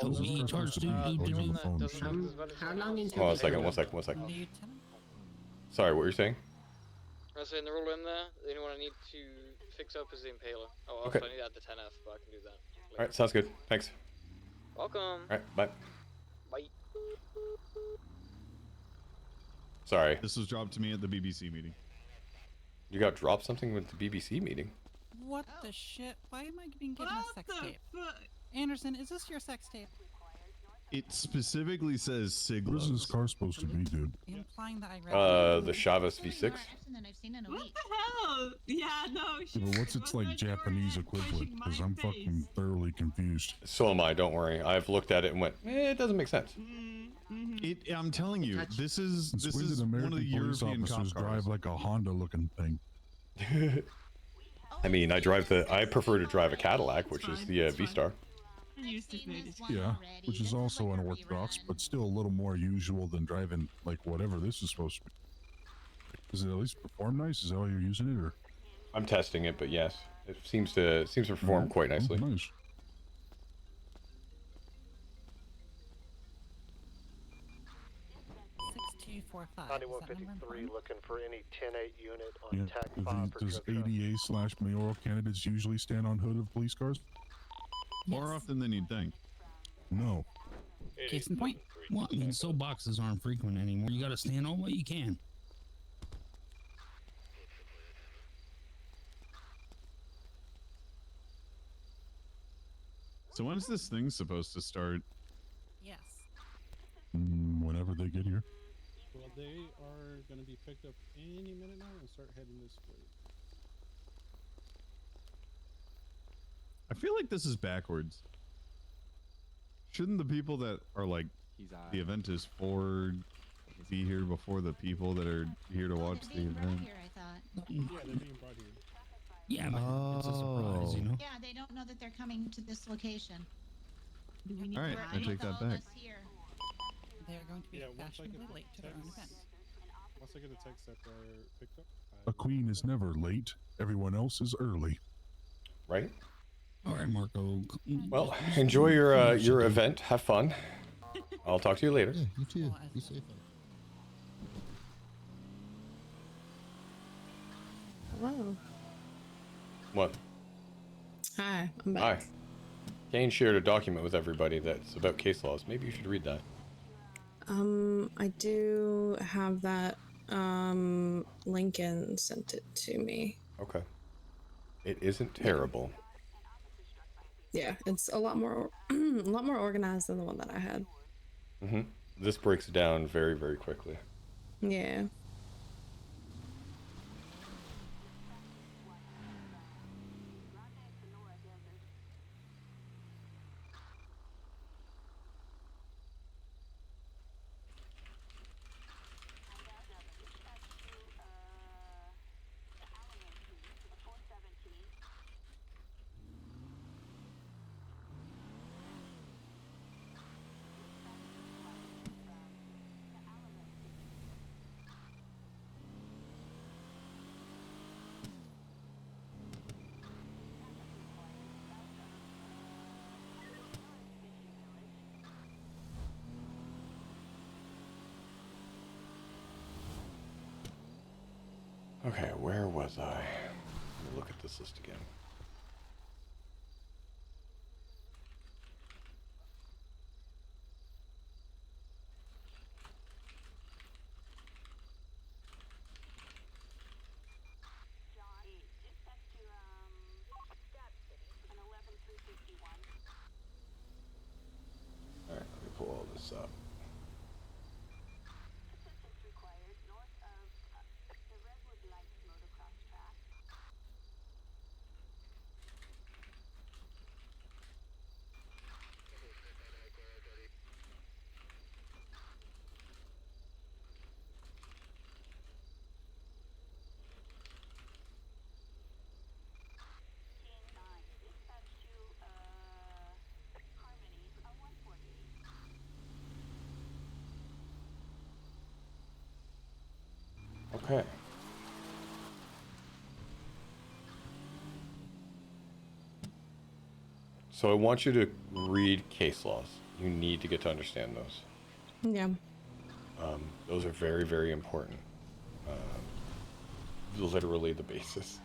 Toby, Tarts, How long until One second. Sorry, what were you saying? I was saying the roll in there. The only one I need to fix up is the impaler. Oh, Okay. also I need to add the 10F, but I can do that later. Alright, sounds good. Thanks. Welcome. Alright, bye. Bye. Sorry. This was dropped to me at the BBC meeting. You got dropped something with the BBC meeting? What the shit? Why am I being given a sex tape? Anderson, is this your sex tape? It specifically says sig What is lows. this car supposed to be, dude? Implying that I read The Chavez V6? Than I've seen in a week. hell? Yeah, no. Yeah, but what's its like Japanese equivalent? Because I'm fucking thoroughly confused. So am I, don't worry. I've looked at it and went, it doesn't make sense. I'm telling you, this is It's weird that one of the American police European officers cop cars. drive like a Honda-looking thing. I mean, I prefer to drive a Cadillac, which is the V-Star. Yeah, which is also unorthodox, but still a little more usual than driving like whatever this is supposed to be. Does it at least perform nice? Is that why you're using it, or? I'm testing it, but yes, it seems to perform quite nicely. Oh, nice. Looking for any 10-8 unit on Yeah. TAC 5 for Does drug ADA/mayoral candidates usually stand on hood of police cars? More often than you'd think. No. Case in point. Well, I mean, soapboxes aren't frequent anymore. You gotta stand on what you can. So when's this thing supposed to start? Yes. Whenever they get here. Well, they are going to be picked up any minute now and start heading this way. I feel like this is backwards. Shouldn't the people that are like, the event is for, be here before the people that are here to watch the event? Here, I thought. Yeah, they're being brought here. Yeah, but it's a surprise, you know? Yeah, they don't know that they're coming to this location. Do we need All right, to I take that all of back. us here? They are going to be Yeah, once I get fashionably the late to their own event. Once I get a text that they're picked up, A queen is never late. Everyone else is early. Right? All right, Marco. Well, enjoy your event. Have fun. I'll talk to you later. Yeah, you too. Be safe. Hello. What? Hi, I'm back. Hi. Kane shared a document with everybody that's about case laws. Maybe you should read that. I do have that. Lincoln sent it to me. Okay. It isn't terrible. Yeah, it's a lot more, a lot more organized than the one that I had. Mm-hmm. This breaks it down very, very quickly. Yeah. Okay, where was I? Let me look at this list again. Alright, let me pull all this up. Okay. So I want you to read case laws. You need to get to understand those. Yeah. Those are very, very important. Literally the basis.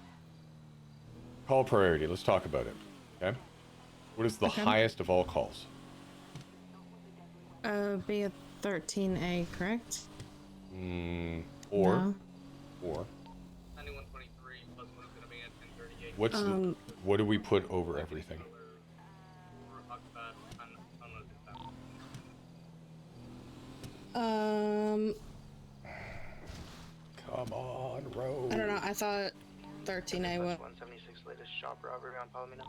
Call priority. Let's talk about it. Okay. What is the highest of all calls? Be a 13A, correct? Or. No. Or. 9123 plus 1 is going to be at 1038. What's what do we put over everything? Come on, Rose. I don't know. I thought 13A was 176 latest shop robbery on Palomino.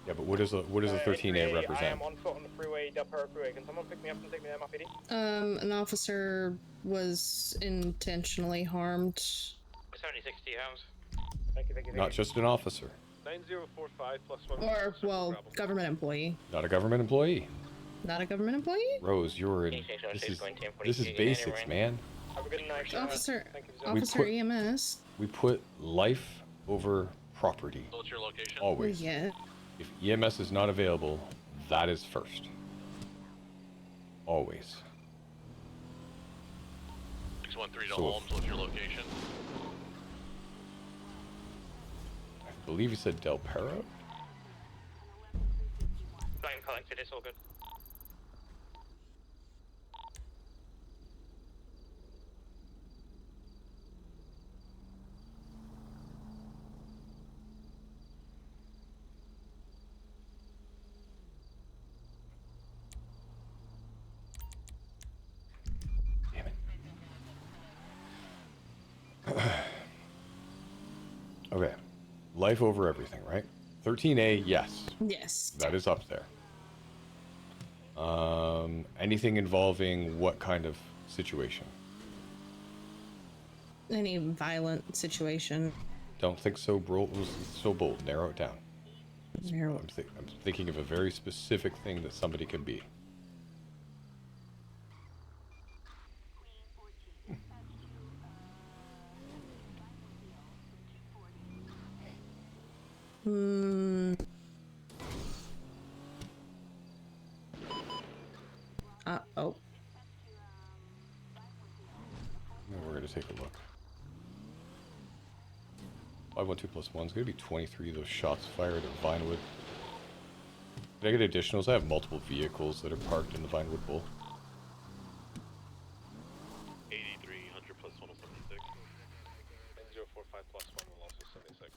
Yeah, but what does a 13A I represent? am on foot on the freeway, Del Perro freeway. Can someone pick me up and take me to MFPD? An officer was intentionally harmed. 7060 homes. Thank you. Not just an officer. 9045 plus 1. Or, well, government employee. Not a government employee. Not a government employee? Rose, you're in. This is basics, man. Have a good night. Officer put- EMS. We put life over property. What's your location? Always. Yeah. If EMS is not available, that is first. Always. 613 to So if- Holmes, what's your location? I believe you said Del Perro? Claim collected, it's all good. Okay. Life over everything, right? 13A, yes. Yes. That is up there. Anything involving what kind of situation? Any violent situation. Don't think so bold. Narrow it down. Narrow. I'm thinking of a very specific thing that somebody could be. Oh. We're going to take a look. 512 plus 1 is going to be 23 of those shots fired at Vinewood. Did I get additionals? I have multiple vehicles that are parked in the Vinewood Bowl. 8300 plus 1 is 76. 9045 plus 1 will also 76.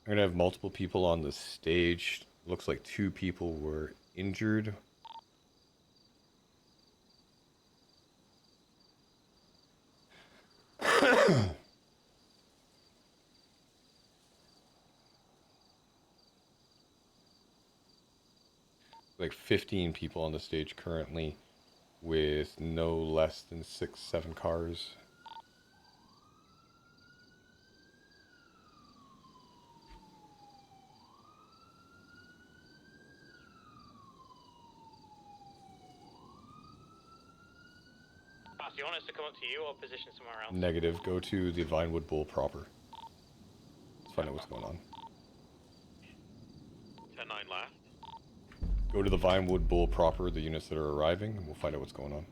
I'm gonna have multiple people on the stage. Looks like 2 people were injured. Like 15 people on the stage currently with no less than 6-7 cars. Do you want us to come up to you or position somewhere else? Negative. Go to the Vinewood Bowl proper. Let's find out what's going on. 10-9 left. Go to the Vinewood Bowl proper, the units that are arriving, and we'll find out what's going on.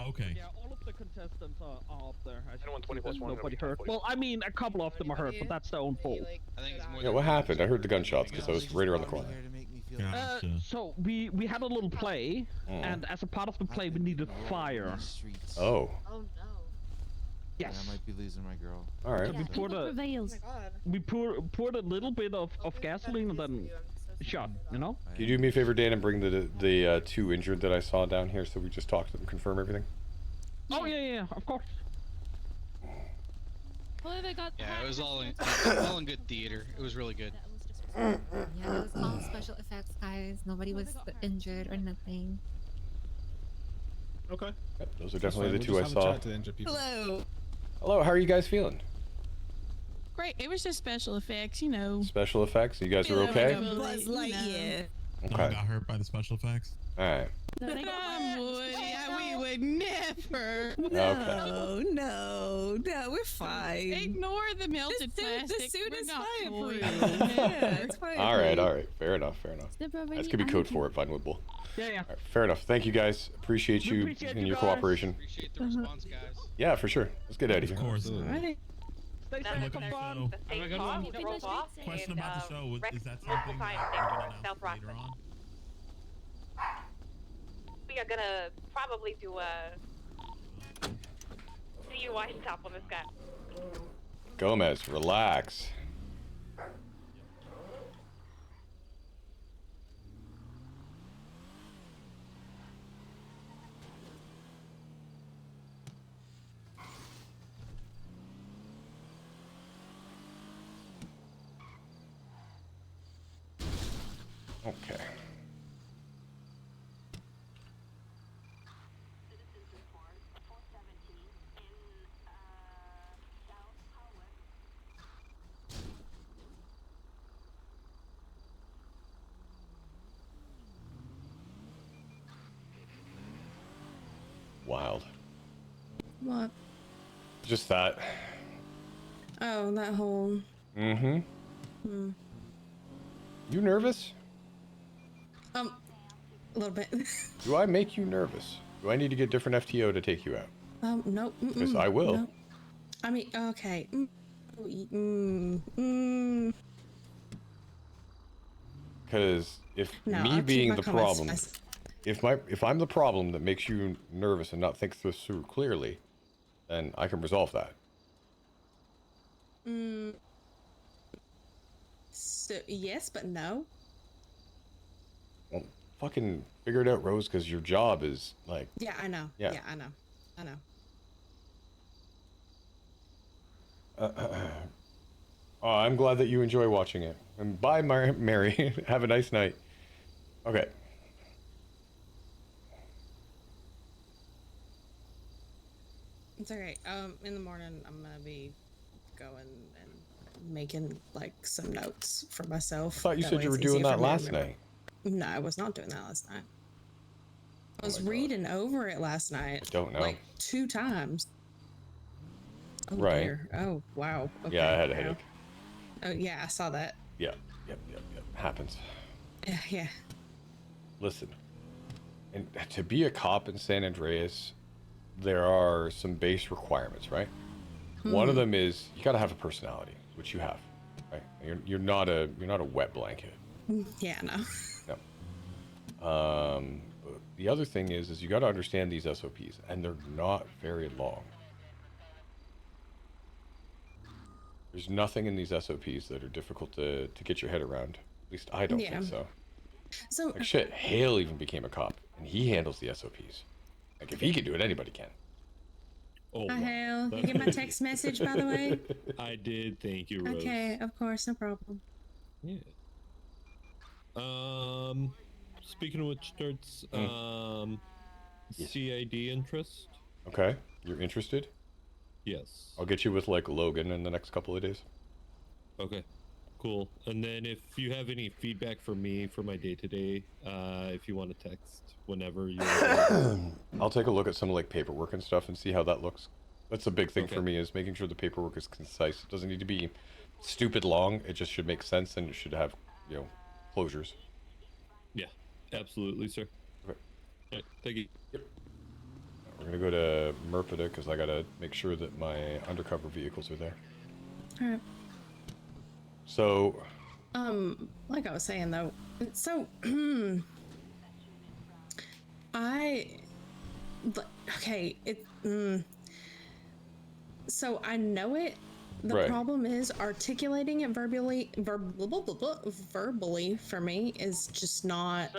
Okay. Yeah, all of the contestants are up there. As you Anyone can see, 20+1 there's gonna nobody be hurt. 10 Well, I mean, a couple of them are hurt, but that's their own fault. Yeah, what happened? I heard the gunshots because I was right around the corner. So we had a little play, and as a part of the play, we needed fire. Oh. Oh no. Yes. I might be losing my girl. All right. So we poured a little bit of gasoline and then shot. You know. Can you do me a favor, Dan, and bring the two injured that I saw down here so we just talk to them, confirm everything? Oh yeah, of course. Well, they got Yeah, it was all in good theater. It was really good. Yeah, it was all special effects, guys. Nobody was injured or nothing. Okay. Yep, those are definitely the two I saw. Hello. Hello, how are you guys feeling? Great. It was just special effects, you know. Special effects? You guys are okay? Buzz Lightyear. Okay. Got hurt by the special effects. All right. We would never. Okay. No, we're fine. Ignore the melted plastic. The suit is fine for you. Yeah, it's fine. All right. Fair enough. That's gonna be code for it, Vinewoodbull. Yeah. All right, fair enough. Thank you guys. Appreciate you and your cooperation. Appreciate the response, guys. Yeah, for sure. Let's get out of here. Of course. Alright. Look at the show. Question about the show. Is that something that you're gonna announce later on? We are gonna probably do a DUI stop on this guy. Gomez, relax. Okay. Wild. What? Just that. Oh, that whole. Mm-hmm. Hmm. You nervous? A little bit. Do I make you nervous? Do I need to get different FTO to take you out? Nope. Because I will. Nope. I mean, okay. Because if No, me I'll keep being my the comments problem, to if I'm the problem that makes you nervous and not think this through clearly, then I can resolve that. So yes, but no. Well, fucking figure it out, Rose, because your job is like. Yeah, I know. Yeah. Yeah, I know. Oh, I'm glad that you enjoy watching it. And bye, Mary. Have a nice night. Okay. It's alright. In the morning, I'm gonna be going and making like some notes for myself. I thought you That said way you were it's doing easier for that me to last remember. night. No, I was not doing that last night. I was reading over it last night. I don't know. Like 2 times. Oh, Right. dear. Oh, wow. Okay, Yeah, I had a wow. headache. Oh, yeah, I saw that. Yep. Happens. Yeah. Listen, and to be a cop in San Andreas, there are some base requirements, right? One of them is you gotta have a personality, which you have, right? You're not a wet blanket. Yeah, no. No. The other thing is you gotta understand these SOPs, and they're not very long. There's nothing in these SOPs that are difficult to get your head around. At least I don't think so. So Like shit, Hale even became a cop, and he handles the SOPs. Like if he can do it, anybody can. Oh, Hi, Hale. You get my text message, by the way? I did. Thank you, Rose. Okay, of course, no problem. Yeah. Speaking of which, Tarts, CID interest? Okay, you're interested? Yes. I'll get you with like Logan in the next couple of days. Okay, cool. And then if you have any feedback for me for my day-to-day, if you want to text whenever you I'll take a look at some like paperwork and stuff and see how that looks. That's a big thing Okay. for me, is making sure the paperwork is concise. It doesn't need to be stupid long. It just should make sense, and it should have, closures. Yeah, absolutely, sir. Okay. All right, thank you. Yep. We're gonna go to Murpida because I gotta make sure that my undercover vehicles are there. Alright. So. Like I was saying though, so so I know it. The Right. problem is articulating it verbally for me is just not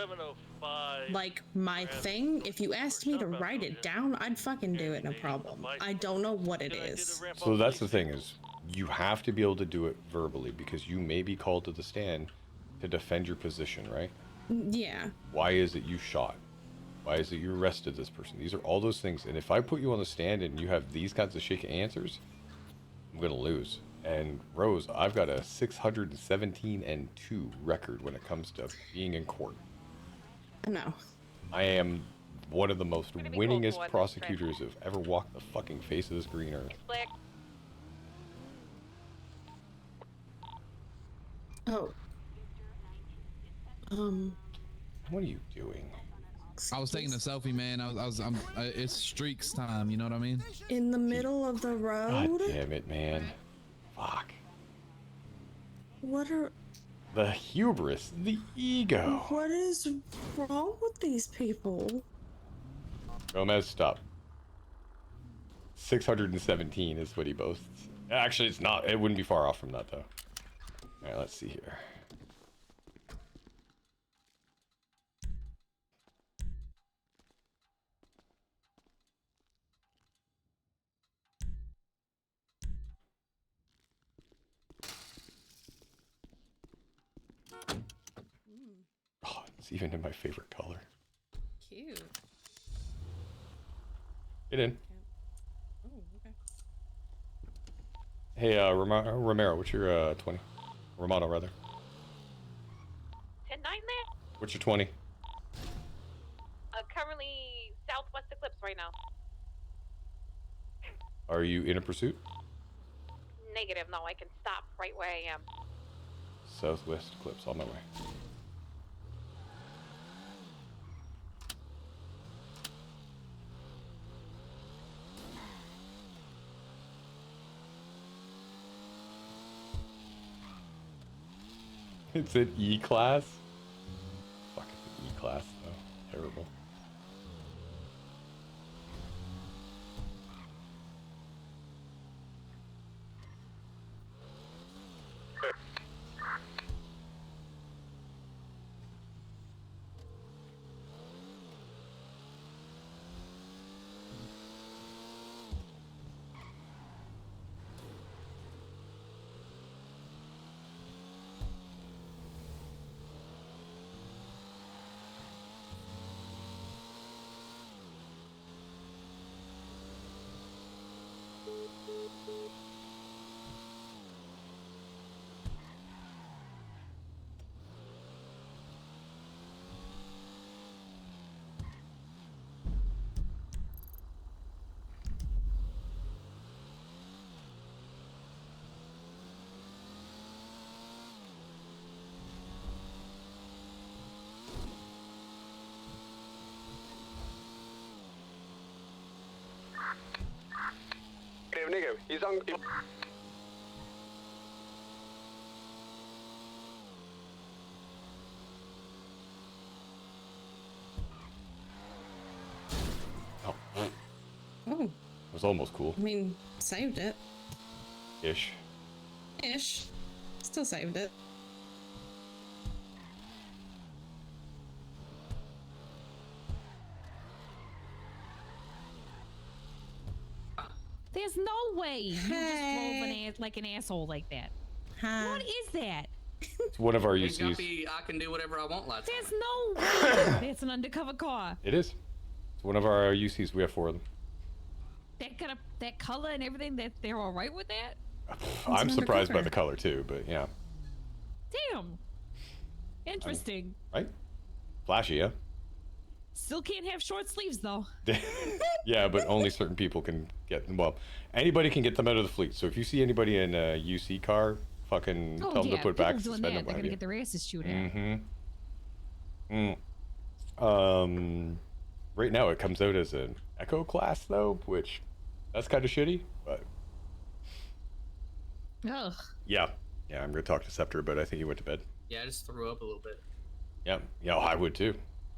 like my thing. If you asked me to write it down, I'd fucking do it, no problem. I don't know what it is. So that's the thing is, you have to be able to do it verbally because you may be called to the stand to defend your position, right? Yeah. Why is it you shot? Why is it you arrested this person? These are all those things. And if I put you on the stand and you have these kinds of shaky answers, I'm gonna lose. And Rose, I've got a 617-2 record when it comes to being in court. No. I am one of the most winningest prosecutors who've ever walked the fucking face of this green earth. Oh. What are you doing? I was taking a selfie, man. It's streaks time. You know what I mean? In the middle of the road? God damn it, man. Fuck. What are... The hubris, the ego. What is wrong with these people? Gomez, stop. 617 is what he boasts. Actually, it's not. It wouldn't be far off from that, though. All right, let's see here. Oh, it's even in my favorite color. Cute. Get in. Oh, okay. Hey, Romero, what's your 20? Romano, rather. 10-9 there? What's your 20? Currently southwest Eclipse right now. Are you in a pursuit? Negative, no, I can stop right where I am. Southwest Eclipse, on my way. It's an E-class? Fuck, it's an E-class, though. Terrible. Nico, he's on. Oh. Oh. It was almost cool. I mean, saved it. Ish. Ish. Still saved it. There's no way you just drove an asshole like that. What is that? It's one of our Hey, UCs. Guppy, I can do whatever I want, lads. There's no way that's an undercover car. It is. It's one of our UCs. We have 4 of them. That color and everything, that they're all right with that? I'm surprised by the color too, but yeah. Damn. Interesting. Right? Flashy, yeah? Still can't have short sleeves though. Yeah, but only certain people can get them. Well, anybody can get them out of the fleet. So if you see anybody in a UC car, fucking tell them to put back, doing suspend that, them. they're gonna get their asses chewed at. Right now it comes out as an Echo class though, which that's kind of shitty. But Ugh. yeah, I'm gonna talk to Scepter, but I think he went to bed. Yeah, I just threw up a little bit. Yeah, I would too.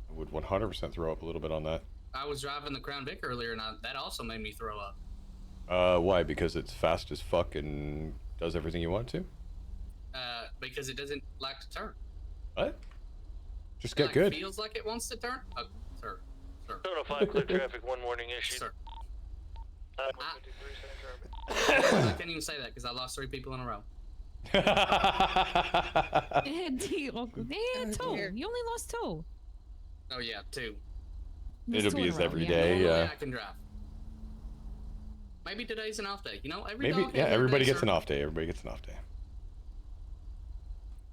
I would 100% throw up a little bit on that. I was driving the Crown Vic earlier, and that also made me throw up. Why? Because it's fast as fuck and does everything you want to? Because it doesn't like to turn. What? Just It, get like, good. Feels like it wants to turn. Oh, sir. Total 5 clear traffic, one warning issued. Sir. 153 I can't even say that because I lost 3 people in a row. Two. You only lost 2. Oh yeah, 2. It'll be his every day. Normally Yeah. I can drive. Maybe today's an off day. You know, Maybe. Yeah. Everybody gets an off day. Everybody gets an off day.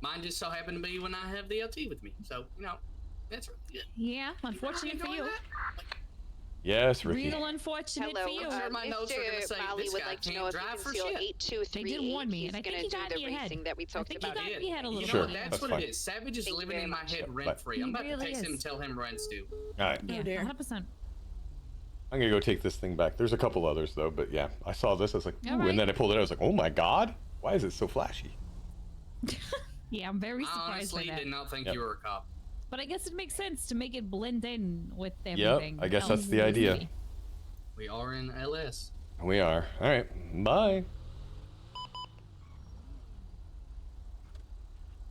Mine just so happened to be when I have the LT with me. So you know, that's good. Yeah, unfortunate for you. Yes, Ricky. Real unfortunate for you. My notes are gonna say this would guy like to can't know if you drive can for seal shit. 8238. They did warn me, and I He's think he gonna got do me the ahead. racing that we talked about. He got me ahead a little Sure, bit. That's that's what fine. it is. Savage is Thank you living very in my much. head Bye. rent free. I'm He about to really text him and is. tell him rents due. All right. Yeah, 100%. I'm gonna go take this thing back. There's a couple others though, but yeah, I saw this. I was like, ooh, All and then I pulled it out. I was like, oh my god, why is it so flashy? Yeah, I'm very I surprised honestly by that. did not think Yep. you were a cop. But I guess it makes sense to make it blend in with Yep, everything. I guess else that's the in idea. city. We are in LS. We are. All right. Bye.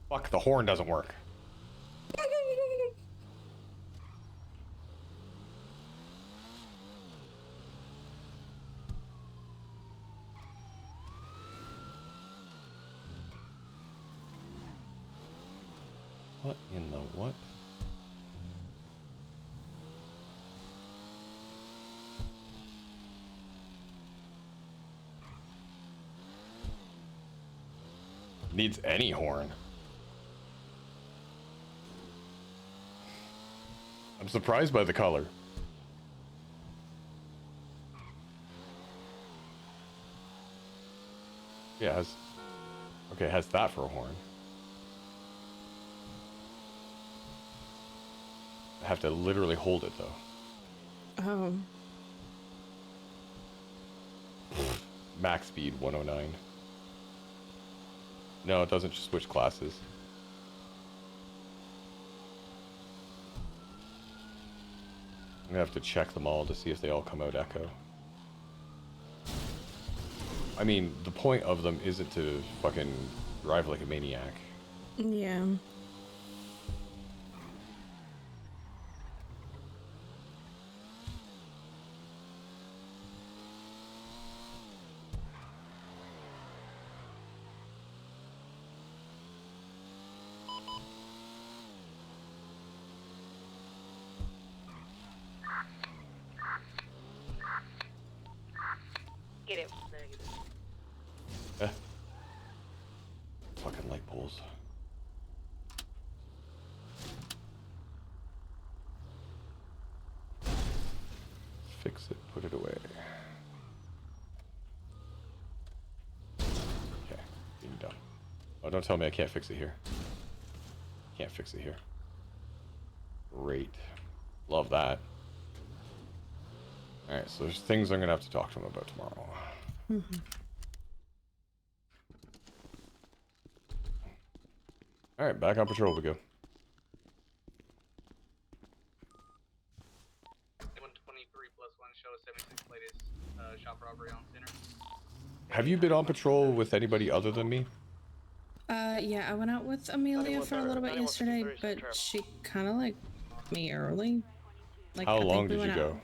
Fuck, the horn doesn't work. What in the what? Needs any horn. I'm surprised by the color. Yeah, it has. Okay, it has that for a horn. I have to literally hold it though. Oh. Max speed 109. No, it doesn't just switch classes. I'm gonna have to check them all to see if they all come out Echo. I mean, the point of them isn't to fucking drive like a maniac. Yeah. Get it. Fucking light poles. Fix it, put it away. Okay, being done. Oh, don't tell me I can't fix it here. Can't fix it here. Great. Love that. Alright, so there's things I'm gonna have to talk to him about tomorrow. Mm-hmm. Alright, back on patrol we go. 123 plus 1 show 76 latest shop robbery on center. Have you been on patrol with anybody other than me? Yeah, I went out with Amelia for a little bit yesterday, but she kind of like me early. Like, How I think long we did you went go? out-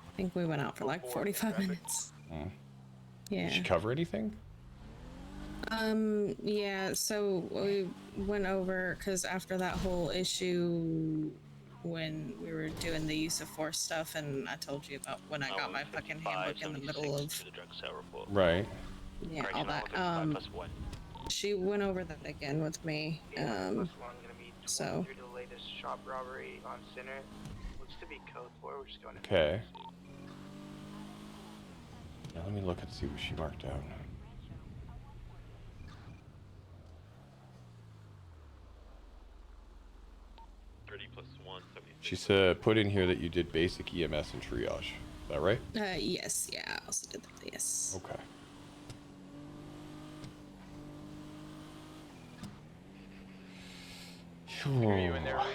I think we went out for like 45 minutes. Hmm. Yeah. Did she cover anything? Yeah, so we went over, because after that whole issue when we were doing the use of force stuff, and I told you about when I got my fucking handbook in the middle of, Right. yeah, all that, she went over that again with me, so. Through the latest shop robbery on center. Looks to be code 4. We're just going to. Okay. Now let me look and see what she marked down. She said put in here that you did basic EMS and triage. Is that right? Yes, yeah, I also did that, yes. Okay. Hear you in there, Reed.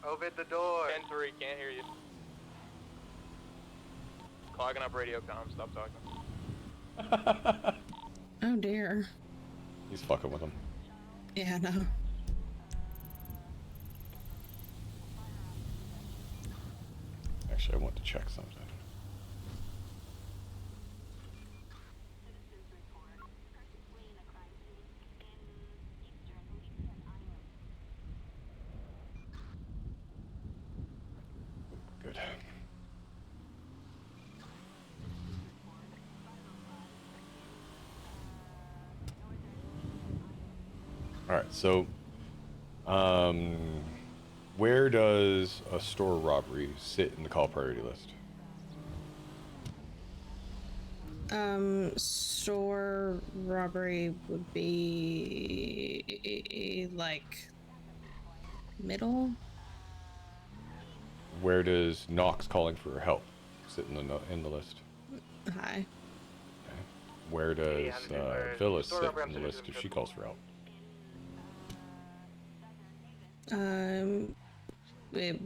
Open the door. 10-3, can't hear you. Clogging up radio comm, stop talking. Oh dear. He's fucking with him. Yeah, no. Actually, I want to check something. Good. All right, so where does a store robbery sit in the call priority list? Store robbery would be like middle. Where does Knox calling for help sit in the list? High. Okay. Where does Phyllis sit in the list if she calls for help? It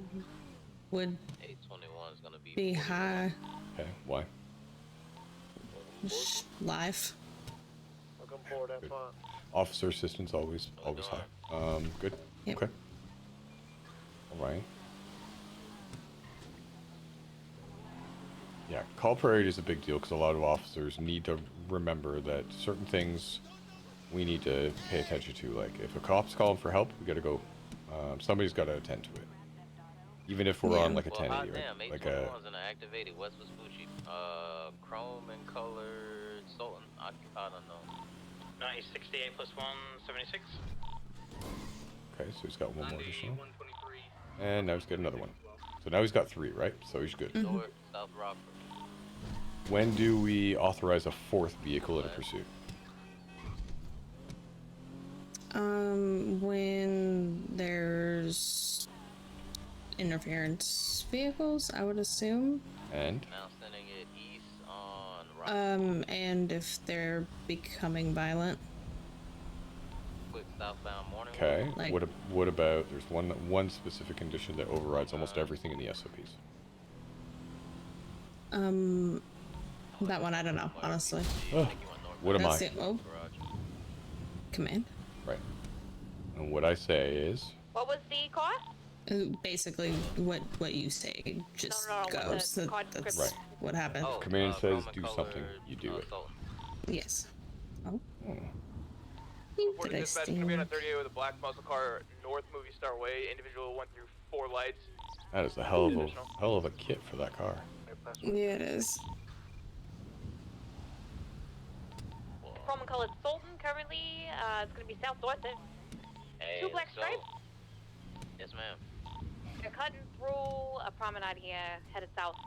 would 821 is gonna be high. Okay, why? Live. Welcome aboard, have fun. Officer assistance always high. Good. Yep. Okay. All right. Yeah, call priority is a big deal because a lot of officers need to remember that certain things we need to pay attention to. Like if a cop's calling for help, we gotta go. Somebody's gotta attend to it. Even if we're on like a 1080, right? Damn, Like 821's in an activated West Vespucci, chrome and colored Sultan occupied unknown. 9068 plus 176. Okay, so he's got one more additional. And now he's got another one. So now he's got 3, right? So he's good. North, South Rockford. When do we authorize a 4th vehicle in a pursuit? When there's interference vehicles, I would assume. And? Now sending it east on Rock. And if they're becoming violent. Quick southbound morning. Okay. Like- What about? There's one specific condition that overrides almost everything in the SOPs. That one I don't know, honestly. Oh, what am I? That's it. Oh. Command. Right. And what I say is. What was the cost? Basically, what you say just goes. That's Right. what happened. If command says do something, you do it. Yes. Oh. Reporting dispatch, gonna be on a 38 with a black muscle car, North Movie Star Way. Individual went through 4 lights. That is a hell of a kit for that car. Yeah, it is. Chrome and colored Sultan currently. It's gonna be South Dorset. Hey, 2 black stripes. Yes, ma'am. They're cutting through a promenade here, headed south.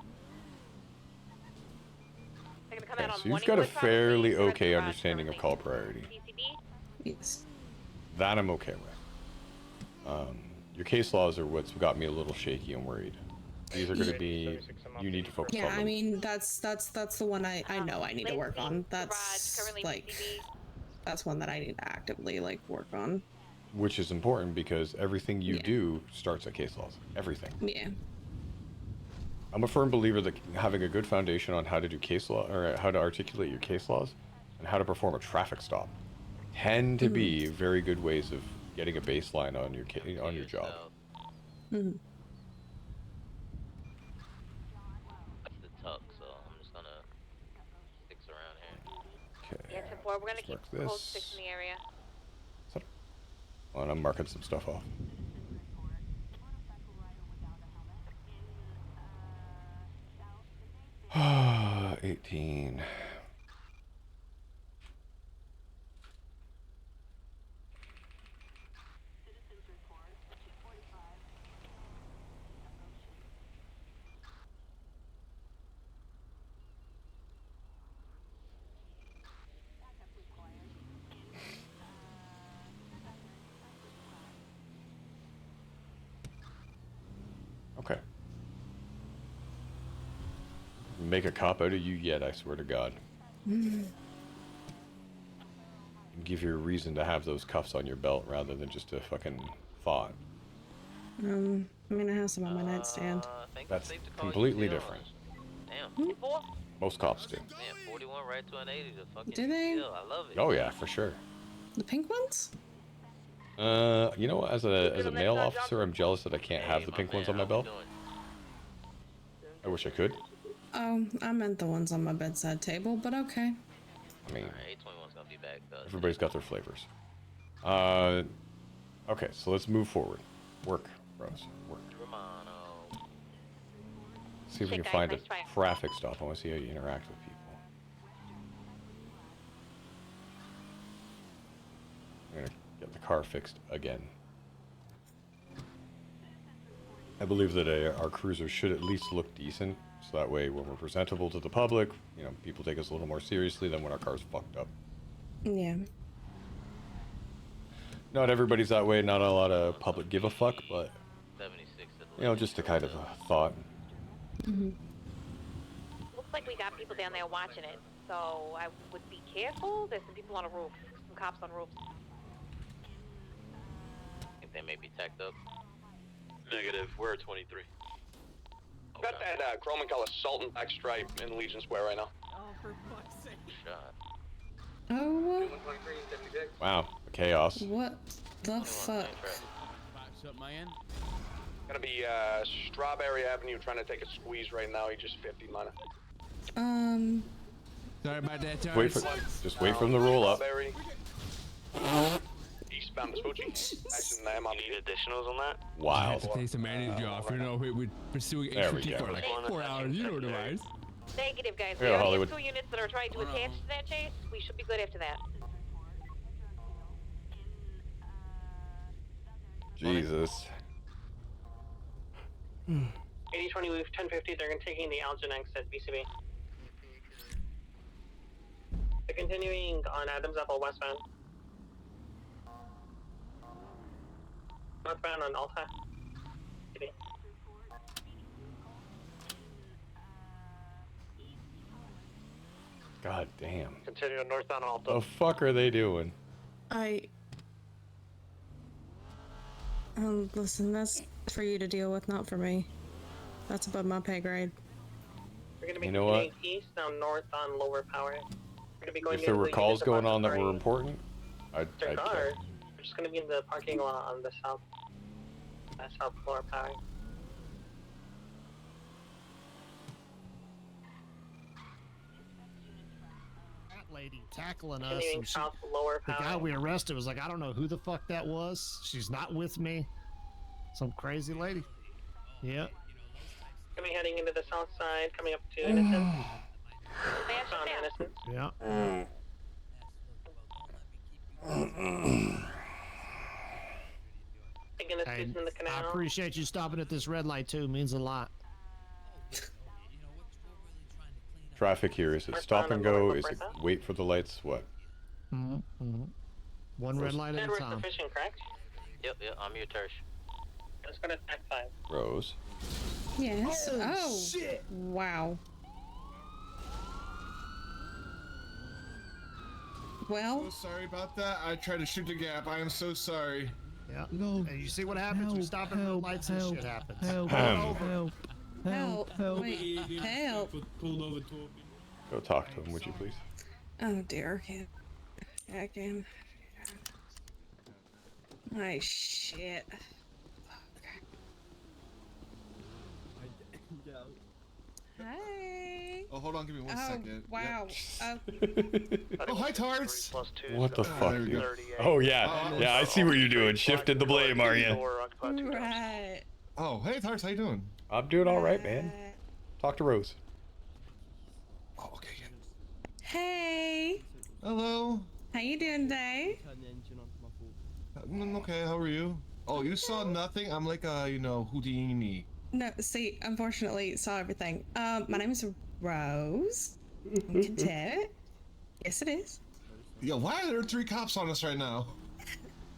They're gonna come out on So you've got a Morningwood, fairly probably. okay understanding of call priority. DCD. Yes. That I'm okay with. Your case laws are what's got me a little shaky and worried. These are going to be, you need to focus on Yeah, them. I mean that's the one I know I need to work on. That's like that's one that I need to actively like work on. Which is important because everything you do starts at case laws. Everything. Yeah. I'm a firm believer that having a good foundation on how to do case law or how to articulate your case laws and how to perform a traffic stop tend to be very good ways of getting a baseline on your job. Mm-hmm. That's the tuck, so I'm just gonna stick around here. Okay. Yeah, 10-4. We're gonna keep mark code this. 6 in the area. And I'm marking some stuff off. Ah, 18. make a cop out of you yet, I swear to God. Give you a reason to have those cuffs on your belt rather than just a fucking thought. I mean, I have some on my nightstand. That's completely different. Damn. Most cops do. Man, 41 right to an 80 to fucking Do they? kill. I love it. Oh yeah, for sure. The pink ones? You know, as a male officer, I'm jealous that I can't have the pink ones on my belt. I wish I could. Oh, I meant the ones on my bedside table, but okay. I mean, Alright, 821's gonna be back though. everybody's got their flavors. Okay, so let's move forward. Work, bros. Work. See if we can find a traffic stop. I want to see how you interact with people. I'm gonna get the car fixed again. I believe that our cruiser should at least look decent, so that way when we're presentable to the public, you know, people take us a little more seriously than when our car's fucked up. Yeah. Not everybody's that way, not a lot of public give a fuck, but, you know, just a kind of a thought. Looks like we got people down there watching it, so I would be careful. There's some people on a roof, some cops on roofs. I think they may be tacked up. Negative. We're at 23. Got that chrome and color salt and black stripe in Legion Square right now. Oh, for fuck's sake. Shot. Oh. Wow, chaos. What the fuck? Up my end. Gonna be Strawberry Avenue trying to take a squeeze right now. He just 50 minor. Sorry about that, Tarts. Just wait for them to roll up. Strawberry. Eastbound Vespucci. Nice and You need additionals on that? I Wow. have to take some manager off. You know, we're pursuing There we H50 go. for like 4 hours. You know the vibes. Negative, guys. Yeah, We already Hollywood. have 2 units that are trying to attach to that chase. We should be good after that. Jesus. 8020 Leaf 1050, they're taking the Algenex at BCB. They're continuing on Adams Apple westbound. Northbound on Alta. BCB. God damn. Continue on northbound Alta. The fuck are they doing? Listen, that's for you to deal with, not for me. That's above my pay grade. We're gonna be You know what? continuing east, now north on lower power. We're gonna be going If there into were the calls units going above on that the were party. important, I'd Their check. car. We're just gonna be in the parking lot on the south floor power. That lady tackling us. Continuing And south lower the power. guy we arrested was like, I don't know who the fuck that was. She's not with me. Some crazy lady. Yeah. Gonna be heading into the south side, coming up to Innocence. Found Innocence. Yeah. Taking this Hey, in the I canal. appreciate you stopping at this red light too. Means a lot. Traffic here, is it stop and go? Is it wait for the lights? What? One red light at a Edward time. sufficient, correct? Yep, I'm your Tersh. Let's go to attack 5. Rose. Yes. Oh, Oh. shit. Wow. Well. So sorry about that. I tried to shoot the gap. I am so sorry. Yeah. No. And you see what happens? We stop at red lights and shit happens. Help. Wait. Help. Go talk to him, would you please? Oh dear. I can. My shit. Hi. Oh, hold on. Give me 1 second. Wow. Oh, hi, Tarts. What the fuck, there we dude? go. Oh yeah, yeah. I see what you're doing. Shifted the blame, are you? Right. Oh, hey, Tarts. How you doing? I'm doing all right, man. Talk to Rose. Oh, okay. Hey. Hello. How you doing today? Okay. How are you? Oh, you saw nothing? I'm like Houdini. No, see, unfortunately, saw everything. My name is Rose. Cadet. Yes, it is. Yeah, why are there 3 cops on us right now?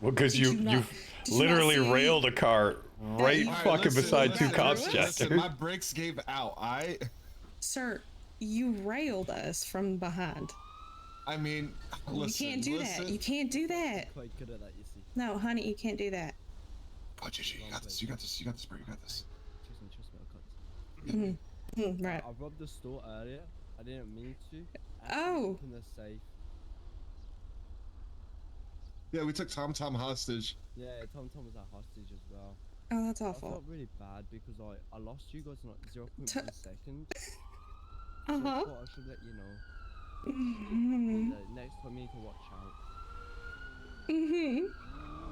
Well, because you literally railed a car right All right, fucking listen, beside 2 listen, cops, listen, Chester. my brakes gave out. Sir, You railed us from behind. I mean, listen, you can't do that. You can't do that. Quite good at that, you see. No, honey, you can't do that. Oh, JJ, you got this. You got this. You got this, bro. You got this. Trust me, I got this. Right. I robbed the store earlier. I didn't mean to. Oh. In the safe. Yeah, we took Tom hostage. Yeah, Tom was a hostage as well. Oh, that's awful. I felt really bad because I lost you guys in like 0.1 seconds. So Uh-huh. I thought I should let you know. Next time you need to watch out.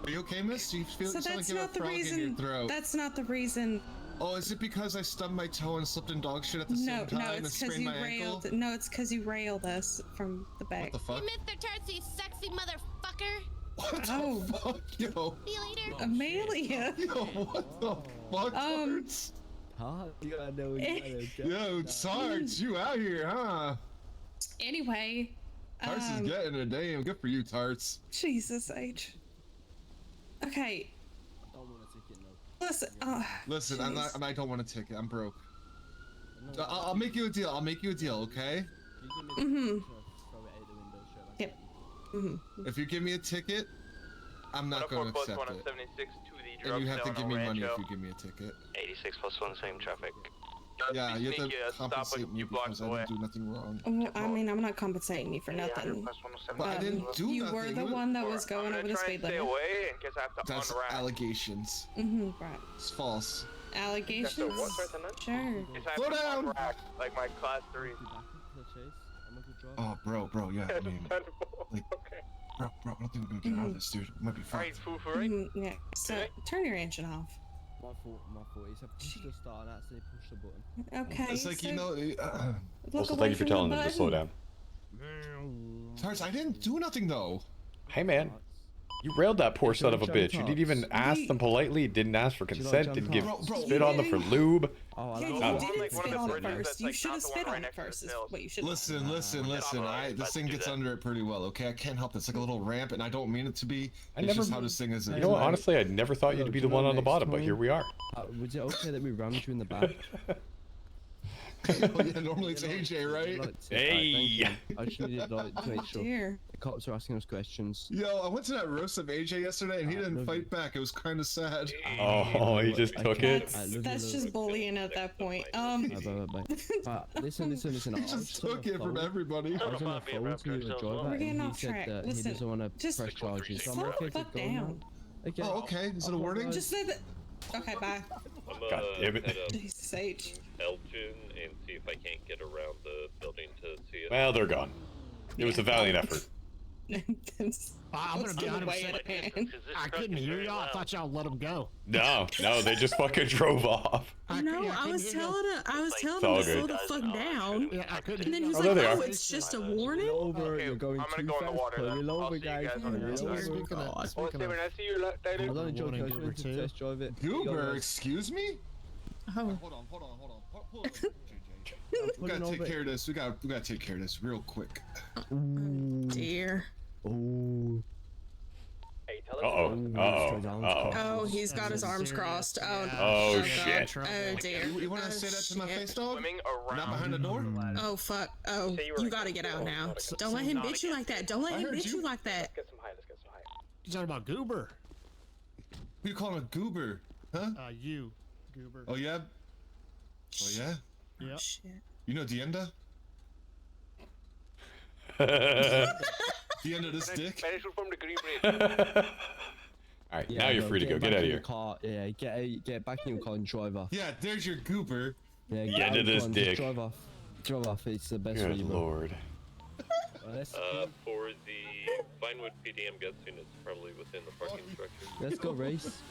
Are you okay, miss? Do you feel So you sound that's like you have not a the frog in your reason. throat? That's not the reason. Oh, is it because I stubbed my toe and slipped in dog shit at the same time No, and it's because sprained you my ankle? railed. No, it's because you railed us from the back. What the fuck? Mr. Tarts, you sexy motherfucker. What the fuck, yo? See you later. Amelia. Yo, what the fuck? Tarts? Huh? You gotta know when you gotta Yo, Tarts, you out here, huh? Anyway. Tarts is getting it. Damn, good for you, Tarts. Jesus H. Okay. I don't want a ticket, no. Listen. Listen, jeez. I don't want a ticket. I'm broke. I'll make you a deal. I'll make you a deal, okay? Mm-hmm. Yep. Mm-hmm. If you give me a ticket, I'm not going to accept it. And you have to give me money if you give me a ticket. 86 plus 1, same traffic. Yeah, you have to compensate me because I didn't do nothing wrong. Well, I mean, I'm not compensating you for nothing. But I didn't do you nothing. were the one that was going over the speed limit. That's allegations. Mm-hmm, right. It's false. Allegations? Sure. Slow down! Like my class 3. Oh, bro, yeah, I mean, like, bro, I don't think we're gonna get out of this, dude. We might be fine. Yeah. So, turn your engine off. My fault. He said push the start and actually push the button. Okay. It's like, so you know. Also, thank you for telling them to slow down. Tarts, I didn't do nothing though. Hey, man. You railed that poor son of a bitch. You didn't even ask them politely, didn't ask for consent, didn't give spit on them for lube. Yeah, you didn't spit on it first. You should have spit on it first. Is what you should have. Listen. This thing gets under it pretty well, okay? I can't help it. It's like a little ramp, and I don't mean it to be. It's just how this thing is. You know, honestly, I never thought you'd be the one on the bottom, but here we are. Was it okay that we rammed you in the back? Oh, yeah, normally it's AJ, right? Hey! I just needed to make sure. Dear. The cops are asking us questions. Yo, I went to that roast of AJ yesterday, and he didn't fight back. It was kind of sad. Oh, he just took it? That's just bullying at that point. Listen. He just took it from everybody. I was on the phone to the driver, We're getting and he off said track. that Listen, he doesn't want to just press charges. So I'm slow okay the to fuck go down. now. Okay. Oh, okay. Is it a warning? Just say that. Okay, bye. God damn it. Jesus H. Elgin and see if I can't get around the building to see it. Well, they're gone. It was a valiant effort. I'm gonna be 100%. I couldn't hear y'all. I thought y'all let him go. No, they just fucking drove off. No, I was telling him to all slow good. the fuck down. Yeah, I couldn't. And then he's Oh, there like, they oh, are. it's just a warning? You're going I'm gonna too go in the fast. water then. Pull I'll over, see you guys. guys on the Pull road. over. I see you later. I was only joking. I was Goober going to too. test drive it. Goober, excuse me? Oh. Hold on. Pull over, JJ. We gotta take care of this. We gotta take care of this real quick. Dear. Oh. Oh, he's got his arms crossed. Oh, Oh, God. shit. Oh, dear. You wanna say that to my face, dog? Not behind the door? Oh, fuck. Oh, you gotta get out now. Don't let him bitch you like that. Don't let him bitch you like that. Let's get some high. You talking about Goober? Who you calling a goober? Huh? You, Goober. Oh, yeah? Yep. Shit. You know Dienda? Dienda this dick? From the Green Bridge. Alright, now you're free to go. Get out of here. Car. Yeah, get back in your car and drive off. Yeah, there's your goober. Yeah, Get into this dick. Drive off. It's the best for Good you, bro. lord. For the Vinewood PD, I'm guessing it's probably within the parking structure. Let's go race.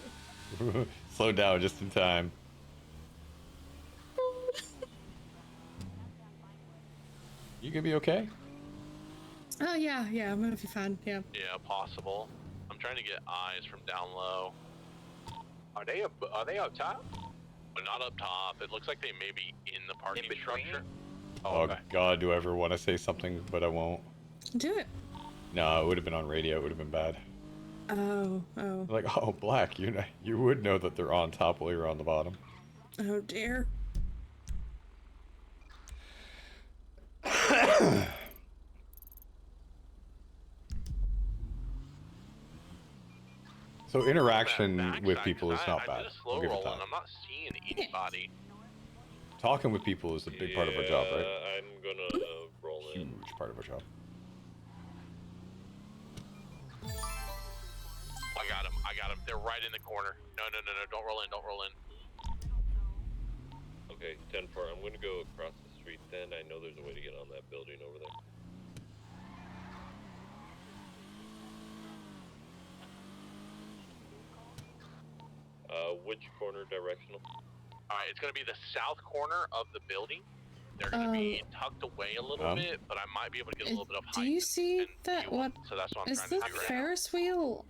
Slow down just in time. You gonna be okay? Oh, yeah, I'm gonna be fine. Yeah. Yeah, possible. I'm trying to get eyes from down low. Are they up top? But not up top. It looks like they may be in the parking structure. Oh, God, do I ever want to say something, but I won't. Do it. No, it would have been on radio. It would have been bad. Oh. Like, oh, Black, you would know that they're on top while you're on the bottom. Oh, dear. So interaction with people is not I bad. did a slow I'll give it roll that. and I'm not seeing anybody. Talking with people is a big part of our job, right? I'm gonna roll in. Huge part of our job. I got him. They're right in the corner. No, don't roll in, Okay, 10-4. I'm gonna go across the street then. I know there's a way to get on that building over there. Which corner directional? Alright, it's gonna be the south corner of the building. They're gonna be tucked away a little bit, but I might be able to get a little bit of height. Do you see that? What So that's what I'm is trying the to do right Ferris wheel?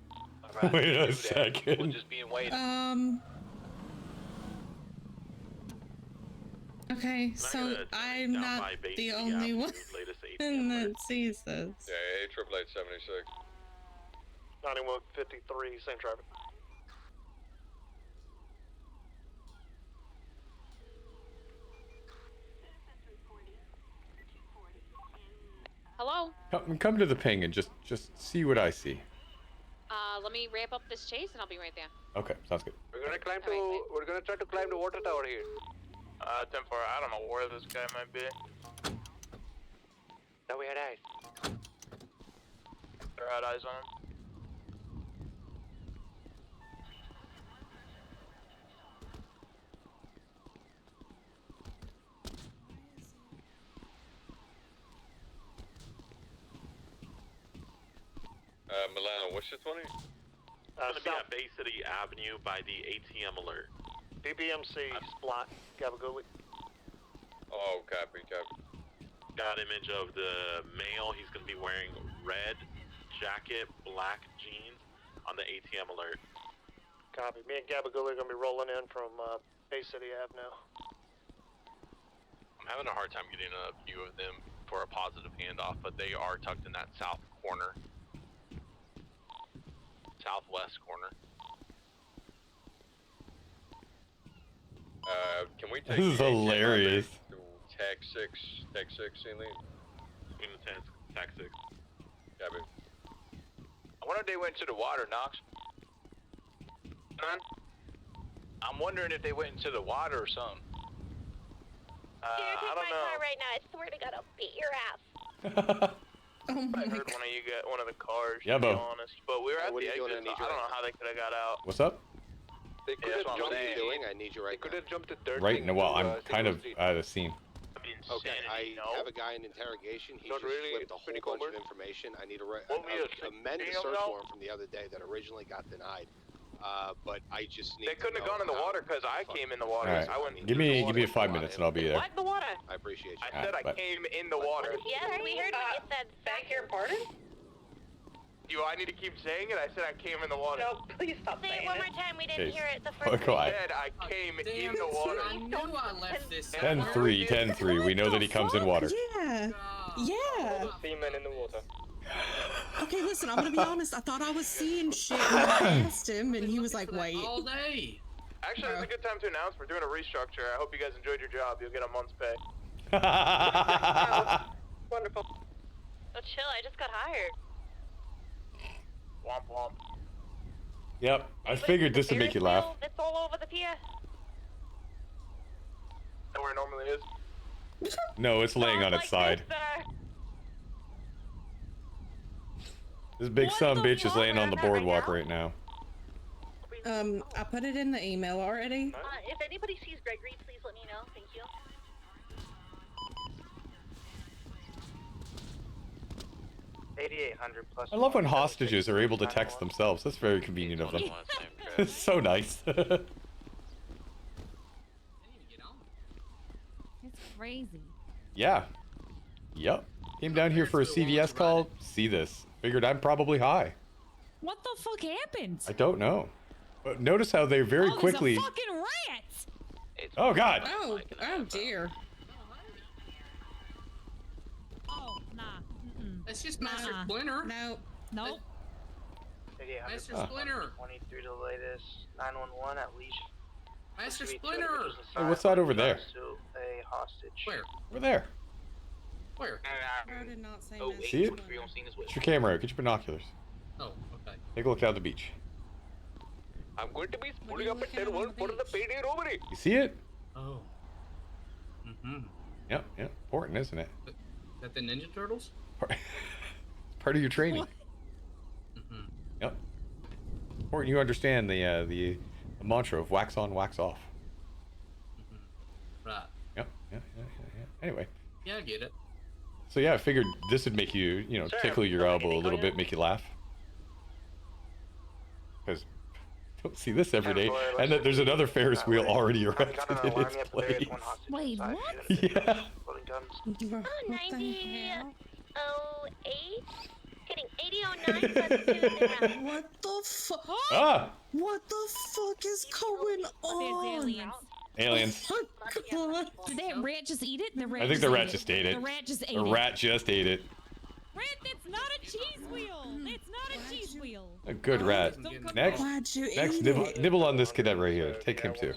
Wait a second. We'll just be in waiting. Okay, so I'm not the only one that sees this. Yeah, 888-76. 9153, same traffic. Hello? Come to the ping and just see what I see. Let me ramp up this chase and I'll be right there. Okay, sounds good. We're gonna try to climb the water tower here. 10-4, I don't know where this guy might be. Now we had eyes. They're had eyes on him. Milano, what's your 20? It's gonna be at Bay City Avenue by the ATM alert. BBMC, Splot, Gabaguli. Oh, copy. Got image of the male. He's gonna be wearing red jacket, black jeans on the ATM alert. Copy. Me and Gabaguli are gonna be rolling in from Bay City Avenue. I'm having a hard time getting a view of them for a positive handoff, but they are tucked in that south corner. Southwest corner. Can we take This is hilarious. to Tag 6, Celine? In the Tag 6. Copy. I wonder if they went to the water, Knox. I'm wondering if they went into the water or something. Here, take I don't my know. car right now. I swear to God, I'll beat your ass. Oh I heard one of the cars, Yeah, to be Bo. honest. But we were at What the are you doing? exit, so I don't know how they could have got out. What's up? They could Yeah, have that's what I'm jumped. saying. I need you right now. They could have jumped to 13. Right now, well, I'm kind of out of scene. Okay, I have a guy in interrogation. He just flipped a whole bunch of information. I need to amend the search warrant from the other day that originally got denied. But I just need. They couldn't have gone in the water because I came in the water. All right. I went Give me 5 minutes and I'll be there. What? The water? I appreciate you. I said I came in the water. Yes, we heard what you said. Beg your pardon? Do I need to keep saying it? I said I came in the water. No, please stop Say saying it one it. more time. We didn't Jeez. hear it the Oh, first go time. on. I said I came in the water. I knew I left this. 10-3, 10-3. We know that he comes in water. Yeah. Yeah. Seaman in the water. Okay, listen, I'm gonna be honest. I thought I was seeing shit when I asked him, and he was like, wait. All day. Actually, it's a good time to announce we're doing a restructure. I hope you guys enjoyed your job. You'll get a month's pay. Wonderful. Oh, chill. I just got hired. Womp womp. Yep, I figured this would make you laugh. It's all over the pier. That where it normally is. No, it's laying on its side. This big son bitch is laying on the boardwalk right now. I put it in the email already. If anybody sees Gregory, please let me know. Thank you. +. I love when hostages are able to text themselves. That's very convenient of them. It's so nice. It's crazy. Yeah. Yep. Came down here for a CVS call. See this. Figured I'm probably high. What the fuck happened? I don't know. But notice how they very quickly. There's a fucking rat! Oh God. Oh dear. Oh, nah. That's just Master Splinter. No. Nope. Master Splinter. 23 to the latest. 911 at least. Master Splinter. Hey, what's that over there? A hostage. Where? Over there. Where? did not say Oh, message See it? one. Get your camera out. Get your binoculars. Oh, okay. Take a look down at the beach. I'm going to be pulling up a 10-1 for the payday robbery. You see it? Oh. Mm-hmm. Yep, yep. Important, isn't it? Is that the Ninja Turtles? Part of your training. Mm-hmm. Yep. Important you understand the mantra of wax on, wax off. Right. Yep. Anyway. Yeah, I get it. So yeah, I figured this would make you, tickle your elbow a little bit, make you laugh. Because don't see this every day. And then there's another Ferris wheel already erected in its place. Wait, what? Yeah. Oh, 9008. Getting 8009 plus 2 in route. What the fuck? Ah! What the fuck is going on? Aliens. Oh God. Did that rat just eat it? The rat I think the rat just ate it. The rat just ate The it. rat just ate it. Rat, that's not a cheese wheel. That's not a cheese wheel. A good rat. Next, nibble on this cadet right here. Take him too.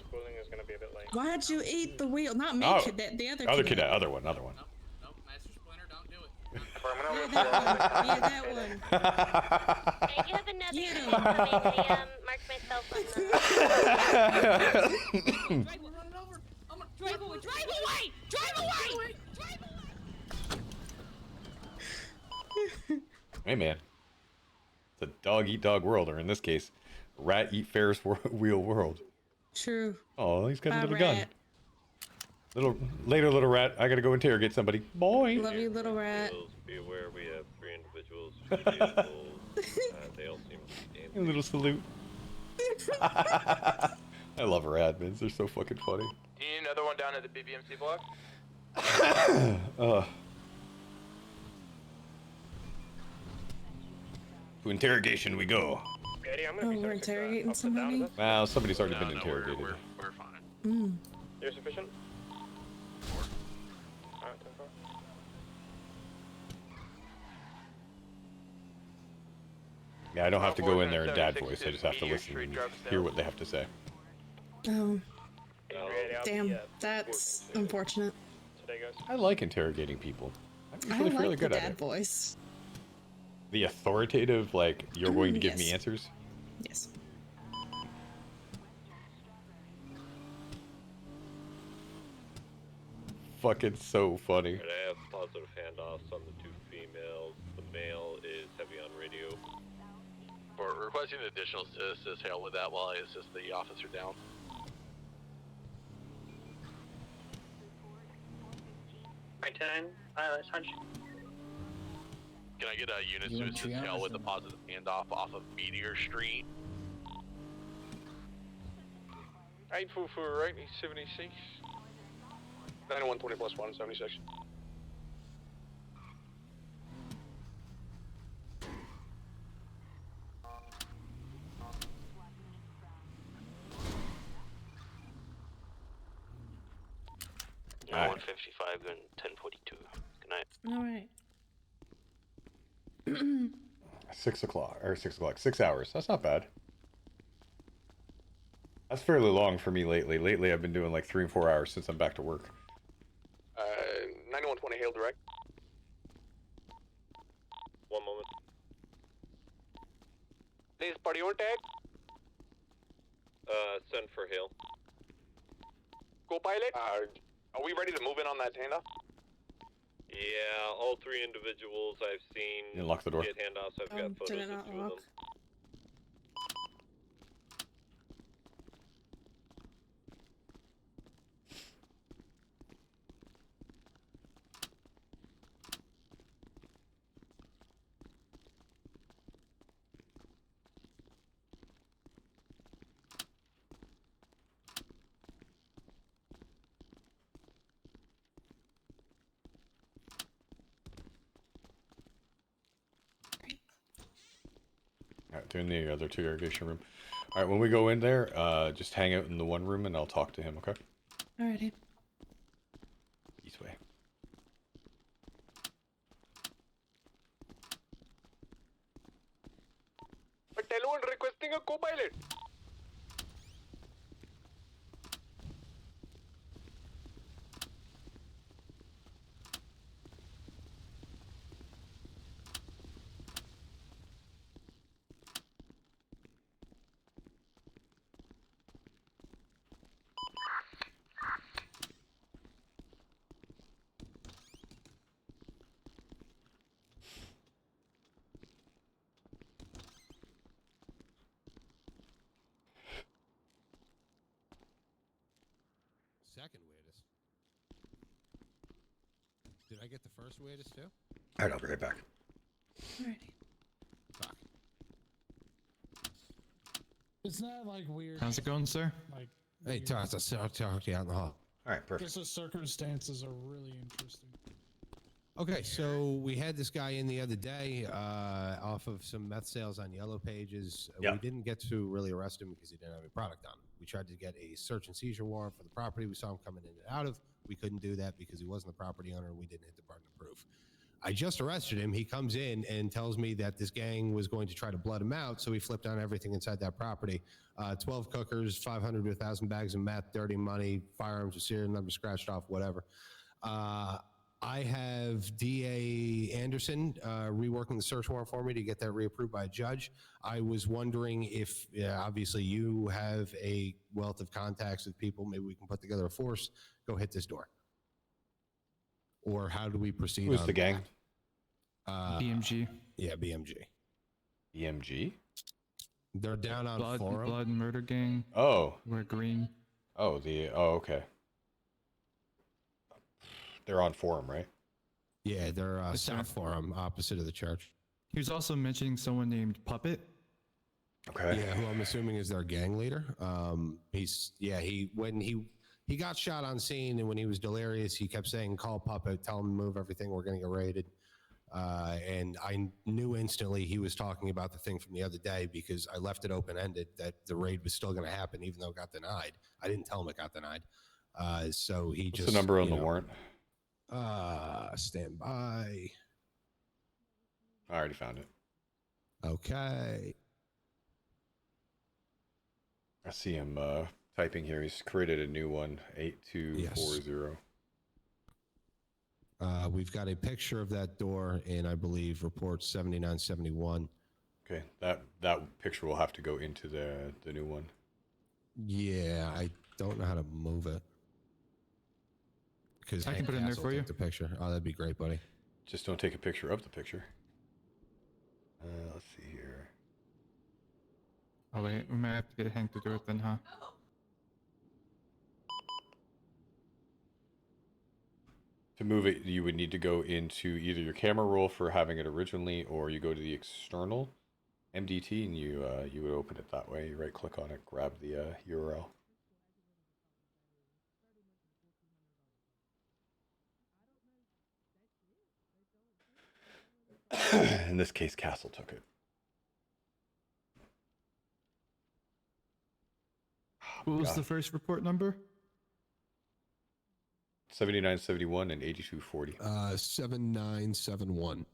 Why'd you eat the wheel? Not me, Oh, cadet. The other cadet. Other one. Nope, Master Splinter, don't do it. Yeah, that one. And you have another unit coming. Mark myself on Drive away! Drive away! Drive away! Hey man, it's a dog eat dog world, or in this case, rat eat Ferris wheel world. True. Oh, he's got a Bye, little rat. gun. Little rat. I gotta go interrogate somebody. Boy. Love you, little rat. Be aware we have 3 individuals with vehicles. They all seem to be dangerous. A little salute. I love our admins. They're so fucking funny. Do you need another one down at the BBMC block? To interrogation we go. Oh, we're interrogating somebody? Well, somebody's already been interrogated. We're fine. You're sufficient? Alright, 10-4. Yeah, I don't have to go in there in dad voice. I just have to listen and hear what they have to say. Oh. Damn, that's unfortunate. I like interrogating people. I'm I usually fairly like the good at dad it. voice. The authoritative, like, you're going to give me Yes. answers? Yes. Fucking so funny. Alright, I have positive handoffs on the 2 females. The male is heavy on radio. We're requesting additional assist help with that while I assist the officer down. Can I get a unit to assist help with the positive handoff off of Meteor Street? 844 right, 76. 9120 plus 1, 76. Alright. 155 and 1042. Good night. All right. 6 o'clock, or 6 o'clock, 6 hours. That's not bad. That's fairly long for me lately. Lately, I've been doing like 3 and 4 hours since I'm back to work. 9120 hail direct. 1 moment. Please, party on tag. Send for hail. Co-pilot. Are we ready to move in on that handoff? Yeah, all 3 individuals I've seen You lock the door. get handoffs. I've got Did photos it of not 2 of lock? them. Alright, doing the other 2 irrigation room. Alright, when we go in there, just hang out in the one room and I'll talk to him, okay? Alrighty. East way. A telephone requesting a co-pilot. second weirdest. Did I get the first weirdest too? All right, I'll be right back. Alrighty. Fuck. It's not like weird. How's it going, sir? Like, Hey, Tarts, I'll talk to you out in the hall. All right, perfect. just the circumstances are really interesting. Okay, so we had this guy in the other day off of some meth sales on Yellow Pages. Yep. We didn't get to really arrest him because he didn't have any product on him. We tried to get a search and seizure warrant for the property we saw him coming in and out of. We couldn't do that because he wasn't the property owner and we didn't hit the burden of proof. I just arrested him. He comes in and tells me that this gang was going to try to blood him out, so he flipped on everything inside that property. 12 cookers, 500 to 1,000 bags of meth, dirty money, firearms with serial numbers scratched off, whatever. I have DA Anderson reworking the search warrant for me to get that reapproved by a judge. I was wondering if, obviously, you have a wealth of contacts with people. Maybe we can put together a force, go hit this door. Or how do we proceed? Who's the gang? BMG. Yeah, BMG. BMG? They're down on Forum. Blood and Murder Gang. Oh. We're green. Oh, okay. They're on Forum, right? Yeah, they're South Forum, opposite of the church. He was also mentioning someone named Puppet. Okay. Yeah, who I'm assuming is their gang leader. When he got shot on scene and when he was delirious, he kept saying, "Call Puppet, tell him to move everything. We're going to get raided." And I knew instantly he was talking about the thing from the other day because I left it open-ended that the raid was still going to happen, even though it got denied. I didn't tell him it got denied. So he What's the number on the warrant? Stand by. I already found it. Okay. I see him typing here. He's created a new one, 8240. We've got a picture of that door in, I believe, report 7971. Okay, that picture will have to go into the new one. Yeah, I don't know how to move it. Because I can put it in there for you. The picture. Oh, that'd be great, buddy. Just don't take a picture of the picture. Let's see here. Oh wait, we might have to get Hank to do it then, huh? To move it, you would need to go into either your camera roll for having it originally, or you go to the external MDT and you would open it that way. You right click on it, grab the URL. In this case, Castle took it. What was the first report number? 7971 and 8240. 7971.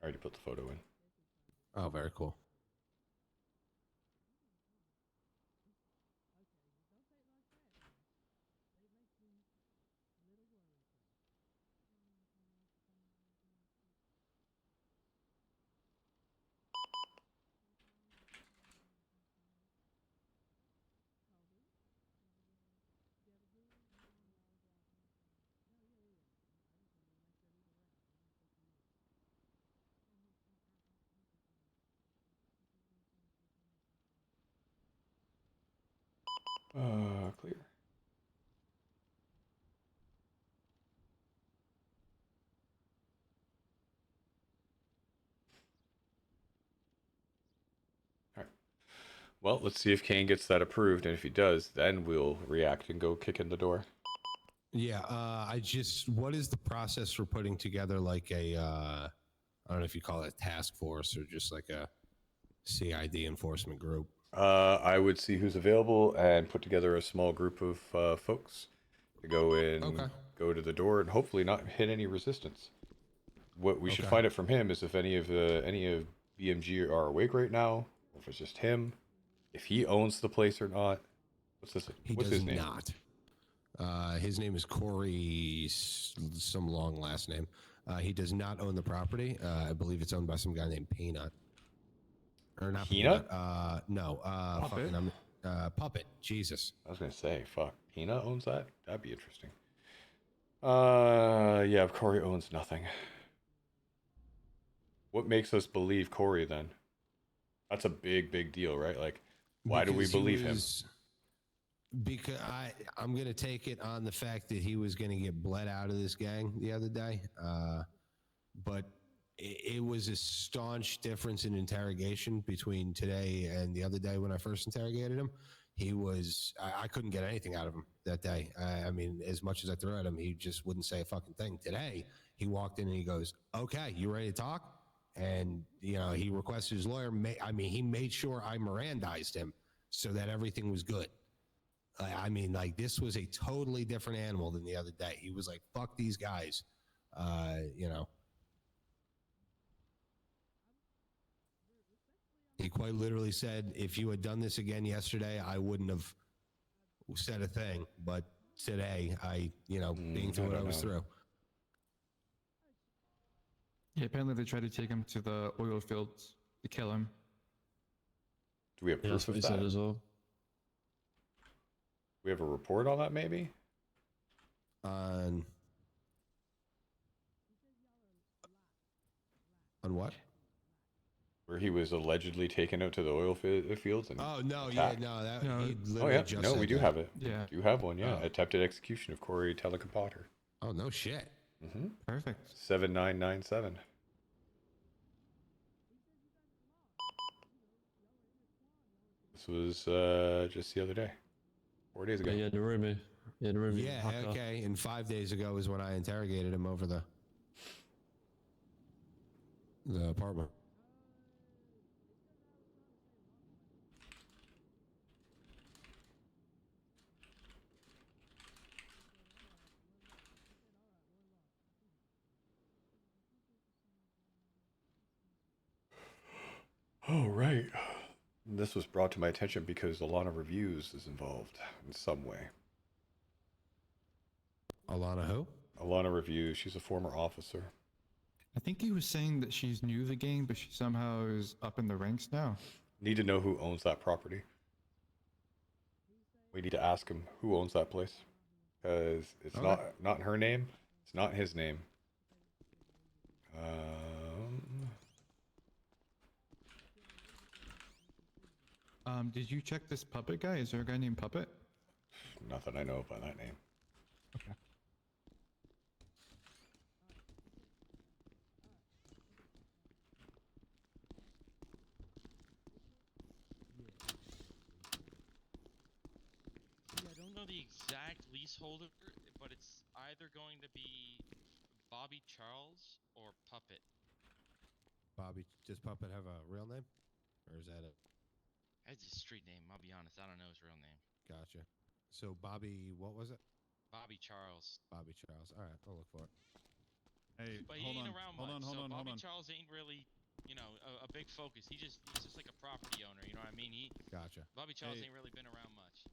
I already put the photo in. Oh, very cool. Clear. All right. Well, let's see if Kane gets that approved, and if he does, then we'll react and go kick in the door. Yeah, what is the process for putting together like a, I don't know if you call it a task force or just like a CID enforcement group? I would see who's available and put together a small group of folks to go in, go to the door, and hopefully not hit any resistance. What we should find out from him is if any of BMG are awake right now, or if it's just him, if he owns the place or not. What's his name? Not. His name is Corey, some long last name. He does not own the property. I believe it's owned by some guy named Peanut. Or not Peanut? No. Puppet? Fucking, Puppet. Jesus. I was gonna say, fuck. Peanut owns that? That'd be interesting. Yeah, Corey owns nothing. What makes us believe Corey then? That's a big deal, right? Like, why do we believe him? Because I'm going to take it on the fact that he was going to get bled out of this gang the other day. But it was a staunch difference in interrogation between today and the other day when I first interrogated him. He was, I couldn't get anything out of him that day. I mean, as much as I threw at him, he just wouldn't say a fucking thing. Today, he walked in and he goes, okay, you ready to talk? And, you know, he requested his lawyer. He made sure I Mirandized him so that everything was good. I mean, like, this was a totally different animal than the other day. He was like, fuck these guys, you know. He quite literally said, if you had done this again yesterday, I wouldn't have said a thing. But today, being through what I was through. Yeah, apparently they tried to take him to the oil fields to kill him. Do we have proof of that? said as well. We have a report on that, maybe? On what? Where he was allegedly taken out to the oil fields and attacked. We do have it. Yeah. We do have one, yeah. Attempted execution of Corey Telecapotter. Oh, no shit. Mm-hmm. Perfect. 7997. This was just the other day. 4 days ago. Yeah, the room. Yeah, the room. Yeah, okay. And 5 days ago is when I interrogated him over the apartment. Oh, right. This was brought to my attention because Alana Reviews is involved in some way. Alana who? Alana Reviews. She's a former officer. I think he was saying that she's new to the game, but she somehow is up in the ranks now. Need to know who owns that property. We need to ask him who owns that place. Because it's not in her name. It's not in his name. Did you check this Puppet guy? Is there a guy named Puppet? Nothing I know by that name. Okay. I don't know the exact leaseholder, but it's either going to be Bobby Charles or Puppet. Bobby, does Puppet have a real name? Or is that it? That's his street name, I'll be honest. I don't know his real name. Gotcha. So Bobby, what was it? Bobby Charles. Bobby Charles. All right, I'll look for it. Hey, But he ain't around much, so Bobby Charles ain't really, a big focus. He's just like a property owner, you know what I mean? Gotcha. Bobby Charles ain't really been around much.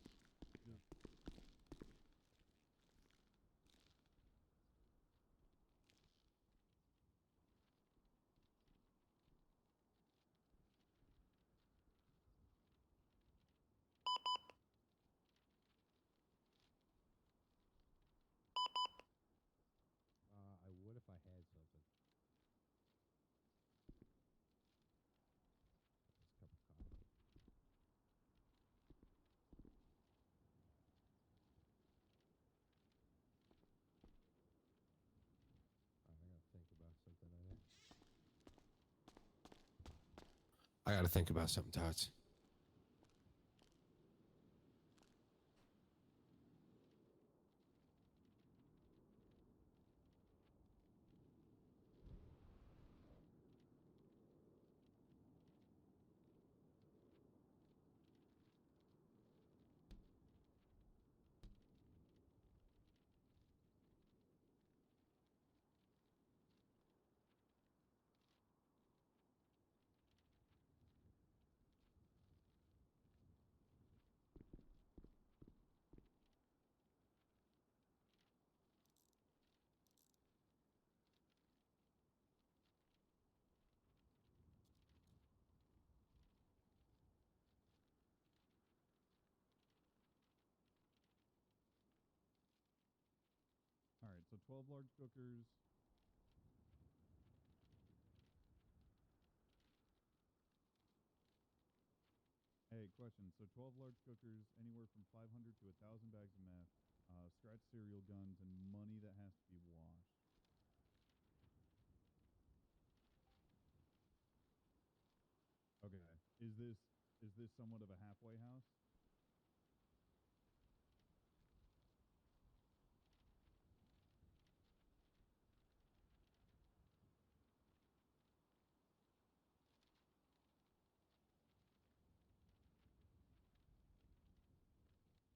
I would if I had something. This cup of coffee. I gotta think about something, Tarts. so 12 large cookers. Hey, question. So 12 large cookers, anywhere from 500 to 1,000 bags of meth, scratch cereal guns, and money that has to be washed. Okay. Is this somewhat of a halfway house?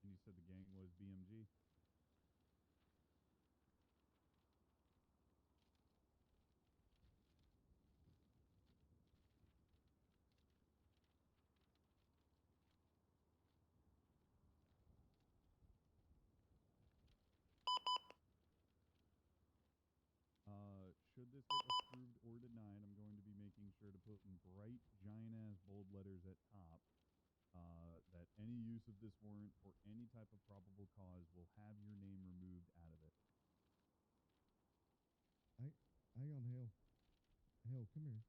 And you said the gang was BMG? Should this get approved or denied, I'm going to be making sure to put in bright, giant-ass bold letters at top that any use of this warrant for any type of probable cause will have your name removed out of it. Hang on, Hale. Hale, come here.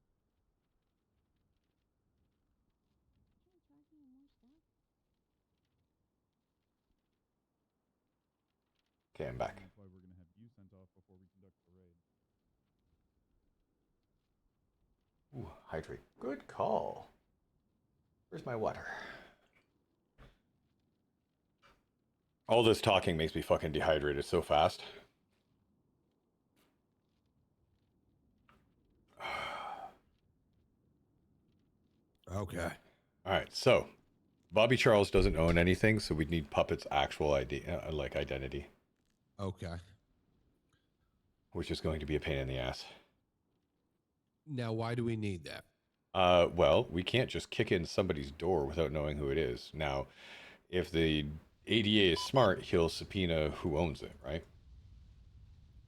Okay, I'm back. That's why we're going to have you sent off before we conduct the raid. Ooh, hydrate. Good call. Where's my water? All this talking makes me fucking dehydrated so fast. Okay. All right, so Bobby Charles doesn't own anything, so we'd need Puppet's actual ID, identity. Okay. Which is going to be a pain in the ass. Now, why do we need that? Well, we can't just kick in somebody's door without knowing who it is. Now, if the ADA is smart, he'll subpoena who owns it, right?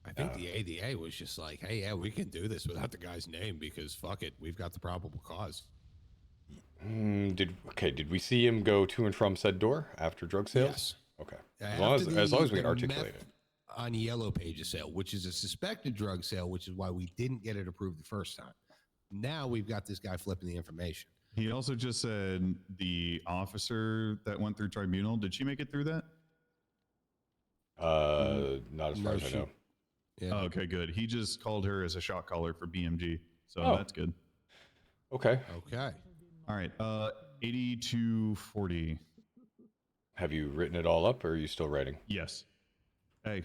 I think the ADA was just like, hey, yeah, we can do this without the guy's name because fuck it, we've got the probable cause. Did we see him go to and from said door after drug sales? Yes. Okay. As long as we can articulate it. On Yellow Pages sale, which is a suspected drug sale, which is why we didn't get it approved the first time. Now we've got this guy flipping the information. He also just said the officer that went through tribunal, did she make it through that? Not as far as I know. Yeah. Oh, okay, good. He just called her as a shot caller for BMG, so that's good. Okay. Okay. All right. 8240. Have you written it all up, or are you still writing? Yes. Hey.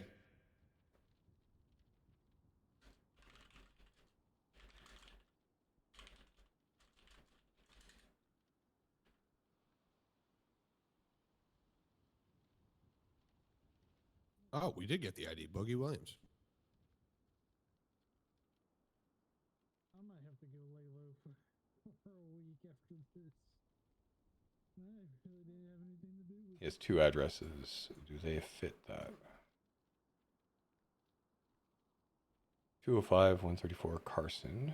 Oh, we did get the ID. Boogie Williams. I might have to go lay low for a week after this. I really didn't have anything to do with it. He has 2 addresses. Do they fit that? 205, 134 Carson.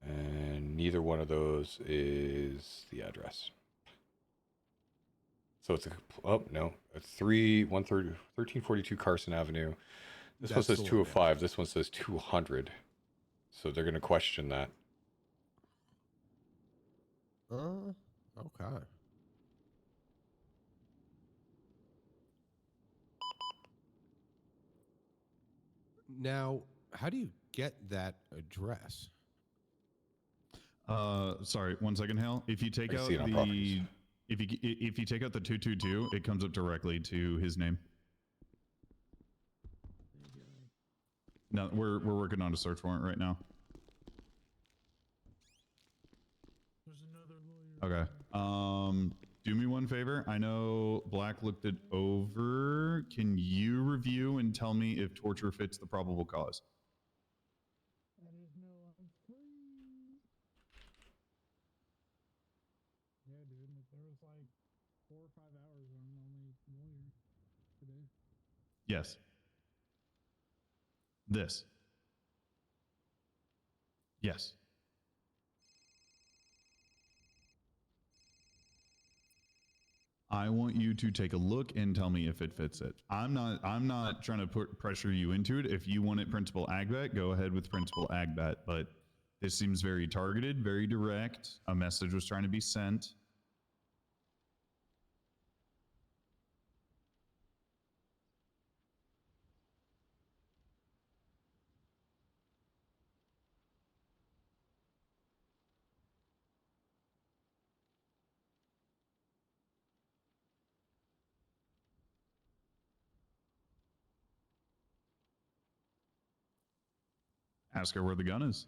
And neither one of those is the address. So it's it's 1342 Carson Avenue. This one says 205. This one says 200. So they're going to question that. Okay. Now, how do you get that address? Sorry, 1 second, Hal. If you take out the if you take out the 222, it comes up directly to his name. No, we're working on a search warrant right now. There's another lawyer. Okay. Do me one favor. I know Black looked it over. Can you review and tell me if torture fits the probable cause? I just know I'm free. Yeah, dude. There was like 4 or 5 hours on my only lawyer today. Yes. This. Yes. I want you to take a look and tell me if it fits it. I'm not trying to put pressure you into it. If you want it Principal Agbat, go ahead with Principal Agbat. But this seems very targeted, very direct. A message was trying to be sent. Ask her where the gun is.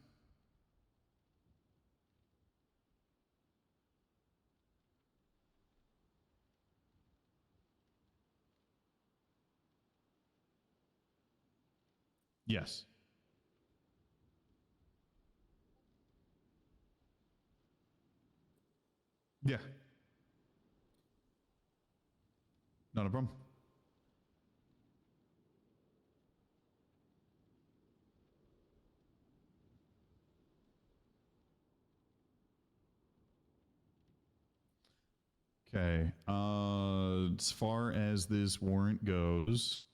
Yes. Yeah. Not a problem. Okay. As far as this warrant goes,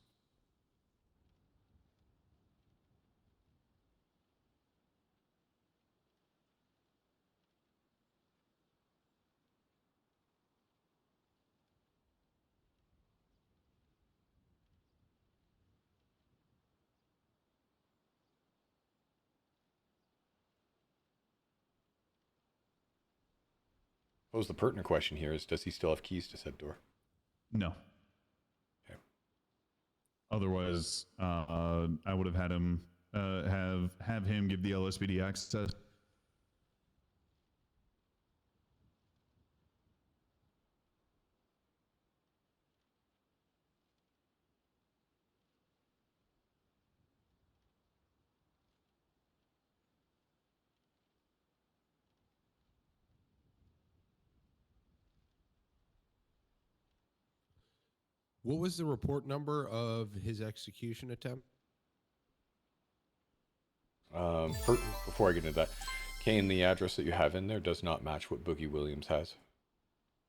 I suppose the pertinent question here is, does he still have keys to said door? no. Okay. Otherwise, I would have had him have him give the LSPD access. What was the report number of his execution attempt? Before I get into that, Kane, the address that you have in there does not match what Boogie Williams has.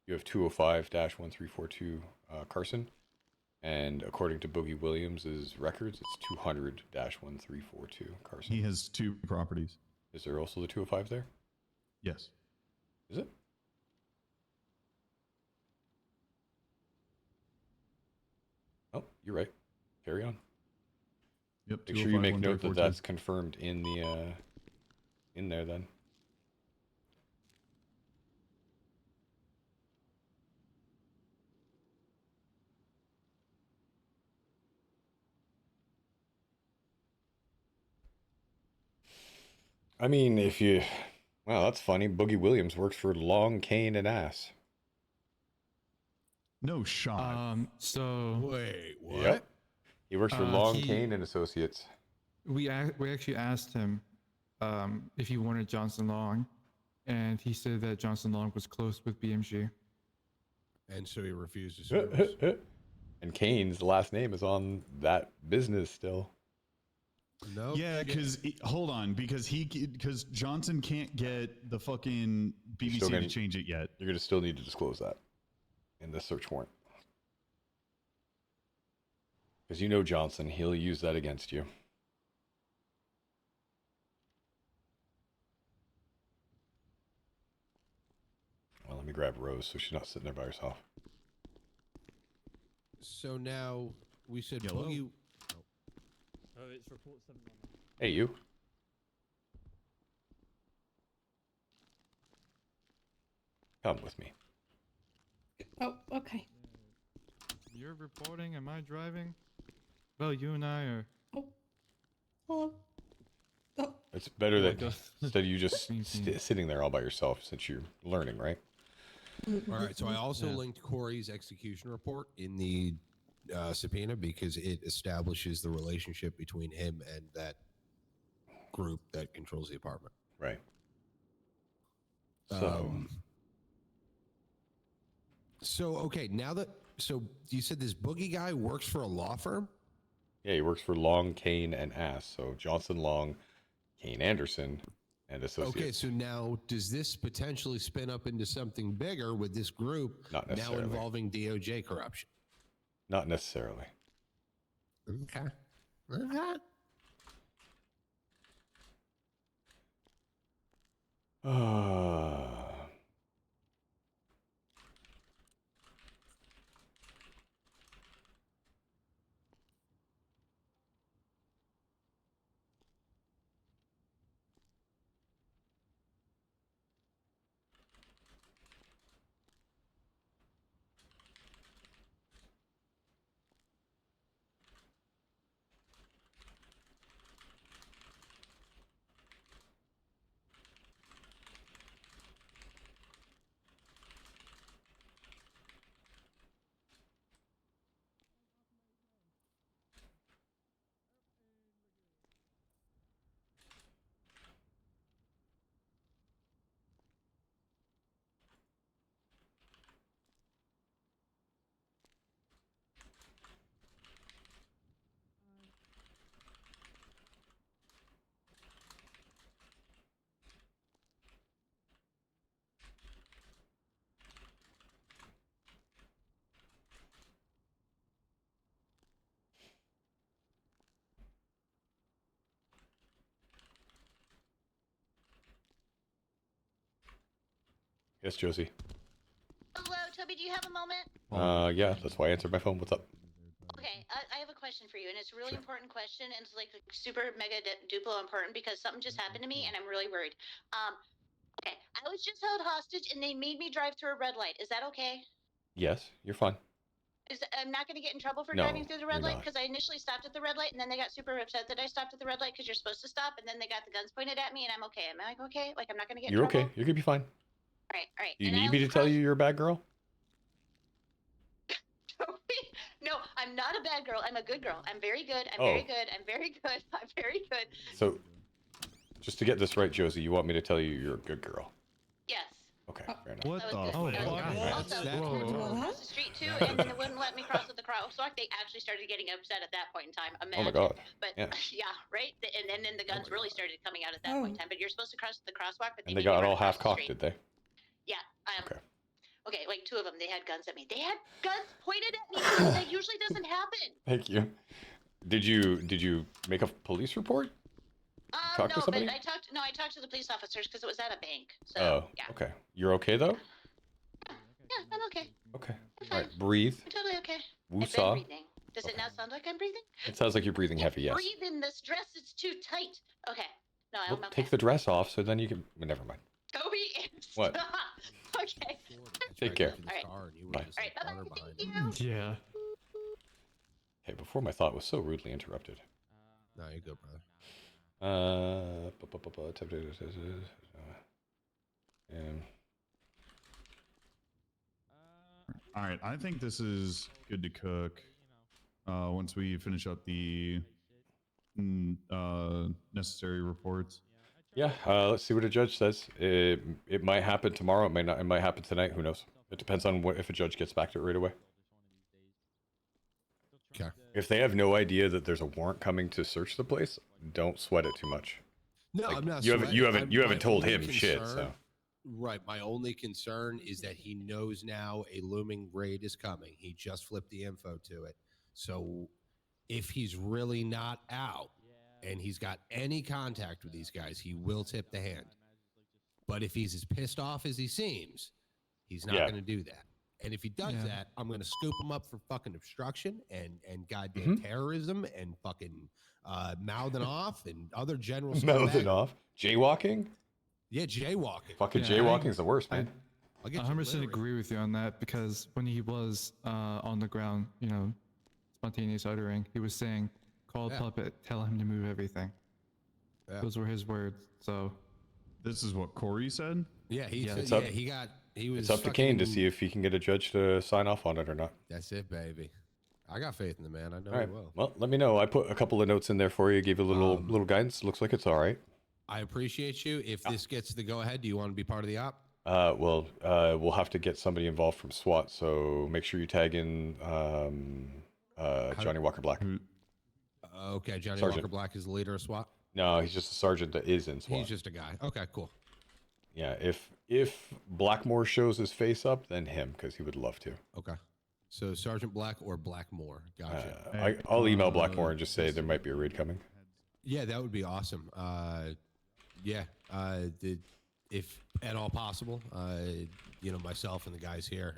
You have 205-1342 Carson, and according to Boogie Williams' records, it's 200-1342 Carson. He has 2 properties. Is there also the 205 there? Yes. Is it? Oh, you're right. Carry on. Yep. Make sure you make note that that's confirmed in the in there then. I mean, if you, wow, that's funny. Boogie Williams works for Long, Cane, and Ass. No shot. So wait, what? Yep. He works for Long, Cane, and Associates. We actually asked him if he wanted Johnson Long, and he said that Johnson Long was close with BMG. And so he refused to service. And Kane's last name is on that business still. No. Yeah, because hold on, because Johnson can't get the fucking BBC to change it yet. You're gonna still need to disclose that in the search warrant, because you know Johnson, he'll use that against you. Well, let me grab Rose so she's not sitting there by herself. So now we said Yellow. Boogie. Oh, it's report 719. Hey, you. Come with me. Oh, okay. You're reporting, am I driving? Well, you and I are... Hello. Oh. It's better that instead of you just sitting there all by yourself, since you're learning, right? All right, so I also linked Corey's execution report in the subpoena because it establishes the relationship between him and that group that controls the apartment. Right. So, okay, now that you said this Boogie guy works for a law firm? yeah, he works for Long, Cane, and Ass. So Johnson, Long, Kane Anderson, and associates. Okay, so now does this potentially spin up into something bigger with this group Not now necessarily. involving DOJ corruption? Not necessarily. Okay. Okay. Yes, Josie. Hello, Toby, do you have a moment? Yeah, that's why I answered my phone. What's up? Okay, I have a question for you, and it's a really important question, and it's like super mega duplo important because something just happened to me, and I'm really worried. Okay, I was just held hostage, and they made me drive through a red light. Is that okay? Yes, you're fine. I'm not going to get in trouble for No, driving through the red you're light not. because I initially stopped at the red light, and then they got super upset that I stopped at the red light because you're supposed to stop, and then they got the guns pointed at me, and I'm okay. Am I okay? Like I'm not going to get in You're trouble? okay. You're gonna be fine. All right, all right. You And need I me to also tell you you're a bad girl? No, I'm not a bad girl. I'm a good girl. I'm very good. I'm Oh. very good. I'm very good. I'm very good. So, just to get this right, Josie, you want me to tell you you're a good girl? Yes. Okay, fair enough. What the Also, fuck? across the street too, and then they wouldn't let me cross at the crosswalk. They actually started getting upset at that point in time. Imagine. Oh my God. But Yeah. yeah, right. And then the guns really started coming out at that point in time. But you're supposed to cross the crosswalk, but And they made me got run all across half the cocked, street. did they? Yeah. Okay. Okay, like two of them, they had guns at me. They had guns pointed at me. That usually doesn't happen. Thank you. Did you make a police report? Talk to No, but somebody? I talked to the police officers because it was at a bank. So Oh, yeah. okay. You're okay though? Yeah, I'm okay. Okay. All right. Breathe. I'm totally okay. I've Woosah. been breathing. Does it not sound like I'm breathing? It sounds like you're breathing heavy. Yes. Breathe in this dress. It's too tight. Okay. No, Well, I'm okay. take the dress off so then you can. Well, never mind. Toby, What? stop. Okay. Take care. All right. Bye. All right. Bye-bye. Thank you. Yeah. Hey, before my thought was so rudely interrupted. No, you're good, brother. All right, I think this is good to cook. Once we finish up the necessary reports. Yeah, let's see what a judge says. It might happen tomorrow. It might not. It might happen tonight. Who knows? It depends on if a judge gets back to it right away. Okay. If they have no idea that there's a warrant coming to search the place, don't sweat it too much. No, Like, I'm not. You sweating. haven't told My him only shit. concern- So Right. My only concern is that he knows now a looming raid is coming. He just flipped the info to it. So if he's really not out and he's got any contact with these guys, he will tip the hand. But if he's as pissed off as he seems, he's not Yeah. going to do that. And if he does Yeah. that, I'm going to scoop him up for fucking obstruction and goddamn terrorism and fucking mouthing off and other general mouthing scumbag. off, jaywalking. Yeah, jaywalking. Fucking Yeah, jaywalking's the worst, man. I'll get you 100% literate. agree with you on that because when he was on the ground, spontaneous uttering, he was saying, "Call a Yeah. puppet, tell him to move everything." Yeah. Those were his words. So This is what Corey said? Yeah, he Yeah. said, It's up- he was It's up to Kane to fucking- see if he can get a judge to sign off on it or not. That's it, baby. I got faith in the man. I know All right. he will. Well, let me know. I put a couple of notes in there for you. Gave you a little guidance. Looks like it's all right. I appreciate you. If this gets the go ahead, do you want to be part of the op? Well, we'll have to get somebody involved from SWAT. So make sure you tag in Johnny Walker Black. Okay, Johnny Sergeant. Walker Black is the leader of SWAT. No, he's just a sergeant that is in SWAT. He's just a guy. Okay, cool. Yeah, if Blackmore shows his face up, then him, because he would love to. Okay. So Sergeant Black or Blackmore. Gotcha. I'll email Blackmore and just say there might be a raid coming. Yeah, that would be awesome. If at all possible, myself and the guys here,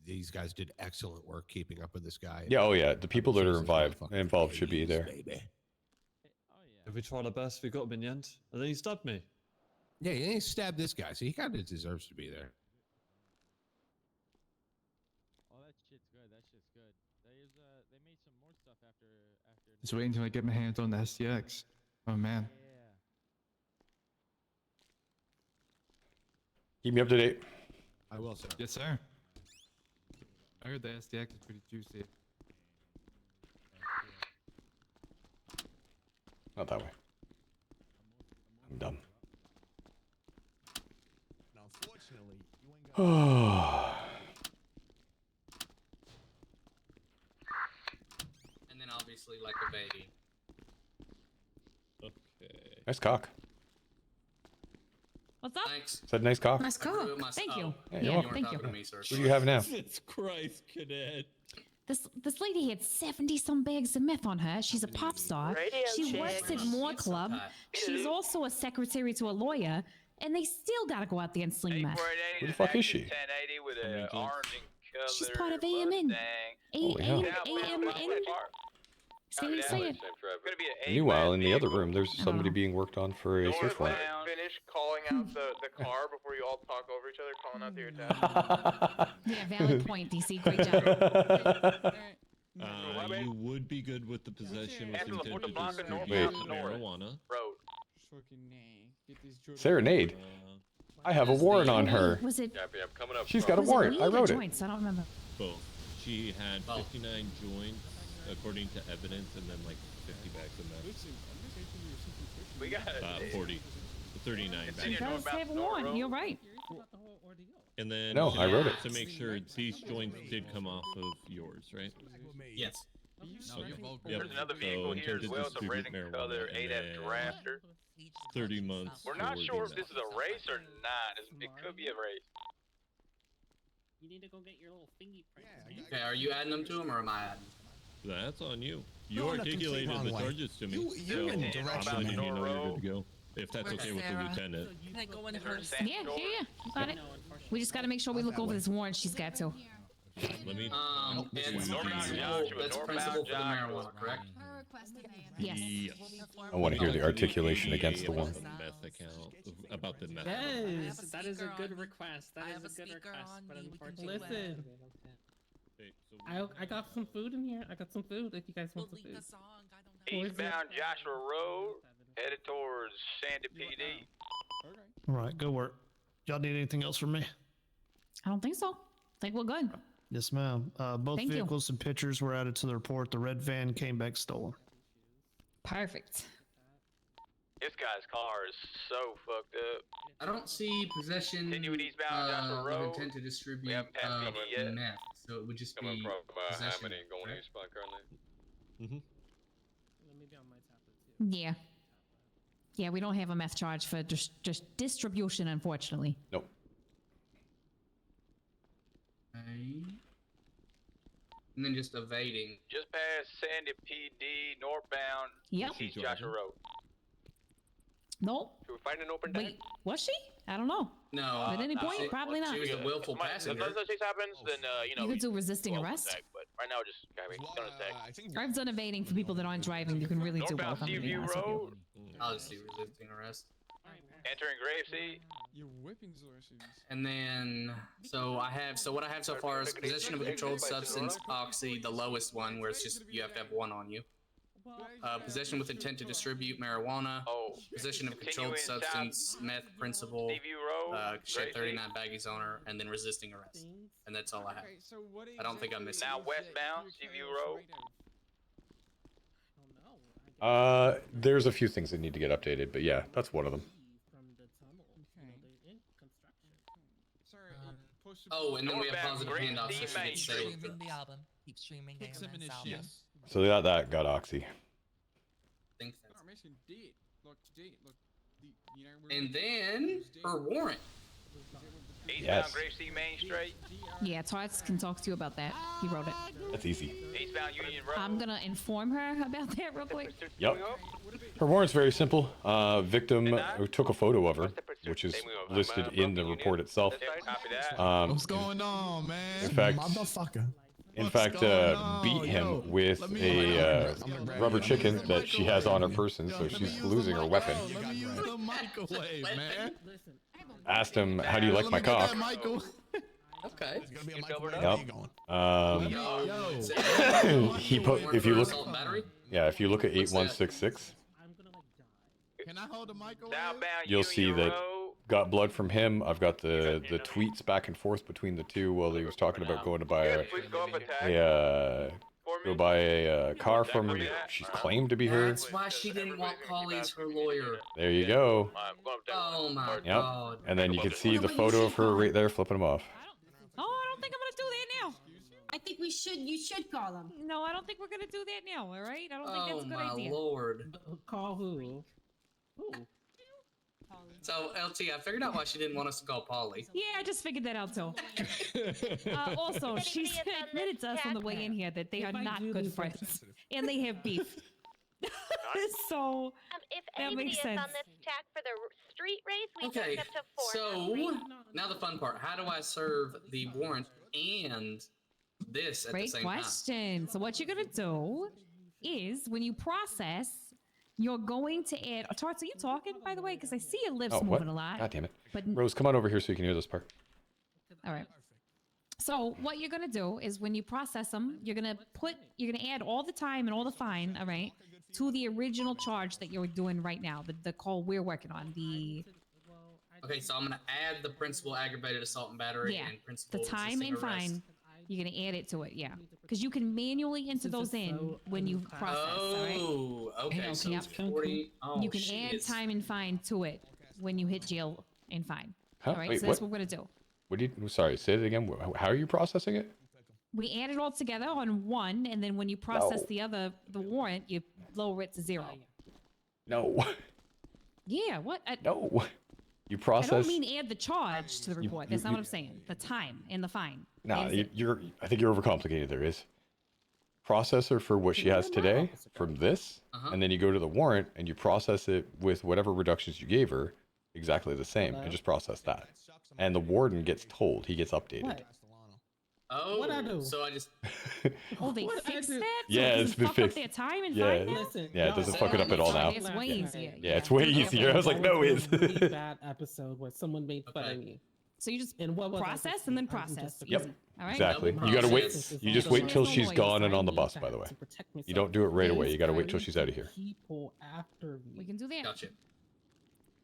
these guys did excellent work keeping up with this guy. Yeah, oh yeah, the people that are involved should be there. If we tried our best, we got him in the end. And then he stabbed me. Yeah, he stabbed this guy, so he kind of deserves to be there. Oh, that shit's good. That shit's good. They made some more stuff after. Just waiting until I get my hands on the STX. Oh man. Keep me up to date. I will, sir. Yes, sir. I heard the STX is pretty juicy. Not that way. I'm dumb. And then obviously like a baby. Okay. Nice cock. What's up? Thanks. Said nice cock. Nice cock. Thank you. Yeah, you're welcome. Thank you. What do you have now? Jesus Christ, cadet. This lady had 70-some bags of meth on her. She's a pop star. She works at Moore Club. She's also a secretary to a lawyer, and they still gotta go out there and sling meth. Who the fuck is she? 1080 with an orange and color. She's part of AMN. AMN. Say what you saying. Meanwhile, in the other room, there's somebody being worked on for a search warrant. Finish calling out the car before you all talk over each other, calling out the attack. Yeah, valid point, DC. Great job. You would be good with the possession with intent to distribute Wait. marijuana. Serenade? I have a warrant on her. Was it? Yeah, coming up. She's got a warrant. I wrote it. Joints? I don't remember. Both. She had 59 joints, according to evidence, and then like 50 bags of meth. We got 40. 39 bags. She does have a warrant. You're right. And then No, I wrote it. to make sure these joints did come off of yours, right? Yes. Okay. There's another vehicle here as well. It's a red and color 8F Drafter. 30 months. We're not for sure the if this is a race or not. It could be a race. You need to go get your little thingy print. Okay, are you adding them to him or am I adding? That's on you. You No, no, articulated complete the wrong way. charges to me. You in so direction, I'm letting man. you know you're good to go. If that's okay with the Sarah. lieutenant. Can I go in first? Yeah. Got it. We just gotta make sure we look over this warrant she's got to. Let me. It's that's principal for the marijuana, correct? Yes. I want to hear the articulation against the warrant. Meth account about the meth. Yes, that is a good request. That is a good request, but unfortunately. Listen. I got some food in here. I got some food if you guys want some food. Eastbound Joshua Road, headed towards Sandy PD. All right, good work. Y'all need anything else from me? I don't think so. I think we're good. Yes, ma'am. Both Thank you. vehicles and pictures were added to the report. The red van came back stolen. Perfect. This guy's car is so fucked up. I don't see possession Continue eastbound Joshua with Road. intent to distribute We haven't passed PD yet. meth, so it would just Coming be from possession. Hammond and going correct? eastbound currently. Let me be on my tablet too. Yeah. Yeah, we don't have a meth charge for just distribution, unfortunately. Nope. Okay. And then just evading. Just past Sandy PD, northbound, Yep. East Joshua Road. Nope. Should we find an open Wait, was she? I don't know. No. At any point, probably not. She was a willful passenger. If those things happens, then You could do resisting arrest. Attack, but right now, just don't attack. I've done evading for people that aren't driving. You can really do Northbound both. I'm gonna be Seaview honest with you. Road, I'll just do resisting arrest. entering Graveseed. Your whipping sources. And then, so what I have so far is possession of a controlled substance, oxy, the lowest one, where it's just you have to have one on you. Possession with intent to distribute marijuana. Possession of a controlled substance, meth principal. She had 39 baggies on her, and then resisting arrest. And that's all I have. I don't think I'm missing. Now westbound Seaview Road. There's a few things that need to get updated, but yeah, that's one of them. Oh, and then we have positive handoffs so she can stay with Streaming the album. Keep streaming the album. So that got Oxy. think that's And then her warrant. Yes. Eastbound Gracie Main Street. Yeah, Tarts can talk to you about that. He wrote it. That's easy. Eastbound Union Road. I'm gonna inform her about that real quick. Yep. Her warrant's very simple. Victim took a photo of her, which is listed in the report itself. What's going on, man? In fact, Motherfucker. in fact, beat him with a rubber chicken that she has on her person, so she's losing her weapon. Let me use the microwave, man. Asked him, "How do you like my cock?" Okay. Yep. He put. If you look, yeah, if you look at 8166, Can I hold the microwave? you'll see that got blood from him. I've got the tweets back and forth between the two while he was talking about going to buy a car from. She's claimed to be her. That's why she didn't want Polly as her lawyer. There you go. Oh my Yep. god. And then you can see the photo of her right there flipping him off. Oh, I don't think I'm gonna do that now. I think we should. You should call him. No, I don't think we're gonna do that now. All right? I don't think that's a good my idea. lord. Call who? So LT, I figured out why she didn't want us to call Polly. Yeah, I just figured that out too. Also, she admitted to us on the way in here that they are not good friends, and they have beef. So if that anybody makes is sense. on this track for the street race, we Okay, take up to 4. so now the fun part. How do I serve the warrant and this at the Great same question. So what you're gonna do is when you process, you're going to add. Tarts, are you talking, by the way? Because I see your lips Oh, what? moving a lot. God damn it. But Rose, come on over here so you can hear this part. all right. So what you're gonna do is when you process them, you're gonna add all the time and all the fine, all right, to the original charge that you're doing right now, the call we're working on. Okay, so I'm gonna add the principal aggravated assault and battery Yeah, and principal the time resisting and arrest. fine. You're gonna add it to it, yeah, because you can manually enter those in when you process. All right. Oh, okay. So it's 40. Oh, you can shit. add time and fine to it when you hit jail and fine. Huh? All right, Wait, so that's what? what we're gonna do. What do you? Sorry, say it again. How are you processing it? We add it all together on one, and then when you process No. the warrant, you lower it to 0. No. Yeah, what? No. You I process. don't mean add the charge to the report. That's not you- what I'm saying. The time and the fine. Nah, Is it- you're. I think you're overcomplicating. There is processor for what she has today from this, and then you go to the warrant and you process it with whatever reductions you gave her, exactly the same, and just process that. And the warden gets told, he gets updated. What? Oh, What'd I do? so I just. Oh, they What I fixed do? that? Yeah, so it it's doesn't been fuck fixed. Up their time and Yeah, fine now? yeah, it doesn't fuck it up at all now. It's way easier. Yeah, it's way easier. I was like, no, It was it's. a really bad episode where someone made fun of me. So you just And what was I process and then supposed to do? process. I Yep. Easy. All right. Exactly. You gotta wait. You just wait till she's gone and on the bus. By the way, you don't do it right away. You gotta wait till she's out of here. People after me. We can do that. Gotcha.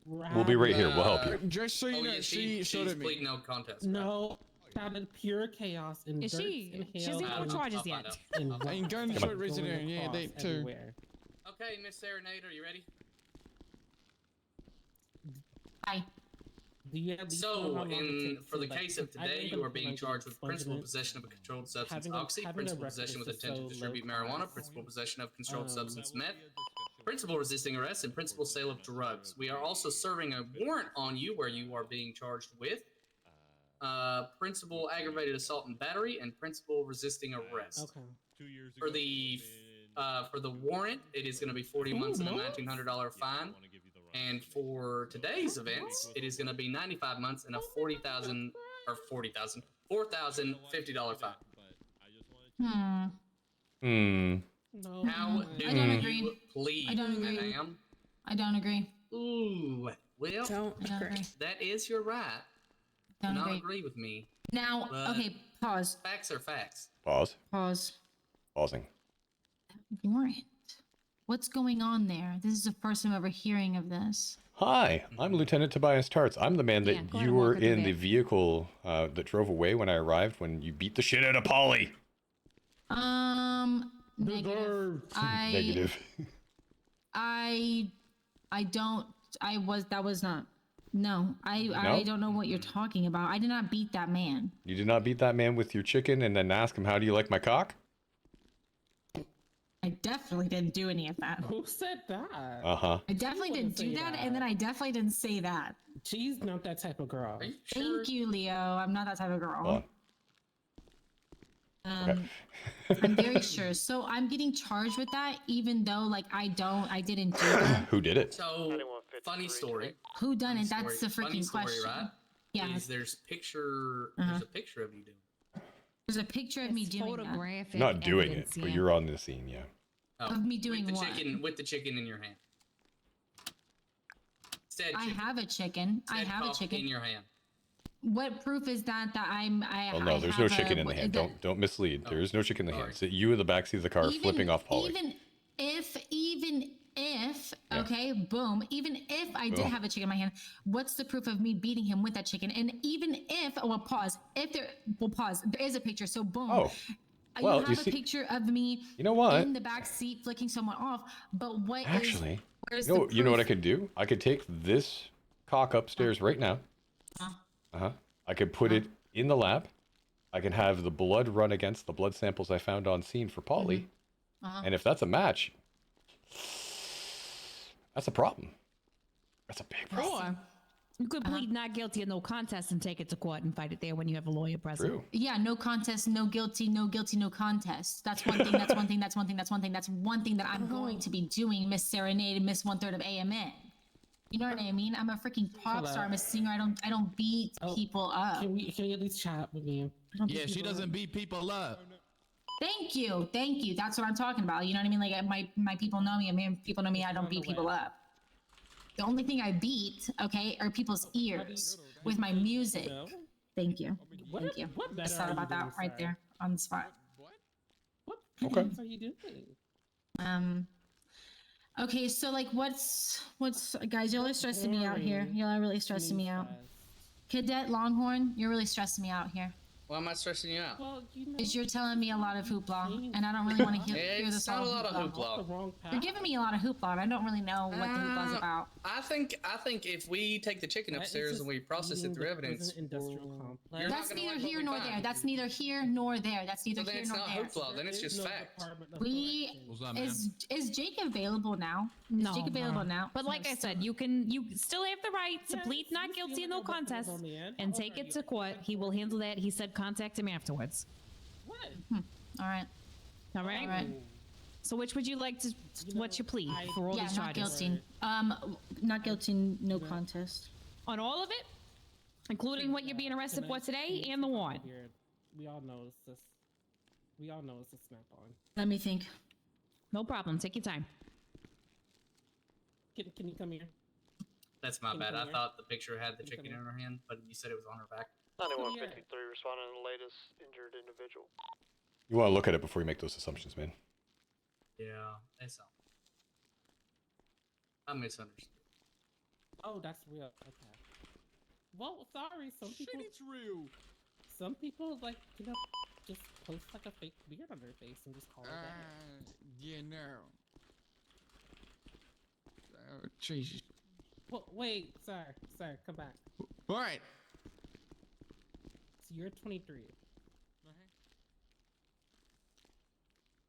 We'll be right here. We'll help you. Just so you know, she showed she's at me. pleading no contest. No, shouted pure chaos and Is dirt she? and She doesn't hail even know and- charges yet. and And gun rocks short reason going there, yeah, across they too. everywhere. Okay, Miss Serenade, are you ready? Hi. Do you at least know how So, long it in takes for to, the like, case of I today, think you are I'm being like charged with principal sponsoring- possession of a controlled substance having a- oxy, having a principal record possession is with just intent to so distribute low marijuana, class. principal possession of controlled substance meth, principal resisting arrest, and principal sale of drugs. We are also serving a warrant on you where you are being charged with principal aggravated assault and battery and principal resisting arrest. Okay. For the warrant, it is going to be 40 months and a $1,900 fine. And for today's events, it is going to be 95 months and a $4,050 fine. How do I don't you agree. plead, I don't agree. ma'am? I don't agree. Ooh, well, Don't agree. that is your right to Don't not agree. agree with me. Now, but okay, pause. Facts are facts. Pause. Pause. Pausing. Warrant. What's going on there? This is the first time ever hearing of this. Hi, I'm Lieutenant Tobias Tarts. I'm the man that Yeah, go ahead you and were walk her through in the that. vehicle that drove away when I arrived when you beat the shit out of Polly. Negative. Negative. I don't. That was not. No, I No? don't know what you're talking about. I did not beat that man. You did not beat that man with your chicken and then ask him, how do you like my cock? I definitely didn't do any of that. Who said that? Uh-huh. I definitely didn't do that, and then I definitely didn't say that. She's not that type of girl. Thank you, Leo. I'm not that type of girl. Okay. I'm very sure. So I'm getting charged with that, even though like I didn't do that. Who did it? So, funny story. Who done it? That's the Funny freaking story, question. right? Yeah. There's a picture of you doing it. There's a picture of me doing that. Not doing it, but you're on the scene, yeah. Of me doing with the what? chicken with the chicken in your hand. I have a chicken. I have a chicken in your hand. What proof is that Well, no, there's no chicken in the hand. Don't mislead. There is no chicken in the hand. So you in the backseat of the car flipping off Polly. Even if, okay, boom. Even if I did have a chicken in my hand, what's the proof of me beating him with that chicken? And even if, pause. There is a picture. So boom. Oh. Well, you have a picture of me. You know what? In the back seat flicking someone off. But what Actually, where's you know what I could do? I could take this cock upstairs right now. I could put it in the lab. I can have the blood run against the blood samples I found on scene for Polly. And if that's a match, that's a problem. That's a big problem. Or you could plead not guilty of no contest and take it to court and fight it there when you have a lawyer present. True. Yeah, no contest, no guilty, no guilty, no contest. That's one thing, that's one thing, that's one thing, that's one thing. That's one thing that I'm going to be doing, Miss Serenade, Miss 1/3 of AMN. You know what I mean? I'm a freaking pop star. I'm a singer. I don't beat people up. Can we at least chat with you? Yeah, she doesn't beat people up. Thank you. That's what I'm talking about. You know what I mean? Like my people know me. I mean, people know me. I don't beat people up. The only thing I beat, okay, are people's ears with my music. Thank you. Thank you. I just thought about that right there on the spot. What okay. are you doing? Okay, so like what's guys, y'all are stressing me out here. Y'all are really stressing me out. Cadet Longhorn, you're really stressing me out here. Why am I stressing you out? Well, because you're telling me a lot of hoopla, and I don't really want to hear this not all a lot of hoopla. You're giving me a lot of hoopla, and I don't really know what the hoopla's about. I think if we take the chicken upstairs and we process it through evidence, that's neither here nor there. That's neither here nor there. That's neither here nor there. Then it's not hoopla. Then it's just fact. Is Jake available now? No, is Jake available now? But like I said, you still have the right to plead not guilty and no contest and take it to court. He will handle that. He said contact him afterwards. What? All right. All right. So which would you like to? What's your plea for all these charges? Not guilty, no contest. On all of it, including what you're being arrested for today and the warrant. We all know it's this. We all know it's a snap on. Let me think. No problem. Take your time. Can you come here? That's my bad. I thought the picture had the chicken in her hand, but you said it was on her back. 9153 responding to the latest injured individual. You want to look at it before you make those assumptions, man. Yeah, it's I misunderstood. Oh, that's real. Okay. Well, sorry. Some people. It's real. Some people like just post like a fake beard on their face and just call it that. Yeah, no. Oh, Jesus. Well, wait, sir, come back. What? So you're 23.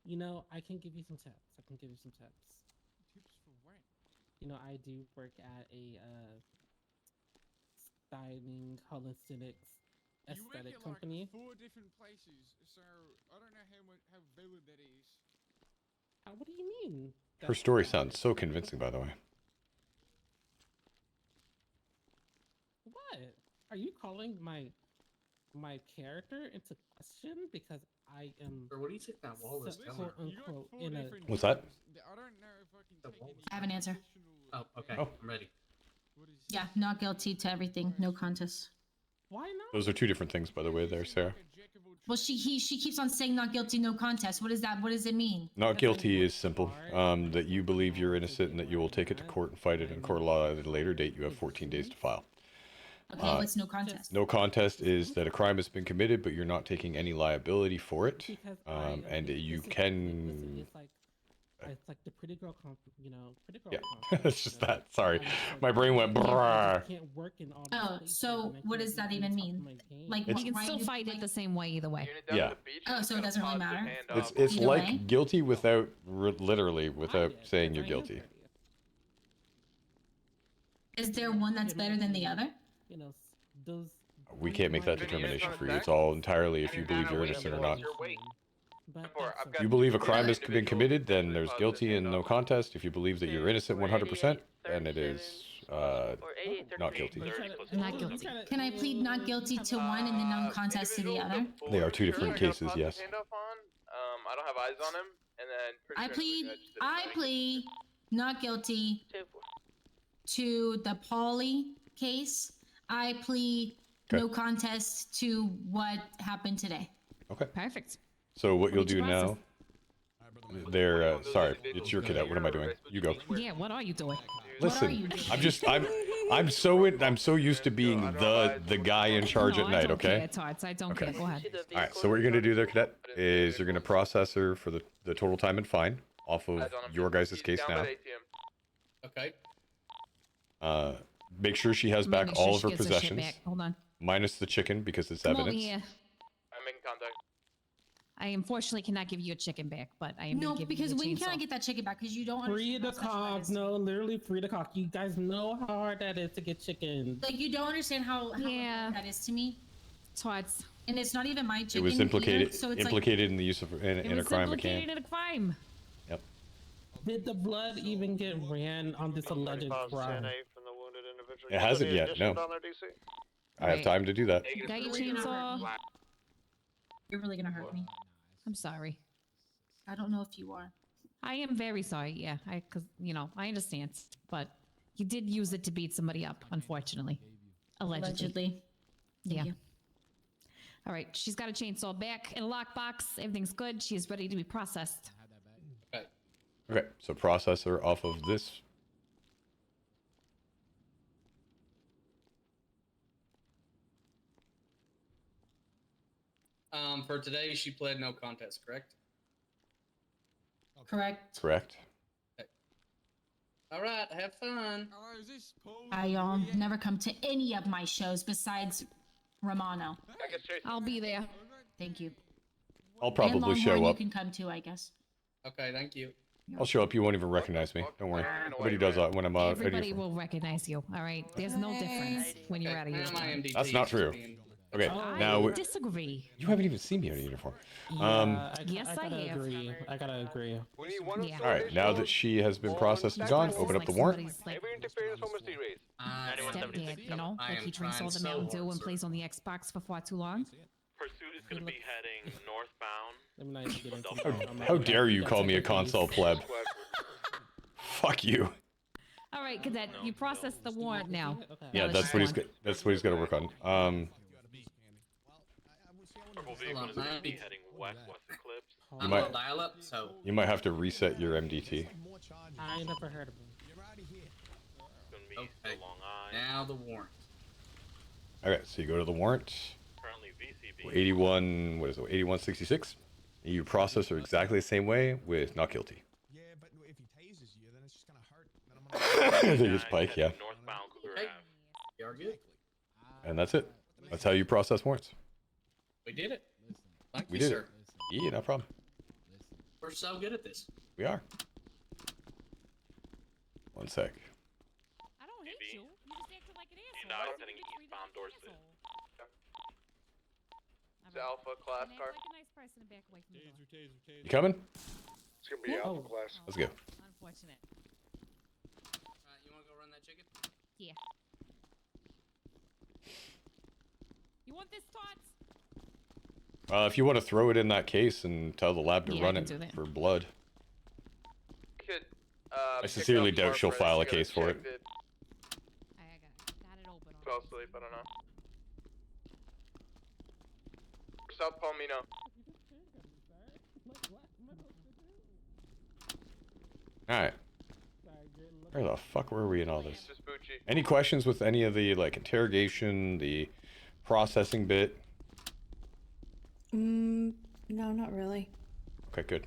You know, I can give you some tips. Tips for what? You know, I do work at a styling hallucinates aesthetic company. You work at like 4 different places, so I don't know how valid that is. What do you mean? Her story sounds so convincing, by the way. What? Are you calling my character into question because I am? Or what do you think that wall is telling? Unquote, in a. What's that? I don't know if I can take any. I have an answer. Oh, okay. Oh. I'm ready. Yeah, not guilty to everything, no contest. Why not? Those are two different things, by the way, there, Sarah. Well, she keeps on saying not guilty, no contest. What is that? What does it mean? Not guilty is simple. That you believe you're innocent and that you will take it to court and fight it in court of law at a later date. You have 14 days to file. Okay, what's no contest? No contest is that a crime has been committed, but you're not taking any liability for it. And you can It's like the pretty girl pretty girl. Yeah, it's just that. Sorry, my brain went brrrr. Can't work in all Oh, so what does that even mean? Like, It's- You can why still do- fight it the same way either way. Yeah, Oh, so it doesn't really matter. it's Either like way? guilty without literally without saying you're guilty. Is there one that's better than the other? You know, those. We can't make that determination for you. It's all entirely if you believe you're innocent or not. If you believe a crime has been committed, then there's guilty and no contest. If you believe that you're innocent 100%, then it is not guilty. Not guilty. Can I plead not guilty to one and then non-contest to the other? They are two different cases, yes. I don't have eyes on him, and then I plead not guilty to the Pauly case. I plead no contest to what happened today. Okay. Perfect. So what you'll do now, sorry, it's your cadet. What am I doing? You go. Yeah, what are you doing? Listen, I'm so used to being the guy in charge No, at I night, don't okay? care, Tarts. I don't care. Go ahead. All right, so what you're going to do there, cadet, is you're going to process her for the total time and fine off of your guys' case now. Okay. Make sure she has back Make all sure of she her gets her shit possessions, back. Hold on. minus the chicken because it's Come over evidence. here. I'm making contact. I unfortunately cannot give you a chicken back, but I am No, gonna give because you a when can I chainsaw. get that chicken back? Because you don't Free understand the how special that cock. is. No, literally free the cock. You guys know how hard that is to get chicken. Like, you don't understand how important that is to me. Tarts. And it's not even my It chicken. was implicated either, so it's in the use of in a crime implicated mechanic. in a crime. Yep. Did the blood even get ran on this alleged crime? It hasn't yet. No. I have time to do that. You got your chainsaw. You're really gonna hurt me. I'm sorry. I don't know if you are. I am very sorry. Yeah, because I understand, but you did use it to beat somebody up, unfortunately. Allegedly. Yeah. you. All right, she's got a chainsaw back in a lockbox. Everything's good. She is ready to be processed. Okay, so process her off of this. For today, she pled no contest, correct? Correct. Correct. All right, have fun. I never come to any of my shows besides Romano. I'll be there. Thank you. I'll And probably Longhorn, show You up. can come too, I guess. Okay, thank you. I'll show up. You won't even recognize me. Don't worry. Nobody does that when I'm out of Everybody uniform. will recognize you. All right, there's no difference when you're out of uniform. That's not true. Okay, I now disagree. you haven't even seen me out of uniform. Yes, I gotta have. agree. I gotta agree. Yeah. All right, now that she has been processed and gone, open up the warrant. Stepdad, I like am he drinks all trying the Mountain so Dew hard, and sir. plays on the Xbox for far too long. Pursuit is going to be heading northbound. Let me not even get into How dare you call me a console pleb? Fuck you. All right, cadet, you process the warrant now. Yeah, Now that's what he's that's what he's got to work on. Purple vehicle is going to be heading west Eclipse. You I'm might- on dial-up, so You might have to reset your MDT. I never heard of him. okay. Now the warrant. Okay, so you go to the warrant. Currently VCB. 81, what is it? 8166. You process her exactly the same way with not guilty. I think it's Pike, yeah. Northbound Cougar Okay. Ave. You're good. And that's it. That's how you process warrants. We did it. Thank We you, did sir. it. Yeah, no problem. We're so good at this. We are. One sec. I don't hate you. You just acted like an asshole. Now heading eastbound Dorset. It's Alpha class And act car. like a nice person and back away from the door. You coming? It's gonna be Alpha class. Let's go. Unfortunate. Alright, you want to go run that chicken? Yeah. You want this, Tots? If you want to throw it in that case and tell the lab to Yeah, I run can it do that. for blood. Could, I pick sincerely up doubt she'll Barbara, file a just case for gotta it. check Got it open. Fell asleep, I don't know. South Palmino. Alright. Where the fuck were we in all this? Vespucci. Any questions with any of the, like, interrogation, the processing bit? No, not really. Okay, good.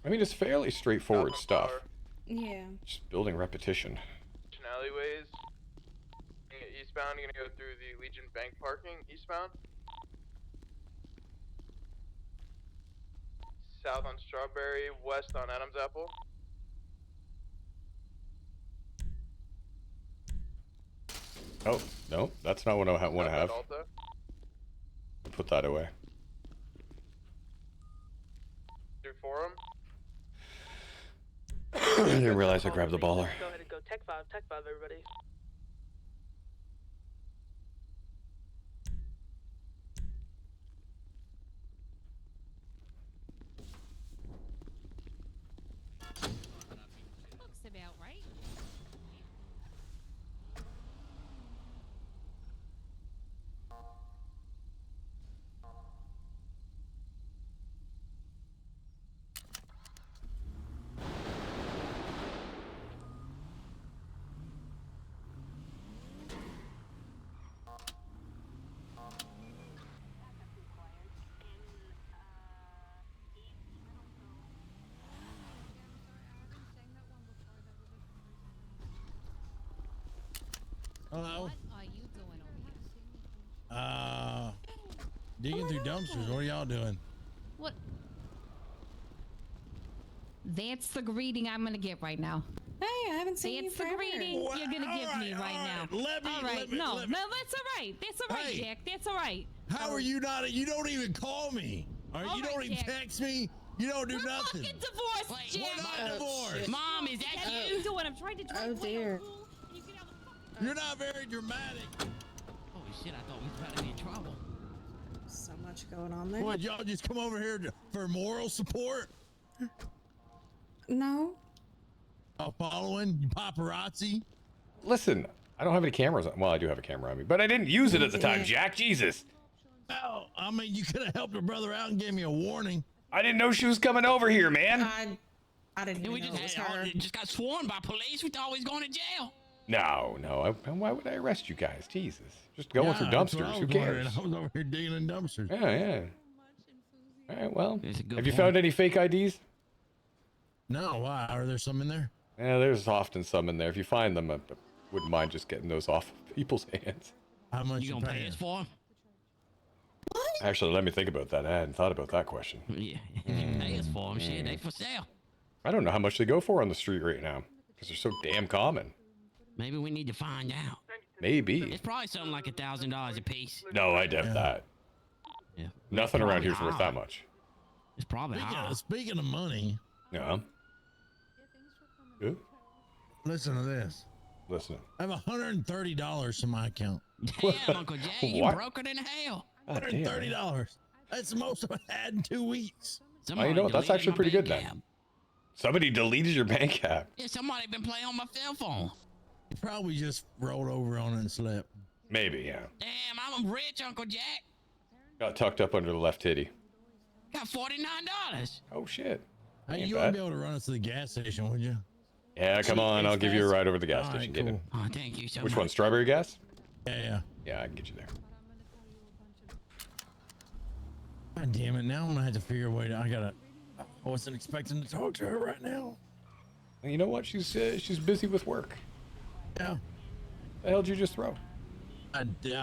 I mean, it's fairly straightforward stuff. Yeah. Just building repetition. Alleyways. Eastbound, you're gonna go through the Legion Bank parking, eastbound. South on Strawberry, west on Adams Apple. Oh, no, that's not what I want to have. Alta. Put that away. Through Forum. I didn't realize I grabbed the baller. Go ahead and go tech 5, everybody. Looks about right. Hello. What are you doing over here? Digging through dumpsters. What are y'all doing? What? That's the greeting I'm gonna get right now. Hey, I haven't seen you That's the forever. greeting you're gonna give me right now. Let me. All right, no, that's all right. That's all right, Hey. Jack. That's all right. How are you not? You don't even call me. All right, All you right, don't even Jack. text me. You don't do We're nothing. fucking divorced, Jack. We're not divorced. Mom, is that That's what you? you doing? I'm trying to drive away. dear. You're not very dramatic. Holy shit, I thought we was about to be in trouble. So much going on there. What, y'all just come over here for moral support? No. Following paparazzi? Listen, I don't have any cameras on. Well, I do have a camera on me, but I didn't use it at the time, Yeah. Jack. Jesus. Well, I mean, you could have helped your brother out and gave me a warning. I didn't know she was coming over here, man. I didn't even We know just it was had, her. just got sworn by police. We thought we was going to jail. No. Why would I arrest you guys? Jesus. Just going through that's what I dumpsters. was Who wondering. cares? I was over here digging in dumpsters. Yeah. All right, well. That's a good Have you point. found any fake IDs? No, why? Are there some in there? Yeah, there's often some in there. If you find them, I wouldn't mind just getting those off people's hands. How much You you gonna pay paying? us for 'em? Actually, let me think about that. I hadn't thought about that question. Yeah, if you pay us for 'em, shit, they for sale. I don't know how much they go for on the street right now because they're so damn common. Maybe we need to find out. Maybe. It's probably something like $1,000 a piece. No, I doubt that. Yeah. Nothing around Probably here's worth high. that much. It's probably high. Speaking of money, Yeah. Yeah. listen to this. Listening. I have $130 in my account. Damn, Uncle Jay, you What? broke it in hell. God damn, man. $130. That's the most I've had in 2 weeks. Oh, you know what? That's actually pretty good then. Somebody deleted your bank app. Yeah, somebody been playing on my cell phone. You probably just rolled over on it and slept. Maybe, yeah. Damn, I'm rich, Uncle Jack. Got tucked up under the left titty. Got $49. Oh, shit. Hey, Ain't you bad. wouldn't be able to run us to the gas station, would you? Yeah, come on. I'll give you a ride over to the gas All station. right, Get in. cool. Oh, thank you so Which much. one? Strawberry gas? Yeah. Yeah, I can get you there. God damn it. Now I'm going to have to figure a way to. I wasn't expecting to talk to her right now. And you know what? She's busy with work. Yeah. The hell did you just throw? I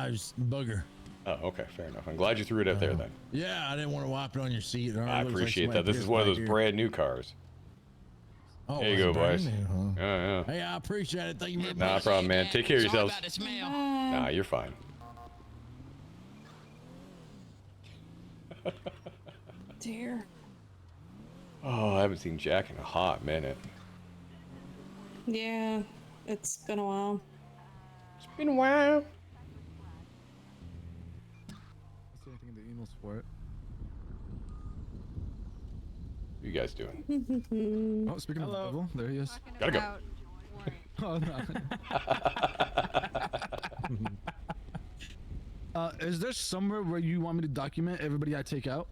was booger. Oh, okay. Fair enough. I'm glad you threw it out there then. Yeah, I didn't want to wipe it on your seat. It already I looks like appreciate somebody that. This is pissed one of back those here. brand new cars. Oh, There you it's go, brand boys. new, huh? Yeah. Hey, I appreciate it. Thank you very Nah much. problem, man. Take care of Sorry yourselves. about the smell. Nah, you're fine. Dear. Oh, I haven't seen Jack in a hot minute. Yeah, it's been a while. It's been a while. See anything in the emails for it? What are you guys doing? Oh, speaking of the devil, there he is. Gotta go. Oh, no. Is there somewhere where you want me to document everybody I take out?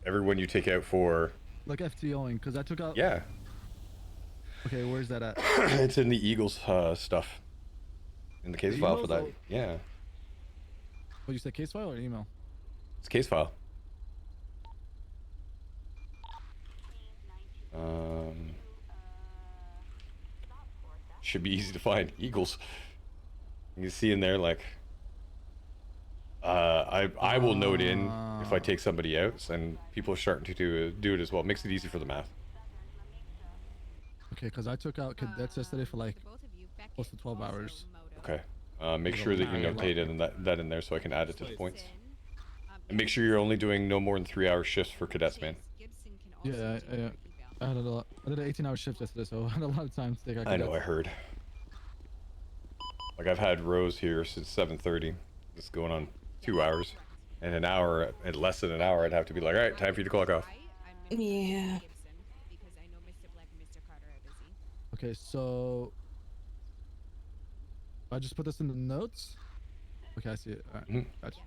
Everyone you take out for... Like FTOing, because I took out... Yeah. Okay, where's that at? It's in the Eagles stuff. In the case The file for emails that. or- Yeah. What, you said case file or email? It's case file. should be easy to find. Eagles. You can see in there like I will note in if I take somebody out, and people are starting to do it as well. Makes it easy for the math. Okay, because I took out cadets yesterday for like close to 12 hours. Okay. Make sure that you notate it and that in there so I can add it to the points. And make sure you're only doing no more than 3-hour shifts for cadets, man. Yeah, I had a lot. I did an 18-hour shift yesterday, so I had a lot of time to take out cadets. I know, I heard. Like I've had rows here since 7:30. It's going on 2 hours. And an hour, and less than an hour, I'd have to be like, all right, time for you to clock off. Yeah. Okay, so I just put this in the notes. Okay, I see it. All right, gotcha.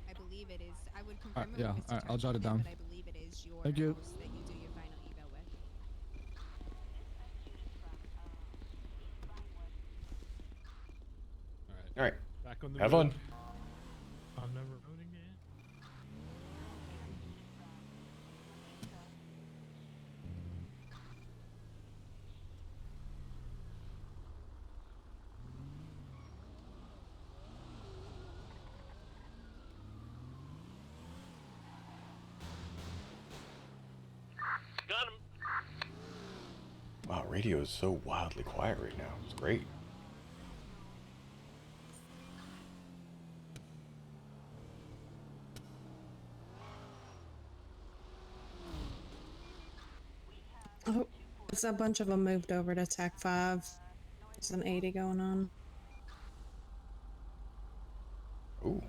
I believe it is. I would All confirm right, yeah, it with Mr. all right, I'll jot it Tarts, down. but I believe it is your Thank you. host that you do your final eval with. All right. Back on the Have road. fun. I'm never voting again. Got him. Wow, radio is so wildly quiet right now. It's great. Oh, it's a bunch of them moved over to TAC 5. There's an 80 going on. Ooh.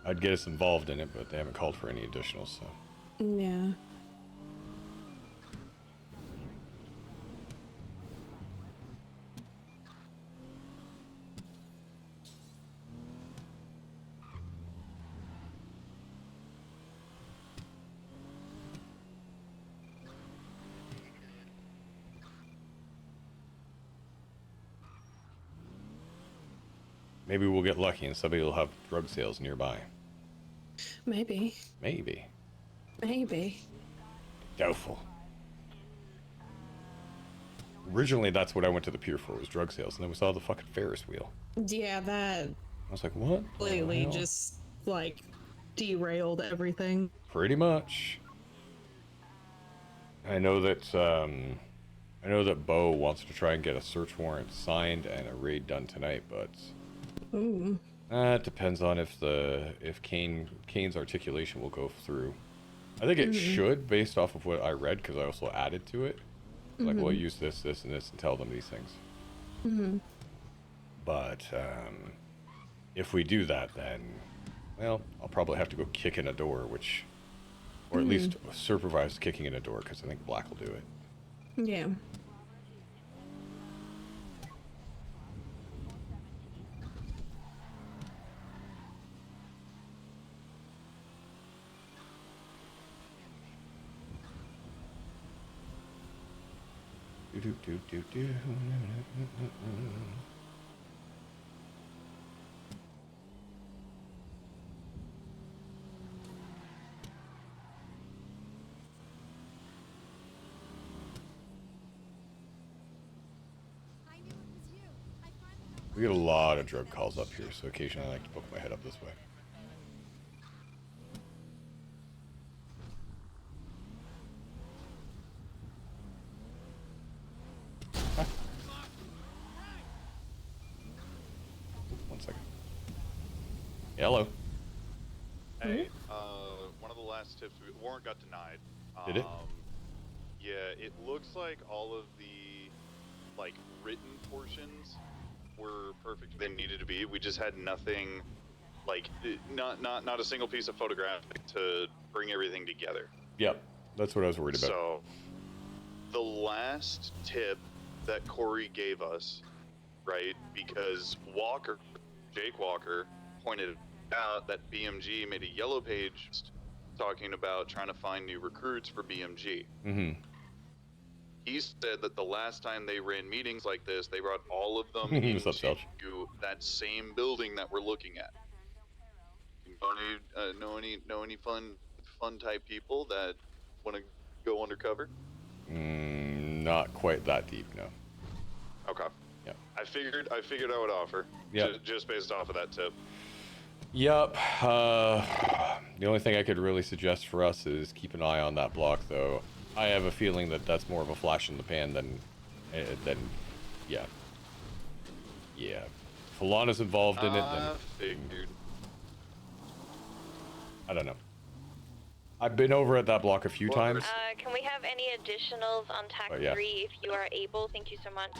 I'd get us involved in it, but they haven't called for any additional, so. Yeah. Maybe we'll get lucky and somebody will have drug sales nearby. Maybe. Maybe. Maybe. Doubtful. Originally, that's what I went to the pier for, was drug sales, and then we saw the fucking Ferris wheel. Yeah, that I was like, what? completely just, like, derailed everything. Pretty much. I know that Bo wants to try and get a search warrant signed and a raid done tonight, but Ooh. it depends on if Kane's articulation will go through. I think it should, based off of what I read, because I also added to it. Like, we'll use this, this, and this, and tell them these things. But if we do that, then, well, I'll probably have to go kick in a door, or at least supervise kicking in a door, because I think Black will do it. Yeah. We get a lot of drug calls up here, so occasionally I like to poke my head up this way. One second. Hello. Hey, one of the last tips, warrant got denied. Did it? Yeah, it looks like all of the, like, written portions were perfect. They needed to be. We just had nothing, like, not a single piece of photographic to bring everything together. Yep, that's what I was worried about. So, the last tip that Corey gave us, right, because Jake Walker, pointed out that BMG made a yellow page talking about trying to find new recruits for BMG. He said that the last time they ran meetings like this, they brought all of them into that same building that we're looking at. You can Know any fun type people that want to go undercover? Not quite that deep, no. Okay. Yeah. I figured I would offer. Yeah. Just based off of that tip. Yup. The only thing I could really suggest for us is keep an eye on that block, though. I have a feeling that that's more of a flash in the pan than yeah. Yeah. If Alana's involved in it, then Figured. I don't know. I've been over at that block a few times. Can we have any additionals on tax Oh, yeah. 3 if you are able? Thank you so much.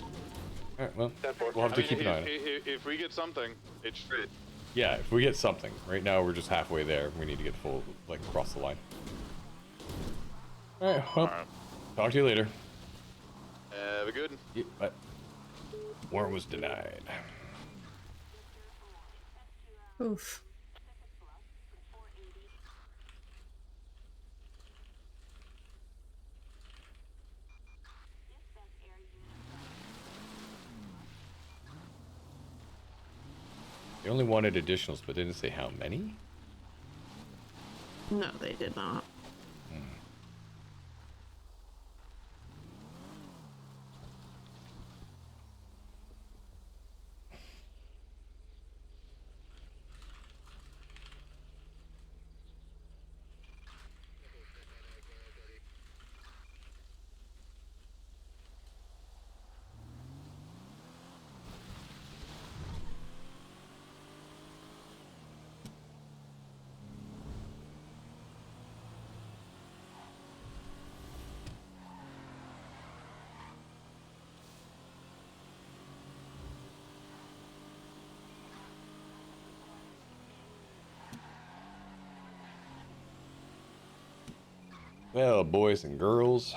Alright, well, we'll have to keep an eye on it. If we get something, it's free. Yeah, if we get something. Right now, we're just halfway there. We need to get full, like, across the line. Alright, well, talk to you later. Have a good one. Yeah, bye. Warrant was denied. Oof. They only wanted additionals, but didn't say how many? No, they did not. Well, boys and girls,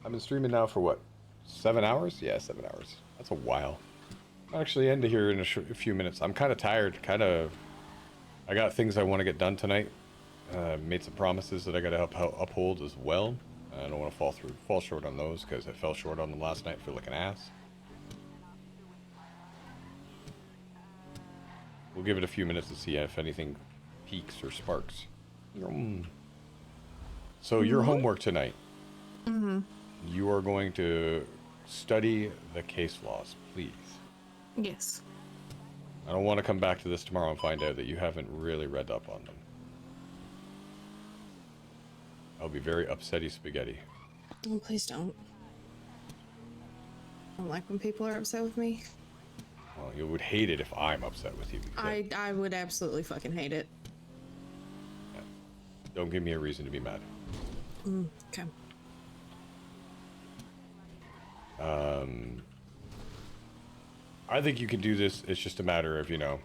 I've been streaming now for what, 7 hours? Yeah, 7 hours. That's a while. I'll actually end here in a few minutes. I'm kind of tired, I got things I want to get done tonight. Made some promises that I got to help uphold as well. I don't want to fall short on those because I fell short on them last night. Feel like an ass. We'll give it a few minutes to see if anything peaks or sparks. So your homework tonight. You are going to study the case laws, please. Yes. I don't want to come back to this tomorrow and find out that you haven't really read up on them. I'll be very upsetty spaghetti. Oh, please don't. I don't like when people are upset with me. Well, you would hate it if I'm upset with you. I would absolutely fucking hate it. Yeah. Don't give me a reason to be mad. Okay. I think you can do this. It's just a matter of, you know.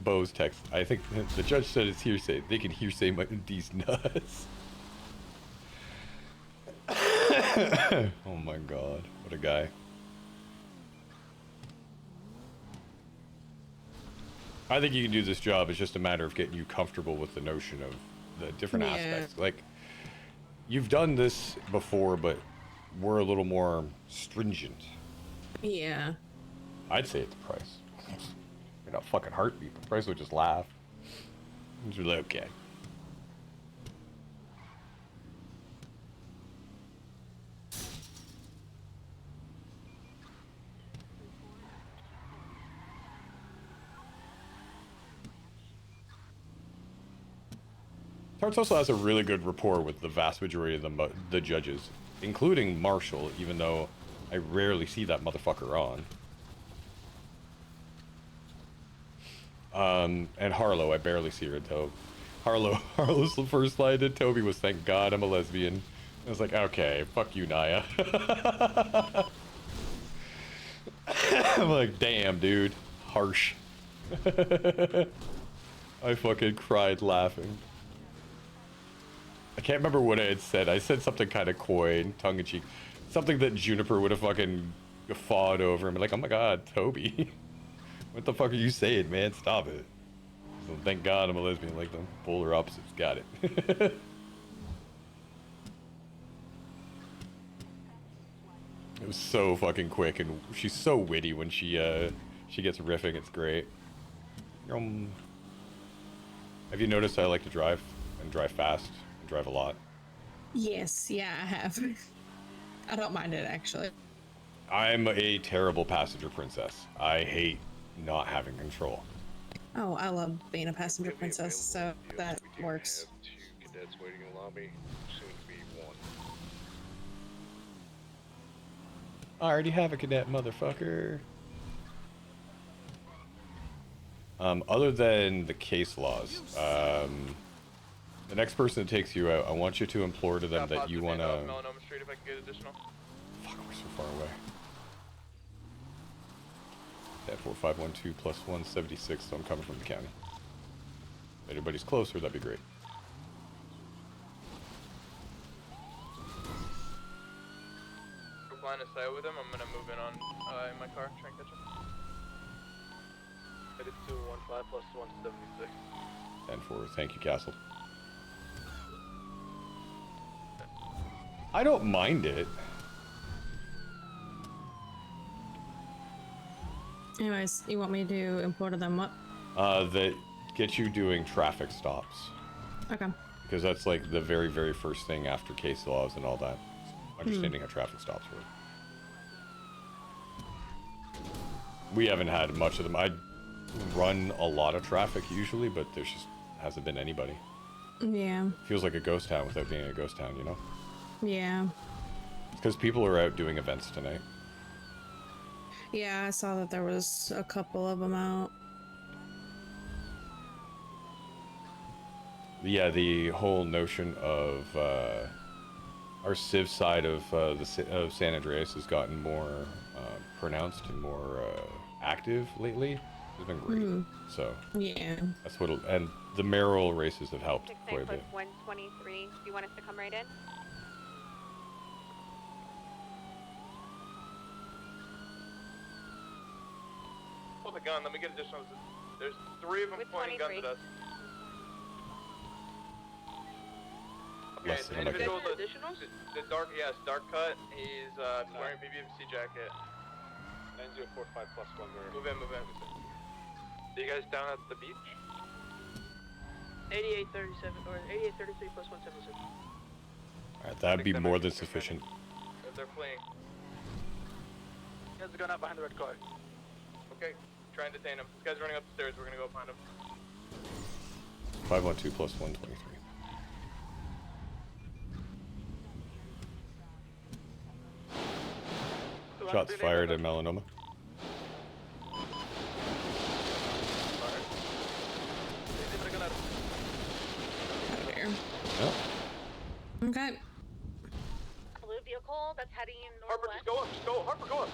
Bo's text. I think the judge said it's hearsay. They can hearsay these nuts. Oh my god. What a guy. I think you can do this job. It's just a matter of getting you comfortable with the notion of the different aspects. Like, you've done this before, but we're a little more stringent. Yeah. I'd say it's the price. You're not fucking heartbeat. The price would just laugh. It's really okay. Tarts also has a really good rapport with the vast majority of the judges, including Marshall, even though I rarely see that motherfucker on. And Harlow, I barely see her until Harlow's the first line to Toby was, "Thank God I'm a lesbian." I was like, okay, fuck you, Naya. I'm like, damn, dude, harsh. I fucking cried laughing. I can't remember what I had said. I said something kind of coy and tongue-in-cheek. Something that Juniper would have fucking guffawed over. I'm like, oh my god, Toby. What the fuck are you saying, man? Stop it. So thank God I'm a lesbian. Like the polar opposites. Got it. It was so fucking quick, and she's so witty when she gets riffing. It's great. Have you noticed I like to drive and drive fast and drive a lot? Yes, yeah, I have. I don't mind it actually. I'm a terrible passenger princess. I hate not having control. Oh, I love being a passenger princess, so that works. Two cadets waiting in the lobby. Soon to be one. I already have a cadet, motherfucker. Other than the case laws, the next person that takes you out, I want you to implore to them that you want to... Melanoma Street if I can get additional. Fuck, we're so far away. Yeah, 4512 plus 176, so I'm coming from the county. If anybody's closer, that'd be great. Line of sight with him. I'm gonna move in on in my car, try and catch him. Headed 215 plus 176. 10-4, thank you, Castle. I don't mind it. Anyways, you want me to import to them what? That get you doing traffic stops. Okay. Because that's like the very, very first thing after case laws and all that. Understanding how traffic stops work. We haven't had much of them. I run a lot of traffic usually, but there's just hasn't been anybody. Yeah. Feels like a ghost town without being a ghost town, you know? Yeah. Because people are out doing events tonight. Yeah, I saw that there was a couple of them out. Yeah, the whole notion of our civ side of of San Andreas has gotten more pronounced and more active lately. It's been great. So yeah, that's what. And the mayoral races have helped quite a bit. 123. Do you want us to come right in? Pull the gun. Let me get additional. There's 3 of them pointing guns at us. Okay, Less the than like individual, the dark, yes, dark cut. He's wearing BBFC jacket. 9045 plus 1 there. Move in, move in. Are you guys down at the beach? 8837 or 8833 plus 176. Alright, that'd be more than sufficient. They're fleeing. He has a gun out behind the red car. Okay, try and detain him. This guy's running up the stairs. We're gonna go find him. 512 plus 123. Shots fired at Melanoma. Oh. Okay. Blue vehicle that's heading Harper, northwest. just go up. Just go. Harper, go up.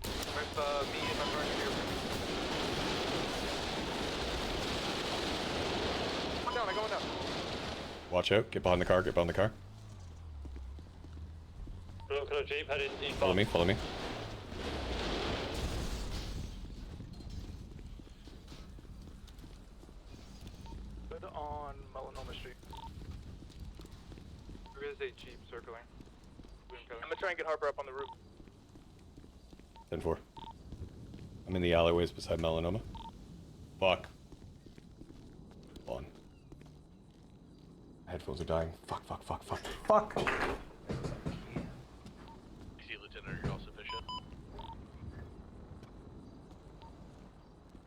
With me and my friend here. Going down. I'm going down. Watch out. Get behind the car. Get behind the car. Hello, Jeep, headed in. Follow me. Follow me. Good on Melanoma Street. There is a Jeep circling. I'm gonna try and get Harper up on the roof. 10-4. I'm in the alleyways beside Melanoma. Fuck. Hold on. My headphones are dying. Fuck, fuck, fuck, fuck. Fuck! See, Lieutenant, are you all sufficient?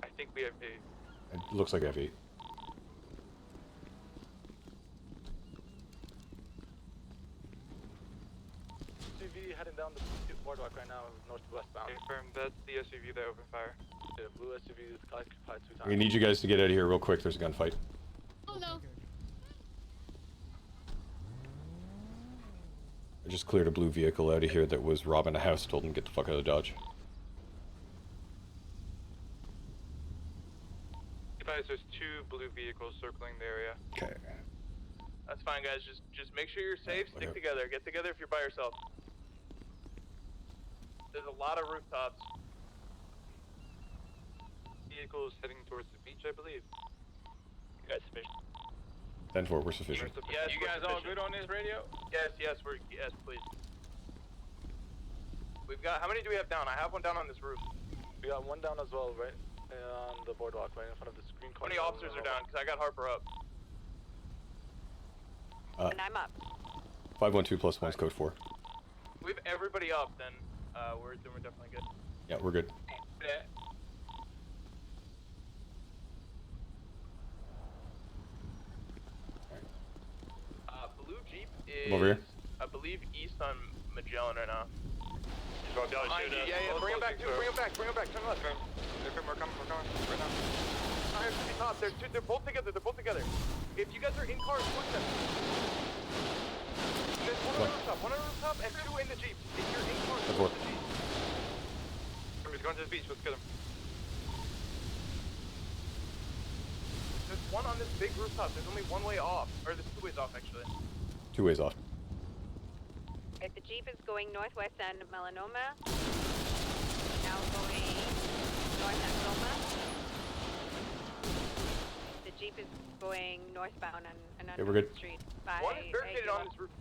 I think we have 8. It looks like I have 8. SUV heading down the boardwalk right now, northwestbound. Confirm, that's the SUV that opened fire. The blue SUV is occupied 2 times. We need you guys to get out of here real quick. There's a gunfight. Oh no. I just cleared a blue vehicle out of here that was robbing a house. Told him to get the fuck out of Dodge. Guys, there's 2 blue vehicles circling the area. Okay. That's fine, guys. Just make sure you're safe. Stick together. Get together if you're by yourself. There's a lot of rooftops. Vehicles heading towards the beach, I believe. You guys sufficient? 10-4, we're sufficient. Yes, you guys all good on this radio? Yes, yes, yes, please. we've got. How many do we have down? I have one down on this roof. We got one down as well, right on the boardwalk, right in front of the screen. How many officers are down? Because I got Harper up. And I'm up. 512 plus 1 is code 4. We have everybody up, then we're definitely good. Yeah, we're good. Yeah. Blue Jeep is, Come over here. I believe, east on Magellan right now. Yeah, bring him back, bring him back, turn left. We're coming right now. Top, they're both together, If you guys are in cars, push them. There's one on the rooftop, and 2 in the Jeep. If you're in cars, push the Jeep. He's going to the beach, let's get him. There's one on this big rooftop, there's only one way off. Or there's 2 ways off, actually. 2 ways off. If the Jeep is going northwest on Melanoma, now going north on Soma. The Jeep is going northbound on an Okay, we're good. street. One is barricaded on this roof.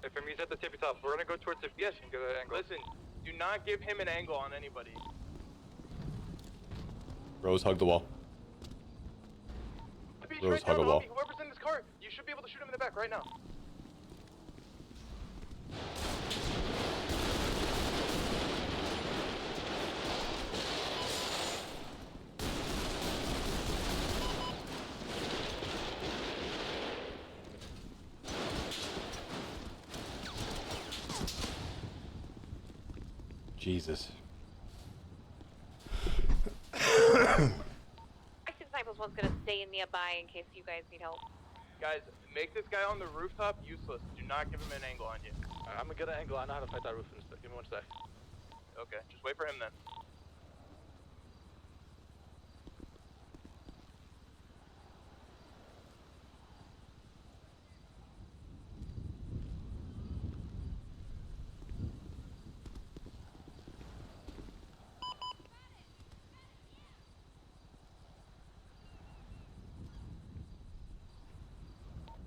If he's at the tippy top, we're gonna go towards the yes and get an angle. Listen, do not give him an angle on anybody. Rose, hug the wall. Rose, hug a wall. Whoever's in this car, you should be able to shoot him in the back right now. Jesus. Disciples one's gonna stay in nearby in case you guys need help. Guys, make this guy on the rooftop useless. Do not give him an angle on you. I'm gonna get an angle. I know how to fight that roof in a sec. Give me 1 sec. Okay, just wait for him then.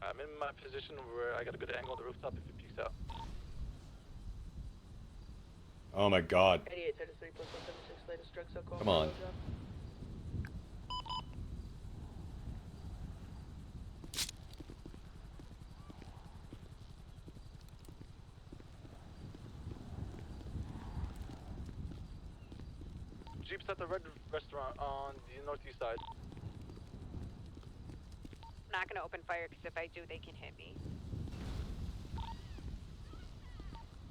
I'm in my position where I got a good angle on the rooftop if it peeks out. Oh my god. 8833 plus 176 latest drug so Come on. Jeep's at the red restaurant on the northeast side. I'm not gonna open fire because if I do, they can hit me.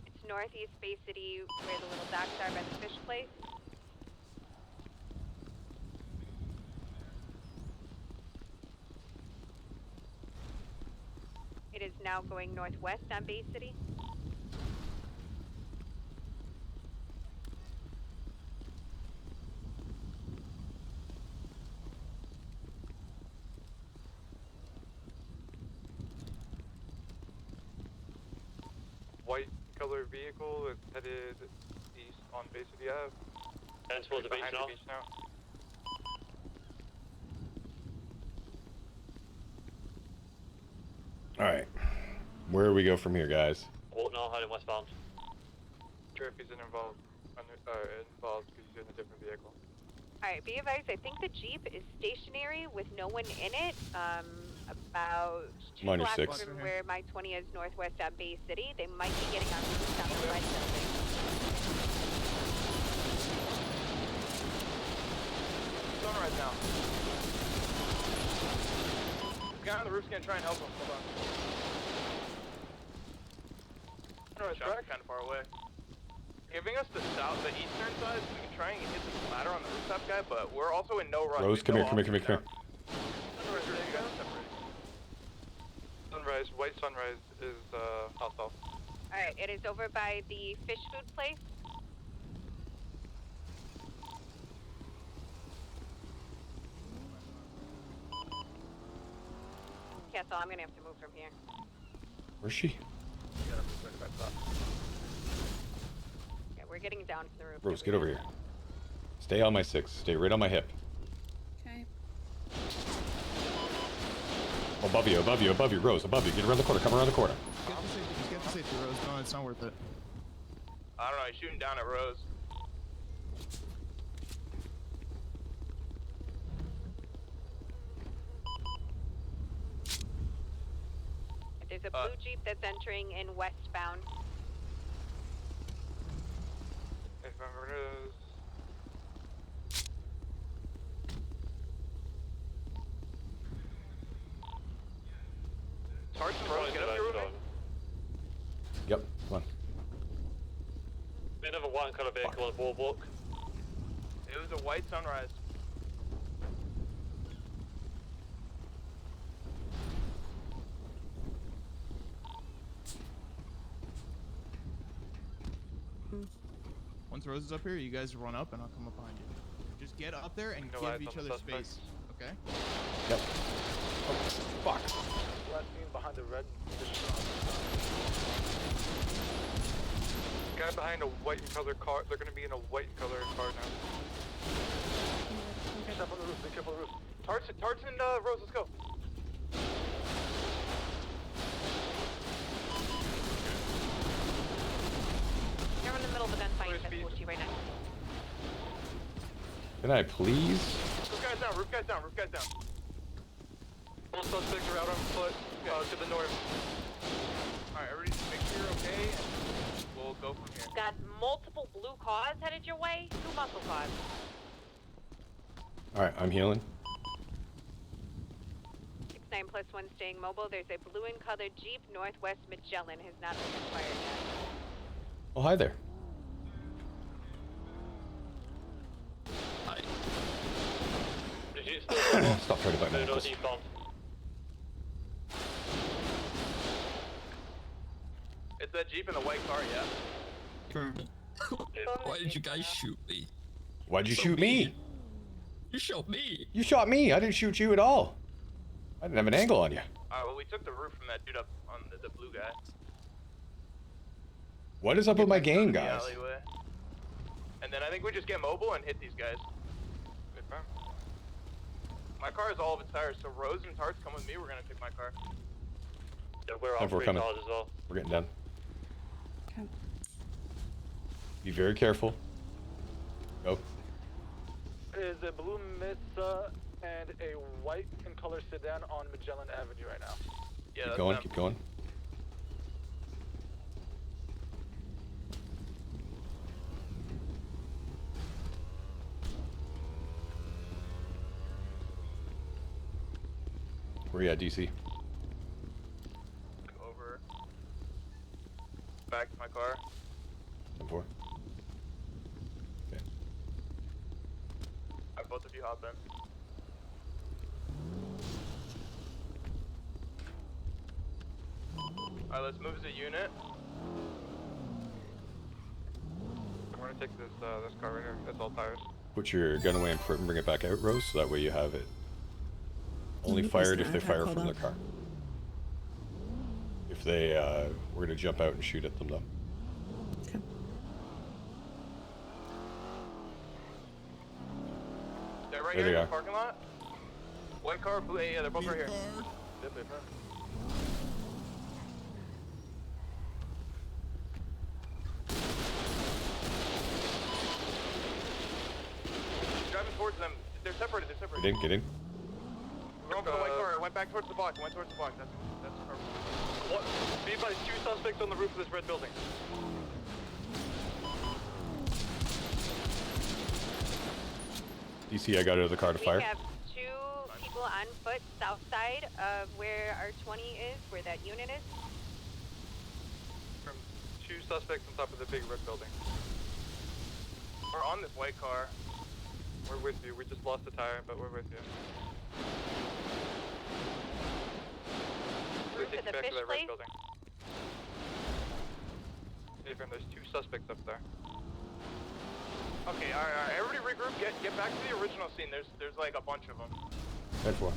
It's northeast Bay City where the little docks are by the fish place. It is now going northwest on Bay City. White color vehicle is headed east on Bay City Ave. And towards the beach now. Alright. Where do we go from here, guys? Walk now, heading westbound. Sure if he's involved because he's in a different vehicle. Alright, be advised, I think the Jeep is stationary with no one in it. About 2 Minor blocks 6. from where my 20 is northwest on Bay City. They might be getting on the roof down the red building. Sunrise now. The guy on the roof's gonna try and help him. Hold on. Sunrise track kind of far away. Giving us the eastern side, so we can try and hit the ladder on the rooftop guy, but we're also in no rush. Rose, come here, come here, come here, come here. Sunrise, you guys separate. Sunrise, white sunrise is south. Alright, it is over by the fish food place. Yeah, so I'm gonna have to move from here. Where's she? Yeah, we're getting down to the roof. Rose, get over here. Stay on my 6. Stay right on my hip. Okay. Above you, Rose, above you. Get around the corner, come around the corner. Just get the safety, Rose. No, it's not worth it. I don't know, he's shooting down at Rose. There's a blue Jeep that's entering in westbound. If I Rose. Tarts and Rose, get up your roof. Yep, come on. Bit of a white colour vehicle on the boardwalk. It was a white Sunrise. Once Rose is up here, you guys run up and I'll come up behind you. Just get up there and give each other space. Okay? Yep. Oh, fuck. Last seen behind the red. Guy behind a white and color car. They're gonna be in a white and color car now. Step on the roof. Be careful on the roof. Tarts and Rose. Let's go. They're in the middle of a gunfight. That's what you right now. Can I please? Roof guys down. Roof guys down. Roof guys down. All suspects are out on foot to the north. All right, everybody, just make sure you're okay, and we'll go from here. Got multiple blue cars headed your way. 2 muscle cars. Alright, I'm healing. 69+1 staying mobile. There's a blue and colored Jeep Northwest Magellan. Has not been acquired yet. Oh, hi there. Hi. Did you Stop trying to bite my ankles. It's that Jeep in the white car, yeah. Why did you guys shoot me? Why'd you shoot me? You shot me. You shot me. I didn't shoot you at all. I didn't have an angle on you. Alright, well, we took the roof from that dude up on the blue guy. What is up with my game, guys? And then I think we just get mobile and hit these guys. My car has all of its tires, so Rose and Tarts come with me. We're gonna take my car. Yeah, we're Time off for 3 coming. cars as well. We're getting done. Be very careful. Go. Is a blue Mesa and a white in color sedan on Magellan Avenue right now. Yeah, Keep going, keep going. Where you at, DC? Over. Back to my car. 10-4. Okay. Alright, both of you hop in. Alright, let's move as a unit. I'm gonna take this car right here. That's all tires. Put your gun away and bring it back out, Rose, so that way you have it. Only fired if they fire from their car. If they, we're gonna jump out and shoot at them though. Okay. They're right There here they in are. the parking lot. White car, blue, yeah, they're both right here. Yep, yep, yep. Driving towards them. They're separated, they're separated. Get in, get in. We're going for the white car. It went back towards the box. It went towards the box. That's perfect. What? Be advised, 2 suspects on the roof of this red building. DC, I got out of the car to fire. We have 2 people on foot south side of where our 20 is, where that unit is. From 2 suspects on top of the big red building. We're on this white car. We're with you. We just lost the tire, but we're with you. Roof of the Back fish to that place. red building. Hey, there's 2 suspects up there. Okay, alright, everybody regroup. Get back to the original scene. There's like a bunch of them. 10-4.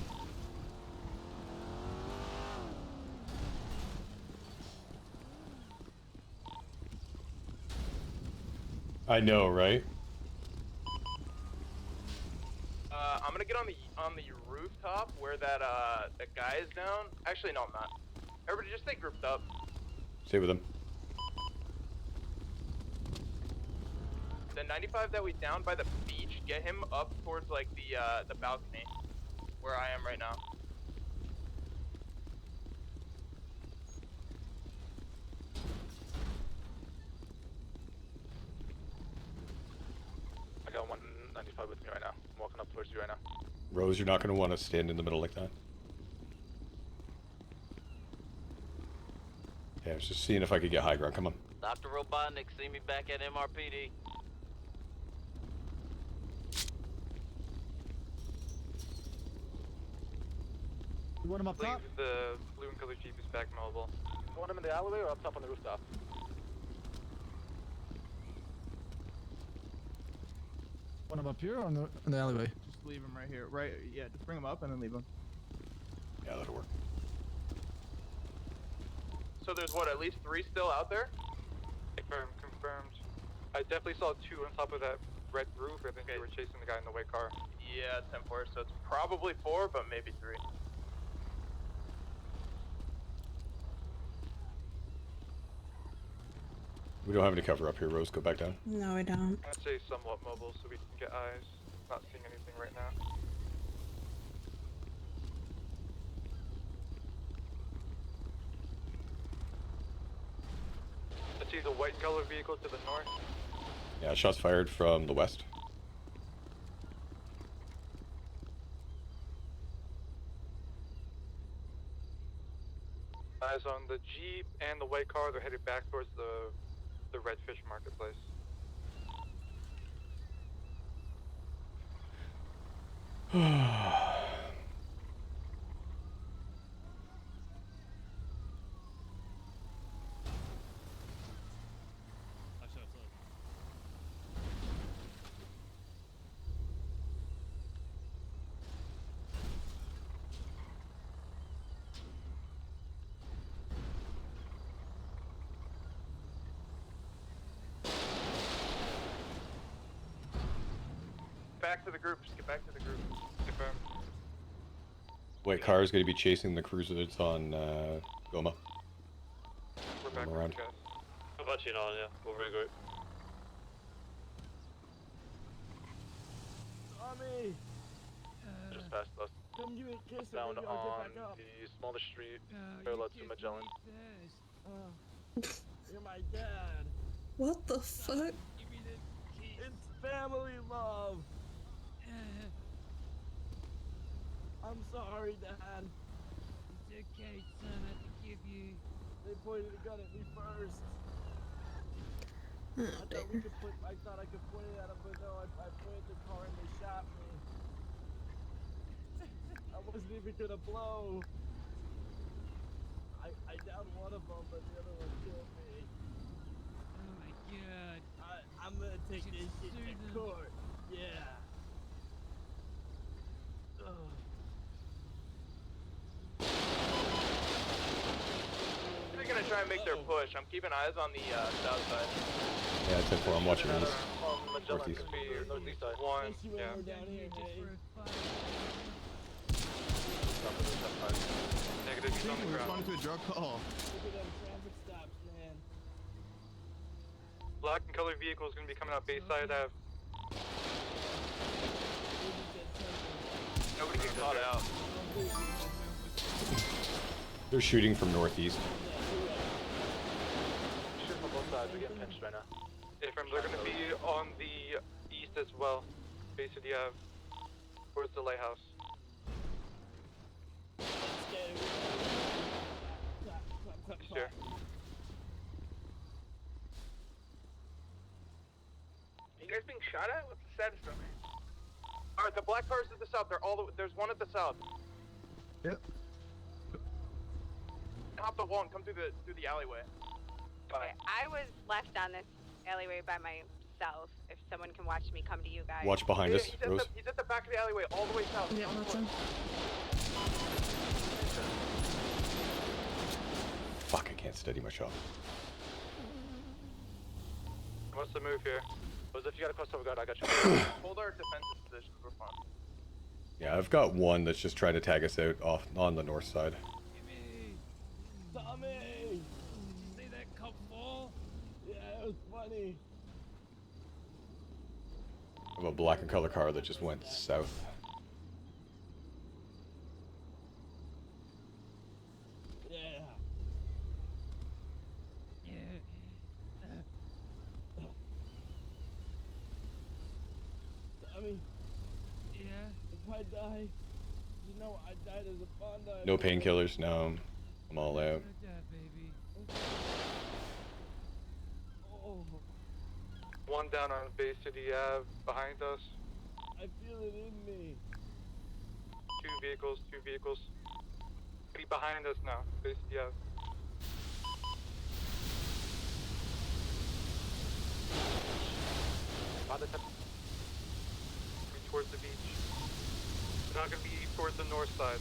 I know, right? I'm gonna get on on the rooftop where that guy is down. Actually, no, I'm not. Everybody just stay grouped up. Stay with him. The 95 that we downed by the beach, get him up towards like the balcony where I am right now. I got 195 with me right now. I'm walking up towards you right now. Rose, you're not going to want to stand in the middle like that. Yeah, I was just seeing if I could get high ground. Come on. Dr. Robotnik, see me back at MRPD. You want him up top? The blue and colored Jeep is back mobile. You want him in the alleyway or up top on the rooftop? Want him up here or in the alleyway? Just leave him right here. Right, yeah, just bring him up and then leave him. Yeah, that'll work. So there's what, at least 3 still out there? Confirmed. I definitely saw 2 on top of that red roof. I think they were chasing the guy in the white car. Yeah, 10-4, so it's probably 4, but maybe 3. We don't have any cover up here, Rose. Go back down. No, I don't. I'd say somewhat mobile so we can get eyes. Not seeing anything right now. I see the white color vehicle to the north. Yeah, shots fired from the west. Eyes on the Jeep and the white car. They're headed back towards the Redfish Marketplace. Back to the group. Just get back to the group. Confirm. White car is going to be chasing the cruiser that's on Goma. We're back around. with you guys. How about you now, yeah? We'll regroup. Tommy! Just past us. Come give me a kiss Down and maybe I'll on get back up. the smallest street, parallel to Magellan. You're my dad. What the fuck? It's family love. I'm sorry, Dad. It's okay, son. I forgive you. They pointed a gun at me first. I thought I could point it at them, but no, I pointed the car and they shot me. I wasn't even gonna blow. I downed one of them, but the other one killed me. Oh my god. I'm gonna take this shit to court. Yeah. Ugh. They're gonna try and make their push. I'm keeping eyes on the south side. Yeah, 10-4. I'm watching east. Magellan Northeast. could be northeast side. One, yeah. Negative, he's on the We're ground. responding to a drug call. Look at them traffic stops, man. Black and colored vehicle is gonna be coming out Bayside Ave. Nobody gets caught out. They're shooting from northeast. Shooting from both sides. We're getting pinched right now. Affirm, they're gonna be on the east as well. Bayside Ave. Towards the lighthouse. Sure. You guys being shot at? What's the status of it? Alright, the black cars at the south. They're all there's one at the south. Yep. Hop the wall and come through the alleyway. Okay, I was left on this alleyway by myself. If someone can watch me come to you guys. Watch behind us, Rose. He's at the back of the alleyway, all the way south. Yeah, watching. Fuck, I can't steady my shot. What's the move here? If you got a cross over guard, I got you. Hold our defensive positions, we're fine. Yeah, I've got one that's just trying to tag us out off on the north side. Tommy! Did you see that cup fall? Yeah, it was funny. I have a black and color car that just went south. Yeah. Tommy. Yeah. If I die, you know I died as a Bondi. No painkillers, no. I'm all out. Oh. One down on Bay City Ave behind us. I feel it in me. Two vehicles. Be behind us now, Bay City Ave. Be towards the beach. They're not gonna be towards the north side.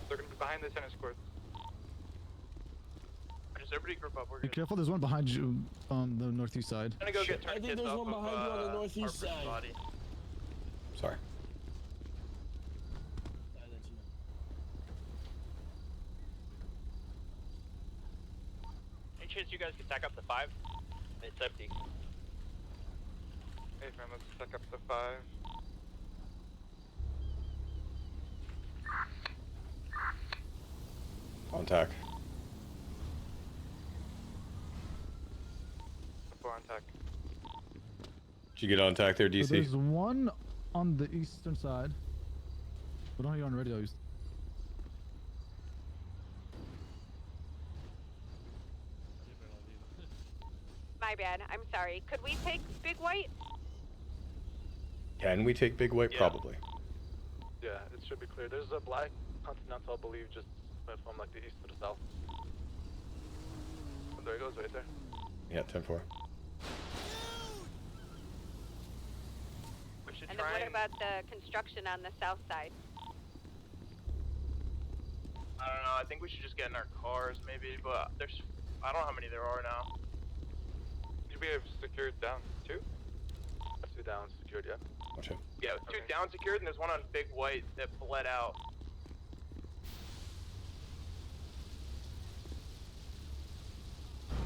They're gonna be behind the tennis courts. Just everybody group up. Be careful, there's one behind you on the northeast side. I'm gonna go get I think there's one behind you on the northeast side. Body. Sorry. Any chance you guys can stack up to 5? It's empty. Hey fam, let's stack up to 5. Contact. 4 on tack. Did you get on tack there, So DC? there's one on the eastern side. But don't hear on radio. My bad. I'm sorry. Could we take Big White? Can we take Big White? Yeah. Probably. Yeah, it should be clear. There's a black Continental, I believe, just from like the east to the south. Oh, there it goes, right there. Yeah, 10-4. We should And try then what about the construction on the south side? I don't know, I think we should just get in our cars maybe, but I don't know how many there are now. We have secured down 2? 2 down secured, yeah. Watch it. Yeah, 2 down secured, and there's one on Big White that bled out.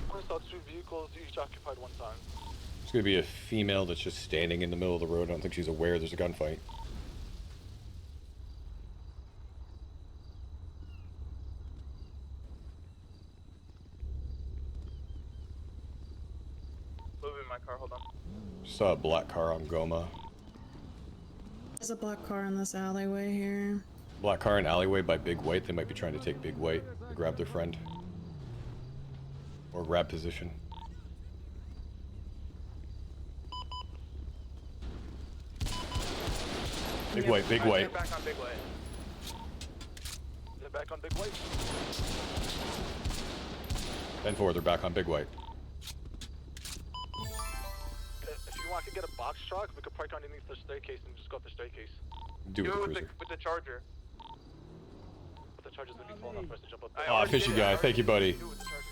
I saw 2 vehicles, each occupied one time. There's gonna be a female that's just standing in the middle of the road. I don't think she's aware there's a gunfight. Moving my car, hold on. Saw a black car on Goma. There's a black car in this alleyway here. Black car in alleyway by Big White. They might be trying to take Big White to grab their friend. Or grab position. Big White, Big White. They're back on Big White. They're back on Big White. 10-4, they're back on Big White. If you want, I can get a box truck. We could park underneath the staircase and just go up the staircase. Do it, with cruiser. the charger. But the charger's gonna be full enough for us to jump up there. Aw, fishy guy. Thank you, buddy. Do it with the charger.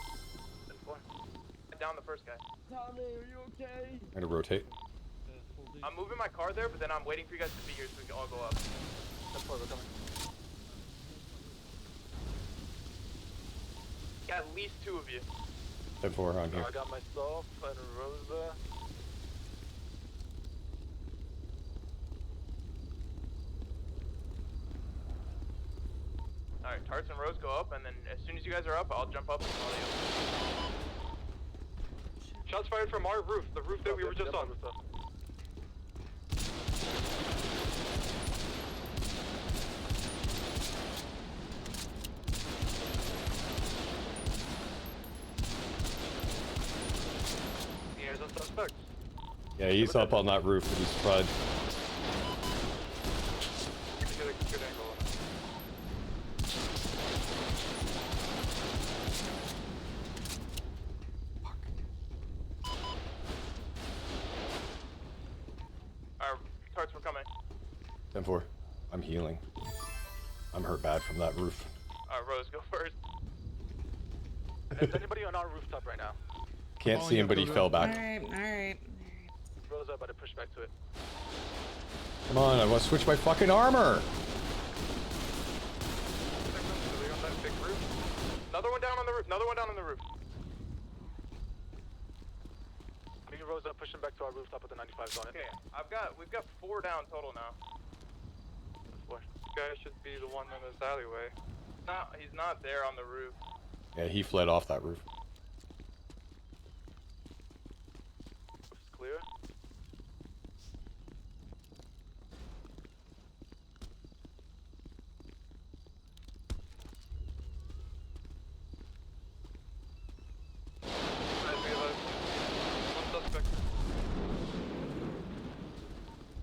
Down the first guy. Tommy, are you okay? I'm gonna rotate. I'm moving my car there, but then I'm waiting for you guys to be here so we can all go up. That's why we're coming. Got at least 2 of you. 10-4 on here. I got myself and Rosa. Alright, Tarts and Rose go up, and then as soon as you guys are up, I'll jump up and follow you. Shots fired from our roof, the roof that we were just on. Here's a suspect. Yeah, he's up on that roof with his FUD. Get a good angle on it. Alright, Tarts, we're coming. 10-4. I'm healing. I'm hurt bad from that roof. Alright, Rose, go first. Is anybody on our rooftop right now? Can't see him, but he fell back. Alright. Rose, I better push back to it. Come on, I want to switch my fucking armor. Another one down on the roof. Another one down on the roof. Me and Rose up, pushing back to our rooftop with the 95s on it. Okay, we've got 4 down total now. This guy should be the one in this alleyway. No, he's not there on the roof. Yeah, he fled off that roof. It's clear.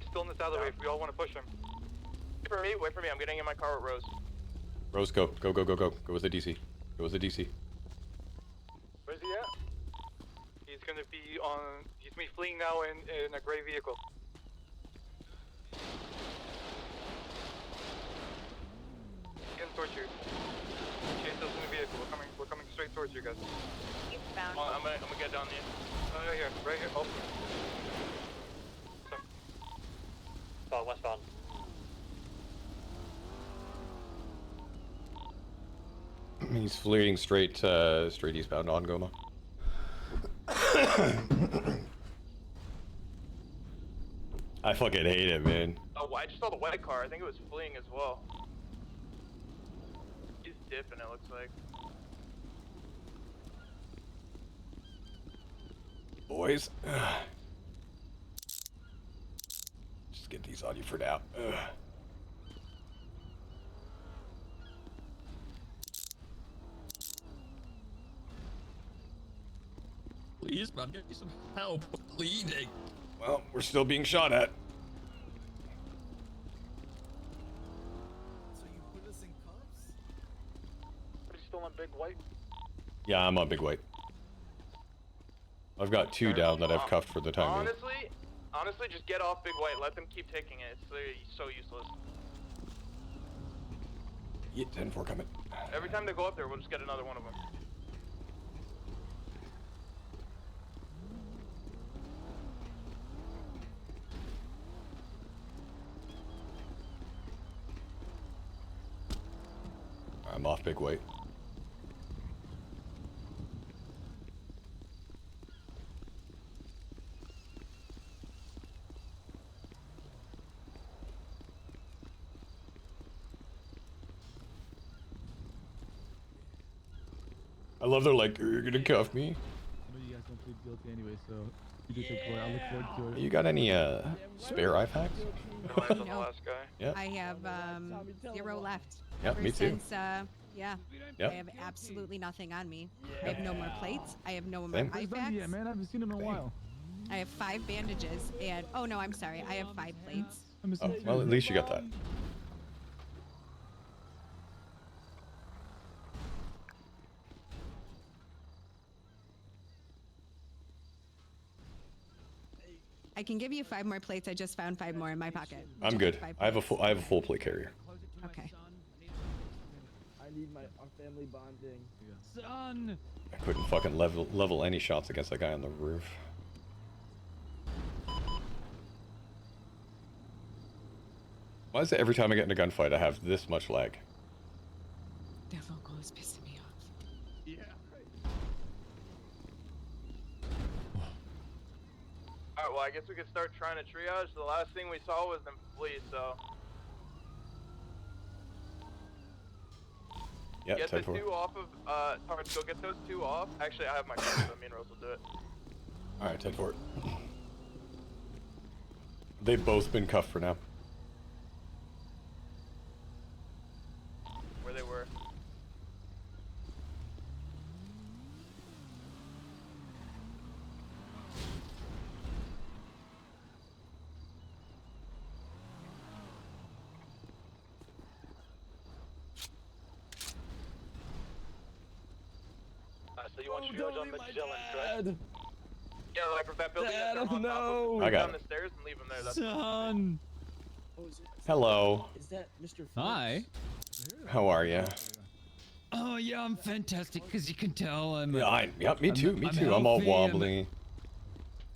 Still in this alleyway if we all want to push him. Wait for me, I'm getting in my car with Rose. Rose, go. Go with the DC. Go with the DC. Where's he at? He's gonna be fleeing now in a gray vehicle. Getting towards you. Chase us in the vehicle. We're coming straight towards you guys. Eastbound. I'm gonna get down here. Right here. Oh. Westbound. He's fleeing straight eastbound on Goma. I fucking hate it, man. Oh, I just saw the white car. I think it was fleeing as well. He's dipping, it looks like. Boys. Just get these on you for now. Please, man, get me some help. I'm bleeding. Well, we're still being shot at. So you put us in cuffs? Are you still on Big White? Yeah, I'm on Big White. I've got 2 down that I've cuffed for the time being. Honestly, just get off Big White. Let them keep taking it. It's literally so useless. Yeah, 10-4 coming. Every time they go up there, we'll just get another one of them. I'm off Big White. I love they're like, you're gonna cuff me. I know you guys don't plead guilty anyway, so you do take I look forward to it. You got any spare IFACs? No. Yeah. I have 0 left. Yeah, Ever me too. Since, yeah. Yep. I have absolutely nothing on me. I have no more plates. I have no more Same. Where's Dundee IFACs. at, man? I haven't seen him in a while. I have 5 bandages and oh no, I'm sorry. I have 5 plates. Oh, well, at least you got that. I can give you 5 more plates. I just found 5 more in my pocket. I'm good. I have a full plate carrier. Okay. I need our family bonding. Son! I couldn't fucking level any shots against that guy on the roof. Why is it every time I get in a gunfight I have this much lag? That vocal is pissing me off. Yeah. Alright, well, I guess we could start trying to triage. The last thing we saw was them flee, so... Yeah, get the 10-4. 2 off of, Tarts, go get those 2 off. Actually, I have my car, so me and Rose will do it. Alright, 10-4. They've both been cuffed for now. Where they were. So you want triage on Magellan, correct? Yeah, like that building Dad, that's on top no. of, I got down it. the stairs and leave them there. That's Son! Hello. Is that Mr. Hi. How are you? Oh yeah, I'm fantastic. Because you can tell I'm. Yeah, me too. Me too. I'm all healthy, wobbly.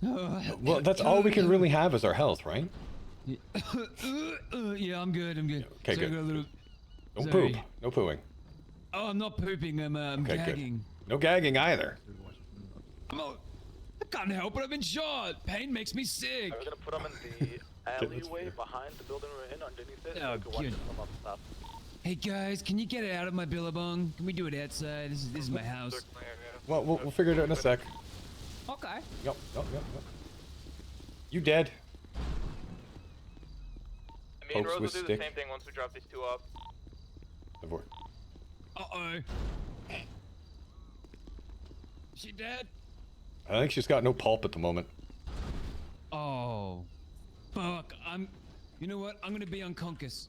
Oh, Well, that's all we can really have is our health, right? Yeah, I'm good. I'm good. Okay, So I good. got a little- Don't Sorry. poop. No pooing. Oh, I'm not pooping. I'm Okay, gagging. good. No gagging either. I can't help it. I've been shot. Pain makes me sick. We're gonna put them in the alleyway behind the building we're in, underneath it. Oh, so we can watch good. them come up and stop. Hey guys, can you get it out of my billabong? Can we do it outside? This is my house. Well, we'll figure it out in a sec. Okay. Yep. You dead? Me and Pokes Rose will with do stick. the same thing once we drop these two off. Avoid. Uh-oh. She dead? I think she's got no pulp at the moment. Oh. Fuck. You know what? I'm gonna be unconscious.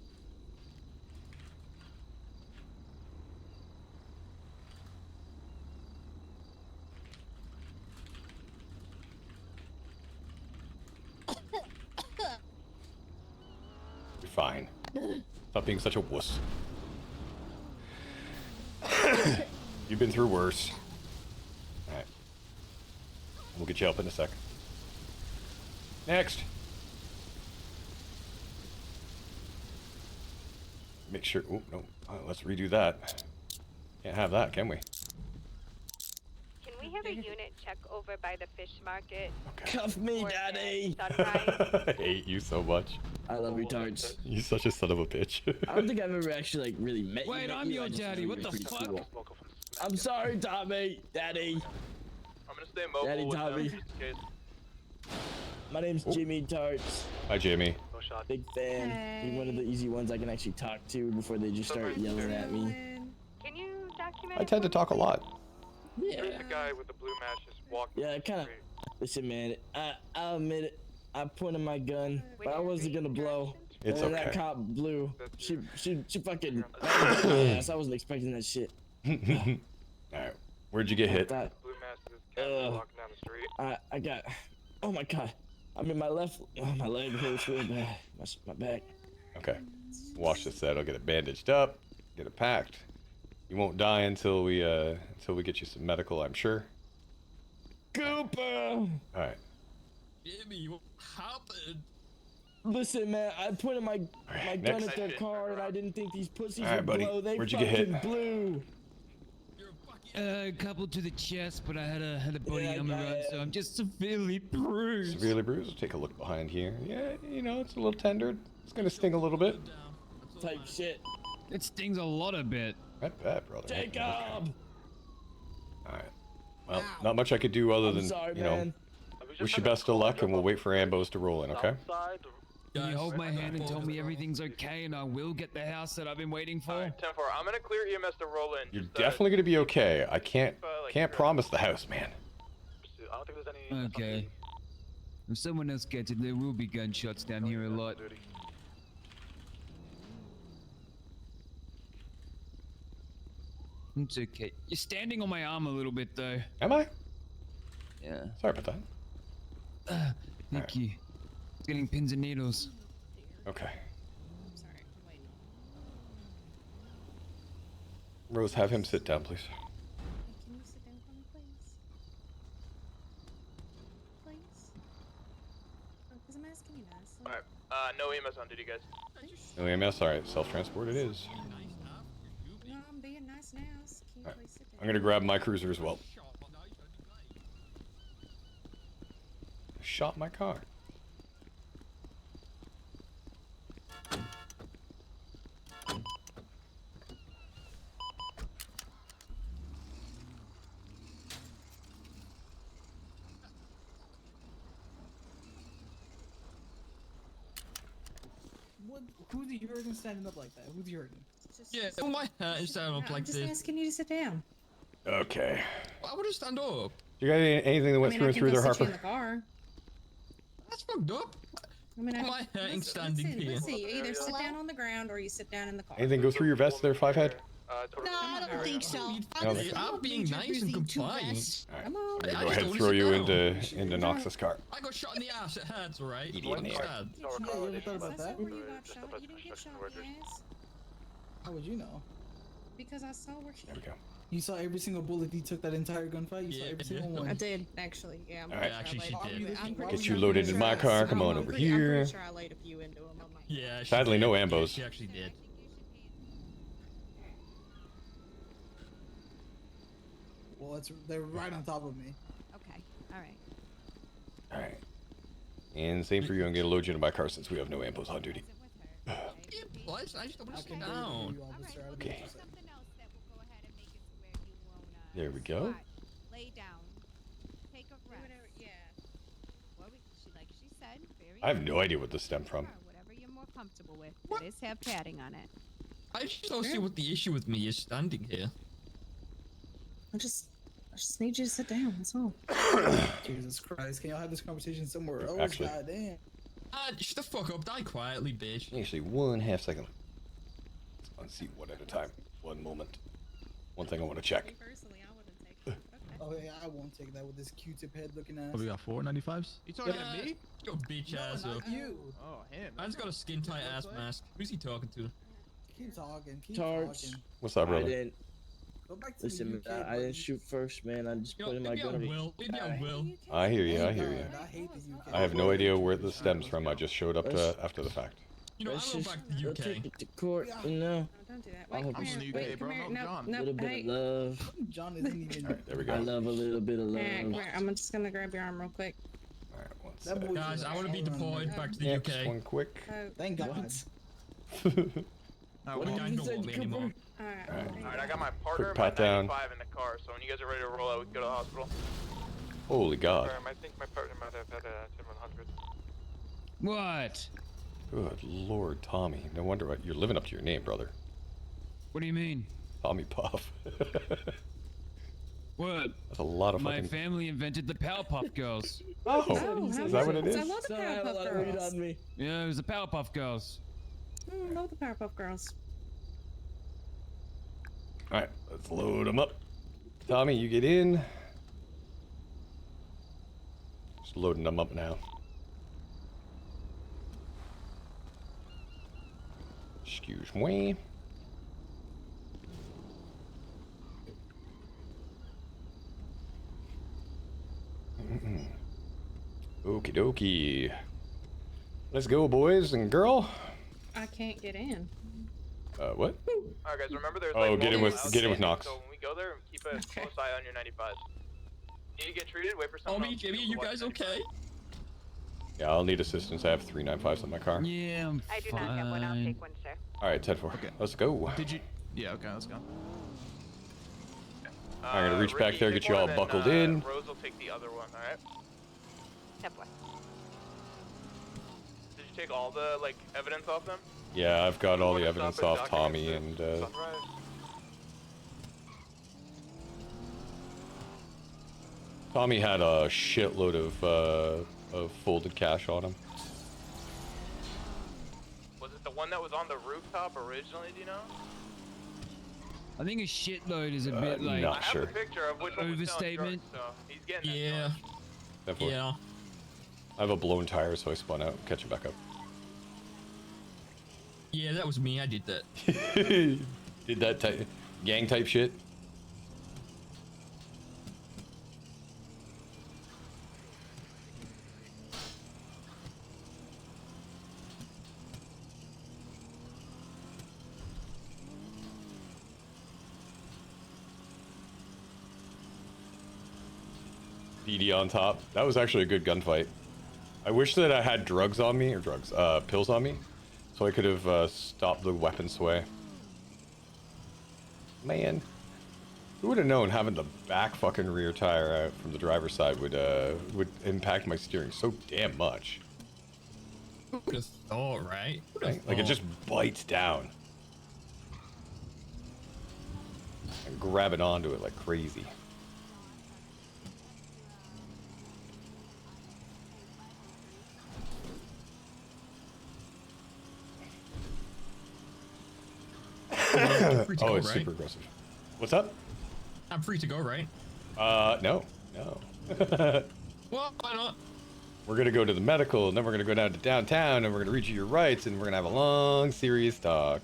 You're fine. Stop being such a wuss. You've been through worse. Alright. We'll get you up in a sec. Next. Make sure. Oh, no. Let's redo that. Can't have that, can we? Can we have a unit check over by the fish market? Cuff me, daddy. I hate you so much. I love you, Tarts. You're such a son of a bitch. I don't think I've ever actually like really met you. Wait, met I'm you, I your just know daddy. you're What the pretty fuck? cool. I'm sorry, Tommy. Daddy. I'm gonna stay mobile Daddy with Tommy. them just in case. My name's Jimmy Tarts. Hi, Jamie. Big fan. You're one of the easy ones I can actually talk to before they just start yelling at me. Can you document? I tend to talk a lot. Yeah. There's a guy with the blue match just walking. Yeah, I kind of. Listen, man. I'll admit it. I pointed my gun, but I wasn't gonna blow. It's and okay. that cop blew. She fucking. I wasn't expecting that shit. Alright. Where'd you get hit? Blue mask is kind of walking down the street. I got. Oh my god. I mean, my left. Oh, my leg hurts real bad. My back. Okay. Wash this out. I'll get it bandaged up. Get it packed. You won't die until we get you some medical, I'm sure. Cooper. Alright. Jimmy, what happened? Listen, man, I pointed my gun next. at their car, and I didn't think these pussies All right, would buddy. blow. They Where'd you get hit? fucking blew. A couple to the chest, but I had a body Yeah, I armor got on, it. so I'm just severely bruised. Severely bruised. We'll take a look behind here. Yeah, you know, it's a little tender. It's gonna sting a little bit. Type shit. It stings a lot a bit. Not bad, brother. Jacob. Alright. Well, not much I could do other than, sorry, you know, man. wish you best of luck, and we'll wait for ambos to roll in, okay? Can you hold my hand and tell me everything's okay, and I will get the house that I've been waiting for? 10-4. I'm gonna clear EMS to roll in. You're Just, definitely gonna be okay. I can't promise the house, man. I don't think there's any. Okay. If someone else gets it, there will be gunshots down here a lot. It's okay. You're standing on my arm a little bit, though. Am I? Yeah. Sorry about that. Thank you. Getting pins and needles. Okay. Rose, have him sit down, please. Can you sit down for me, please? Please? Because I'm asking you nicely. Alright. No EMS on duty, guys. No EMS, alright. Self-transport it is. No, I'm being nice now. So can you Alright. please sit down? I'm gonna grab my cruiser as well. Shot my car. What? Who's the Jurgen standing up like that? Who's Jurgen? Yeah, my hat is down up I'm like just this. asking you to sit down. Okay. Why would I stand up? You got anything that went I through mean, and through there, I can go sit you in Harper? the car. That's fucked up. I mean, My hat ain't standing here. Let's see. You either sit down on the ground or you sit down in the car. Anything go through your vest there, Fivehead? No, I don't think so. Okay. I'm being nice and compliant. Come on. I'm gonna go ahead and throw you into Nox's car. I got shot in the ass. It hurts, alright? Idiot in the air. Yeah, you ever thought about that? That's not where you got shot. You didn't get shot in the ass. How would you know? How would you know? I don't know. I just asked when you to sit down. How would you know? You didn't get shot in the ass. I don't know. I just asked when you to sit down. Because I saw where There we go. You saw every single bullet he took that entire gunfight? You saw every single one? I did, actually. Yeah, I'm All pretty right. sure Actually, I she laid, did. I'm pretty Get sure you loaded in my car. Come on over I'm here. pretty sure I laid a few into him. I'm not Yeah. she Sadly, did. no Yeah, ambos. she actually did. Well, they're right on top of me. Okay. All right. All right. And same for you. I'm gonna load you into my car since we have no ambos on duty. Plus, I just don't want to sit All down. right, Okay. Something else that will go ahead and make it to where you won't. There we go. Squat, lay down, take a rest. Yeah. What she said. Very. I have no idea what this stemmed from. Whatever you're more comfortable with. That is have padding on it. I just don't see what the issue with me is standing here. I just need you to sit down. That's all. Jesus Christ! Can y'all have this conversation somewhere else? Actually- Goddamn. Shut the fuck up, die quietly, bitch. Actually, 1/2 second. Let's unseat one at a time. One moment. One thing I want to check. Personally, I wouldn't take it. Oh yeah, I won't take that with this Q-tip head looking ass. Oh, we got 495s? You talking to me? Your bitch ass up. Not you. Oh, him. Man's got a skin tight ass mask. Who's he talking to? Keep talking. Keep Tarts. talking. What's up, I brother? didn't. Go back to Listen, the UK, I buddy. didn't shoot first, man. I just put in my Maybe I gun. will. Maybe I will. I hear you. I hear you. God, I hate the UK. I have no idea where this stems from. I just showed up to after the fact. You know, Let's I go just back to the go UK. take it to court, you know. No, don't do that. I Wait, hope come it's here. from the UK, Wait, bro. come here. No, No, John. a no, little bit hey. of love. John isn't even. All right, there we I go. love a little bit of love. Come here. I'm just gonna grab your arm real quick. All right, one That sec. boy's Guys, an I want to be all-around deployed nigga. back to the Yeah, UK. just one quick. Oh, Thank God. What the guy don't want me anymore. alright. Alright, I got my partner Quick and my pat down. 95 in the car, so when you guys are ready to roll out, we can go to the hospital. Holy God. I think my partner might have had a 10-100. What? Good Lord, Tommy. No wonder you're living up to your name, brother. What do you mean? Tommy Puff. What? That's a lot of My fucking. family invented the Powerpuff Girls. Oh, how is that what it I is? love the Powerpuff Girls. Yeah, it was the Powerpuff Girls. Love the Powerpuff Girls. All right, let's load them up. Tommy, you get in. Just loading them up now. Excuse me. Okie dokie. Let's go, boys and girl. I can't get in. What? Alright guys, remember there's Oh, like get in with multiple Knox. So when we go there, keep a close eye on your 95s. You need to get treated, wait for Oh, someone me, else. Jimmy, you guys okay? Yeah, I'll need assistance. I have 395s in my car. Yeah, I'm I do not have one. I'll take one, sir. All right, 10-4. Okay. Let's go. Did you? Yeah. Okay. Let's go. I'm gonna reach back Ricky, there, take get you one, all and buckled then, in. Rose will take the other one, alright? Step one. Did you take all the, like, evidence off them? Yeah, I've got all the Wanna evidence stop off and document Tommy and Sunrise? Tommy had a shitload of folded cash on him. Was it the one that was on the rooftop originally, do you know? I think a shitload is a bit like not I have sure. a picture of which one was selling overstatement. drugs, so he's getting that Yeah. charge. 10-4. Yeah. I have a blown tire, so I spun out. Catching back up. Yeah, that was me. I did that. Did that type gang type shit. DD on top. That was actually a good gunfight. I wish that I had drugs on me, or pills on me, so I could have stopped the weapon sway. Man, who would have known having the back fucking rear tire out from the driver's side would impact my steering so damn much. Who would have thought, right? Who would have Like it thought? just bites down. And grabbing onto it like crazy. Free to Oh, go, it's right? super aggressive. What's up? I'm free to go, right? No. Well, why not? We're gonna go to the medical, and then we're gonna go down to downtown, and we're gonna read you your rights, and we're gonna have a long, serious talk.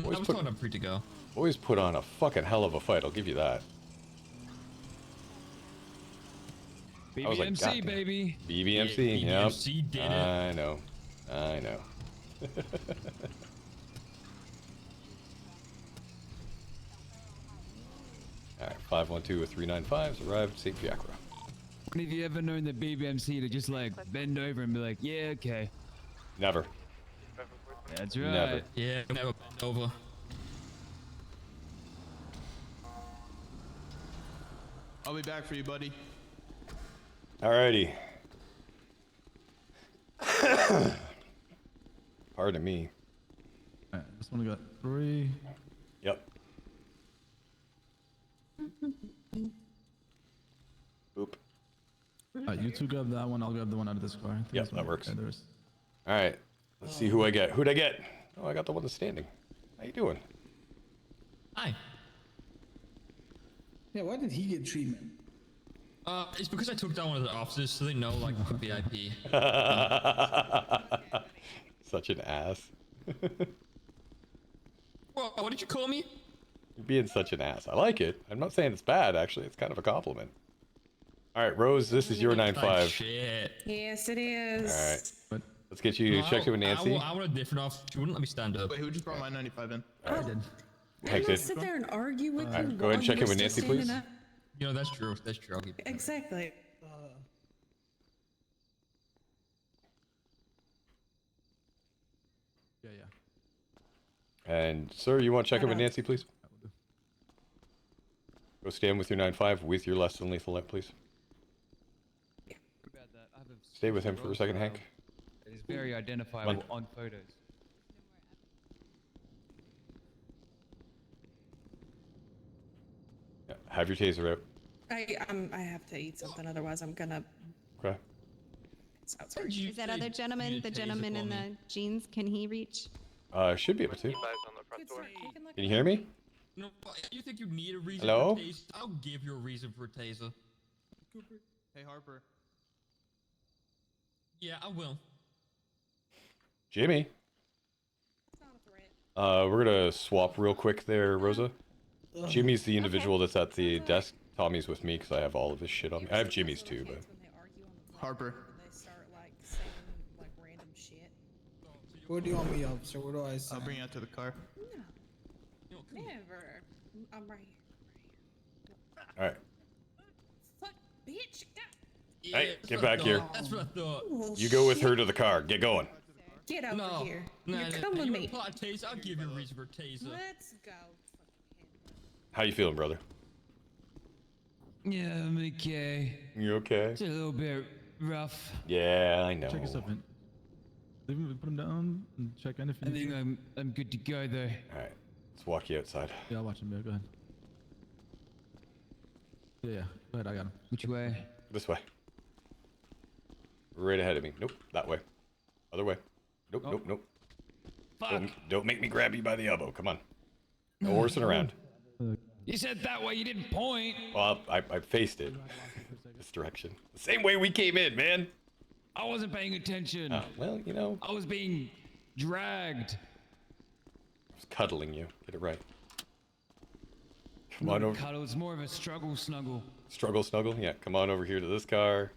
Always I was put- told I'm free to go. Always put on a fucking hell of a fight, I'll give you that. I was like, BBMC, "God damn." baby. BBMC, Yeah, yep. BBMC did it. I know. I know. Alright, 512 with 395s arrived, St. Fiacre. When have you ever known the BBMC to just like bend over and be like, yeah, okay. Never. That's right. Never. Yeah, never bend over. I'll be back for you, buddy. Alrighty. Pardon me. Alright, this one got 3. Yep. Boop. Alright, you two grab that one, I'll grab the one out of this car. I think Yep, this that one- works. yeah, there's- Alright. Let's see who I get. Who'd I get? Oh, I got the one that's standing. How you doing? Hi. Yeah, why did he get treatment? It's because I took down one of the officers, so they know, like, I'm VIP. Such an ass. Well, what did you call me? You're being such an ass. I like it. I'm not saying it's bad, actually. It's kind of a compliment. Alright, Rose, this is your 9-5. Shit. Yes, it is. Alright. Let's get you checked in with Nancy. I want a different officer. She wouldn't let me stand up. Wait, who just brought my 95 in? I I'm Hank gonna did. sit there and argue with you. Alright, go ahead and while check you in with were Nancy, still standing please. up. You know, that's true. That's true. I'll give you that. Exactly. Yeah, yeah. And, sir, you want to check in with Nancy, please? Go stand with your 9-5 with your less than lethal light, please. Stay with him for a second, Hank. It is very identifiable Come on photos. Yeah, have your taser out. I have to eat something, otherwise I'm gonna. Okay. Is that other gentleman, the gentleman in the jeans, can he reach? Should be able to. On the front door. Can you hear me? No, you think you need a reason Hello? for a taser? I'll give you a reason for a taser. Cooper. Hey, Harper. Yeah, I will. Jimmy? We're gonna swap real quick there, Rosa. Jimmy's the individual that's at the desk. Tommy's with me because I have all of his shit on me. I have Jimmy's too, but... Harper. Where do you want me up, sir? Where do I I'll sign? bring you out to the car. Never. I'm right here. Alright. Fuck, bitch. Hey, get back here. That's what I thought. You go with her to the car. Get going. Get over No. here. No, You're no, coming with you me. want to plot a taser? I'll give you a reason for a taser. Let's go. How you feeling, brother? Yeah, I'm okay. You okay? It's a little bit rough. Yeah, I know. Check yourself in. Leave him, put him down and check in if you I need think to. I'm good to go though. Alright. Let's walk you outside. Yeah, I'll watch him. Yeah, go ahead. Yeah, yeah. Go ahead, I got him. Which way? This way. Right ahead of me. Nope, that way. Other way. Nope, Oh. nope, nope. Fuck. Don't make me grab you by the elbow. Come on. No horsing around. You said that way, you didn't point. Well, I faced it. This direction. The same way we came in, man. I wasn't paying attention. Oh, well, you know. I was being dragged. I was cuddling you. Get it right. Come Not on a over. cuddle, it's more of a struggle snuggle. Struggle snuggle? Yeah, come on over here to this car.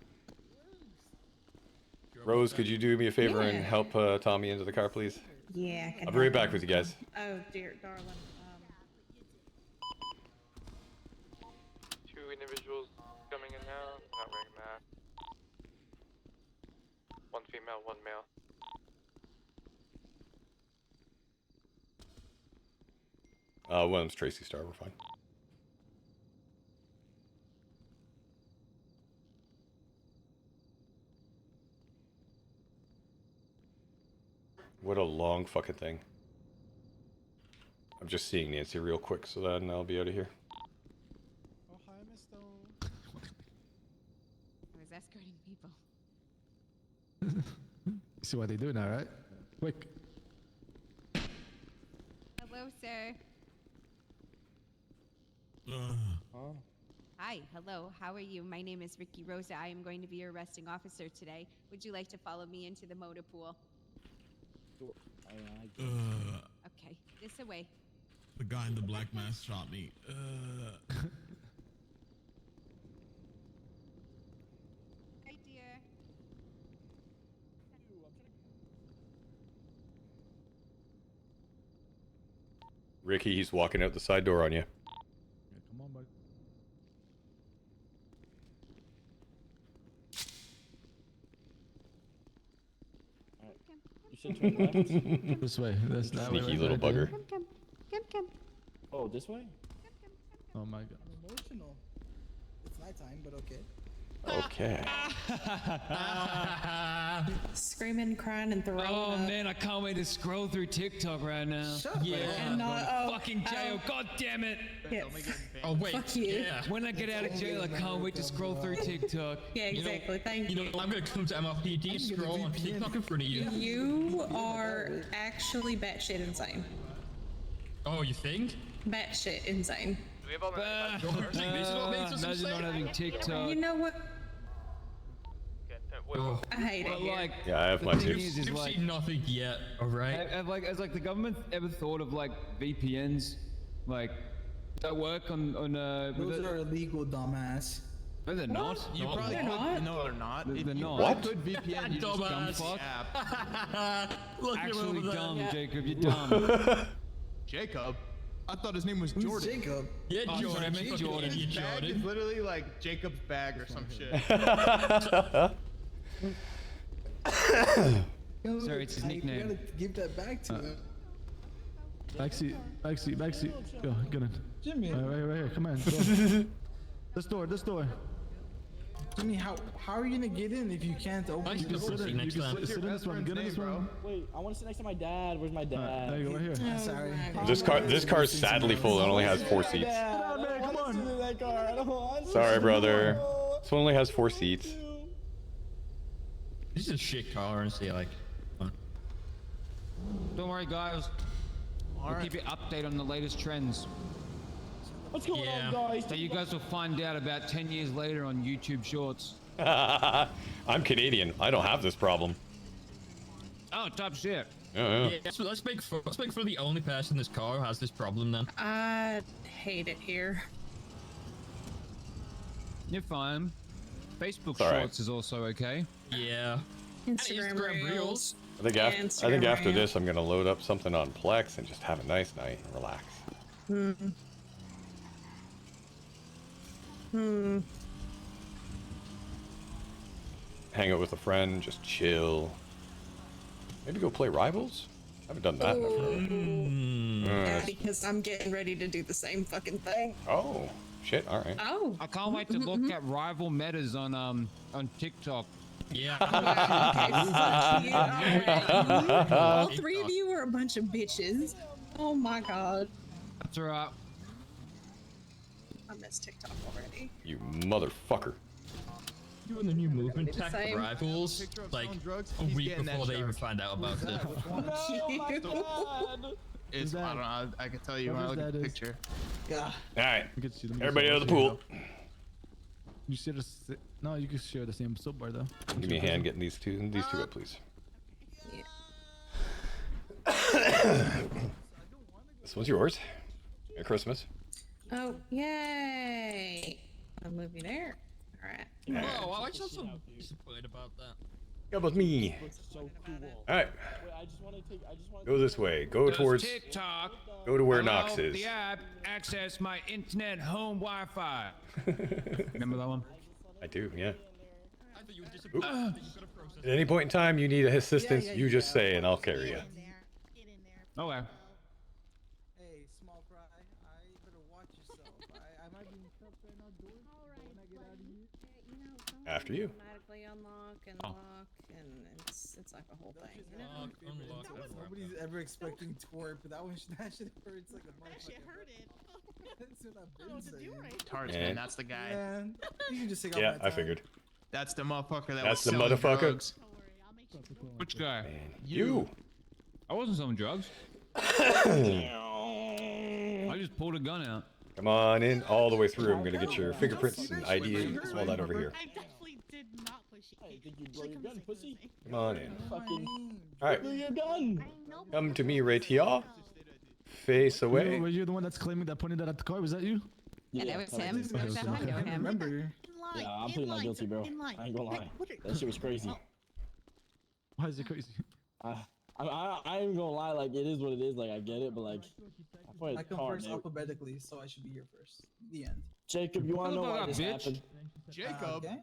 Rose, could you do me a favor and help Tommy into the car, please? Yeah. I can I'll be right help back him. with you guys. Oh, dear, darling. Two individuals coming in now. Not wearing masks. One female, one male. One of them's Tracy Star. We're fine. What a long fucking thing. I'm just seeing Nancy real quick, so then I'll be out of here. Oh, hi, Miss Stone. I was escorting people. See what they do now, right? Quick. Hello, sir. Hi, hello. How are you? My name is Ricky Rosa. I am going to be your arresting officer today. Would you like to follow me into the motor pool? Okay, this away. The guy in the black mask shot me. Hey, dear. Ricky, he's walking out the side door on you. Yeah, come on, bud. You should turn left. This way. That's that way. Sneaky little bugger. Come. Oh, this way? Oh my god. I'm emotional. It's nighttime, but okay. Okay. Screaming, crying, and throwing Oh up. man, I can't wait to scroll through TikTok right now. And not, Fucking jail, god damn it! Yes. Oh wait, Fuck you. yeah. When I get out of jail, I can't wait to scroll through TikTok. Yeah, exactly. Thank you. You know, I'm gonna come to MRPD, scroll on TikTok in front of you. You are actually batshit insane. Oh, you think? Batshit insane. Do we have all This is what makes us Imagine not insane. having TikTok. You know what? Oh. I hate it. But here. like, Yeah, I have the mine thing too. is You've like, seen nothing yet, alright? has like the government ever thought of like VPNs, like that work on Those are illegal, dumbass. No, they're not. You No, probably they're could. not. No, they're not. They're not. What? Could VPN? You just dumb Dumbass. fuck. app. Look at him Actually over there. dumb, Yeah. Jacob. You're dumb. Jacob. I thought his name was Who's Jordan. Jacob? Yeah, Oh, Jordan. sorry, I meant You fucking Jordan. idiot, Bag is Jordan. literally like Jacob's bag or some shit. Sorry, it's his You nickname. gotta give that back to him. Backseat. Go, get in. Jimmy. Right here. Come on. Go. This door. Jimmy, how are you gonna get in if you can't open Nice the to door? see next time. Sit in this one. Get in this one. Wait, I want to sit next to my dad. Where's my dad? There you go. Right here. Oh, Sorry. my This car's sadly full. It only has 4 seats. Dad, man, come on. That car. I don't want to Sorry, sit brother. in it. This one only has 4 seats. This is a shit car, honestly. Like, Don't worry, guys. We'll keep you updated on the latest trends. What's going Yeah. on, guys? So you guys will find out about 10 years later on YouTube Shorts. I'm Canadian. I don't have this problem. Oh, top shit. Yeah. yeah, so let's make for the only person in this car who has this problem then. I hate it here. You're fine. Facebook It's all right. Shorts is also okay. Yeah. Instagram Reels. I think Instagram after Reels. this, I'm gonna load up something on Plex and just have a nice night and relax. Hang out with a friend, just chill. Maybe go play Rivals? I haven't done that in a Yeah, forever. because I'm getting ready to do the same fucking thing. Oh, shit, alright. Oh. I can't wait to look at rival metas on TikTok. Yeah. Okay, fuck you. All 3 of you are a bunch of bitches. Oh my god. That's alright. I miss TikTok already. You motherfucker. Doing the new movement the tech same. Rivals, like a week before they even find out about it. It's, I don't know. I can tell you when I look at the picture. Yeah. Alright. You can see them. Everybody out of the pool. You share the no, you can share the same soap bar though. Give me a hand getting these two up, please. This one's yours. Merry Christmas. Oh, yay! A movie there. Alright. Oh, I was so disappointed about that. How about me? So cool. Alright. Wait, I just want to Go this way. Go towards. TikTok. Go to where Allow Knox is. The app access my internet home Wi-Fi. Remember that one? I do, yeah. I thought you were disappointed that you could have processed At any point in time you need assistance, you just say and I'll carry you. Okay. Hey, small fry, I better watch yourself. I might be in cuffs right now, doors. When I get out of here. After you. Automatically unlock and lock, and it's like a whole thing. You know? Nobody's ever expecting twerp, but that shit hurts like a motherfucker. That shit hurted. That's what I've been saying. Tarts, Man. man, that's the guy. Man, you can just take all Yeah, my I time. figured. That's the motherfucker that That's was the selling motherfucker. drugs. Which guy? You. I wasn't selling drugs. I just pulled a gun out. Come on in all the way through. I'm gonna get your fingerprints and ID and all that over here. I definitely did not push it. Hey, think you blow your gun, pussy? Come on in. Fucking. Alright. Blow your gun. Come to me right here. face away. Were you the one that's claiming that pointed that at the car? Was that you? Yeah, that was him. Okay, That okay. I know him. Remember? Yeah, I'm pretty not guilty, bro. I ain't gonna lie. That shit was crazy. Why is it crazy? I ain't gonna lie. Like it is what it is. Like I get it, but like I come first alphabetically, so I should be here first. The end. Jacob, you wanna know why this happened? Jacob. Okay.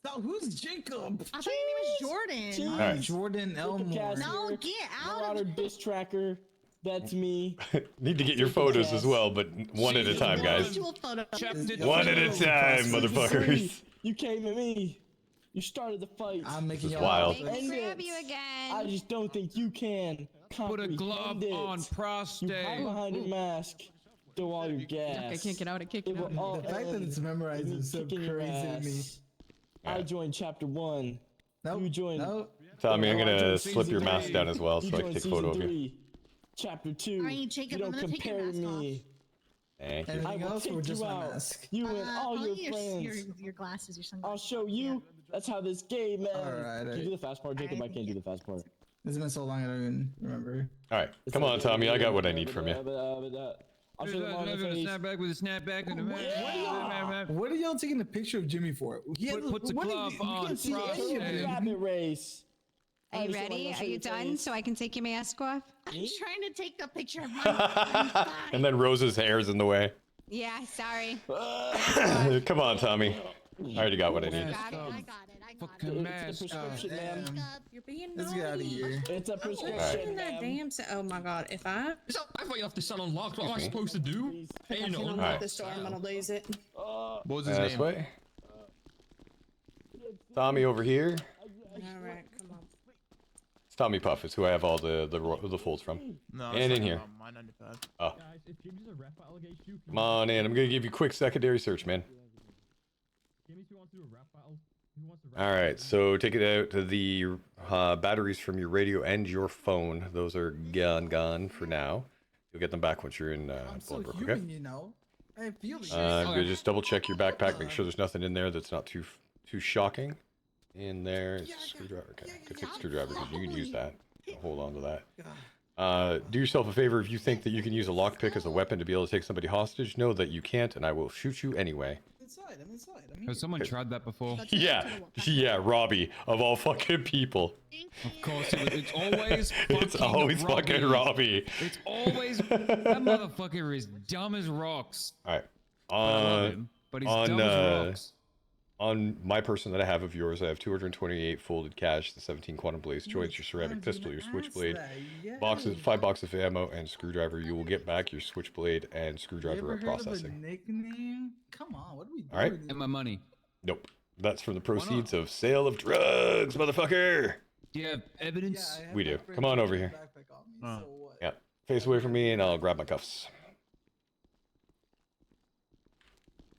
So who's Jacob? I thought your name was Jordan. All right. Jordan Elmore. No, get out Marauder of diss tracker. That's me. Need to get your photos as well, but one at a time, guys. One at a time, motherfuckers. You came at me. You started the fight. I'm making This is wild. Grab you again. I just don't think you can. Put a glove on prostate. You hide behind your mask. Throw all your gas. I can't get out. I can't get out. The fact that it's memorized is so crazy to me. I joined chapter 1. Nope. You joined. Nope. Tommy, I'm I gonna joined slip your season mask 3. down as well, You so I can joined take a photo of season you. 3. Chapter 2. Alright, Jacob, you I'm don't gonna take your compare to mask me. Thank you. I Anything will else or take just you my out. mask? You and all I'll your use friends. your glasses, your I'll sunglasses. show you. That's how this game ends. Alright, Can you do the fast part, Jacob? I can't do the fast part. It's been so long I don't even remember. All right, come on, Tommy. I got what I need from you. I'll show them on the face. Snapback with a snapback and What are y'all taking a picture of Jimmy for? Put the glove on prostate. Rabbit race. Are you ready? Are you done? So I can take your mask off? I'm trying to take a picture of my And then Rose's hair's in the way. Yeah, sorry. Come on, Tommy. I already got what I need. I got it. Fucking It's a prescription, man. You're being Let's get out of here. It's a What's prescription, in that ma'am. damn? Oh my god! If I I thought you left the sun unlocked. What am I supposed to do? Hey, can no. unlock Alright. this door, I'm gonna lose it. What was his This name? way. Tommy over here. All right, come on. It's Tommy Puff. It's who I have all the folds from. No, I was And in talking here. about my 95. Oh, Guys, if Jimmy's a rap battle against you, come on in. I'm gonna give you a quick secondary search, man. Jimmy, if you want to do a rap battle, who wants to rap All right, so take it out to the batteries from your radio and your phone. Those are gone for now. You'll get them back once you're in I'm so Bolingbroke, human, okay? you know. I feel it. I'm gonna just double check your backpack, make sure there's nothing in there that's not too shocking. In there is a screwdriver. Okay, I could take a screwdriver because you can use that. Hold on to that. Do yourself a favor. If you think that you can use a lockpick as a weapon to be able to take somebody hostage, know that you can't, and I will shoot you anyway. I'm inside. I'm Has someone tried that before? Yeah, Robbie of all fucking people. Of course, it's always It's always fucking Robbie. It's always that motherfucker is dumb as rocks. All right. I love him, but he's dumb as rocks. On my person that I have of yours, I have 228 folded cash, the 17 quantum blaze joints, your ceramic pistol, your switchblade, 5 boxes of ammo, and screwdriver. You will get back your switchblade and screwdriver at processing. Nickname? Come on, what are we doing? All right. And my money. Nope. That's from the proceeds of sale of drugs, motherfucker. Do you have evidence? We do. Come on over here. Yeah. Face away from me, and I'll grab my cuffs.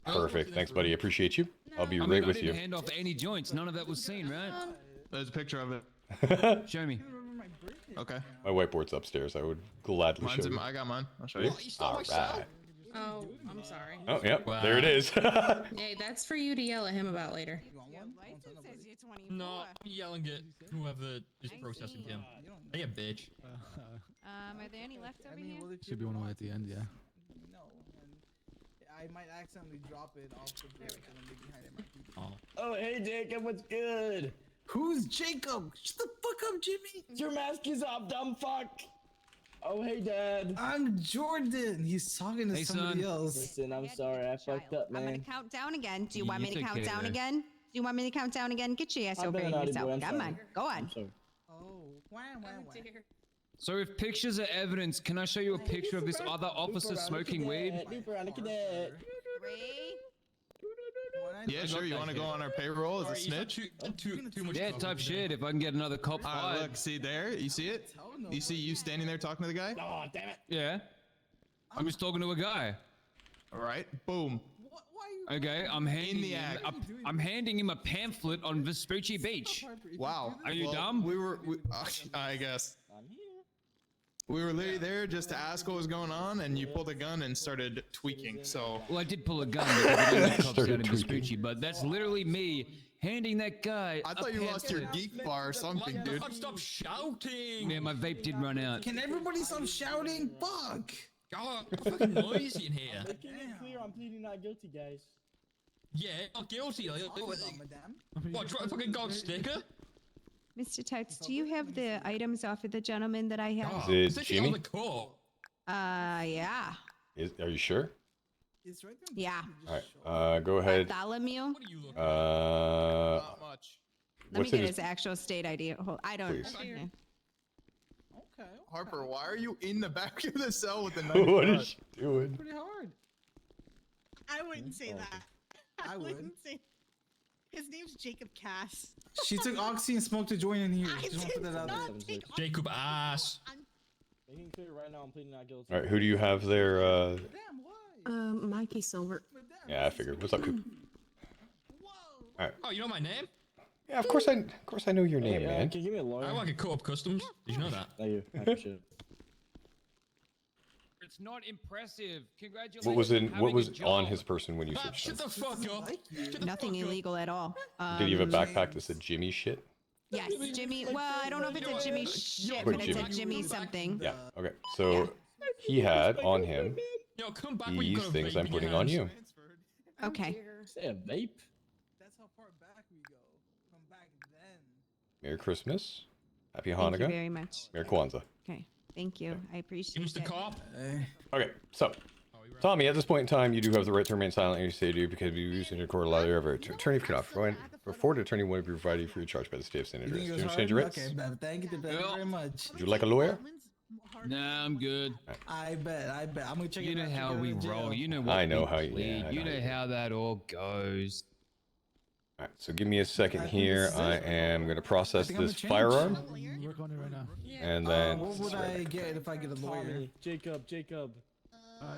Perfect. Thanks, buddy. Appreciate you. I'll be right with you. I didn't hand off any joints. None of that was seen, right? There's a picture of it. Show me. Okay. My whiteboard's upstairs. I would gladly Mine's show in you. I got mine. I'll show you. All right. Oh, I'm sorry. Oh, yep. There it is. Hey, that's for you to yell at him about later. No, I'm yelling at whoever is processing him. Hey, a bitch. Are there any left over here? Should be one way at the end, yeah. No, and I might accidentally drop it off the bridge and then be behind it. Oh, hey, Jacob, what's good? Who's Jacob? Shut the fuck up, Jimmy. Your mask is off, dumb fuck. Oh, hey, Dad. I'm Jordan. He's talking to somebody else. Listen, I'm sorry. I fucked up, man. I'm gonna count down again. Do you want You me to take count care down of it. again? Do you want me to count down again? Get your ass I've over been here a naughty yourself. boy, I'm Come sorry. on, go on. Oh, wow. So if pictures are evidence, can I show you a picture of this other officer smoking weed? Yeah, sure. You want to go on our payroll as a snitch? Too much. Yeah, type shit. If I can get another cop fired. Look, see there? You see it? You see you standing there talking to the guy? Oh, damn it. Yeah. I'm just talking to a guy. All right. Boom. Okay, I'm handing him a pamphlet on Vespucci Beach. Wow. Are you Well, dumb? I guess. We were literally there just to ask what was going on, and you pulled a gun and started tweaking. So. Well, I did pull a gun because I didn't have cops out in Vespucci, but that's literally me handing that guy. I thought you lost your geek bar or something, dude. Stop shouting! Yeah, my vape did run out. Can everybody stop shouting? Fuck. God, it's fucking noisy in here. Making it clear I'm pleading not guilty, guys. Yeah, not guilty. Like, what, try fucking gold sticker? Mr. Tarts, do you have the items off of the gentleman that I have? Is it Jimmy? Yeah. Are you sure? It's right there. Yeah. All right. Go ahead. Bartholomew? Not much. Let me get his actual state ID. I don't. Please. Okay. Harper, why are you in the back of the cell with the knife? What is she doing? Pretty hard. I wouldn't say that. I would. wouldn't say. His name's Jacob Cass. She took oxy and smoked a joint in here. I Just want to put did that out not there. take Jacob ass. Making it clear right now I'm pleading not guilty. All right. Who do you have there? Mikey Silver. Yeah, I figured. What's up, Coop? All right. Oh, you know my name? Yeah, of course I know your name, man. Can you give me a lawyer? I work at Co-op Customs. Did you know that? Thank you. I appreciate it. It's not impressive. Congratulations. What was on his person when you searched him? Shut the fuck up. Nothing illegal at all. Did he have a backpack that said Jimmy shit? Yes, Jimmy. Well, I don't know if it's a Jimmy shit, Put but it's a Jimmy. Jimmy something. Yeah. Okay. So he had on him Yo, come back when you these got a things vape I'm in your putting on hands. you. Okay. Say a vape? That's how far back we go. From back then. Merry Christmas. Happy Thank you Hanukkah. very much. Merry Kwanzaa. Okay. Thank you. I appreciate it. Mr. Cop. Okay, so Tommy, at this point in time, you do have the right to remain silent, and you say do because you use in your court allow your attorney cannot afford an attorney will be provided free of charge by the state of St. Andreas. Do you understand your rights? Okay, thank you very much. Would you like a lawyer? Nah, I'm good. I bet. I'm gonna check You it know out. how check it we out in jail. roll. You know what I know we how you- plead. yeah, I You know know you how that all goes. All right, so give me a second here. I am going to process think I'm this gonna change. firearm, Work on it right now. and then What would I get if I get a lawyer? Tommy, Jacob.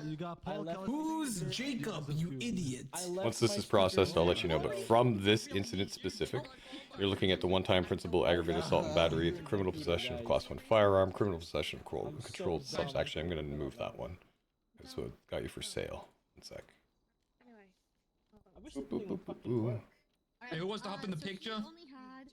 You got Paul. Who's Jacob, you idiot? once this is processed, I'll let you know. But from this incident specific, you're looking at the one-time principal aggravated assault and battery, the criminal possession of a class 1 firearm, criminal possession of controlled substance. Actually, I'm going to move that one. That's what got you for sale. One sec. Boop, boop, boop, boop, boop. Hey, who wants to hop in the So he picture? only had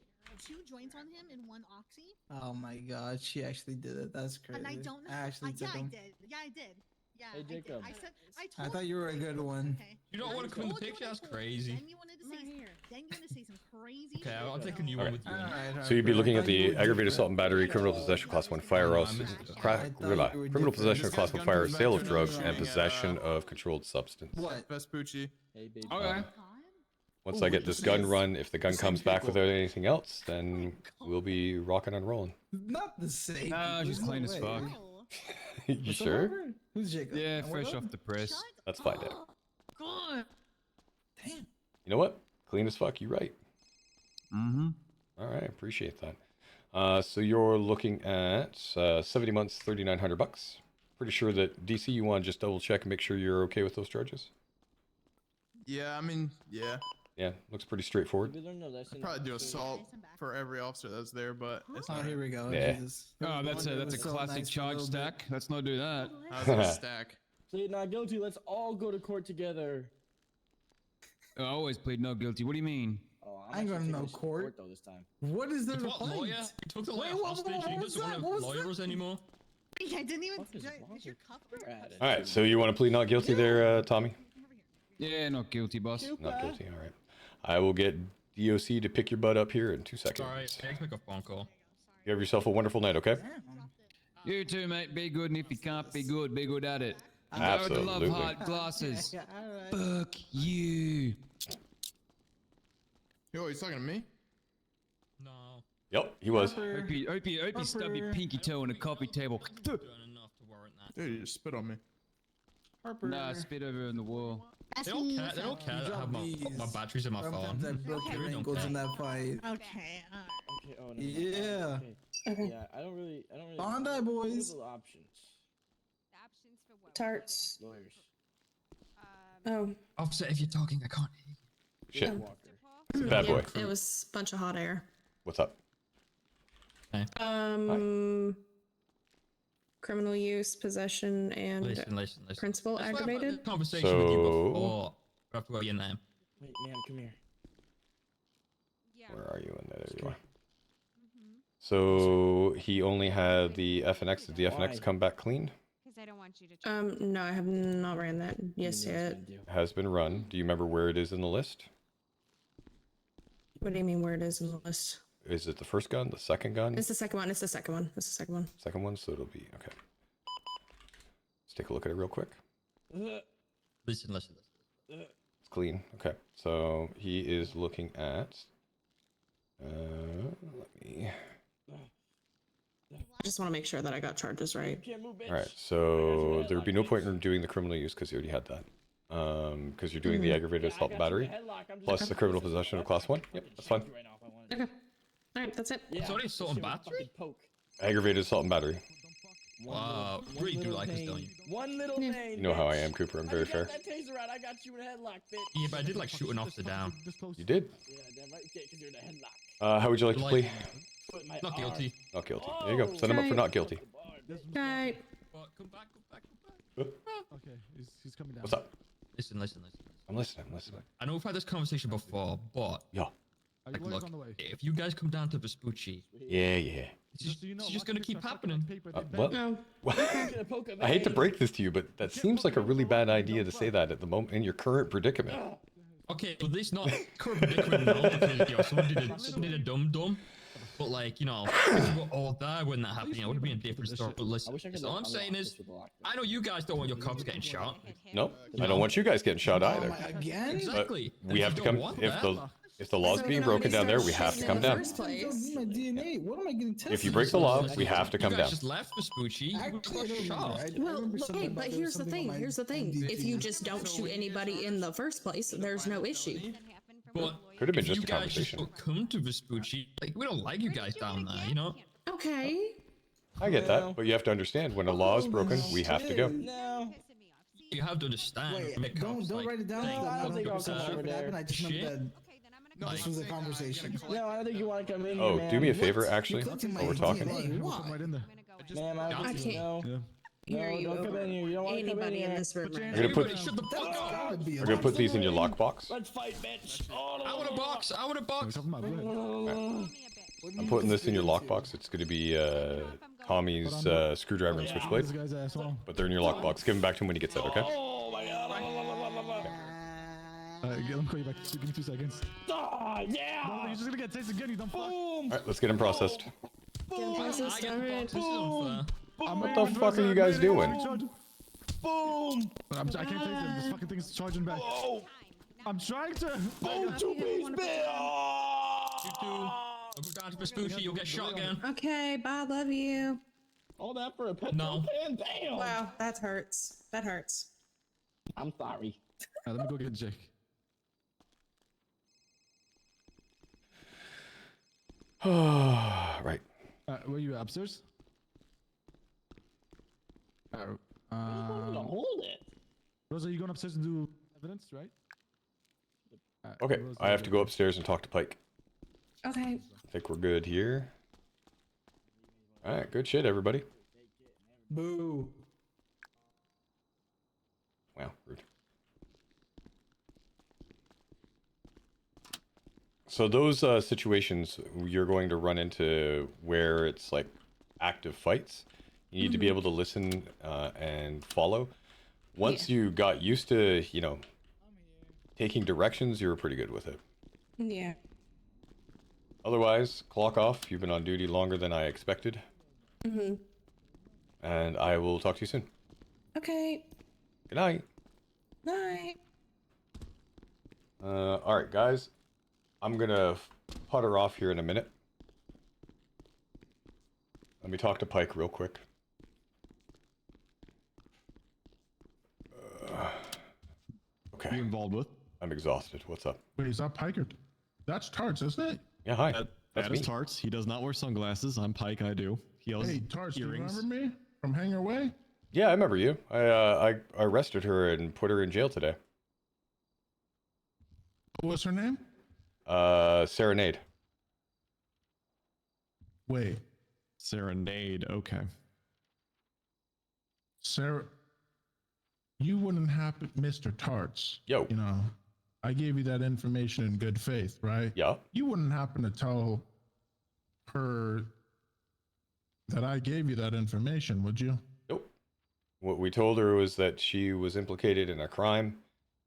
2 joints on him and 1 oxy. Oh my god, she actually did it. That's crazy. And I don't know. I actually yeah, took I him. did. Yeah, I did. Yeah, Hey, I did. Jacob. I said. I I told thought you were a good one. Okay. You don't want to come in the told you picture? what I That's told. crazy. Then you wanted to say. Then you wanted to say some crazy. Okay, shit. I'll take a new one with you. So you'd be looking at the aggravated assault and battery, criminal possession of class 1 firearm, criminal possession of class 1 firearm, sale of drugs, and possession of controlled substance. What? Vespucci. Hey, baby. Okay. Once I get this gun run, if the gun comes back without anything else, then we'll be rocking and rolling. Not the same. Nah, she's There's no clean as way. fuck. You What's the sure? number? Who's Jacob? Yeah, And we're fresh done? off the press. Let's find out. God. Damn. You know what? Clean as fuck, you right. Mm-hmm. All right, appreciate that. So you're looking at 70 months, 3,900 bucks. Pretty sure that DC, you want to just double check and make sure you're okay with those charges? Yeah, I mean, yeah. Yeah, looks pretty straightforward. We learned a lesson. I'd probably do assault for every officer that's there, but it's Oh, not. here we go. Yeah. Jesus. Oh, that's a It was so classic nice for a charge little bit. stack. Let's not do that. How's it a stack? Plead not guilty. Let's all go to court together. I always plead no guilty. What do you mean? Oh, I ain't actually going to taking no this to court. though this time. What is there It's to what, fight? lawyer? You took the lawyer Wait, what- hostage what and he was doesn't that? want What to was lawyer that? us anymore. I didn't even. Fuck is Is wrong your with cup? We're at it. All right, so you want to plead not guilty there, Tommy? Yeah, not guilty, boss. Not guilty, all right. I will get DOC to pick your butt up here in 2 seconds. Sorry, I make a phone call. You have yourself a wonderful night, okay? You too, mate. Be good, and if you can't be good at it. And Absolutely. Go with the love heart glasses. Yeah, all right. Fuck you. Yo, he's talking to me? No. Yep, he was. Hope you stub your pinky toe on a coffee table. Doing enough to warrant that. Dude, you just spit on me. Harper. Nah, spit over in the wall. They don't care. They don't care that I have my batteries in my Sometimes I phone. broke They your really don't ankles care. in that fight. Okay. Okay. Oh no. Yeah. Okay. Yeah, I don't really. Bondi What are boys. the options? Options for what? Tarts. Lawyers. Oh. Officer, if you're talking, I can't hear you. Shit. Walker. Bad boy. It was a bunch of hot air. What's up? Criminal use, possession, and Listen. principal Let's have a aggravated. conversation with you So- before. I have to go your name. Wait, man, come here. Where are you in there? There you are. So he only had the FNX. Did the FNX Why? come back clean? Because I don't want No, I have not ran that yet. Has been run. Do you remember where it is in the list? What do you mean where it is in the list? Is it the first gun, the second gun? It's the second one. It's the second one. It's the second one. Second one, so it'll be okay. Let's take a look at it real quick. Listen. It's clean. Okay, so he is looking at. Let me. I just want to make sure that I got charges right. All right, so there would be no point in doing the criminal use because you already had that. Because you're doing the aggravated assault and battery, plus the criminal possession of class 1. Yep, that's fine. Okay. Alright, that's it. It's already assault and battery? Aggravated assault and battery. Wow, really do like this, don't you? One little thing. You know how I am, Cooper. I'm very fair. That taser out, I got you in a headlock, bitch. Yeah, but I did like shooting off the down. You did? Yeah, damn right, because you're in a headlock. How would you like to plea? Not guilty. Not guilty. There you go. Send him up for not guilty. Okay. Come back. Okay, he's coming down. What's up? Listen. I'm listening. I know we've had this conversation before, but yeah. Like, look, if you guys come down to Vespucci, Yeah. it's just gonna keep happening. Well, I hate to break this to you, but that seems like a really bad idea to say that at the moment in your current predicament. Okay, well, this not current predicament now because someone did a dumb. But like, if you were all there when that happened, it would have been a different story. But listen, all I'm saying is, I know you guys don't want your cops getting shot. No, I don't want you guys getting shot either. Again? Exactly. But we have to come if the law's being broken down there, we have to come down. My DNA. What am I getting tested? If you break the law, we have to come You guys down. just left Vespucci. You got shot. Well, okay, but here's the thing. If you just don't shoot anybody in the first place, there's no issue. But could have been if just you a guys conversation. Just come to Vespucci. Like, we don't like you guys down there, Okay. I get that, but you have to understand when a law is broken, we have to go. You have to understand. Wait, don't write it down. I don't think I'll come over there. I just remember that this was a conversation. No, I don't think you want to come in. Oh, here, do me a man. favor, actually, while we're talking. Ma'am, I can't. No. Hear you don't come in here. You don't want to come in anybody here. in this room right We're now. gonna put these in your lockbox. Let's fight, bitch. I want a box. I'm putting this in your lockbox. It's gonna be Tommy's screwdriver and switchblade. But they're in your lockbox. Give them back to him when he gets out, okay? Oh my god. Let me call you back. Give me 2 seconds. Oh, yeah. No, you're just gonna get tasted again, you dumb fuck. Alright, let's get him processed. Boom. What the fuck are you guys doing? Boom. I can't take it. This fucking thing is charging back. I'm trying to. Boom, 2-piece bill. You two. I'll go down to Vespucci. You'll get shot again. Okay, bye, love you. All that for a petrol can? Damn. Wow, that hurts. That hurts. I'm sorry. Let me go get Jake. Right. Were you upstairs? Hold it. Rosa, are you going upstairs to do evidence, right? Okay, I have to go upstairs and talk to Pike. Okay. I think we're good here. Alright, good shit, everybody. Boo. Wow, rude. So those situations you're going to run into where it's like active fights, you need to be able to listen and follow. Once you got used to, taking directions, you were pretty good with it. Yeah. Otherwise, clock off. You've been on duty longer than I expected. And I will talk to you soon. Okay. Good night. Night. Alright, guys. I'm gonna putter off here in a minute. Let me talk to Pike real quick. Okay. You involved with? I'm exhausted. What's up? Wait, is that Pike or... That's Tarts, isn't it? Yeah, hi. That is Tarts. He does not wear sunglasses. I'm Pike. I do. He has Hey, Tarts, earrings. do you remember me from Hangar Way? Yeah, I remember you. I arrested her and put her in jail today. What's her name? Serenade. Wait. Serenade. Okay. Sarah, you wouldn't happen, Mr. Tarts. Yo. I gave you that information in good faith, right? Yeah. You wouldn't happen to tell her that I gave you that information, would you? Nope. What we told her was that she was implicated in a crime,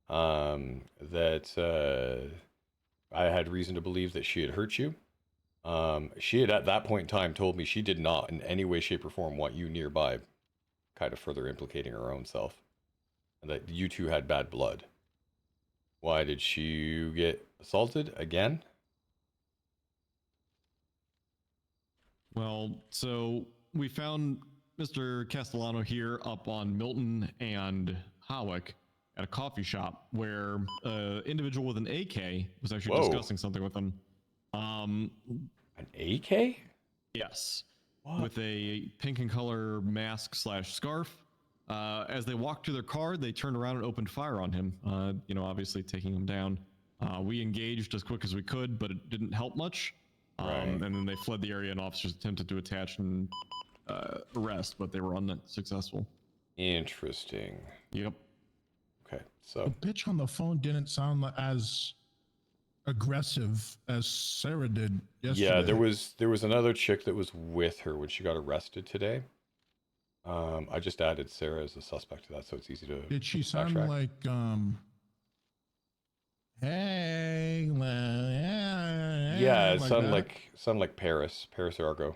that I had reason to believe that she had hurt you. She had at that point in time told me she did not in any way, shape, or form want you nearby, kind of further implicating her own self, and that you two had bad blood. Why did she get assaulted again? Well, so we found Mr. Castellano here up on Milton and Hawick at a coffee shop where an individual with an AK was actually discussing something with him. An AK? Yes. With a pink and color mask / scarf. As they walked to their car, they turned around and opened fire on him, obviously taking him down. We engaged as quick as we could, but it didn't help much. And then they fled the area, and officers attempted to attach and arrest, but they were unsuccessful. Interesting. Yep. Okay, so The bitch on the phone didn't sound as aggressive as Sarah did yesterday. yeah, there was another chick that was with her when she got arrested today. I just added Sarah as a suspect to that, so it's easy to. Did she sound backtrack. like hey, Yeah, it like sounded that? like Paris Argo,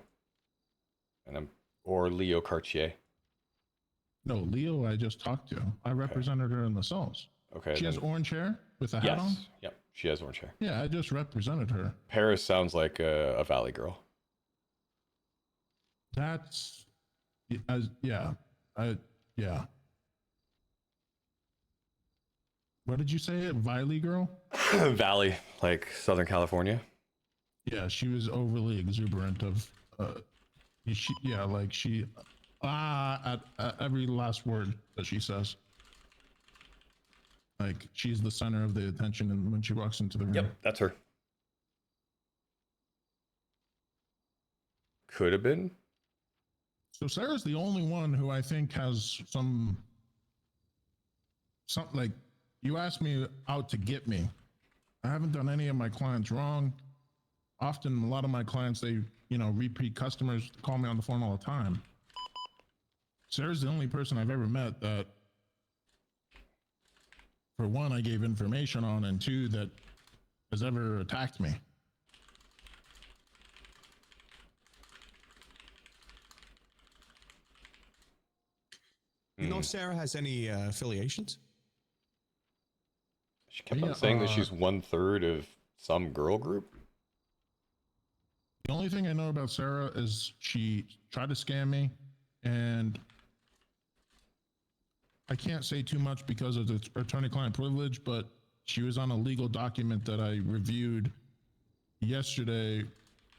and or Leo Cartier. No, Leo, I just talked to. I represented her in the cells. Okay. She has then- orange hair with a hat yes. on? Yep. She has orange hair. Yeah, I just represented her. Paris sounds like a Valley girl. That's, yeah. What did you say? Viley girl? Valley, like Southern California. Yeah, she was overly exuberant of, at every last word that she says. Like, she's the center of the attention and when she walks into the room. Yep, that's her. Could have been. So Sarah's the only one who I think has some like, you asked me out to get me. I haven't done any of my clients wrong. Often, a lot of my clients, they, repeat customers call me on the phone all the time. Sarah's the only person I've ever met that, for one, I gave information on, and two, that has ever attacked me. You know if Sarah has any affiliations? She kept on saying that she's 1/3 of some girl group. The only thing I know about Sarah is she tried to scam me, and I can't say too much because of the attorney-client privilege, but she was on a legal document that I reviewed yesterday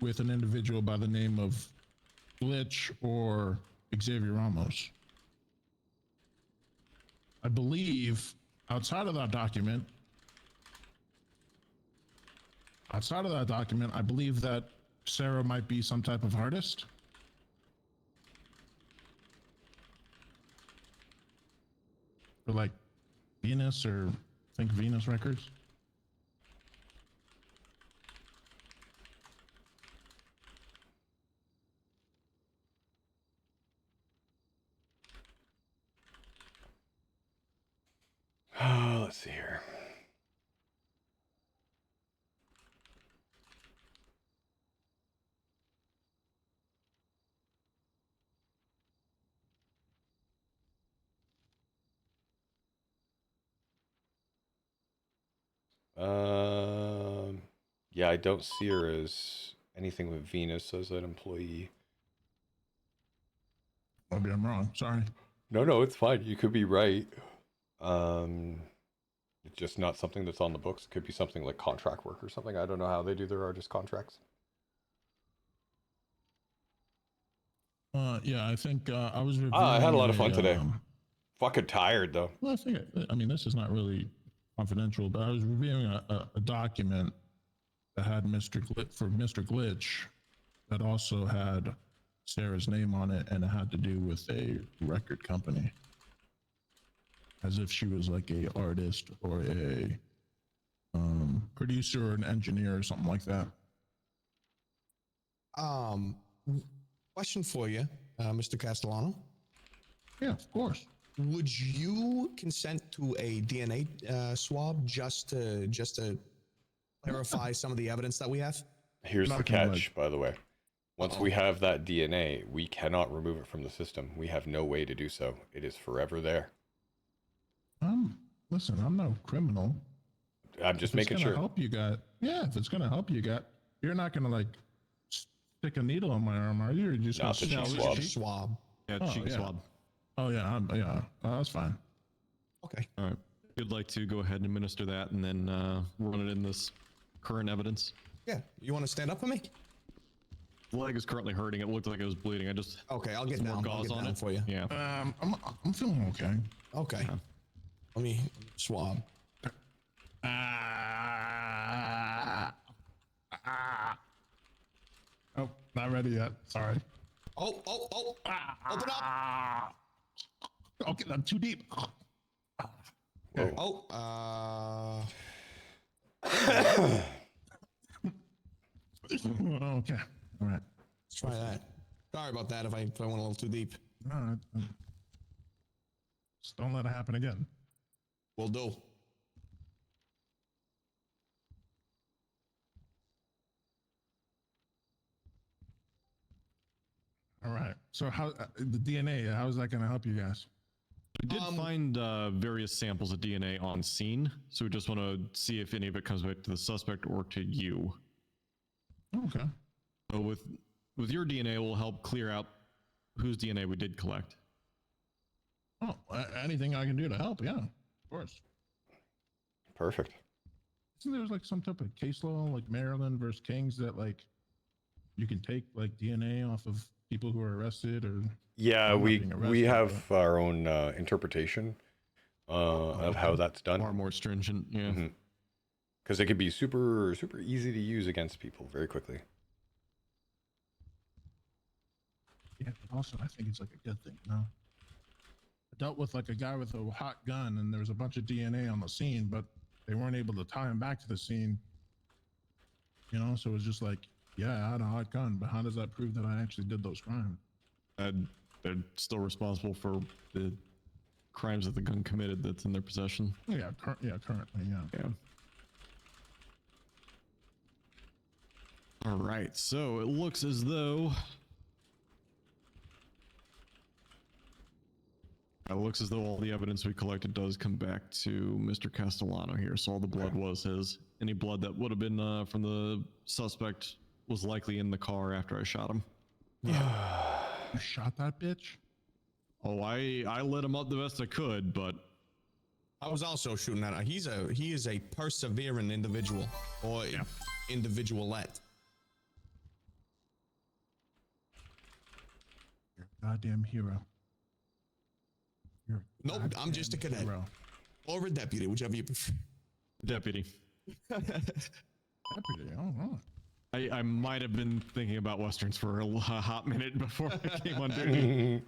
with an individual by the name of Glitch or Xavier Ramos. I believe outside of that document, I believe that Sarah might be some type of artist. Or like Venus, or think Venus Records. Let's see here. Yeah, I don't see her as anything with Venus as an employee. Maybe I'm wrong. Sorry. No, it's fine. You could be right. It's just not something that's on the books. It could be something like contract work or something. I don't know how they do their artist contracts. Yeah, I think I was reviewing. I had a lot of fun today. Fucking tired though. Well, I mean, this is not really confidential, but I was reviewing a document that had Mr. Glitch that also had Sarah's name on it, and it had to do with a record company, as if she was like a artist or a producer or an engineer or something like that. Question for you, Mr. Castellano. Yeah, of course. Would you consent to a DNA swab just to clarify some of the evidence that we have? Here's the catch, by the way. Once we have that DNA, we cannot remove it from the system. We have no way to do so. It is forever there. Listen, I'm no criminal. I'm just making sure. Help you got. Yeah, if it's gonna help you got, you're not gonna like stick a needle on my arm, are you? You're just Not the cheek swab. Yeah, cheek swab. Oh yeah, that's fine. Okay. All right. You'd like to go ahead and administer that, and then run it in this current evidence. Yeah. You want to stand up for me? The leg is currently hurting. It looked like it was bleeding. I just okay. I'll get more down. I'll gauze get on down it for you. Yeah. I'm feeling okay. Okay. Yeah. Let me swab. Oh, not ready yet. Sorry. Oh! Open up! Okay, I'm too deep. Okay. Oh, okay. All right. Let's try that. Sorry about that if I went a little too deep. No, just don't let it happen again. Will do. All right. So how the DNA? How is that going to help you guys? We did find various samples of DNA on scene, so we just want to see if any of it comes back to the suspect or to you. Okay. So with your DNA, we'll help clear out whose DNA we did collect. Oh, anything I can do to help? Yeah, of course. Perfect. Isn't there like some type of case law, like Maryland versus Kings, that like you can take like DNA off of people who are arrested or? Yeah, we have our own interpretation of how that's done. Far more stringent, yeah. Because it could be super easy to use against people very quickly. Yeah, but also I think it's like a good thing, you know? I dealt with like a guy with a hot gun and there was a bunch of DNA on the scene, but they weren't able to tie him back to the scene. You know, so it was just like, yeah, I had a hot gun, but how does that prove that I actually did those crimes? They're still responsible for the crimes that the gun committed that's in their possession. Yeah, currently, yeah. All right, so it looks as though all the evidence we collected does come back to Mr. Castellano here. So all the blood was his. Any blood that would have been from the suspect was likely in the car after I shot him. Yeah. You shot that bitch? Oh, I lit him up the best I could, but I was also shooting at him. He is a persevering individual, or individualette. You're a goddamn hero. Nope, I'm just a cadet. Hero. Or a deputy, whichever you prefer. Deputy. Deputy, all right. I might have been thinking about Westerns for a hot minute before I came on duty.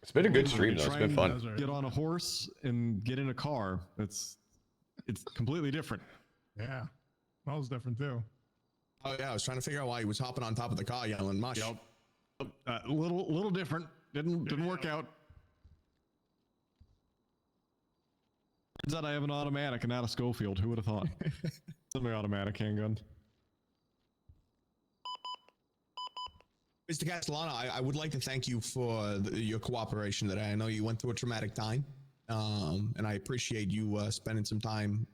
It's been a good stream though. It's been fun. Get on a horse and get in a car. It's completely different. Yeah, that was different too. Oh yeah, I was trying to figure out why he was hopping on top of the car yelling mush. Yep. A little different. Didn't work out. Turns out I have an automatic and not a Schofield. Who would have thought? Semi-automatic handgun. Mr. Castellano, I would like to thank you for your cooperation today. I know you went through a traumatic time, and I appreciate you spending some time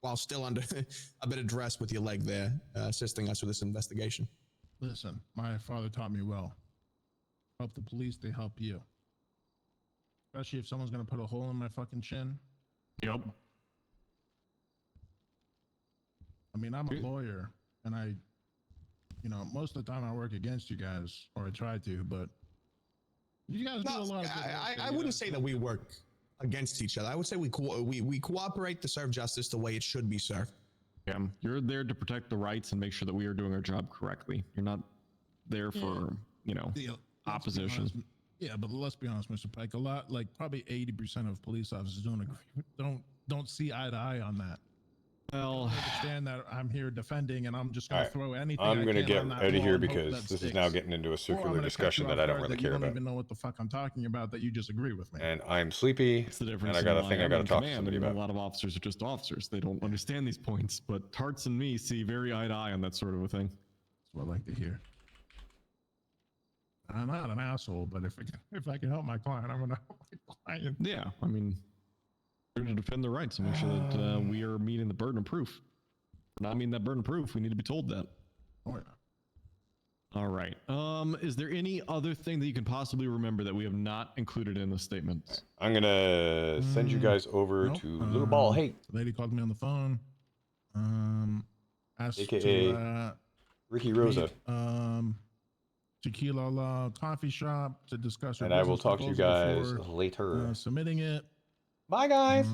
while still under a bit of duress with your leg there, assisting us with this investigation. Listen, my father taught me well. Help the police, they help you. Especially if someone's gonna put a hole in my fucking chin. Yep. I mean, I'm a lawyer, and most of the time I work against you guys, or I try to, but you guys do a lot of good work. I wouldn't say that we work against each other. I would say we cooperate to serve justice the way it should be served. Yeah, you're there to protect the rights and make sure that we are doing our job correctly. You're not there for, opposition. Yeah, but let's be honest, Mr. Pike. Probably 80% of police officers don't see eye to eye on that. Well, understand that I'm here defending, and I'm just going All to right. throw anything. I'm going to get out of here and hope because that this is sticks. now getting into a Or I'm circular gonna cut discussion you that off I don't guard really that care you don't about. even know what the fuck I'm talking about. That you disagree with me. And I'm sleepy. It's the difference. And I got a in thing I am got to in talk to command, somebody and about. A lot of officers are just officers. They don't understand these points. But Tarts and me see very eye to eye on that sort of a thing. That's what I like to hear. I'm not an asshole, but if I can help my client, I'm gonna help my client. Yeah, I mean, we're to defend their rights and make sure that we are meeting the burden of proof. We're not meeting that burden of proof. We need to be told that. Oh yeah. All right. Is there any other thing that you can possibly remember that we have not included in the statements? I'm gonna send you guys over Nope. to Little Ball. Hey, The lady called me on the phone. Asked AKA to, Ricky Rosa. meet, Tequila La coffee shop to discuss her And I will business talk to you proposal guys before, later. submitting it. Bye, guys.